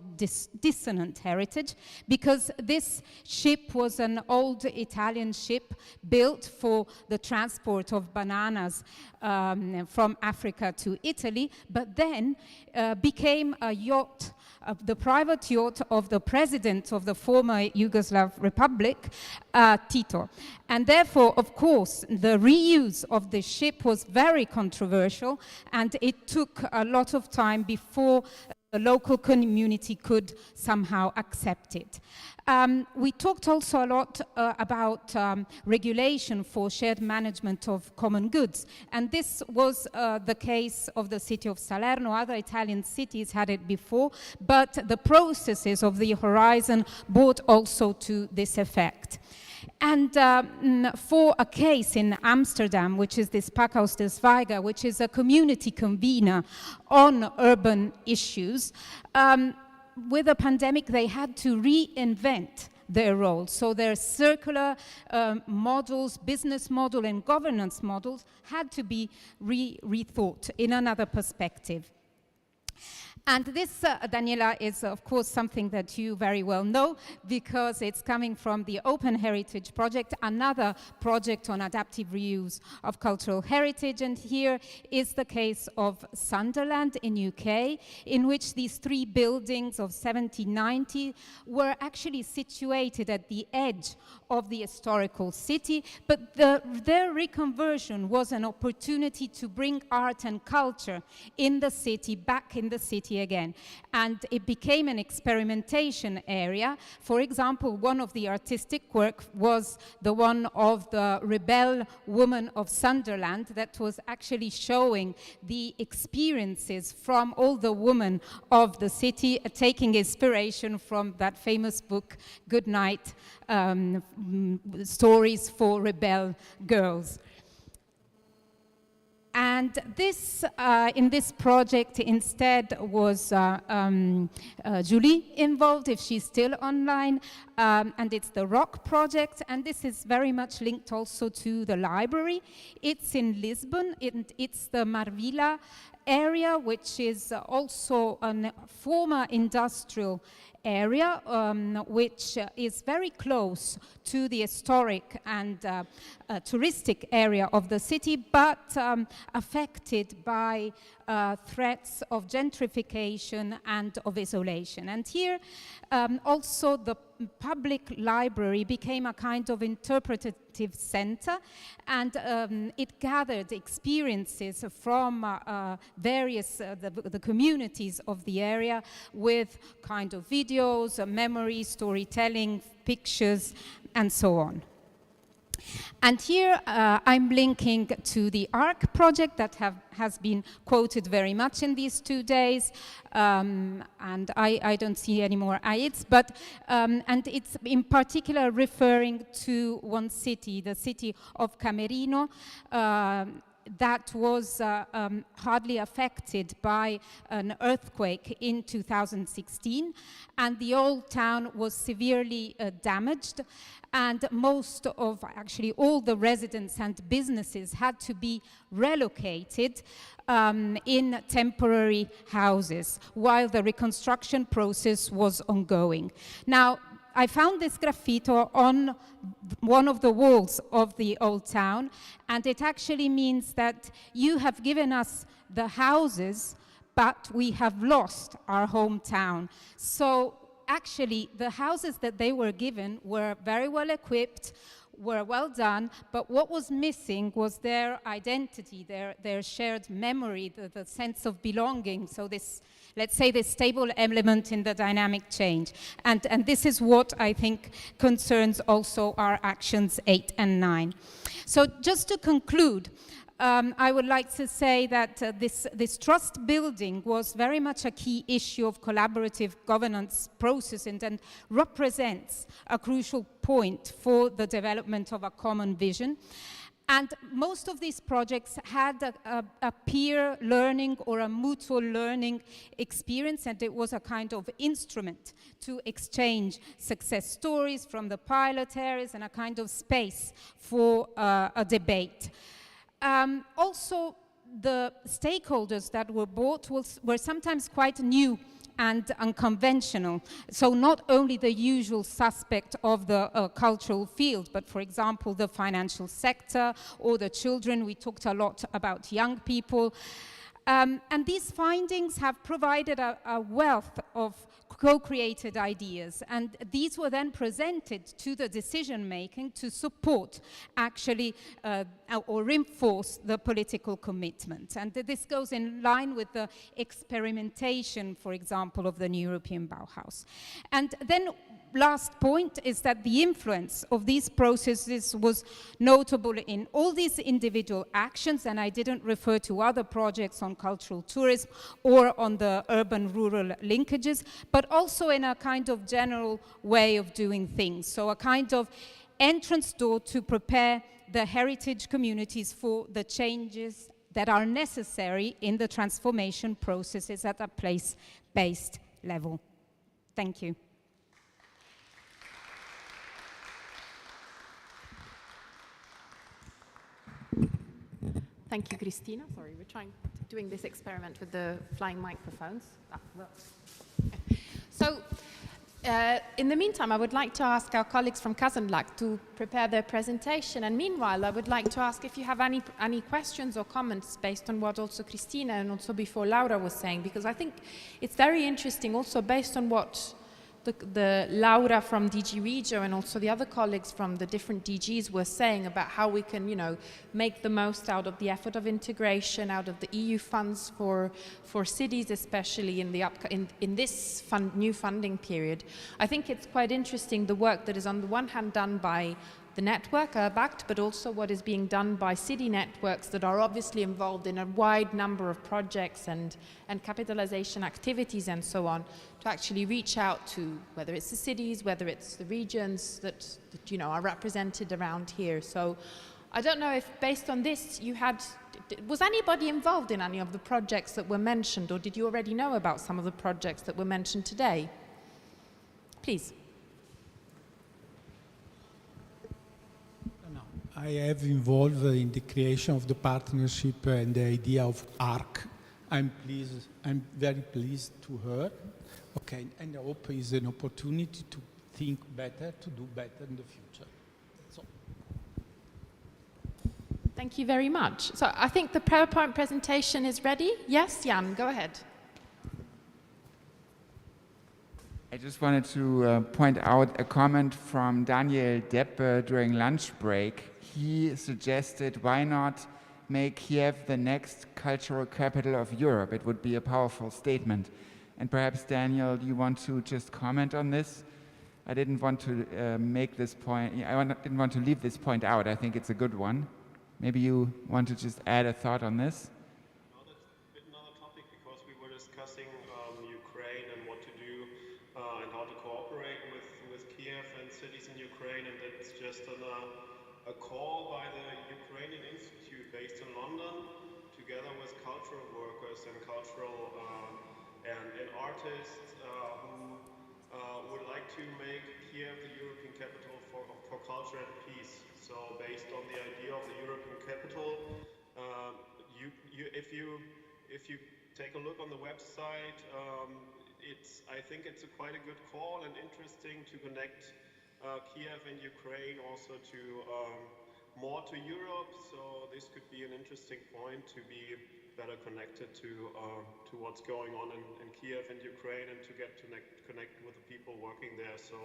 dissonant heritage, because this ship was an old Italian ship built for the transport of bananas from Africa to Italy, but then became a yacht, the private yacht of the president of the former Yugoslav Republic, Tito. And therefore, of course, the reuse of the ship was very controversial, and it took a lot of time before the local community could somehow accept it. We talked also a lot about regulation for shared management of common goods, and this was the case of the city of Salerno. Other Italian cities had it before, but the processes of the Horizon brought also to this effect. And for a case in Amsterdam, which is this Pakhuis de Zwijgen, which is a community convener on urban issues, with the pandemic, they had to reinvent their role. So their circular models, business model and governance models had to be rethought in another perspective. And this, Daniela, is of course something that you very well know, because it's coming from the Open Heritage Project, another project on adaptive reuse of cultural heritage. And here is the case of Sunderland in UK, in which these three buildings of 1790 were actually situated at the edge of the historical city, but their reconversion was an opportunity to bring art and culture in the city, back in the city city again. And it became an experimentation area. For example, one of the artistic work was the one of the rebel woman of Sunderland that was actually showing the experiences from all the women of the city, taking inspiration from that famous book, Good Night, Stories for Rebel Girls. And this, in this project, instead was Julie involved, if she's still online, and it's the Rock project, and this is very much linked also to the library. It's in Lisbon, it's the Marvila area, which is also a former industrial area, which is very close to the historic and touristic area of the city, but affected by threats of gentrification and of isolation. And here also the public library became a kind of interpretative center, and it gathered experiences from various the communities of the area with kind of videos, memory, storytelling, pictures, and so on. And here I'm linking to the ARC project that has been quoted very much in these 2 days, and I don't see any more IITs, but and it's in particular referring to one city, the city of Camerino, that was hardly affected by an earthquake in 2016, and the old town was severely damaged, and most of, actually all the residents and businesses had to be relocated in temporary houses while the reconstruction process was ongoing. Now, I found this graffito on one of the walls of the old town, and it actually means that you have given us the houses, but we have lost our hometown. So actually, the houses that they were given were very well equipped, were well done, but what was missing was their identity, their shared memory, the sense of belonging. So this, let's say, this stable element in the dynamic change. And this is what I think concerns also our actions 8 and 9. So just to conclude, I would like to say that this trust building was very much a key issue of collaborative governance process and represents a crucial point for the development of a common vision. And most of these projects had a peer learning or a mutual learning experience, and it was a kind of instrument to exchange success stories from the pilot areas and a kind of space for a debate. Also, the stakeholders that were brought were sometimes quite new and unconventional. So not only the usual suspect of the cultural field, but for example, the financial sector or the children. We talked a lot about young people. And these findings have provided a wealth of co-created ideas, and these were then presented to the decision-making to support actually or reinforce the political commitment. And this goes in line with the experimentation, for example, of the new European Bauhaus. And then last point is that the influence of these processes was notable in all these individual actions, and I didn't refer to other projects on cultural tourism or on the urban-rural linkages, but also in a kind of general way of doing things. So a kind of entrance door to prepare the heritage communities for the changes that are necessary in the transformation processes at a place-based level. Thank you. Thank you, Cristina. Sorry, we're doing this experiment with the flying microphones. So, in the meantime, I would like to ask our colleagues from Kazanlak to prepare their presentation. And meanwhile, I would like to ask if you have any questions or comments based on what also Cristina and also before Laura was saying, because I think it's very interesting also based on what the Laura from DG Regio and also the other colleagues from the different DGs were saying about how we can, make the most out of the effort of integration, out of the EU funds for cities, especially in this new funding period. I think it's quite interesting the work that is on the one hand done by the network, Urbact, but also what is being done by city networks that are obviously involved in a wide number of projects and capitalization activities and so on, to actually reach out to whether it's the cities, whether it's the regions that are represented around here. So I don't know if based on this was anybody involved in any of the projects that were mentioned, or did you already know about some of the projects that were mentioned today? Please. I have involved in the creation of the partnership and the idea of ARC. I'm very pleased to hear. Okay, and I hope it's an opportunity to think better, to do better in the future. That's all. Thank you very much. So I think the PowerPoint presentation is ready. Yes, Jan, go ahead. I just wanted to point out a comment from Daniel Deppe during lunch break. He suggested, why not make Kiev the next cultural capital of Europe? It would be a powerful statement. And perhaps, Daniel, you want to just comment on this? I didn't want to make this point, didn't want to leave this point out. I think it's a good one. Maybe you want to just add a thought on this? No, that's a bit another topic, because we were discussing Ukraine and what to do and how to cooperate with Kiev and cities in Ukraine, and that's just a call by the Ukrainian Institute based in London, together with cultural workers and cultural and artists who would like to make Kiev the European capital for culture and peace. So based on the idea of the European capital, if you take a look on the website, I think it's quite a good call and interesting to connect Kiev and Ukraine also to more to Europe. So this could be an interesting point to be better connected to what's going on in Kiev and Ukraine, and to connect with the people working there. So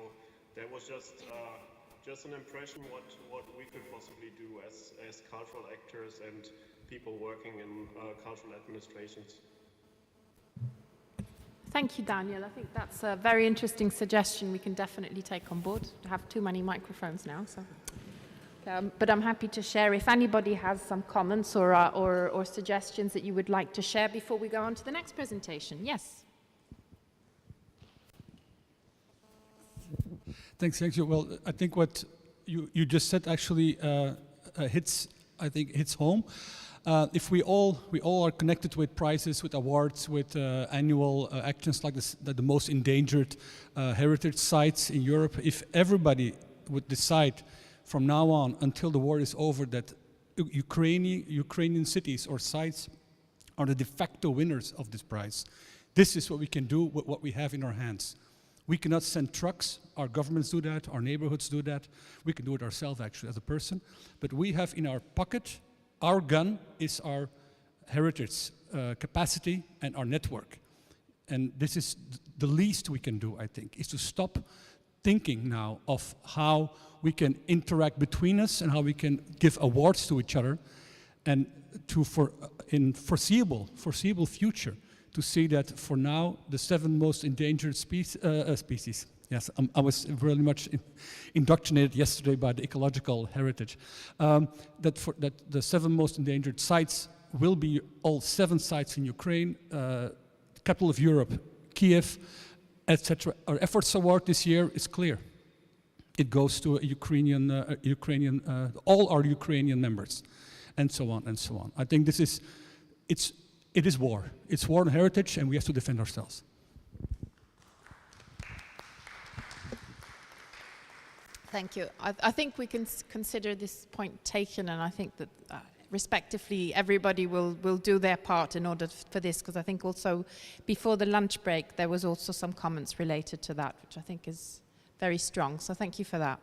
that was just an impression what we could possibly do as cultural actors and people working in cultural administrations. Thank you, Daniel. I think that's a very interesting suggestion we can definitely take on board. I have too many microphones now, so. But I'm happy to share if anybody has some comments or suggestions that you would like to share before we go on to the next presentation. Yes. Thanks, Regio. Well, I think what you just said actually hits home. If we all are connected with prizes, with awards, with annual actions like this, the most endangered heritage sites in Europe, if everybody would decide from now on until the war is over that Ukrainian cities or sites are the de facto winners of this prize, this is what we can do with what we have in our hands. We cannot send trucks, our governments do that, our neighborhoods do that, we can do it ourselves actually as a person, but we have in our pocket, our gun is our heritage capacity and our network. And this is the least we can do, I think, is to stop thinking now of how we can interact between us and how we can give awards to each other, and in foreseeable future, to see that for now, the 7 most endangered species. Yes, I was really much indoctrinated yesterday by the ecological heritage. That the 7 most endangered sites will be all 7 sites in Ukraine, capital of Europe, Kiev, etc. Our efforts award this year is clear. It goes to all our Ukrainian members, and so on and so on. I think it is war. It's war on heritage, and we have to defend ourselves. Thank you. I think we can consider this point taken, and I think that respectively everybody will do their part in order for this, because I think also before the lunch break there was also some comments related to that, which I think is very strong. So thank you for that.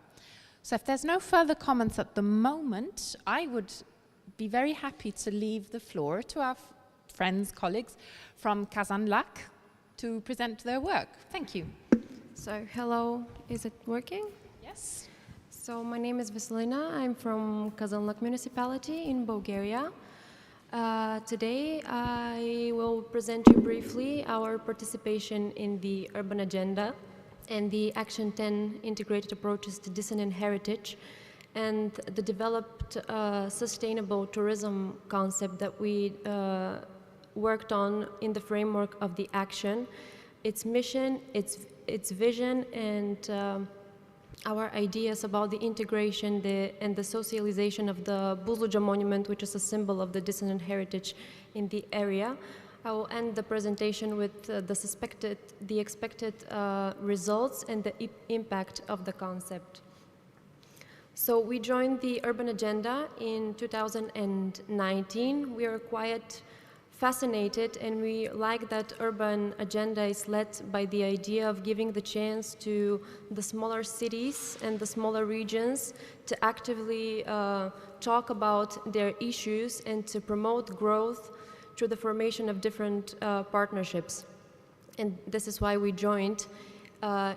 So if there's no further comments at the moment, I would be very happy to leave the floor to our friends, colleagues from Kazan Lak to present their work. Thank you. So, hello, is it working? Yes. So, my name is Veselina. I'm from Kazanlak municipality in Bulgaria. Today, I will present you briefly our participation in the Urban Agenda and the Action 10 Integrated Approaches to Dissonant Heritage and the developed sustainable tourism concept that we worked on in the framework of the action, its mission, its vision, and our ideas about the integration and the socialization of the Buzluđa monument, which is a symbol of the dissonant heritage in the area. I will end the presentation with the expected results and the impact of the concept. So we joined the Urban Agenda in 2019. We are quite fascinated, and we like that Urban Agenda is led by the idea of giving the chance to the smaller cities and the smaller regions to actively talk about their issues and to promote growth through the formation of different partnerships. And this is why we joined.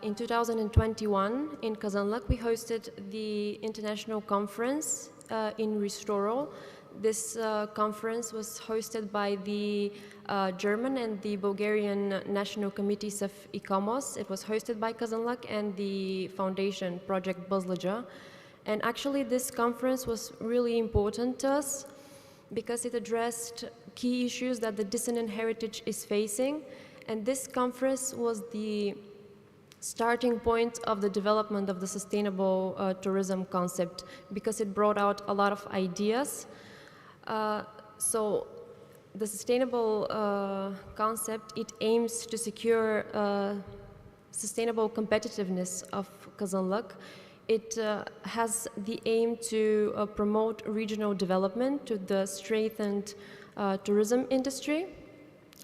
In 2021, in Kazanlak, we hosted the international conference in Ristoro. This conference was hosted by the German and the Bulgarian national committees of ICOMOS. It was hosted by Kazanlak and the foundation Project Buzluđa. And actually, this conference was really important to us because it addressed key issues that the dissonant heritage is facing. And this conference was the starting point of the development of the sustainable tourism concept because it brought out a lot of ideas. So the sustainable concept, it aims to secure sustainable competitiveness of Kazanlak. It has the aim to promote regional development to the strengthened tourism industry.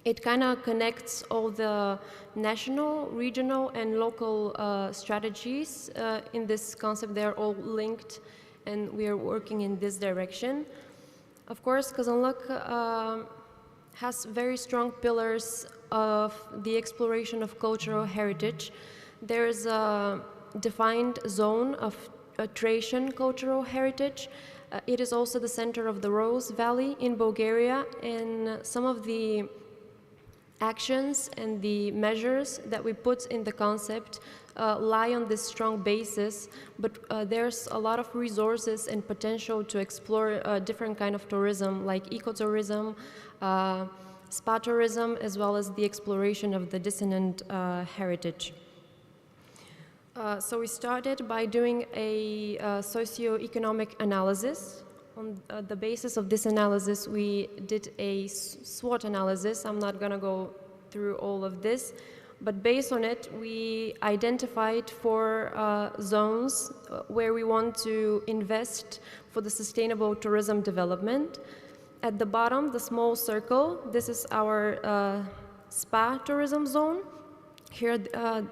It kind of connects all the national, regional, and local strategies in this concept. They're all linked, and we are working in this direction. Of course, Kazanlak has very strong pillars of the exploration of cultural heritage. There's a defined zone of Thracian cultural heritage. It is also the center of the Rose Valley in Bulgaria, and some of the actions and the measures that we put in the concept lie on this strong basis, but there's a lot of resources and potential to explore different kind of tourism like ecotourism, spa tourism, as well as the exploration of the dissonant heritage. So we started by doing a socio-economic analysis. On the basis of this analysis, we did a SWOT analysis. I'm not going to go through all of this, but based on it, we identified 4 zones where we want to invest for the sustainable tourism development. At the bottom, the small circle, this is our spa tourism zone. Here,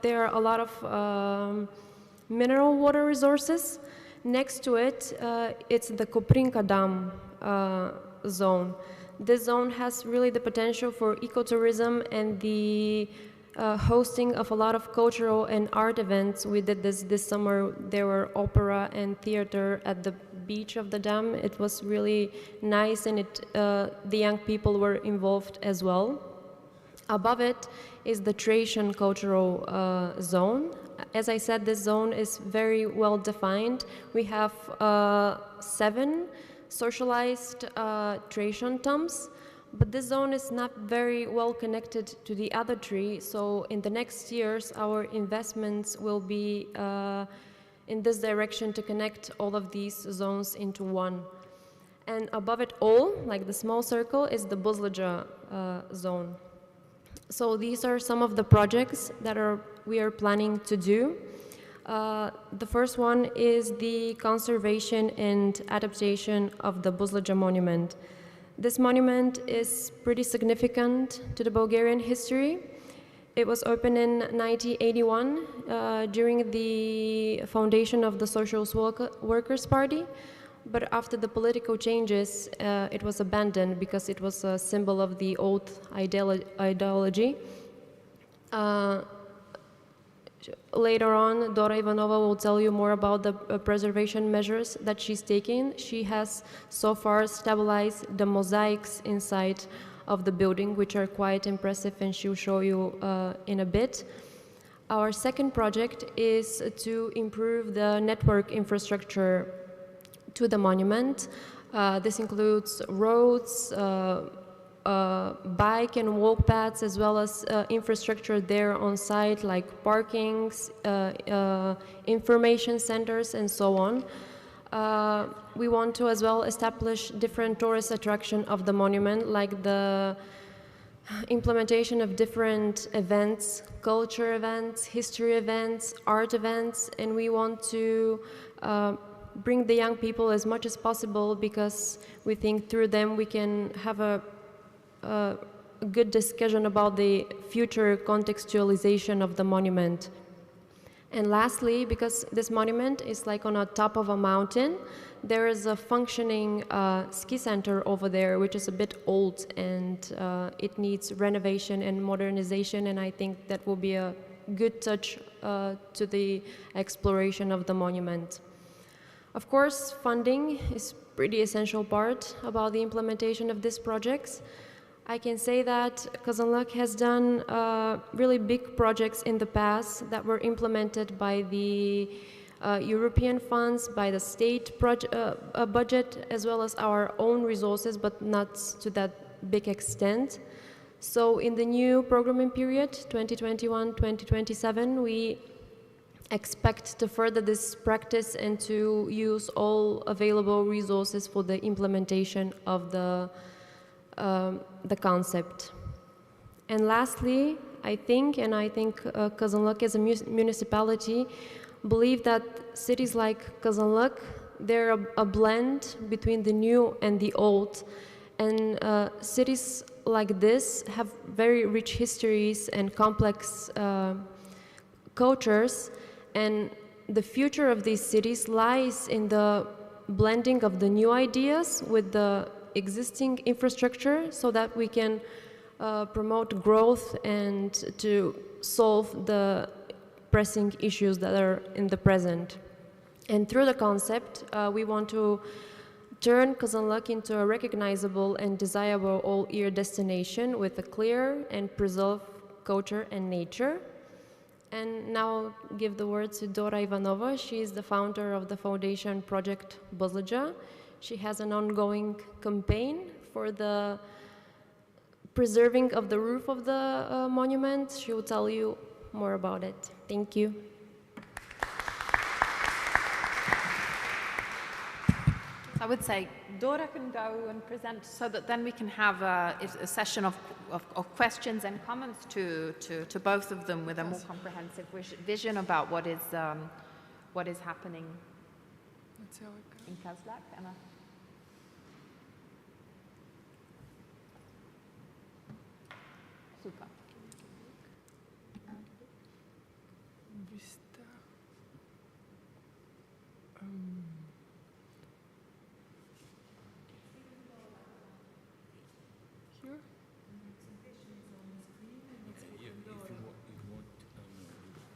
there are a lot of mineral water resources. Next to it, it's the Koprinka Dam zone. This zone has really the potential for ecotourism and the hosting of a lot of cultural and art events. We did this summer. There were opera and theater at the beach of the dam. It was really nice, and the young people were involved as well. Above it is the Thracian cultural zone. As I said, this zone is very well defined. We have 7 socialized Thracian tombs, but this zone is not very well connected to the other 3. So in the next years, our investments will be in this direction to connect all of these zones into one. And above it all, like the small circle, is the Buzluđa zone. So these are some of the projects that we are planning to do. The first one is the conservation and adaptation of the Buzluđa monument. This monument is pretty significant to the Bulgarian history. It was opened in 1981 during the foundation of the Socialist Workers' Party, but after the political changes, it was abandoned because it was a symbol of the old ideology. Later on, Dora Ivanova will tell you more about the preservation measures that she's taking. She has so far stabilized the mosaics inside of the building, which are quite impressive, and she'll show you in a bit. Our second project is to improve the network infrastructure to the monument. This includes roads, bike and walk paths, as well as infrastructure there on site, like parkings, information centers, and so on. We want to as well establish different tourist attraction of the monument, like the implementation of different events, culture events, history events, art events, and we want to bring the young people as much as possible, because we think through them we can have a good discussion about the future contextualization of the monument. And lastly, because this monument is like on a top of a mountain, there is a functioning ski center over there, which is a bit old, and it needs renovation and modernization, and I think that will be a good touch to the exploration of the monument. Of course, funding is pretty essential part about the implementation of these projects. I can say that Kazanlak has done really big projects in the past that were implemented by the European funds, by the state budget, as well as our own resources, but not to that big extent. So in the new programming period, 2021-2027, we expect to further this practice and to use all available resources for the implementation of the concept. And lastly, I think Kazanlak as a municipality believe that cities like Kazanlak, they're a blend between the new and the old. And cities like this have very rich histories and complex cultures, and the future of these cities lies in the blending of the new ideas with the existing infrastructure, so that we can promote growth and to solve the pressing issues that are in the present. And through the concept, we want to turn Kazanlak into a recognizable and desirable all-year destination with a clear and preserved culture and nature. And now I'll give the word to Dora Ivanova. She is the founder of the foundation project Bozlja. She has an ongoing campaign for the preserving of the roof of the monument. She will tell you more about it. Thank you. I would say Dora can go and present, so that then we can have a session of questions and comments to both of them with a more comprehensive vision about what is happening in Kazlak. Super.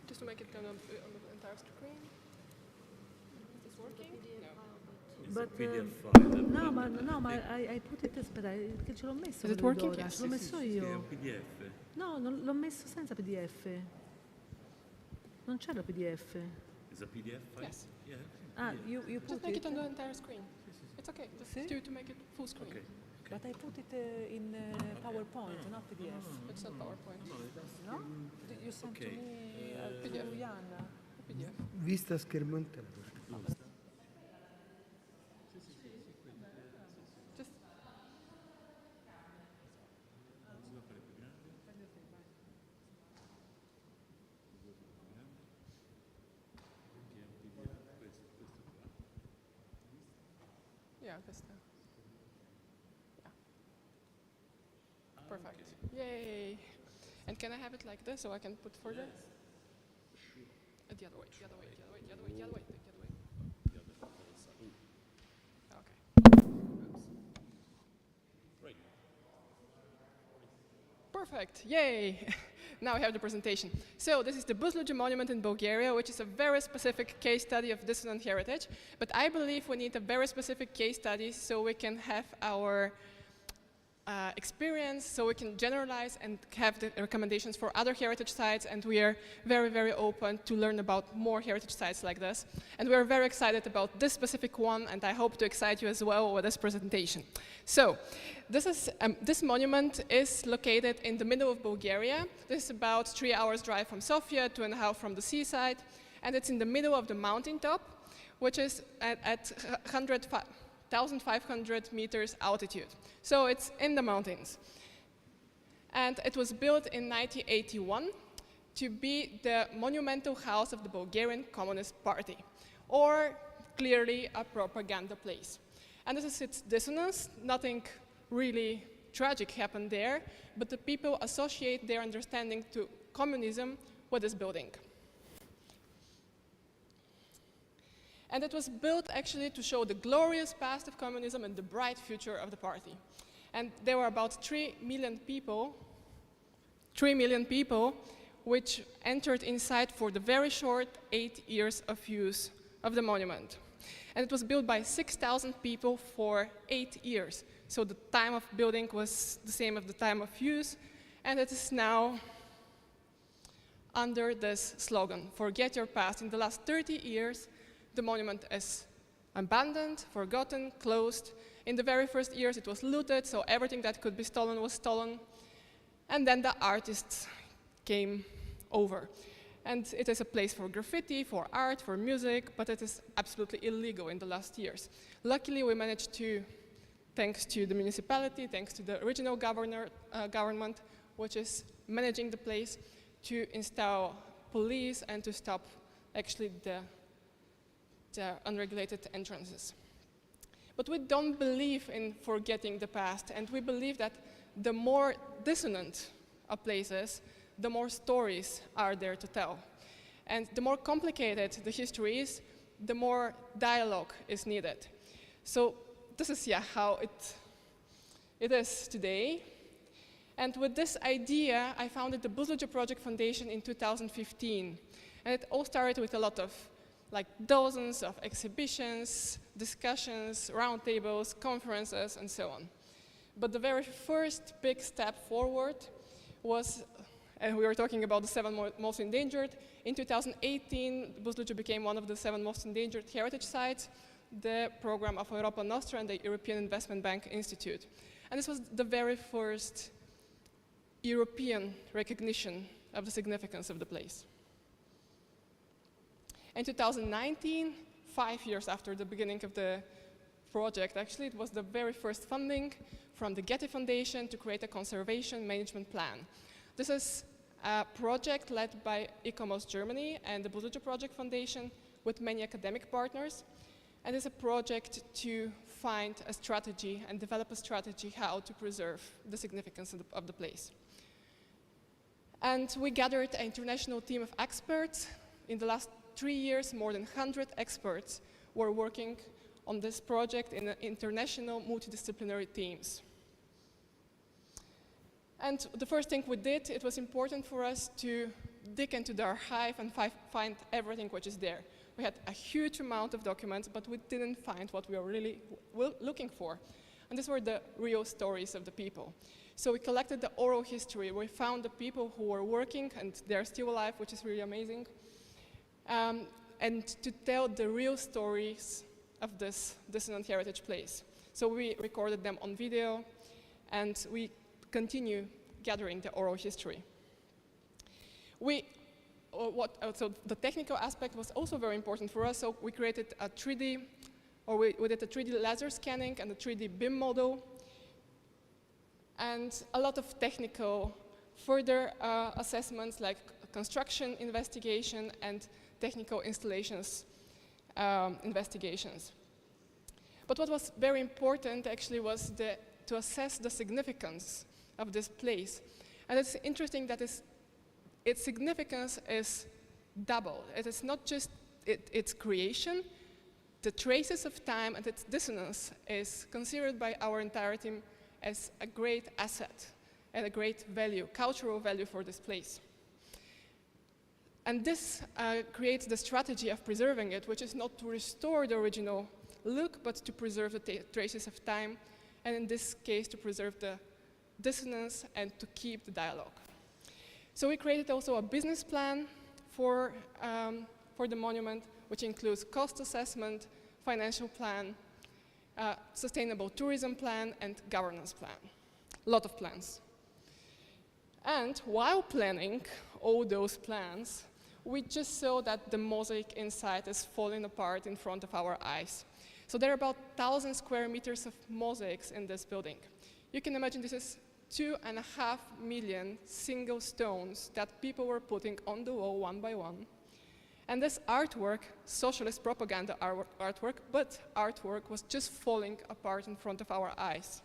Just to make it kind of on the entire screen. Is this working? No. But no, ma I put it, aspetta, che ce l'ho messo. Is it working? Yes. Ce l'ho messo io. PDF. No, l'ho messo senza PDF. Non c'è la PDF. Is a PDF file? Yes. Yeah. Ah, you put Just make it on the entire screen. It's okay. Just to make it full screen. Okay. But I put it in PowerPoint, not PDF. It's not PowerPoint. No? You sent to me PDF. Jan. PDF. Vista schermo intero. Just yeah, this now. Yeah. Perfect. Yay! And can I have it like this so I can put further? The other way, the other way, the other way, the other way, the other way, the other way. Okay. Great. Perfect. Yay! now I have the presentation. So this is the Buzluđi monument in Bulgaria, which is a very specific case study of dissonant heritage. But I believe we need a very specific case study so we can have our experience, so we can generalize and have the recommendations for other heritage sites, and we are very, very open to learn about more heritage sites like this. And we are very excited about this specific one, and I hope to excite you as well with this presentation. So, this monument is located in the middle of Bulgaria. This is about 3 hours drive from Sofia, 2.5 from the seaside, and it's in the middle of the mountaintop, which is at 1,500 meters altitude. So it's in the mountains. And it was built in 1981 to be the monumental house of the Bulgarian Communist Party, or clearly a propaganda place. And this is its dissonance. Nothing really tragic happened there, but the people associate their understanding to communism with this building. And it was built actually to show the glorious past of communism and the bright future of the party. And there were about 3 million people which entered inside for the very short 8 years of use of the monument. And it was built by 6,000 people for 8 years. So the time of building was the same as the time of use, and it is now under this slogan, forget your past. In the last 30 years, the monument is abandoned, forgotten, closed. In the very first years, it was looted, so everything that could be stolen was stolen. And then the artists came over. And it is a place for graffiti, for art, for music, but it is absolutely illegal in the last years. Luckily, we managed to, thanks to the municipality, thanks to the regional government, which is managing the place, to install police and to stop actually the unregulated entrances. But we don't believe in forgetting the past, and we believe that the more dissonant a place is, the more stories are there to tell. And the more complicated the history is, the more dialogue is needed. So this is how it is today. And with this idea, I founded the Buzluđi Project Foundation in 2015. And it all started with a lot of dozens of exhibitions, discussions, roundtables, conferences, and so on. But the very first big step forward was, and we were talking about the 7 most endangered. In 2018, Buzluđi became one of the 7 most endangered heritage sites, the program of Europa Nostra and the European Investment Bank Institute. And this was the very first European recognition of the significance of the place. In 2019, 5 years after the beginning of the project, actually, it was the very first funding from the Getty Foundation to create a conservation management plan. This is a project led by ICOMOS Germany and the Buzluđi Project Foundation with many academic partners. And it's a project to find a strategy and develop a strategy how to preserve the significance of the place. And we gathered an international team of experts. In the last 3 years, more than 100 experts were working on this project in international multidisciplinary teams. And the first thing we did, it was important for us to dig into the archive and find everything which is there. We had a huge amount of documents, but we didn't find what we were really looking for. And these were the real stories of the people. So we collected the oral history. We found the people who were working, and they're still alive, which is really amazing. And to tell the real stories of this dissonant heritage place. So we recorded them on video, and we continue gathering the oral history. So the technical aspect was also very important for us, so we created a 3D, or we did a 3D laser scanning and a 3D BIM model, and a lot of technical further assessments like construction investigation and technical installations investigations. But what was very important actually was to assess the significance of this place. And it's interesting that its significance is double. It is not just its creation, the traces of time and its dissonance is considered by our entire team as a great asset and a great value, cultural value for this place. And this creates the strategy of preserving it, which is not to restore the original look, but to preserve the traces of time, and in this case, to preserve the dissonance and to keep the dialogue. So we created also a business plan for the monument, which includes cost assessment, financial plan, sustainable tourism plan, and governance plan. A lot of plans. And while planning all those plans, we just saw that the mosaic inside is falling apart in front of our eyes. So there are about 1,000 square meters of mosaics in this building. You can imagine this is 2.5 million single stones that people were putting on the wall one by one. And this artwork, socialist propaganda artwork, but artwork was just falling apart in front of our eyes.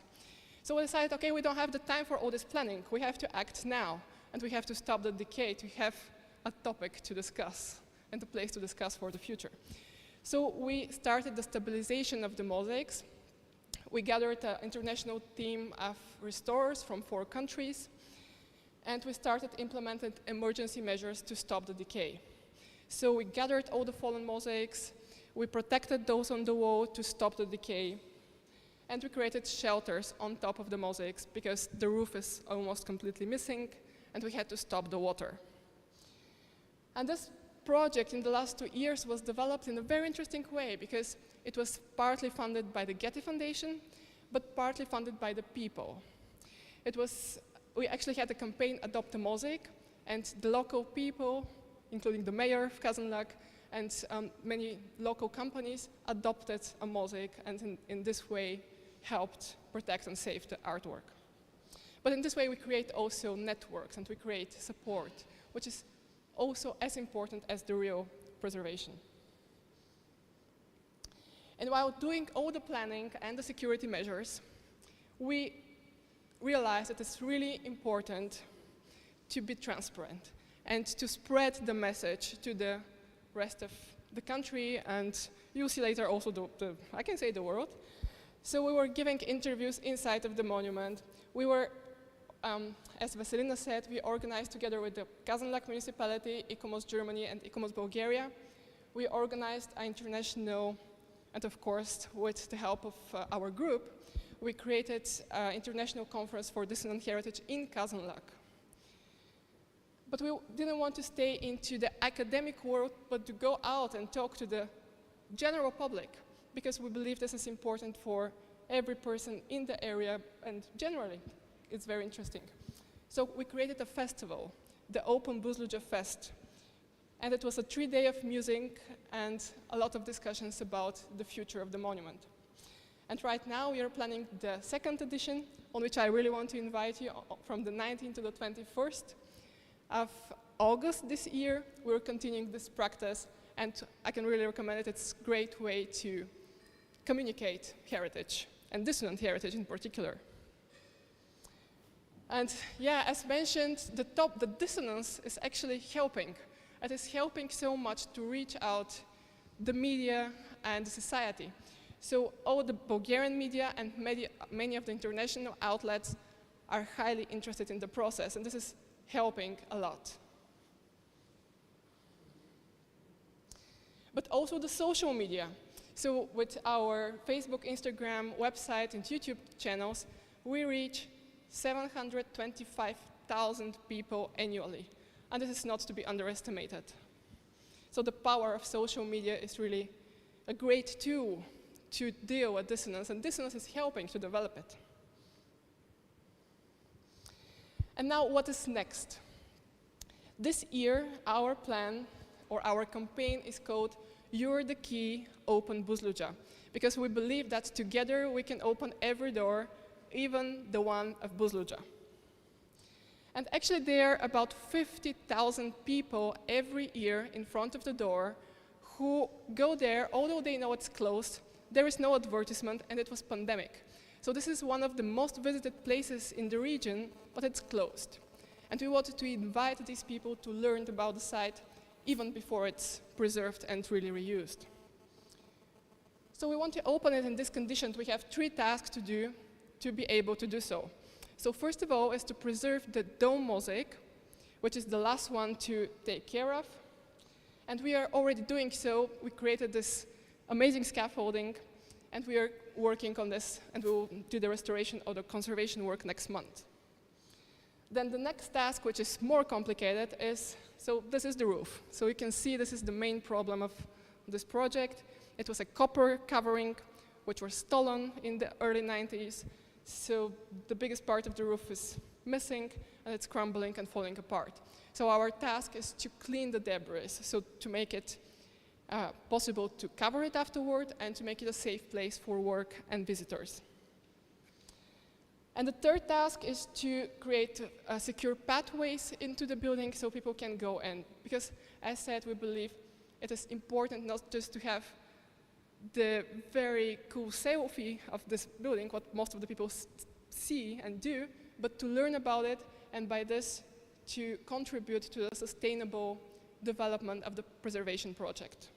So we decided, okay, we don't have the time for all this planning. We have to act now, and we have to stop the decay to have a topic to discuss and a place to discuss for the future. So we started the stabilization of the mosaics. We gathered an international team of restorers from 4 countries, and we started implementing emergency measures to stop the decay. So we gathered all the fallen mosaics, we protected those on the wall to stop the decay, and we created shelters on top of the mosaics because the roof is almost completely missing, and we had to stop the water. And this project in the last 2 years was developed in a very interesting way because it was partly funded by the Getty Foundation, but partly funded by the people. We actually had a campaign, Adopt a Mosaic, and the local people, including the mayor of Kazanlak and many local companies, adopted a mosaic and in this way helped protect and save the artwork. But in this way we create also networks and we create support, which is also as important as the real preservation. And while doing all the planning and the security measures, we realized that it's really important to be transparent and to spread the message to the rest of the country, and you'll see later also I can say the world. So we were giving interviews inside of the monument. We were, as Vasilina said, we organized together with the Kazanlak municipality, ICOMOS Germany and ICOMOS Bulgaria. We organized an international, and of course with the help of our group, we created an international conference for dissonant heritage in Kazanlak. But we didn't want to stay into the academic world, but to go out and talk to the general public, because we believe this is important for every person in the area, and generally, it's very interesting. So we created a festival, the Open Buzluđa Fest, and it was a 3-day of music and a lot of discussions about the future of the monument. And right now we are planning the 2nd edition, on which I really want to invite you from the 19th to the 21st. Of August this year, we're continuing this practice, and I can really recommend it. It's a great way to communicate heritage, and dissonant heritage in particular. And yeah, as mentioned, the dissonance is actually helping. It is helping so much to reach out the media and the society. So all the Bulgarian media and many of the international outlets are highly interested in the process, and this is helping a lot. But also the social media. So with our Facebook, Instagram, website, and YouTube channels, we reach 725,000 people annually. And this is not to be underestimated. So the power of social media is really a great tool to deal with dissonance, and dissonance is helping to develop it. And now, what is next? This year, our plan, or our campaign is called You're the Key, Open Buzluđa, because we believe that together we can open every door, even the one of Buzluđa. And actually there are about 50,000 people every year in front of the door who go there, although they know it's closed, there is no advertisement, and it was pandemic. So this is one of the most visited places in the region, but it's closed. And we wanted to invite these people to learn about the site even before it's preserved and really reused. So we want to open it in this condition. We have 3 tasks to do to be able to do so. So first of all is to preserve the dome mosaic, which is the last one to take care of. And we are already doing so. We created this amazing scaffolding, and we are working on this, and we will do the restoration or the conservation work next month. Then the next task, which is more complicated, is, so this is the roof. So you can see this is the main problem of this project. It was a copper covering, which was stolen in the early 90s. So the biggest part of the roof is missing, and it's crumbling and falling apart. So our task is to clean the debris, so to make it possible to cover it afterward and to make it a safe place for work and visitors. And the third task is to create secure pathways into the building so people can go in. Because, as said, we believe it is important not just to have the very cool selfie of this building, what most of the people see and do, but to learn about it, and by this to contribute to the sustainable development of the preservation project.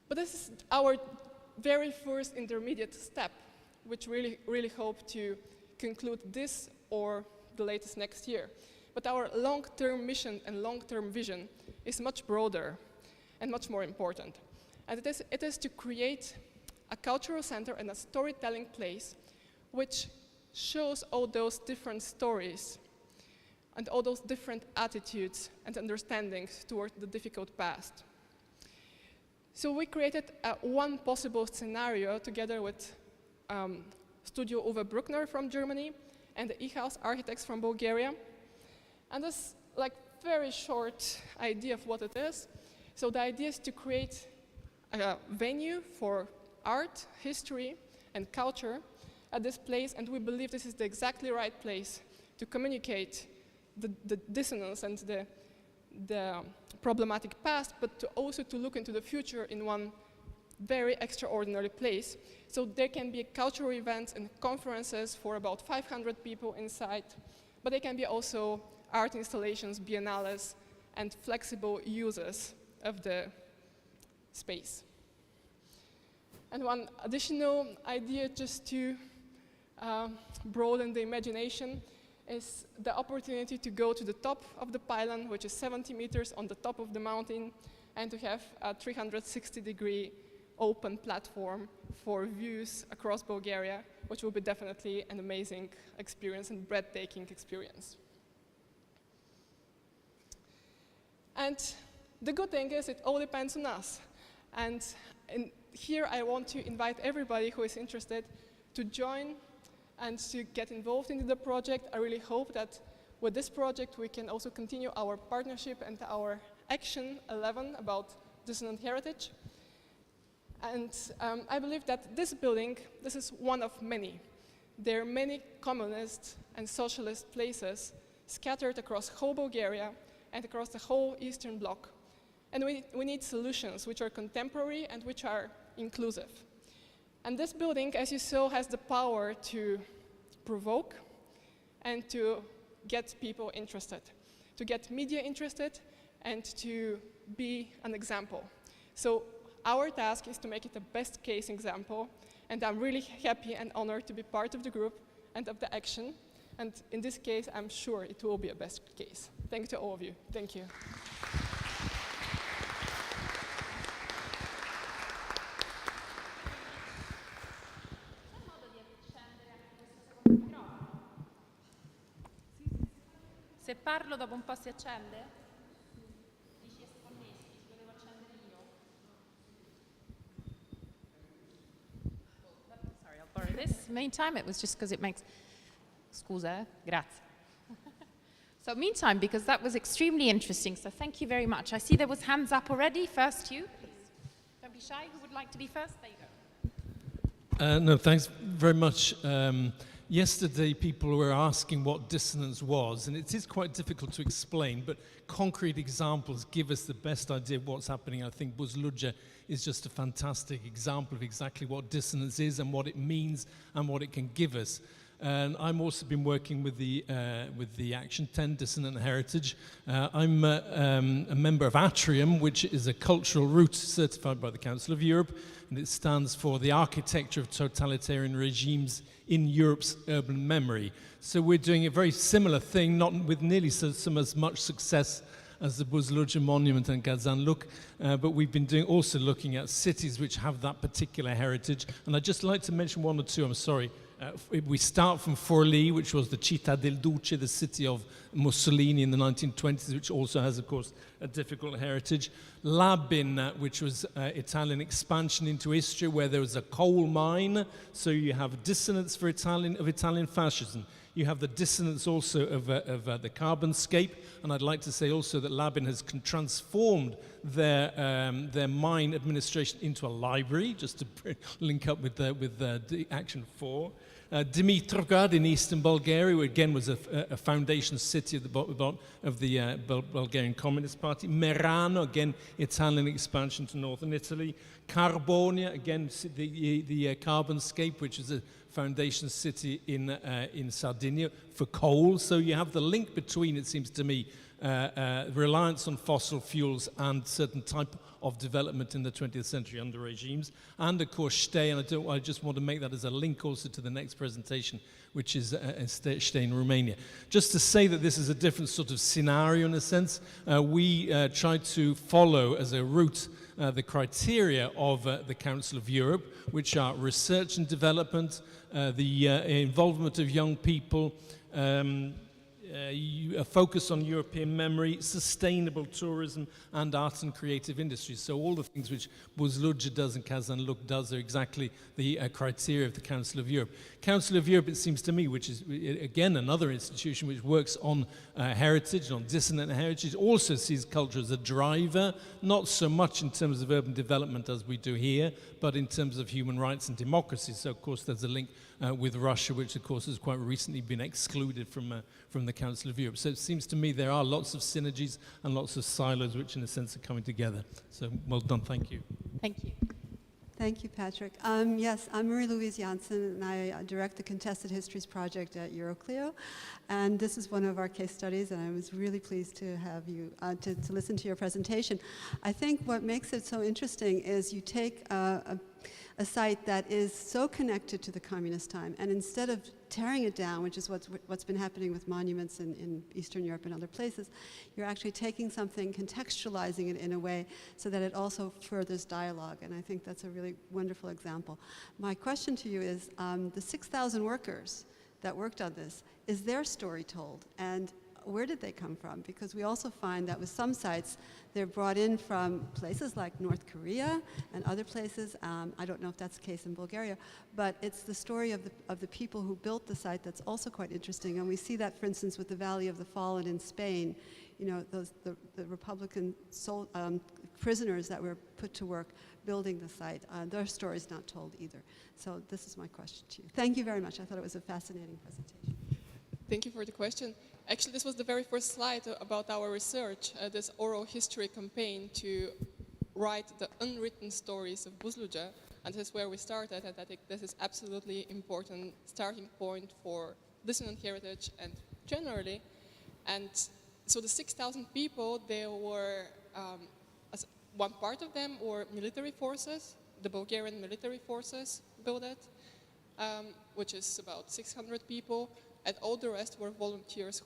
But this is our very first intermediate step, which really hope to conclude this or the latest next year. But our long-term mission and long-term vision is much broader and much more important. And it is to create a cultural center and a storytelling place which shows all those different stories and all those different attitudes and understandings toward the difficult past. So we created one possible scenario together with Studio Uwe Bruckner from Germany and the E-House architects from Bulgaria. And this like very short idea of what it is. So the idea is to create a venue for art, history, and culture at this place, and we believe this is the exactly right place to communicate the dissonance and the problematic past, but also to look into the future in one very extraordinary place. So there can be cultural events and conferences for about 500 people inside, but there can be also art installations, biennales, and flexible uses of the space. And one additional idea just to broaden the imagination is the opportunity to go to the top of the pylon, which is 70 meters on the top of the mountain, and to have a 360-degree open platform for views across Bulgaria, which will be definitely an amazing experience and breathtaking experience. And the good thing is it all depends on us. And here I want to invite everybody who is interested to join and to get involved in the project. I really hope that with this project we can also continue our partnership and our Action 11 about dissonant heritage. And I believe that this building, this is one of many. There are many communist and socialist places scattered across whole Bulgaria and across the whole Eastern Bloc. And we need solutions which are contemporary and which are inclusive. And this building, as you saw, has the power to provoke and to get people interested, to get media interested, and to be an example. So our task is to make it a best case example, and I'm really happy and honored to be part of the group and of the action. And in this case, I'm sure it will be a best case. Thank you to all of you. Thank you. Se parlo dopo un po' si accende? Dici esconnessi, lo devo accendere io. Sorry, I'll borrow this. Meantime, it was just because it makes... Scusa, grazie. So meantime, because that was extremely interesting, so thank you very much. I see there was hands up already. First you, please. Don't be shy. Who would like to be first? There you go. No, thanks very much. Yesterday, people were asking what dissonance was, and it is quite difficult to explain, but concrete examples give us the best idea of what's happening. I think Buzluja is just a fantastic example of exactly what dissonance is and what it means and what it can give us. And I've also been working with the Action 10 Dissonant Heritage. I'm a member of Atrium, which is a cultural route certified by the Council of Europe, and it stands for the architecture of totalitarian regimes in Europe's urban memory. So we're doing a very similar thing, not with nearly as much success as the Buzluca Monument and Kazanluk, but we've been also looking at cities which have that particular heritage. And I'd just like to mention one or two, I'm sorry. We start from Forlì, which was the Città del Duce, the city of Mussolini in the 1920s, which also has, of course, a difficult heritage. Labin, which was Italian expansion into Istria, where there was a coal mine, so you have dissonance of Italian fascism. You have the dissonance also of the carbonscape, and I'd like to say also that Labin has transformed their mine administration into a library, just to link up with the Action 4. Dimitrov in eastern Bulgaria, which again was a foundation city of the Bulgarian Communist Party. Merano, again, Italian expansion to northern Italy. Carbonia, again, the carbonscape, which is a foundation city in Sardinia for coal. So you have the link between, it seems to me, reliance on fossil fuels and certain type of development in the 20th century under regimes. And of course, Stey, and I just want to make that as a link also to the next presentation, which is Stey in Romania. Just to say that this is a different sort of scenario in a sense. We tried to follow as a route the criteria of the Council of Europe, which are research and development, the involvement of young people, a focus on European memory, sustainable tourism, and arts and creative industries. So all the things which Buzluca does and Kazanluk does are exactly the criteria of the Council of Europe. Council of Europe, it seems to me, which is, again, another institution which works on heritage, on dissonant heritage, also sees culture as a driver, not so much in terms of urban development as we do here, but in terms of human rights and democracy. So, of course, there's a link with Russia, which, of course, has quite recently been excluded from the Council of Europe. So it seems to me there are lots of synergies and lots of silos which, in a sense, are coming together. So, well done. Thank you. Thank you. Thank you, Patrick. Yes, I'm Marie-Louise Janssen, and I direct the Contested Histories project at Euroclio. And this is one of our case studies, and I was really pleased to have you, to listen to your presentation. I think what makes it so interesting is you take a site that is so connected to the communist time, and instead of tearing it down, which is what's been happening with monuments in Eastern Europe and other places, you're actually taking something, contextualizing it in a way so that it also furthers dialogue, and I think that's a really wonderful example. My question to you is, the 6,000 workers that worked on this, is their story told? And where did they come from? Because we also find that with some sites, they're brought in from places like North Korea and other places. I don't know if that's the case in Bulgaria, but it's the story of the people who built the site that's also quite interesting. And we see that, for instance, with the Valley of the Fallen in Spain, you know, the Republican prisoners that were put to work building the site. Their story's not told either. So this is my question to you. Thank you very much. I thought it was a fascinating presentation. Thank you for the question. Actually, this was the very first slide about our research, this oral history campaign to write the unwritten stories of Buzluca, and this is where we started, and I think this is absolutely important starting point for dissonant heritage and generally. And so the 6,000 people, they were, as one part of them were military forces, the Bulgarian military forces built it, which is about 600 people. And all the rest were volunteers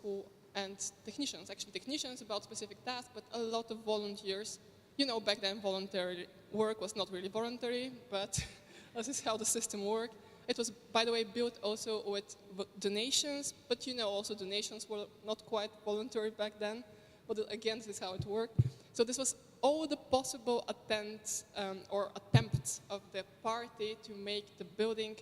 and technicians. Actually, technicians about specific tasks, but a lot of volunteers. You know, back then, voluntary work was not really voluntary, but this is how the system worked. It was, by the way, built also with donations, but you know, also donations were not quite voluntary back then. But again, this is how it worked. So this was all the possible attempts of the party to make the building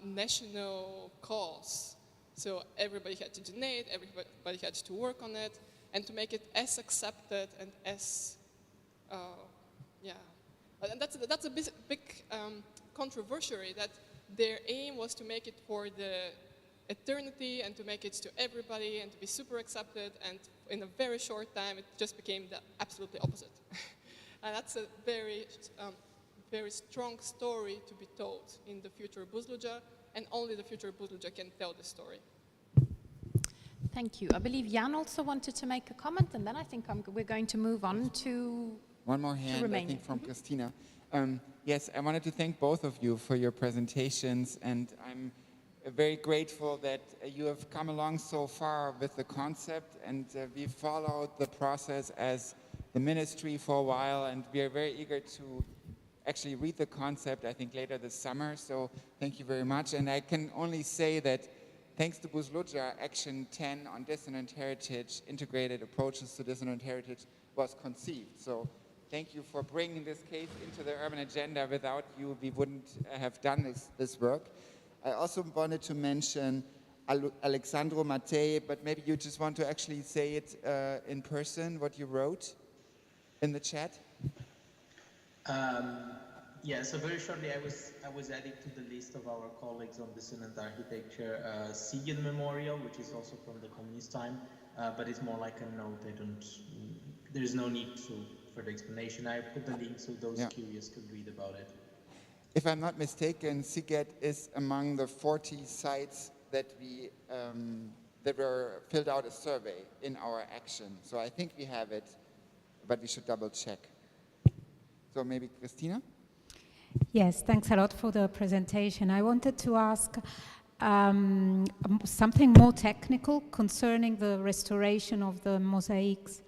national cause. So everybody had to donate, everybody had to work on it, and to make it as accepted and as, And that's a big controversy, that their aim was to make it for the eternity and to make it to everybody and to be super accepted, and in a very short time it just became the absolutely opposite. And that's a very, very strong story to be told in the future Buzluca, and only the future Buzluca can tell the story. Thank you. I believe Jan also wanted to make a comment, and then I think we're going to move on to one more hand, I think, from Christina. Yes, I wanted to thank both of you for your presentations, and I'm very grateful that you have come along so far with the concept, and we followed the process as the ministry for a while, and we are very eager to actually read the concept, I think, later this summer. So thank you very much. And I can only say that thanks to Buzluja, Action 10 on dissonant heritage, integrated approaches to dissonant heritage, was conceived. So thank you for bringing this case into the urban agenda. Without you, we wouldn't have done this work. I also wanted to mention Alexandro Mattei, but maybe you just want to actually say it in person, what you wrote in the chat. Yeah, so very shortly I was adding to the list of our colleagues on dissonant architecture Siegen Memorial, which is also from the communist time, but it's more like a note. There's no need to further explanation. I put the link so those curious could read about it. If I'm not mistaken, Siget is among the 40 sites that we that were filled out a survey in our action. So I think we have it, but we should double check. So maybe Christina? Yes, thanks a lot for the presentation. I wanted to ask something more technical concerning the restoration of the mosaics,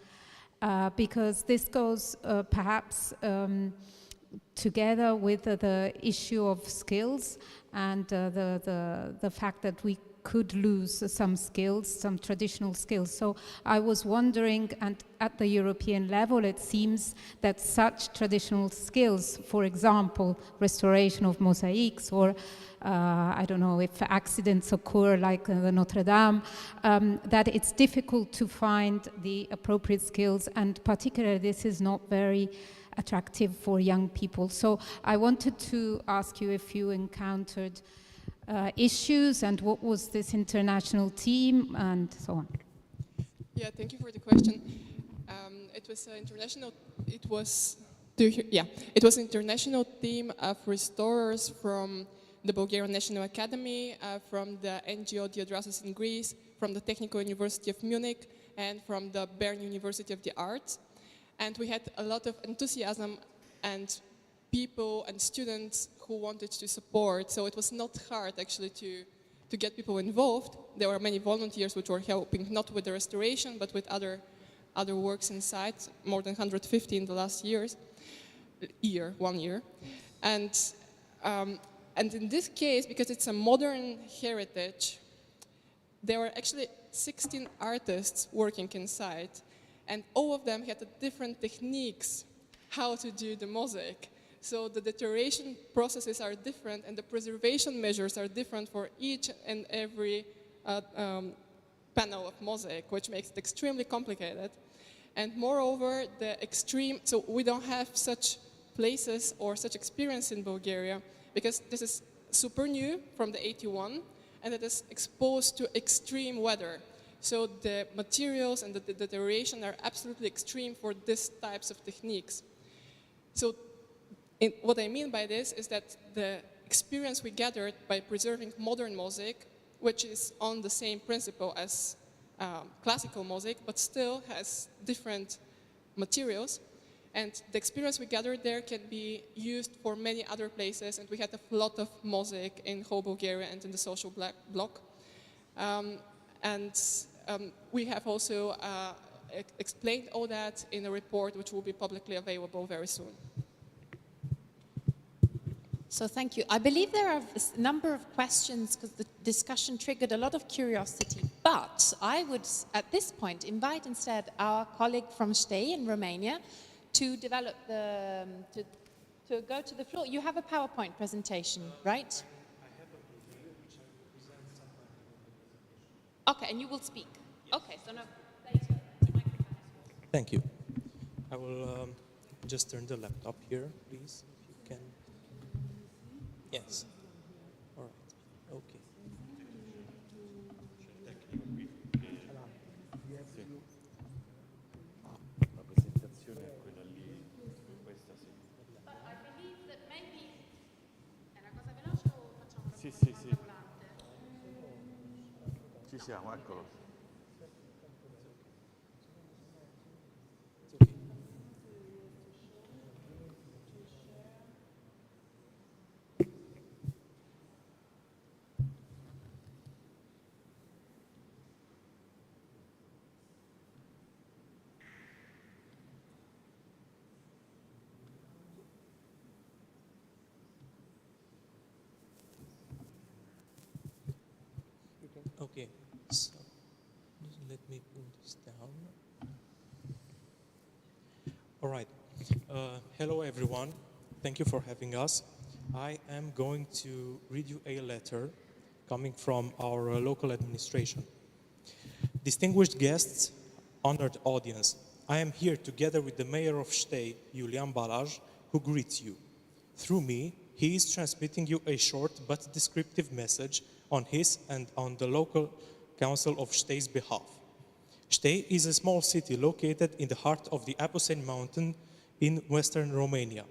because this goes perhaps together with the issue of skills and the fact that we could lose some skills, some traditional skills. So I was wondering, and at the European level, it seems that such traditional skills, for example, restoration of mosaics, or I don't know, if accidents occur like the Notre Dame, that it's difficult to find the appropriate skills, and particularly this is not very attractive for young people. So I wanted to ask you if you encountered issues, and what was this international team, and so on. Yeah, thank you for the question. It was international. It was an international team of restorers from the Bulgarian National Academy, from the NGO Diadrasis in Greece, from the Technical University of Munich, and from the Bern University of the Arts. And we had a lot of enthusiasm and people and students who wanted to support, so it was not hard actually to get people involved. There were many volunteers which were helping not with the restoration but with other works inside, more than 150 in the last 1 year. And in this case, because it's a modern heritage, there were actually 16 artists working inside, and all of them had different techniques how to do the mosaic. So the deterioration processes are different, and the preservation measures are different for each and every panel of mosaic, which makes it extremely complicated. And moreover, so we don't have such places or such experience in Bulgaria, because this is super new from the 81, and it is exposed to extreme weather. So the materials and the deterioration are absolutely extreme for these types of techniques. So what I mean by this is that the experience we gathered by preserving modern mosaic, which is on the same principle as classical mosaic, but still has different materials, and the experience we gathered there can be used for many other places, and we had a lot of mosaic in whole Bulgaria and in the social bloc. We have also explained all that in a report which will be publicly available very soon. So thank you. I believe there are a number of questions because the discussion triggered a lot of curiosity. But I would, at this point, invite instead our colleague from Stey in Romania to develop to go to the floor. You have a PowerPoint presentation, right? I have a video which I will present some of the Okay, and you will speak. Yes. Okay, so now later. The microphone is yours. Thank you. I will just turn the laptop here, please, if you can. Yes. All right. Okay. La presentazione è quella lì, questa sì. But I believe that maybe è una cosa veloce o facciamo Sì, sì, sì. Ci siamo, eccolo. Okay, so let me pull this down. All right. Hello, everyone. Thank you for having us. I am going to read you a letter coming from our local administration. Distinguished guests, honored audience, I am here together with the Mayor of Stey, Julian Balázs, who greets you. Through me, he is transmitting you a short but descriptive message on his and on the local council of Stey's behalf. Stey is a small city located in the heart of the Apuseni mountain in western Romania.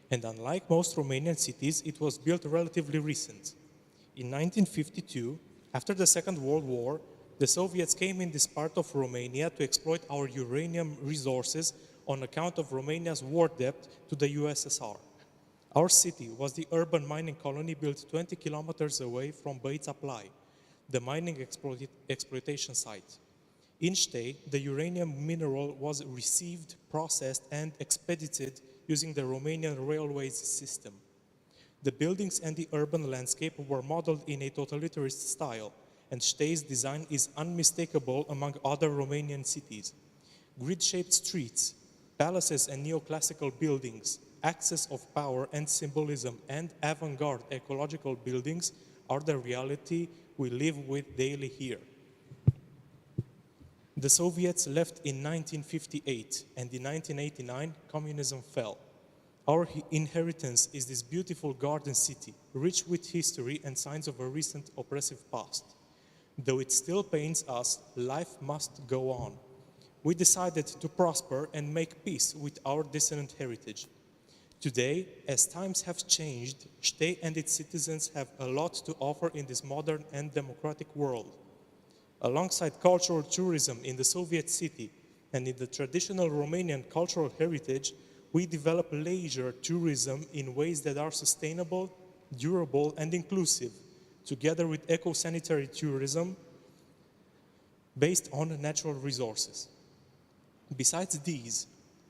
And unlike most Romanian cities, it was built relatively recent. In 1952, after the Second World War, the Soviets came in this part of Romania to exploit our uranium resources on account of Romania's war debt to the USSR. Our city was the urban mining colony built 20 kilometers away from Băița Plai, the mining exploitation site. In Stey, the uranium mineral was received, processed, and expedited using the Romanian railways system. The buildings and the urban landscape were modeled in a totalitarist style, and Stey's design is unmistakable among other Romanian cities. Grid-shaped streets, palaces and neoclassical buildings, access of power and symbolism, and avant-garde ecological buildings are the reality we live with daily here. The Soviets left in 1958, and in 1989, communism fell. Our inheritance is this beautiful garden city, rich with history and signs of a recent oppressive past. Though it still pains us, life must go on. We decided to prosper and make peace with our dissonant heritage. Today, as times have changed, Stey and its citizens have a lot to offer in this modern and democratic world. Alongside cultural tourism in the Soviet city and in the traditional Romanian cultural heritage, we develop leisure tourism in ways that are sustainable, durable, and inclusive, together with eco-sanitary tourism based on natural resources. Besides these,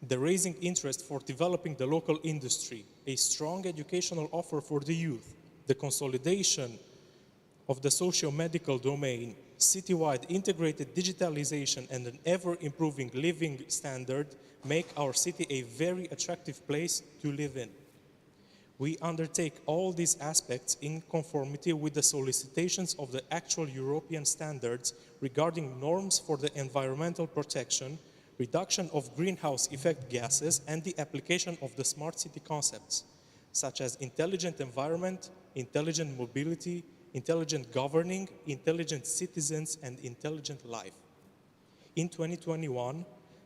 the raising interest for developing the local industry, a strong educational offer for the youth, the consolidation of the socio-medical domain, citywide integrated digitalization, and an ever-improving living standard make our city a very attractive place to live in. We undertake all these aspects in conformity with the solicitations of the actual European standards regarding norms for the environmental protection, reduction of greenhouse effect gases, and the application of the smart city concepts, such as intelligent environment, intelligent mobility, intelligent governing, intelligent citizens, and intelligent life. In 2021,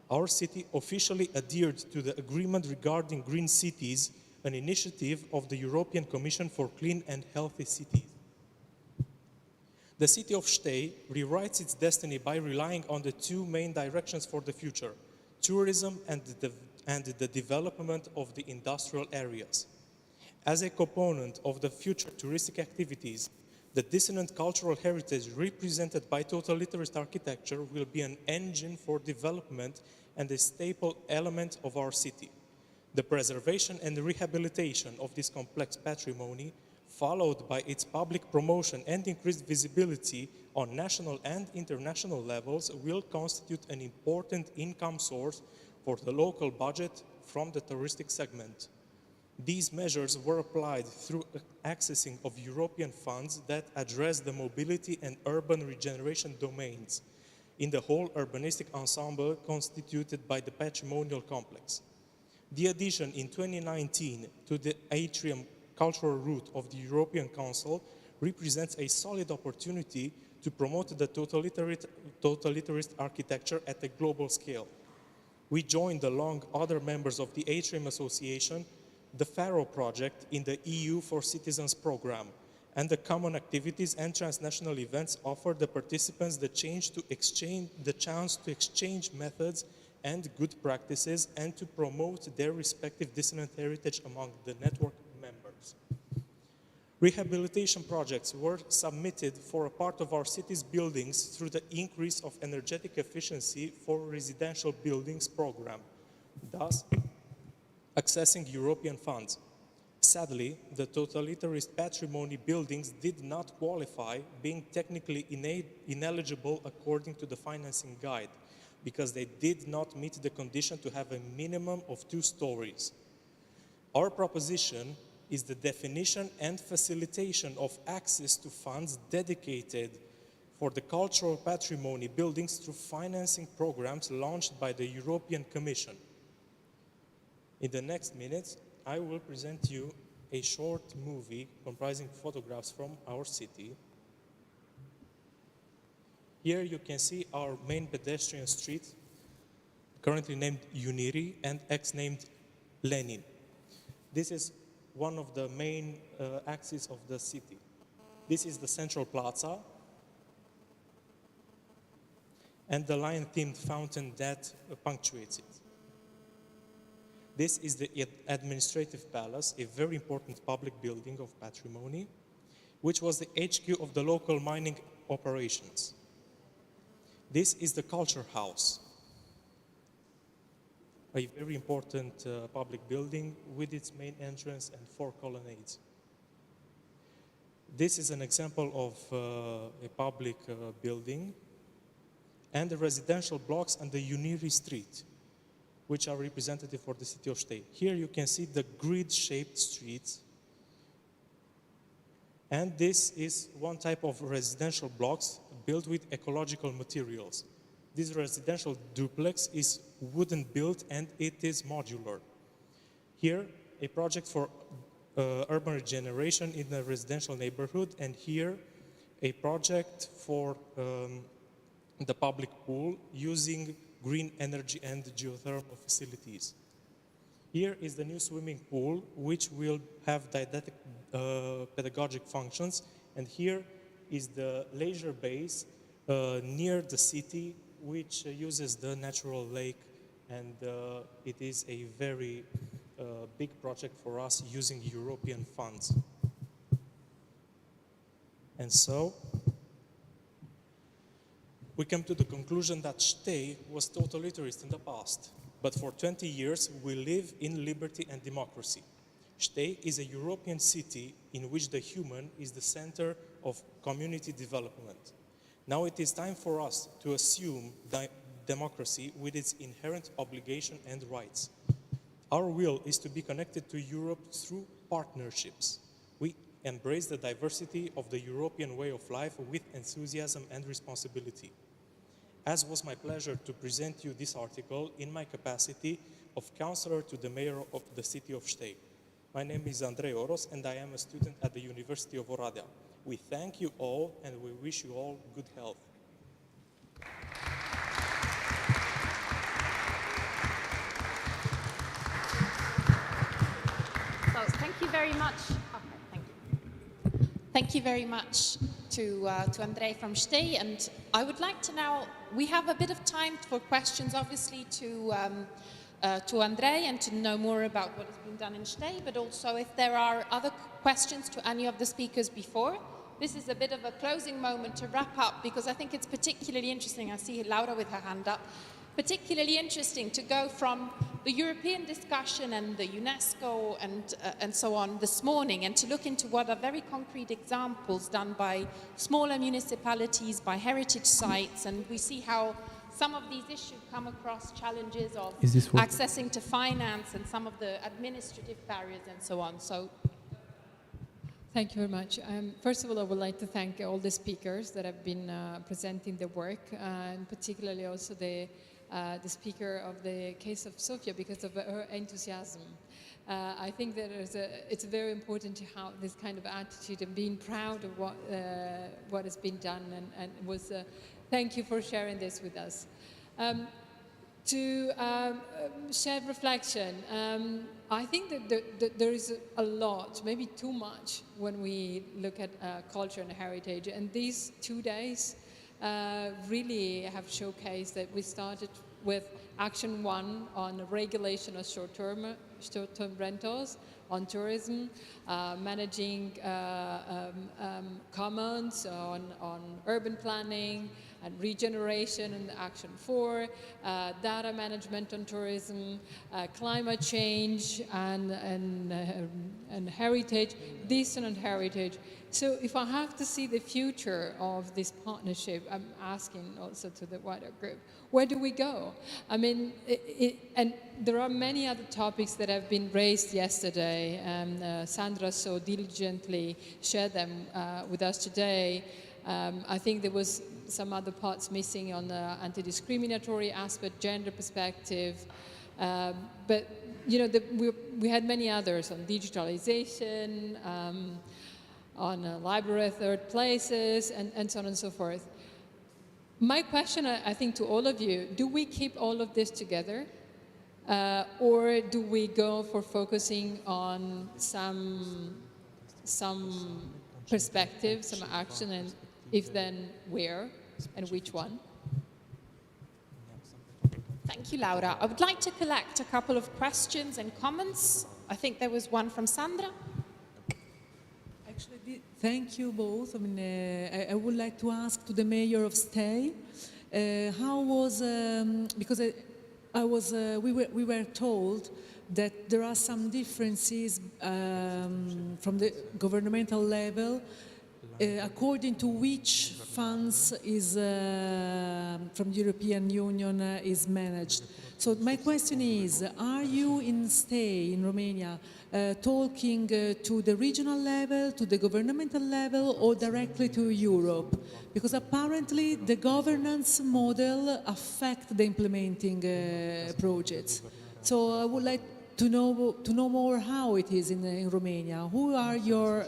our city officially adhered to the agreement regarding green cities, an initiative of the European Commission for Clean and Healthy Cities. The city of Stey rewrites its destiny by relying on the two main directions for the future, tourism and the development of the industrial areas. As a component of the future touristic activities, the dissonant cultural heritage represented by totalitarist architecture will be an engine for development and a staple element of our city. The preservation and rehabilitation of this complex patrimony, followed by its public promotion and increased visibility on national and international levels, will constitute an important income source for the local budget from the touristic segment. These measures were applied through accessing of European funds that address the mobility and urban regeneration domains in the whole urbanistic ensemble constituted by the patrimonial complex. The addition in 2019 to the atrium cultural route of the European Council represents a solid opportunity to promote the totalitarist architecture at a global scale. We joined along other members of the Atrium Association the Faro project in the EU for Citizens program, and the common activities and transnational events offer the participants the chance to exchange methods and good practices and to promote their respective dissonant heritage among the network members. Rehabilitation projects were submitted for a part of our city's buildings through the increase of energetic efficiency for residential buildings program, thus accessing European funds. Sadly, the totalitarist patrimony buildings did not qualify, being technically ineligible according to the financing guide, because they did not meet the condition to have a minimum of 2 stories. Our proposition is the definition and facilitation of access to funds dedicated for the cultural patrimony buildings through financing programs launched by the European Commission. In the next minutes, I will present you a short movie comprising photographs from our city. Here you can see our main pedestrian street, currently named Unirii and ex-named Lenin. This is one of the main axes of the city. This is the central plaza and the lion-themed fountain that punctuates it. This is the administrative palace, a very important public building of patrimony, which was the HQ of the local mining operations. This is the culture house, a very important public building with its main entrance and 4 colonnades. This is an example of a public building and the residential blocks on the Unirii Street, which are representative for the city of Stey. Here you can see the grid-shaped streets. And this is one type of residential blocks built with ecological materials. This residential duplex is wooden built and it is modular. Here, a project for urban regeneration in a residential neighborhood, and here, a project for the public pool using green energy and geothermal facilities. Here is the new swimming pool, which will have didactic pedagogic functions, and here is the leisure base near the city, which uses the natural lake, and it is a very big project for us using European funds. And so, we come to the conclusion that Stey was totalitarist in the past, but for 20 years we live in liberty and democracy. Stey is a European city in which the human is the center of community development. Now it is time for us to assume democracy with its inherent obligation and rights. Our will is to be connected to Europe through partnerships. We embrace the diversity of the European way of life with enthusiasm and responsibility. As was my pleasure to present you this article in my capacity of counselor to the mayor of the city of Stey. My name is Andrei Oros and I am a student at the University of Oradea. We thank you all and we wish you all good health. So thank you very much. Okay, thank you. Thank you very much to Andrei from Stey, and I would like to now, we have a bit of time for questions, obviously, to Andrei and to know more about what has been done in Stey, but also if there are other questions to any of the speakers before. This is a bit of a closing moment to wrap up, because I think it's particularly interesting. I see Laura with her hand up. Particularly interesting to go from the European discussion and the Unesco and so on this morning, and to look into what are very concrete examples done by smaller municipalities, by heritage sites, and we see how some of these issues come across challenges of accessing to finance and some of the administrative barriers and so on. So. Thank you very much. First of all, I would like to thank all the speakers that have been presenting the work, and particularly also the speaker of the case of Sofia, because of her enthusiasm. I think that it's very important to have this kind of attitude and being proud of what has been done, and was thank you for sharing this with us. To share reflection, I think that there is a lot, maybe too much, when we look at culture and heritage, and these 2 days really have showcased that we started with Action 1 on regulation of short-term rentals, on tourism, managing commons, on urban planning, and regeneration and Action 4, data management on tourism, climate change and heritage, distant heritage. So if I have to see the future of this partnership, I'm asking also to the wider group, where do we go? I mean, and there are many other topics that have been raised yesterday, and Sandra so diligently shared them with us today. I think there was some other parts missing on the anti-discriminatory aspect, gender perspective, but you know, we had many others on digitalization, on library third places, and so on and so forth. My question, I think, to all of you, do we keep all of this together? Or do we go for focusing on some perspective, some action, and if then where and which one? Thank you, Laura. I would like to collect a couple of questions and comments. I think there was one from Sandra. Actually, thank you both. I mean, I would like to ask to the mayor of Stay, how was, because we were told that there are some differences from the governmental level according to which funds is from the European Union is managed. So my question is, are you in Stay in Romania talking to the regional level, to the governmental level, or directly to Europe? Because apparently the governance model affects the implementing projects. So I would like to know more how it is in Romania. Who are your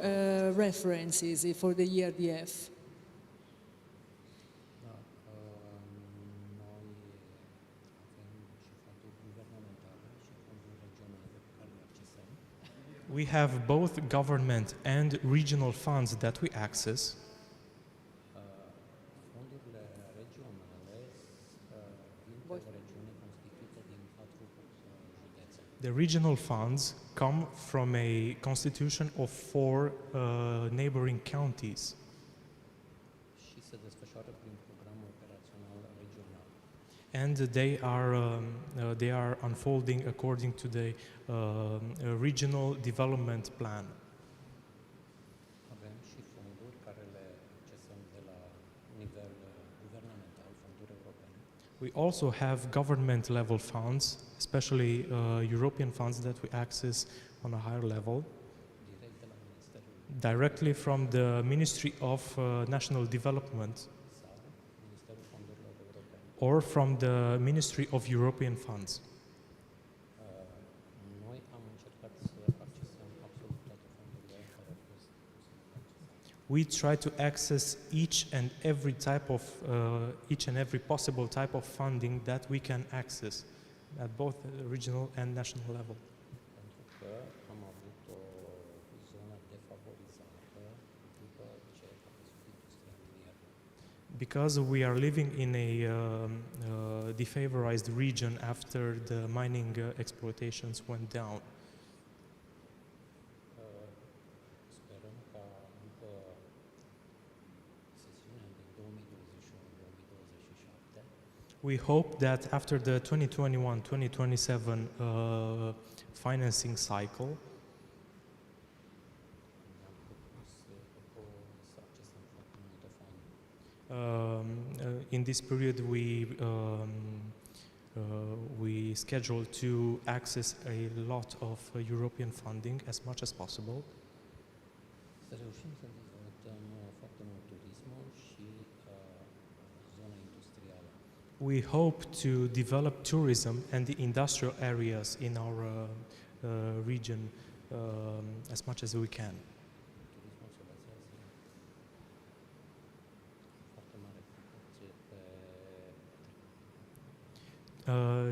references for the ERDF? We have both government and regional funds that we access. The regional funds come from a constitution of 4 neighboring counties. And they are unfolding according to the regional development plan. We also have government level funds, especially European funds that we access on a higher level, directly from the Ministry of National Development or from the Ministry of European Funds. We try to access each and every possible type of funding that we can access at both regional and national level. Because we are living in a defavorized region after the mining exploitations went down. We hope that after the 2021-2027 financing cycle, in this period we schedule to access a lot of European funding as much as possible. We hope to develop tourism and the industrial areas in our region as much as we can.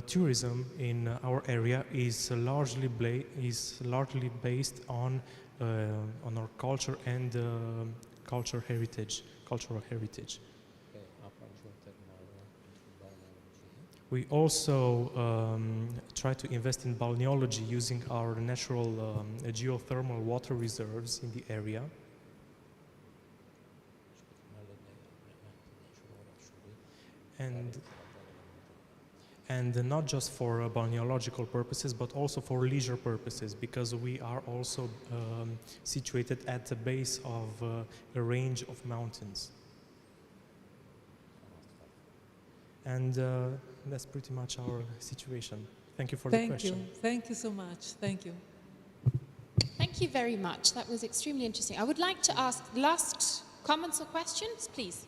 Tourism in our area is largely based on our culture and cultural heritage. We also try to invest in balneology using our natural geothermal water reserves in the area. and not just for balneological purposes, but also for leisure purposes, because we are also situated at the base of a range of mountains. And that's pretty much our situation. Thank you for the question. Thank you so much. Thank you. Thank you very much. That was extremely interesting. I would like to ask last comments or questions, please.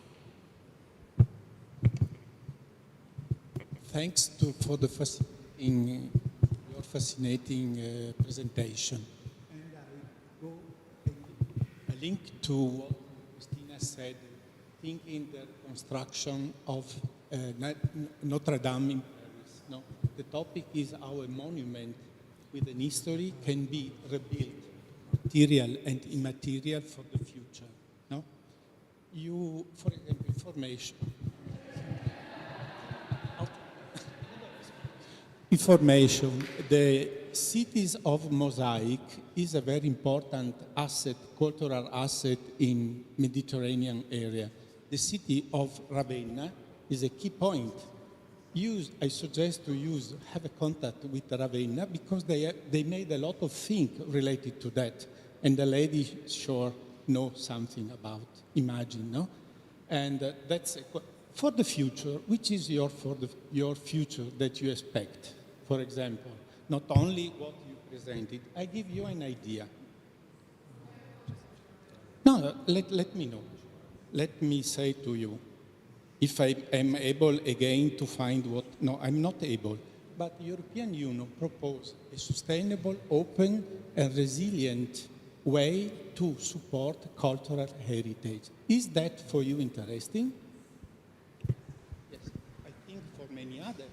Thanks for your fascinating presentation. And I go a link to what Christina said, thinking the construction of Notre Dame in Paris. No? The topic is how a monument with an history can be rebuilt, material and immaterial, for the future. No? You, for example, information, the cities of mosaic is a very important asset, cultural asset in Mediterranean area. The city of Ravenna is a key point. I suggest to have a contact with Ravenna, because they made a lot of things related to that. And the lady sure knows something about, imagine, no? And that's for the future. Which is your future that you expect? For example, not only what you presented. I give you an idea. No, let me know. Let me say to you, if I am able again to find what, no, I'm not able, but the European Union proposed a sustainable, open and resilient way to support cultural heritage. Is that for you interesting? Yes, I think for many others.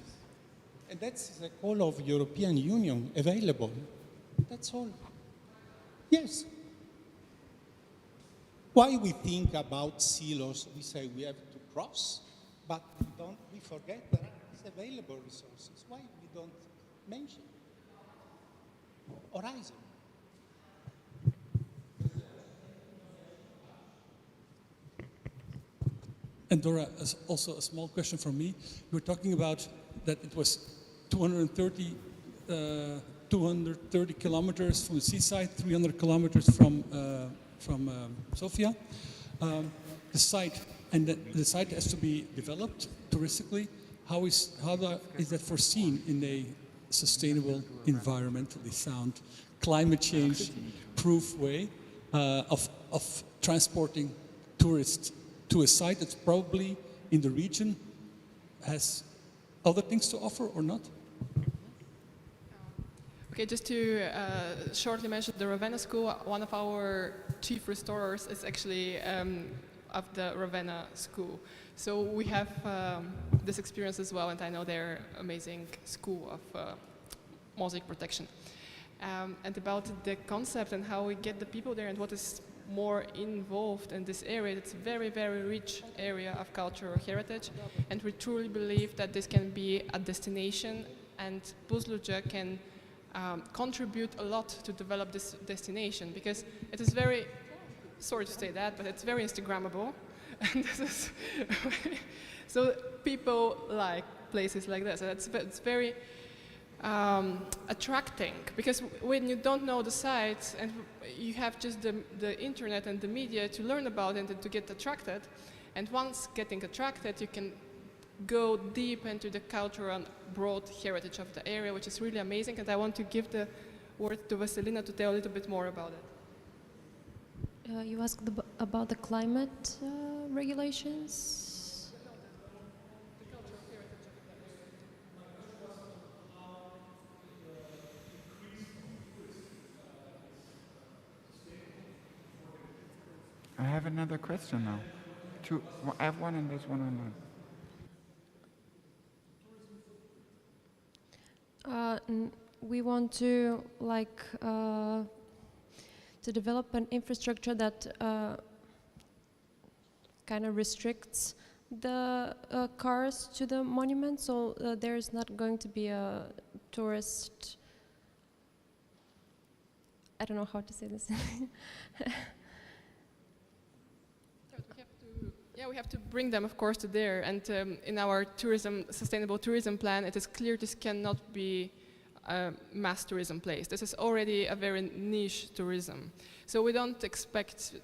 And that's the call of European Union available. That's all. Yes. Why we think about silos, we say we have to cross, but we forget there are available resources. Why we don't mention horizon? And Dora, also a small question from me. You were talking about that it was 230 kilometers from the seaside, 300 kilometers from Sofia. The site has to be developed touristically. How is that foreseen in a sustainable, environmentally sound, climate change proof way of transporting tourists to a site that's probably in the region has other things to offer or not? Okay, just to shortly mention the Ravenna School, one of our chief restorers is actually of the Ravenna School. So we have this experience as well, and I know they're amazing school of mosaic protection. And about the concept and how we get the people there and what is more involved in this area, it's a very, very rich area of cultural heritage, and we truly believe that this can be a destination, and Buzluca can contribute a lot to develop this destination, because it is very, sorry to say that, but it's very Instagrammable. And this is so people like places like this. And it's very attracting, because when you don't know the sites and you have just the internet and the media to learn about it and to get attracted, and once getting attracted, you can go deep into the cultural and broad heritage of the area, which is really amazing. And I want to give the word to Vasilina to tell a little bit more about it. You asked about the climate regulations? I have another question now. I have one and there's one online. We want to to develop an infrastructure that kind of restricts the cars to the monument, so there's not going to be a tourist, I don't know how to say this. We have to Yeah, we have to bring them, of course, to there. And in our sustainable tourism plan, it is clear this cannot be a mass tourism place. This is already a very niche tourism. So we don't expect,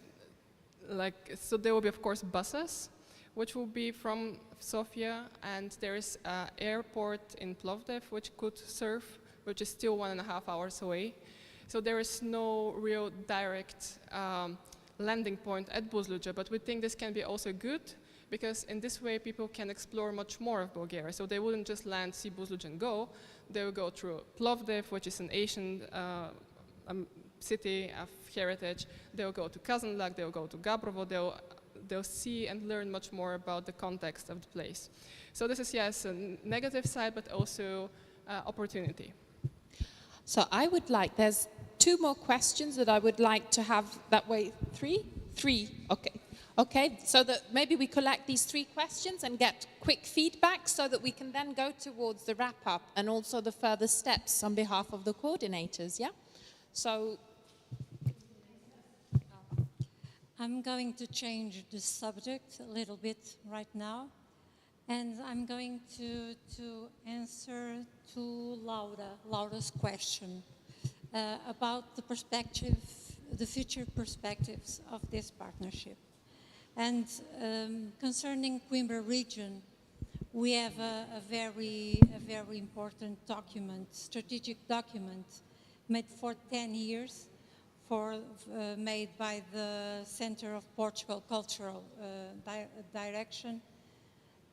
so there will be, of course, buses, which will be from Sofia, and there is an airport in Plovdiv, which could serve, which is still 1.5 hours away. So there is no real direct landing point at Buzluđa, but we think this can be also good, because in this way people can explore much more of Bulgaria. So they wouldn't just land, see Buzluđa and go. They will go through Plovdiv, which is an ancient city of heritage. They will go to Kazanlak, they will go to Gabrovo, they'll see and learn much more about the context of the place. So this is, yes, a negative side, but also opportunity. So I would like, there's 2 more questions that I would like to have that way. 3? 3, okay. Okay, so that maybe we collect these 3 questions and get quick feedback so that we can then go towards the wrap-up and also the further steps on behalf of the coordinators, yeah? So I'm going to change the subject a little bit right now, and I'm going to answer to Laura's question about the perspective, the future perspectives of this partnership. And concerning Coimbra region, we have a very important document, strategic document, made for 10 years, made by the Center of Portugal Cultural Direction.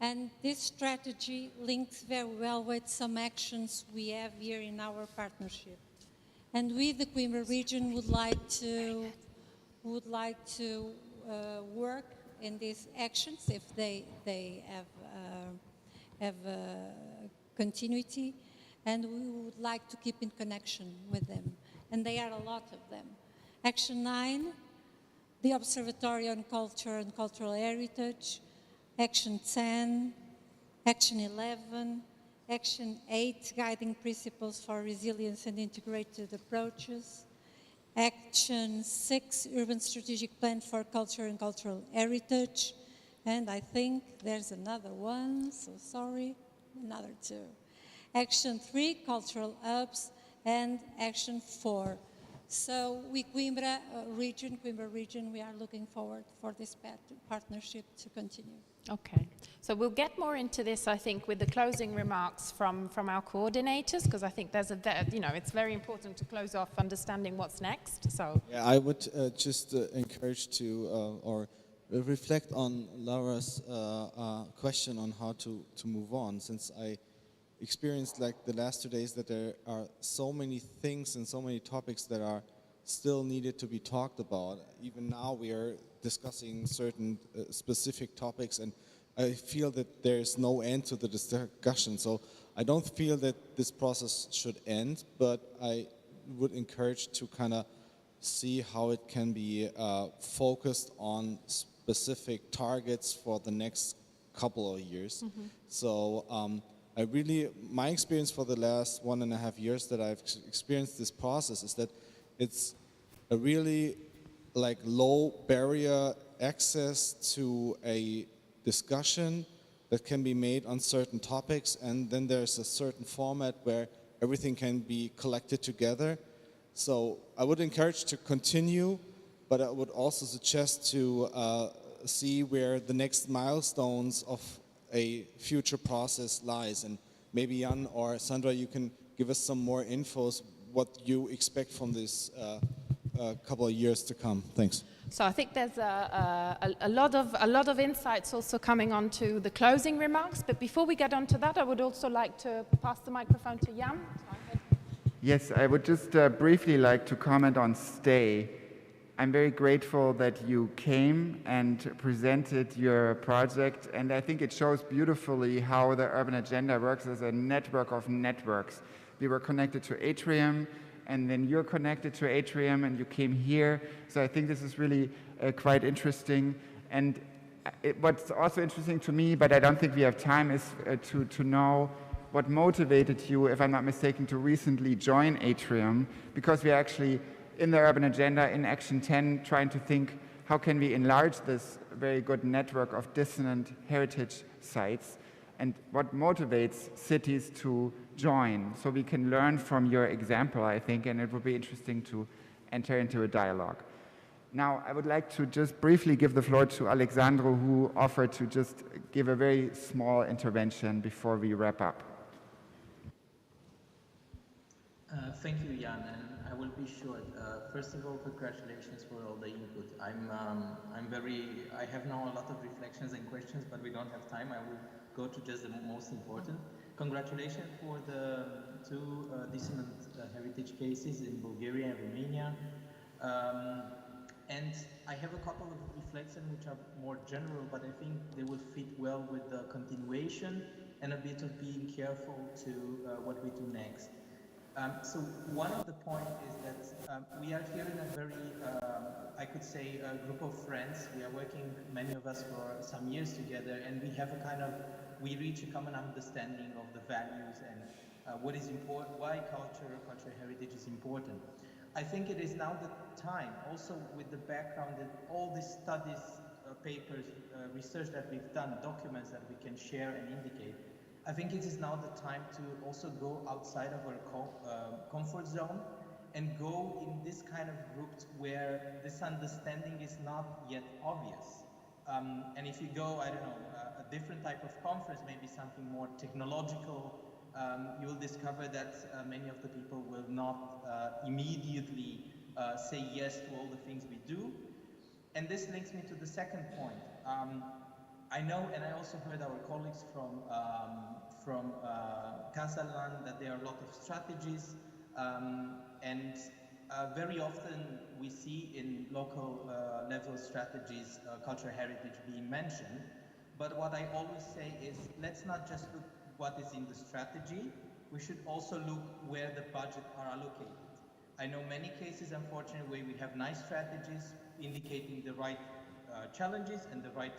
And this strategy links very well with some actions we have here in our partnership. And we, the Coimbra region, would like to work in these actions if they have continuity, and we would like to keep in connection with them. And there are a lot of them. Action 9, the Observatory on Culture and Cultural Heritage. Action 10, Action 11, Action 8, Guiding Principles for Resilience and Integrated Approaches. Action 6, Urban Strategic Plan for Culture and Cultural Heritage. And I think there's another one, so sorry, another 2. Action 3, Cultural Hubs, and Action 4. So we, Coimbra region, we are looking forward for this partnership to continue. Okay, so we'll get more into this, I think, with the closing remarks from our coordinators, because I think there's it's very important to close off understanding what's next. So yeah, I would just encourage to or reflect on Laura's question on how to move on, since I experienced like the last 2 days that there are so many things and so many topics that are still needed to be talked about. Even now we are discussing certain specific topics, and I feel that there's no end to the discussion. So I don't feel that this process should end, but I would encourage to kind of see how it can be focused on specific targets for the next couple of years. Mm-hmm. So my experience for the last 1.5 years that I've experienced this process is that it's a really like low barrier access to a discussion that can be made on certain topics, and then there's a certain format where everything can be collected together. So I would encourage to continue, but I would also suggest to see where the next milestones of a future process lies. And maybe Jan or Sandra, you can give us some more infos what you expect from this couple of years to come. Thanks. So I think there's a lot of insights also coming on to the closing remarks. But before we get on to that, I would also like to pass the microphone to Jan. Yes, I would just briefly like to comment on Stay. I'm very grateful that you came and presented your project, and I think it shows beautifully how the Urban Agenda works as a network of networks. We were connected to Atrium, and then you're connected to Atrium, and you came here. So I think this is really quite interesting. And what's also interesting to me, but I don't think we have time, is to know what motivated you, if I'm not mistaken, to recently join Atrium, because we are actually in the Urban Agenda, in Action 10, trying to think how can we enlarge this very good network of dissonant heritage sites, and what motivates cities to join. So we can learn from your example, I think, and it would be interesting to enter into a dialogue. Now, I would like to just briefly give the floor to Alessandro, who offered to just give a very small intervention before we wrap up. Thank you, Jan, and I will be short. First of all, congratulations for all the input. I have now a lot of reflections and questions, but we don't have time. I will go to just the most important. Congratulations for the two dissonant heritage cases in Bulgaria and Romania. And I have a couple of reflections which are more general, but I think they will fit well with the continuation and a bit of being careful to what we do next. So one of the points is that we are here in a very, I could say, a group of friends. We are working, many of us, for some years together, and we have a kind of, we reach a common understanding of the values and what is important, why cultural heritage is important. I think it is now the time, also with the background that all these studies, papers, research that we've done, documents that we can share and indicate, I think it is now the time to also go outside of our comfort zone and go in this kind of groups where this understanding is not yet obvious. And if you go, I don't know, a different type of conference, maybe something more technological, you will discover that many of the people will not immediately say yes to all the things we do. And this links me to the second point. I know, and I also heard our colleagues from Casalan, that there are a lot of strategies, and very often we see in local level strategies cultural heritage being mentioned. But what I always say is, let's not just look what is in the strategy, we should also look where the budgets are allocated. I know many cases, unfortunately, where we have nice strategies indicating the right challenges and the right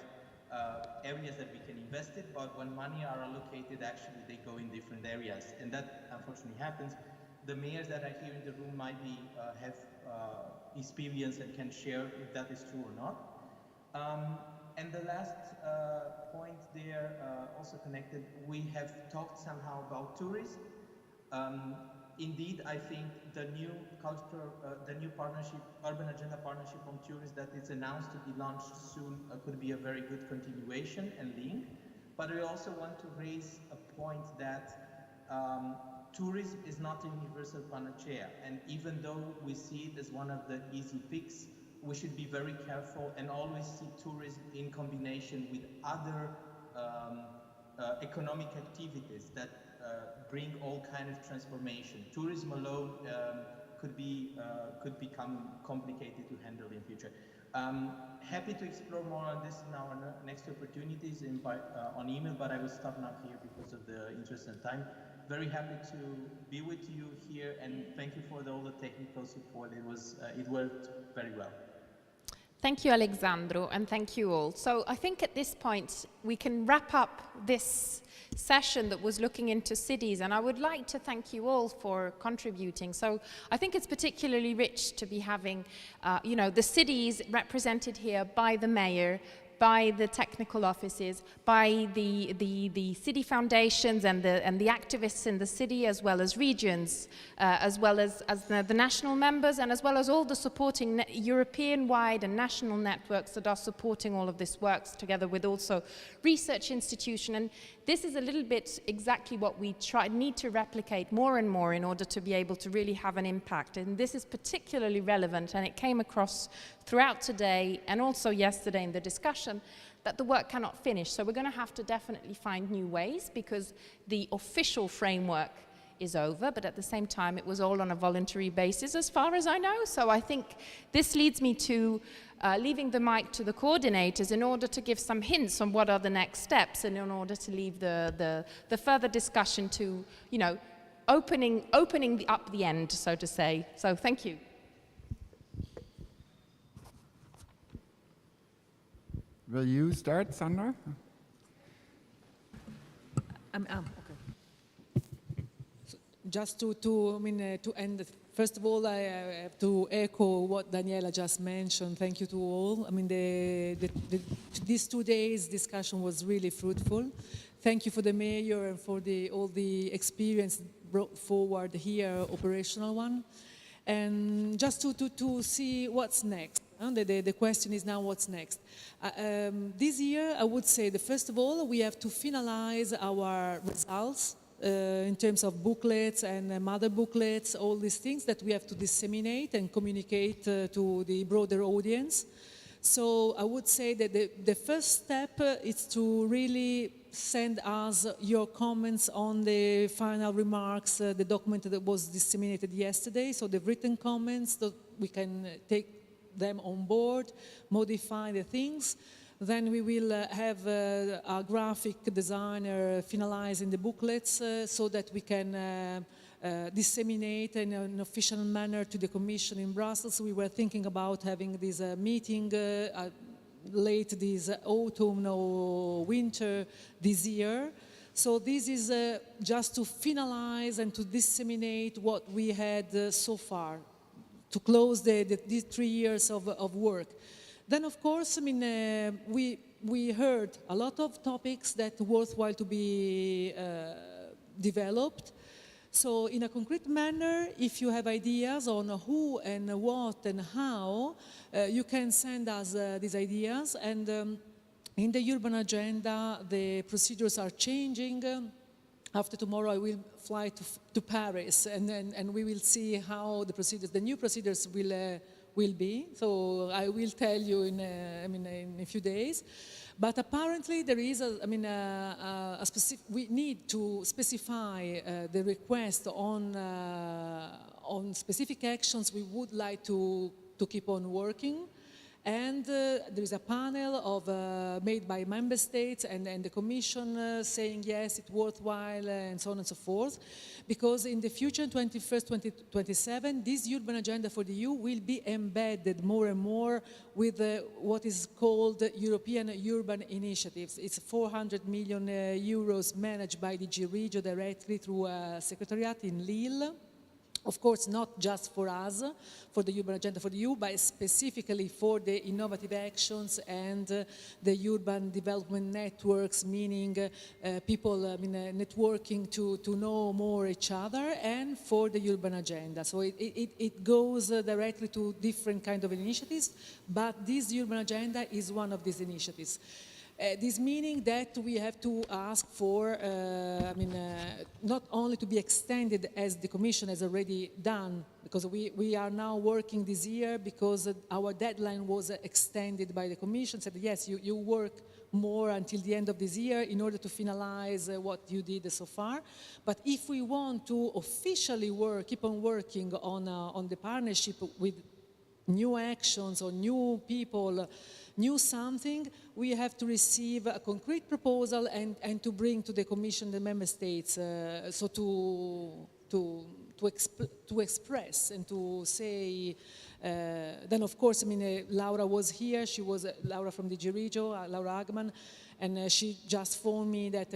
areas that we can invest in, but when money are allocated, actually they go in different areas, and that unfortunately happens. The mayors that are here in the room might be have experience and can share if that is true or not. And the last point there, also connected, we have talked somehow about tourism. Indeed, I think the new partnership, Urban Agenda partnership on tourism that is announced to be launched soon could be a very good continuation and link. But we also want to raise a point that tourism is not a universal panacea. And even though we see it as one of the easy fix, we should be very careful and always see tourism in combination with other economic activities that bring all kind of transformation. Tourism alone could become complicated to handle in future. Happy to explore more on this in our next opportunities on email, but I will stop now here because of the interest and time. Very happy to be with you here, and thank you for all the technical support. It worked very well. Thank you, Alessandro, and thank you all. So I think at this point we can wrap up this session that was looking into cities, and I would like to thank you all for contributing. So I think it's particularly rich to be having, the cities represented here by the mayor, by the technical offices, by the city foundations and the activists in the city, as well as regions, as well as the national members, and as well as all the supporting European-wide and national networks that are supporting all of this work, together with also research institution. And this is a little bit exactly what we need to replicate more and more in order to be able to really have an impact. And this is particularly relevant, and it came across throughout today and also yesterday in the discussion, that the work cannot finish. So we're going to have to definitely find new ways, because the official framework is over, but at the same time it was all on a voluntary basis as far as I know. So I think this leads me to leaving the mic to the coordinators in order to give some hints on what are the next steps, and in order to leave the further discussion to, opening up the end, so to say. So thank you. Will you start, Sandra? Okay. So just to end First of all, I have to echo what Daniela just mentioned. Thank you to all. I mean, these 2 days discussion was really fruitful. Thank you for the mayor and for all the experience brought forward here, operational one. And just to see what's next. The question is now what's next. This year, I would say that first of all, we have to finalize our results in terms of booklets and mother booklets, all these things that we have to disseminate and communicate to the broader audience. So I would say that the first step is to really send us your comments on the final remarks, the document that was disseminated yesterday. So the written comments, that we can take them on board, modify the things. Then we will have a graphic designer finalizing the booklets so that we can disseminate in an official manner to the Commission in Brussels. We were thinking about having this meeting late this autumn or winter this year. So this is just to finalize and to disseminate what we had so far, to close these 3 years of work. Then, of course, I mean, we heard a lot of topics that are worthwhile to be developed. So in a concrete manner, if you have ideas on who and what and how, you can send us these ideas. And in the Urban Agenda, the procedures are changing. After tomorrow, I will fly to Paris, and we will see how the new procedures will be. So I will tell you in a few days. But apparently there is we need to specify the request on specific actions we would like to keep on working. And there is a panel made by member states and the Commission saying yes, it's worthwhile, and so on and so forth. Because in the future, 21st, 2027, this Urban Agenda for the EU will be embedded more and more with what is called European Urban Initiatives. It's 400 million euros managed by DG Regio directly through a secretariat in Lille. Of course, not just for us, for the Urban Agenda for the EU, but specifically for the innovative actions and the urban development networks, meaning people networking to know more each other, and for the Urban Agenda. So it goes directly to different kind of initiatives, but this Urban Agenda is one of these initiatives. This meaning that we have to ask for, not only to be extended as the Commission has already done, because we are now working this year because our deadline was extended by the Commission, said yes, you work more until the end of this year in order to finalize what you did so far. But if we want to officially keep on working on the partnership with new actions or new people, new something, we have to receive a concrete proposal and to bring to the Commission the Member States, so to express and to say. Then, of course, Laura was here. She was Laura from DG Regio, Laura Agman, and she just phoned me that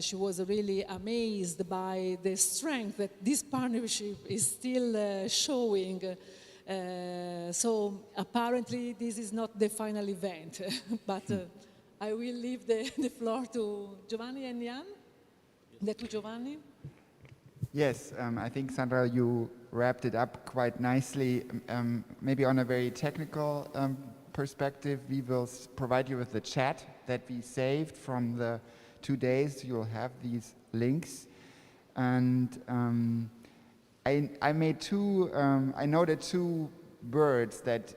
she was really amazed by the strength that this partnership is still showing. So apparently this is not the final event, but I will leave the floor to Giovanni and Jan. To Giovanni. Yes, I think, Sandra, you wrapped it up quite nicely. Maybe on a very technical perspective, we will provide you with the chat that we saved from the 2 days. You'll have these links. And I noted two words that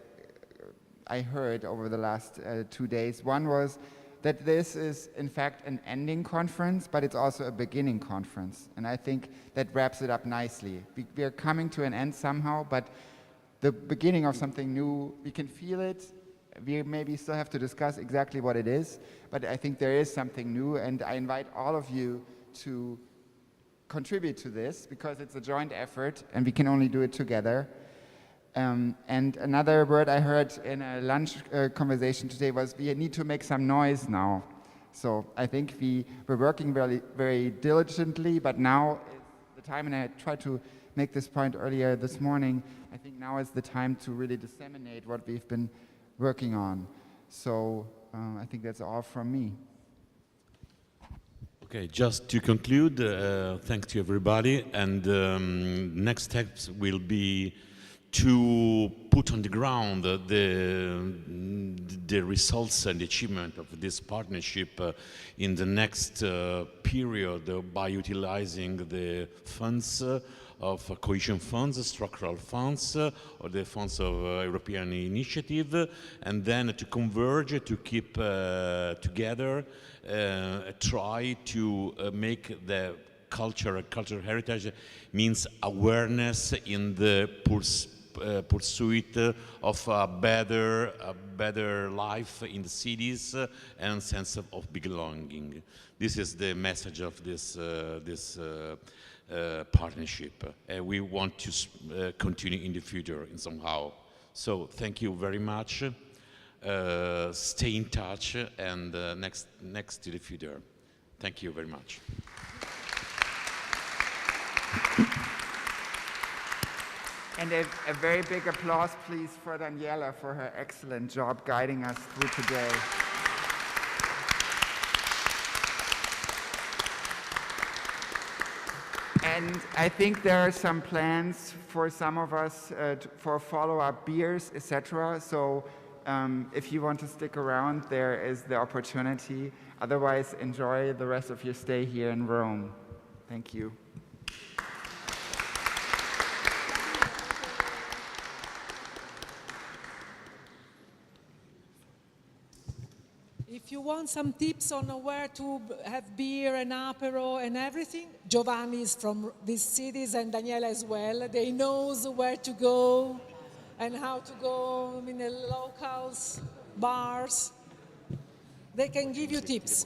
I heard over the last 2 days. One was that this is, in fact, an ending conference, but it's also a beginning conference. And I think that wraps it up nicely. We are coming to an end somehow, but the beginning of something new, we can feel it. We maybe still have to discuss exactly what it is, but I think there is something new, and I invite all of you to contribute to this, because it's a joint effort and we can only do it together. And another word I heard in a lunch conversation today was we need to make some noise now. So I think we're working very, very diligently, but now the time, and I tried to make this point earlier this morning. I think now is the time to really disseminate what we've been working on. So I think that's all from me. Okay, just to conclude, thanks to everybody, and next steps will be to put on the ground the results and achievement of this partnership in the next period by utilizing the funds of cohesion funds, structural funds, or the funds of European initiative, and then to converge, to keep together, try to make the cultural heritage means awareness in the pursuit of a better life in the cities and sense of belonging. This is the message of this partnership. We want to continue in the future in somehow. So thank you very much. Stay in touch and next to the future. Thank you very much. And a very big applause, please, for Daniela for her excellent job guiding us through today. And I think there are some plans for some of us for follow-up beers, etc. So if you want to stick around, there is the opportunity. Otherwise, enjoy the rest of your stay here in Rome. Thank you. If you want some tips on where to have beer and apero and everything, Giovanni is from these cities and Daniela as well. They knows where to go and how to go in the locals, bars. They can give you tips.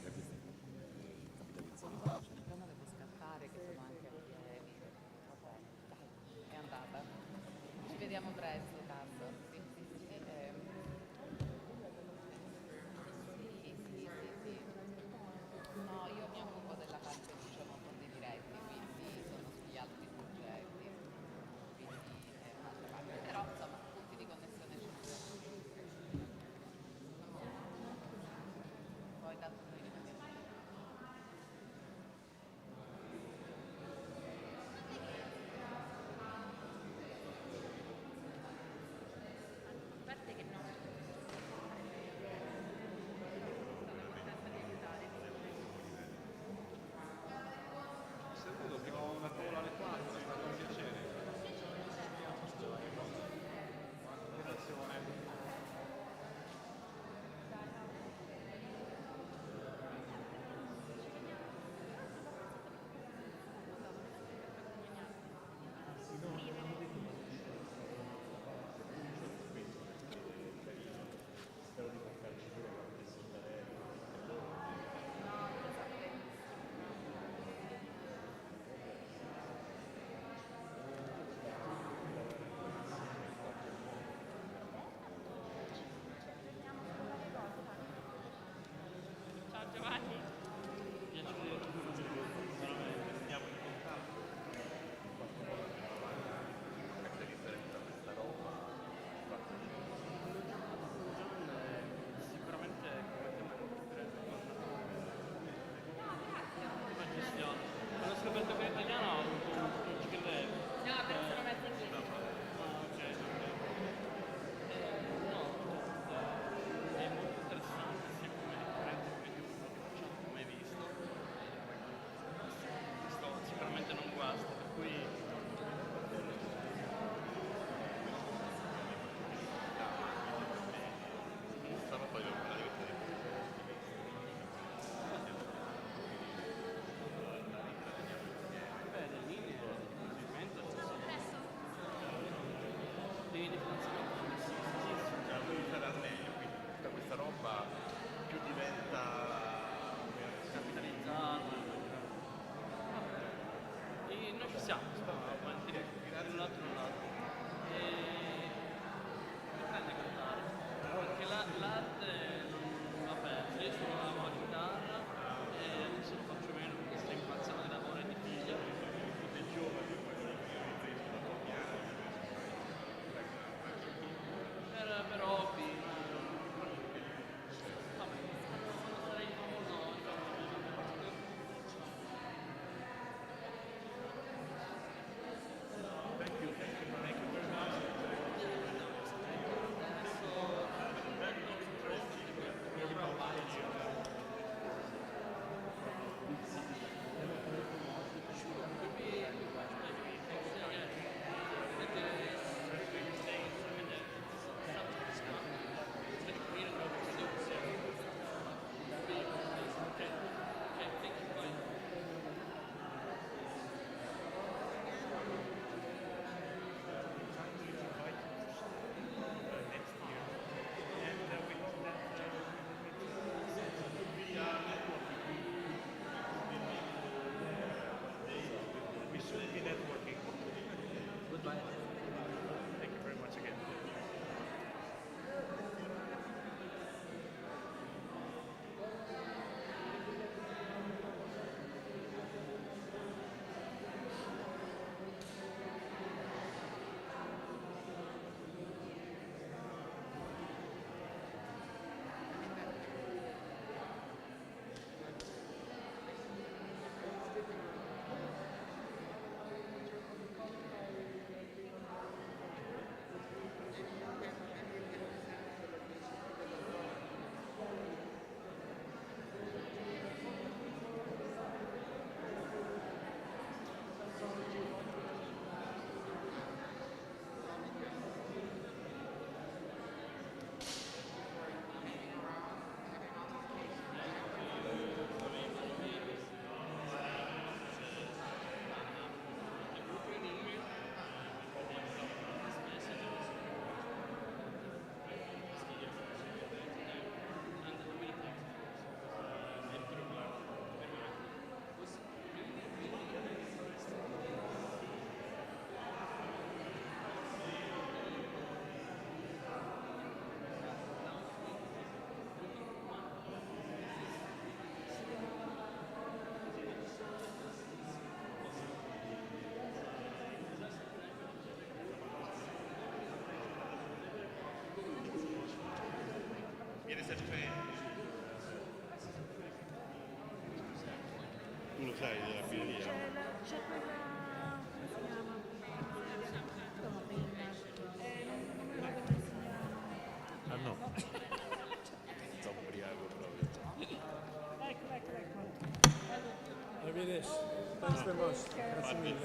very much. Grazie mille.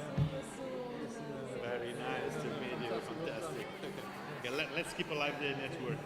Very nice to meet you. Fantastic. Okay, let's keep alive the network.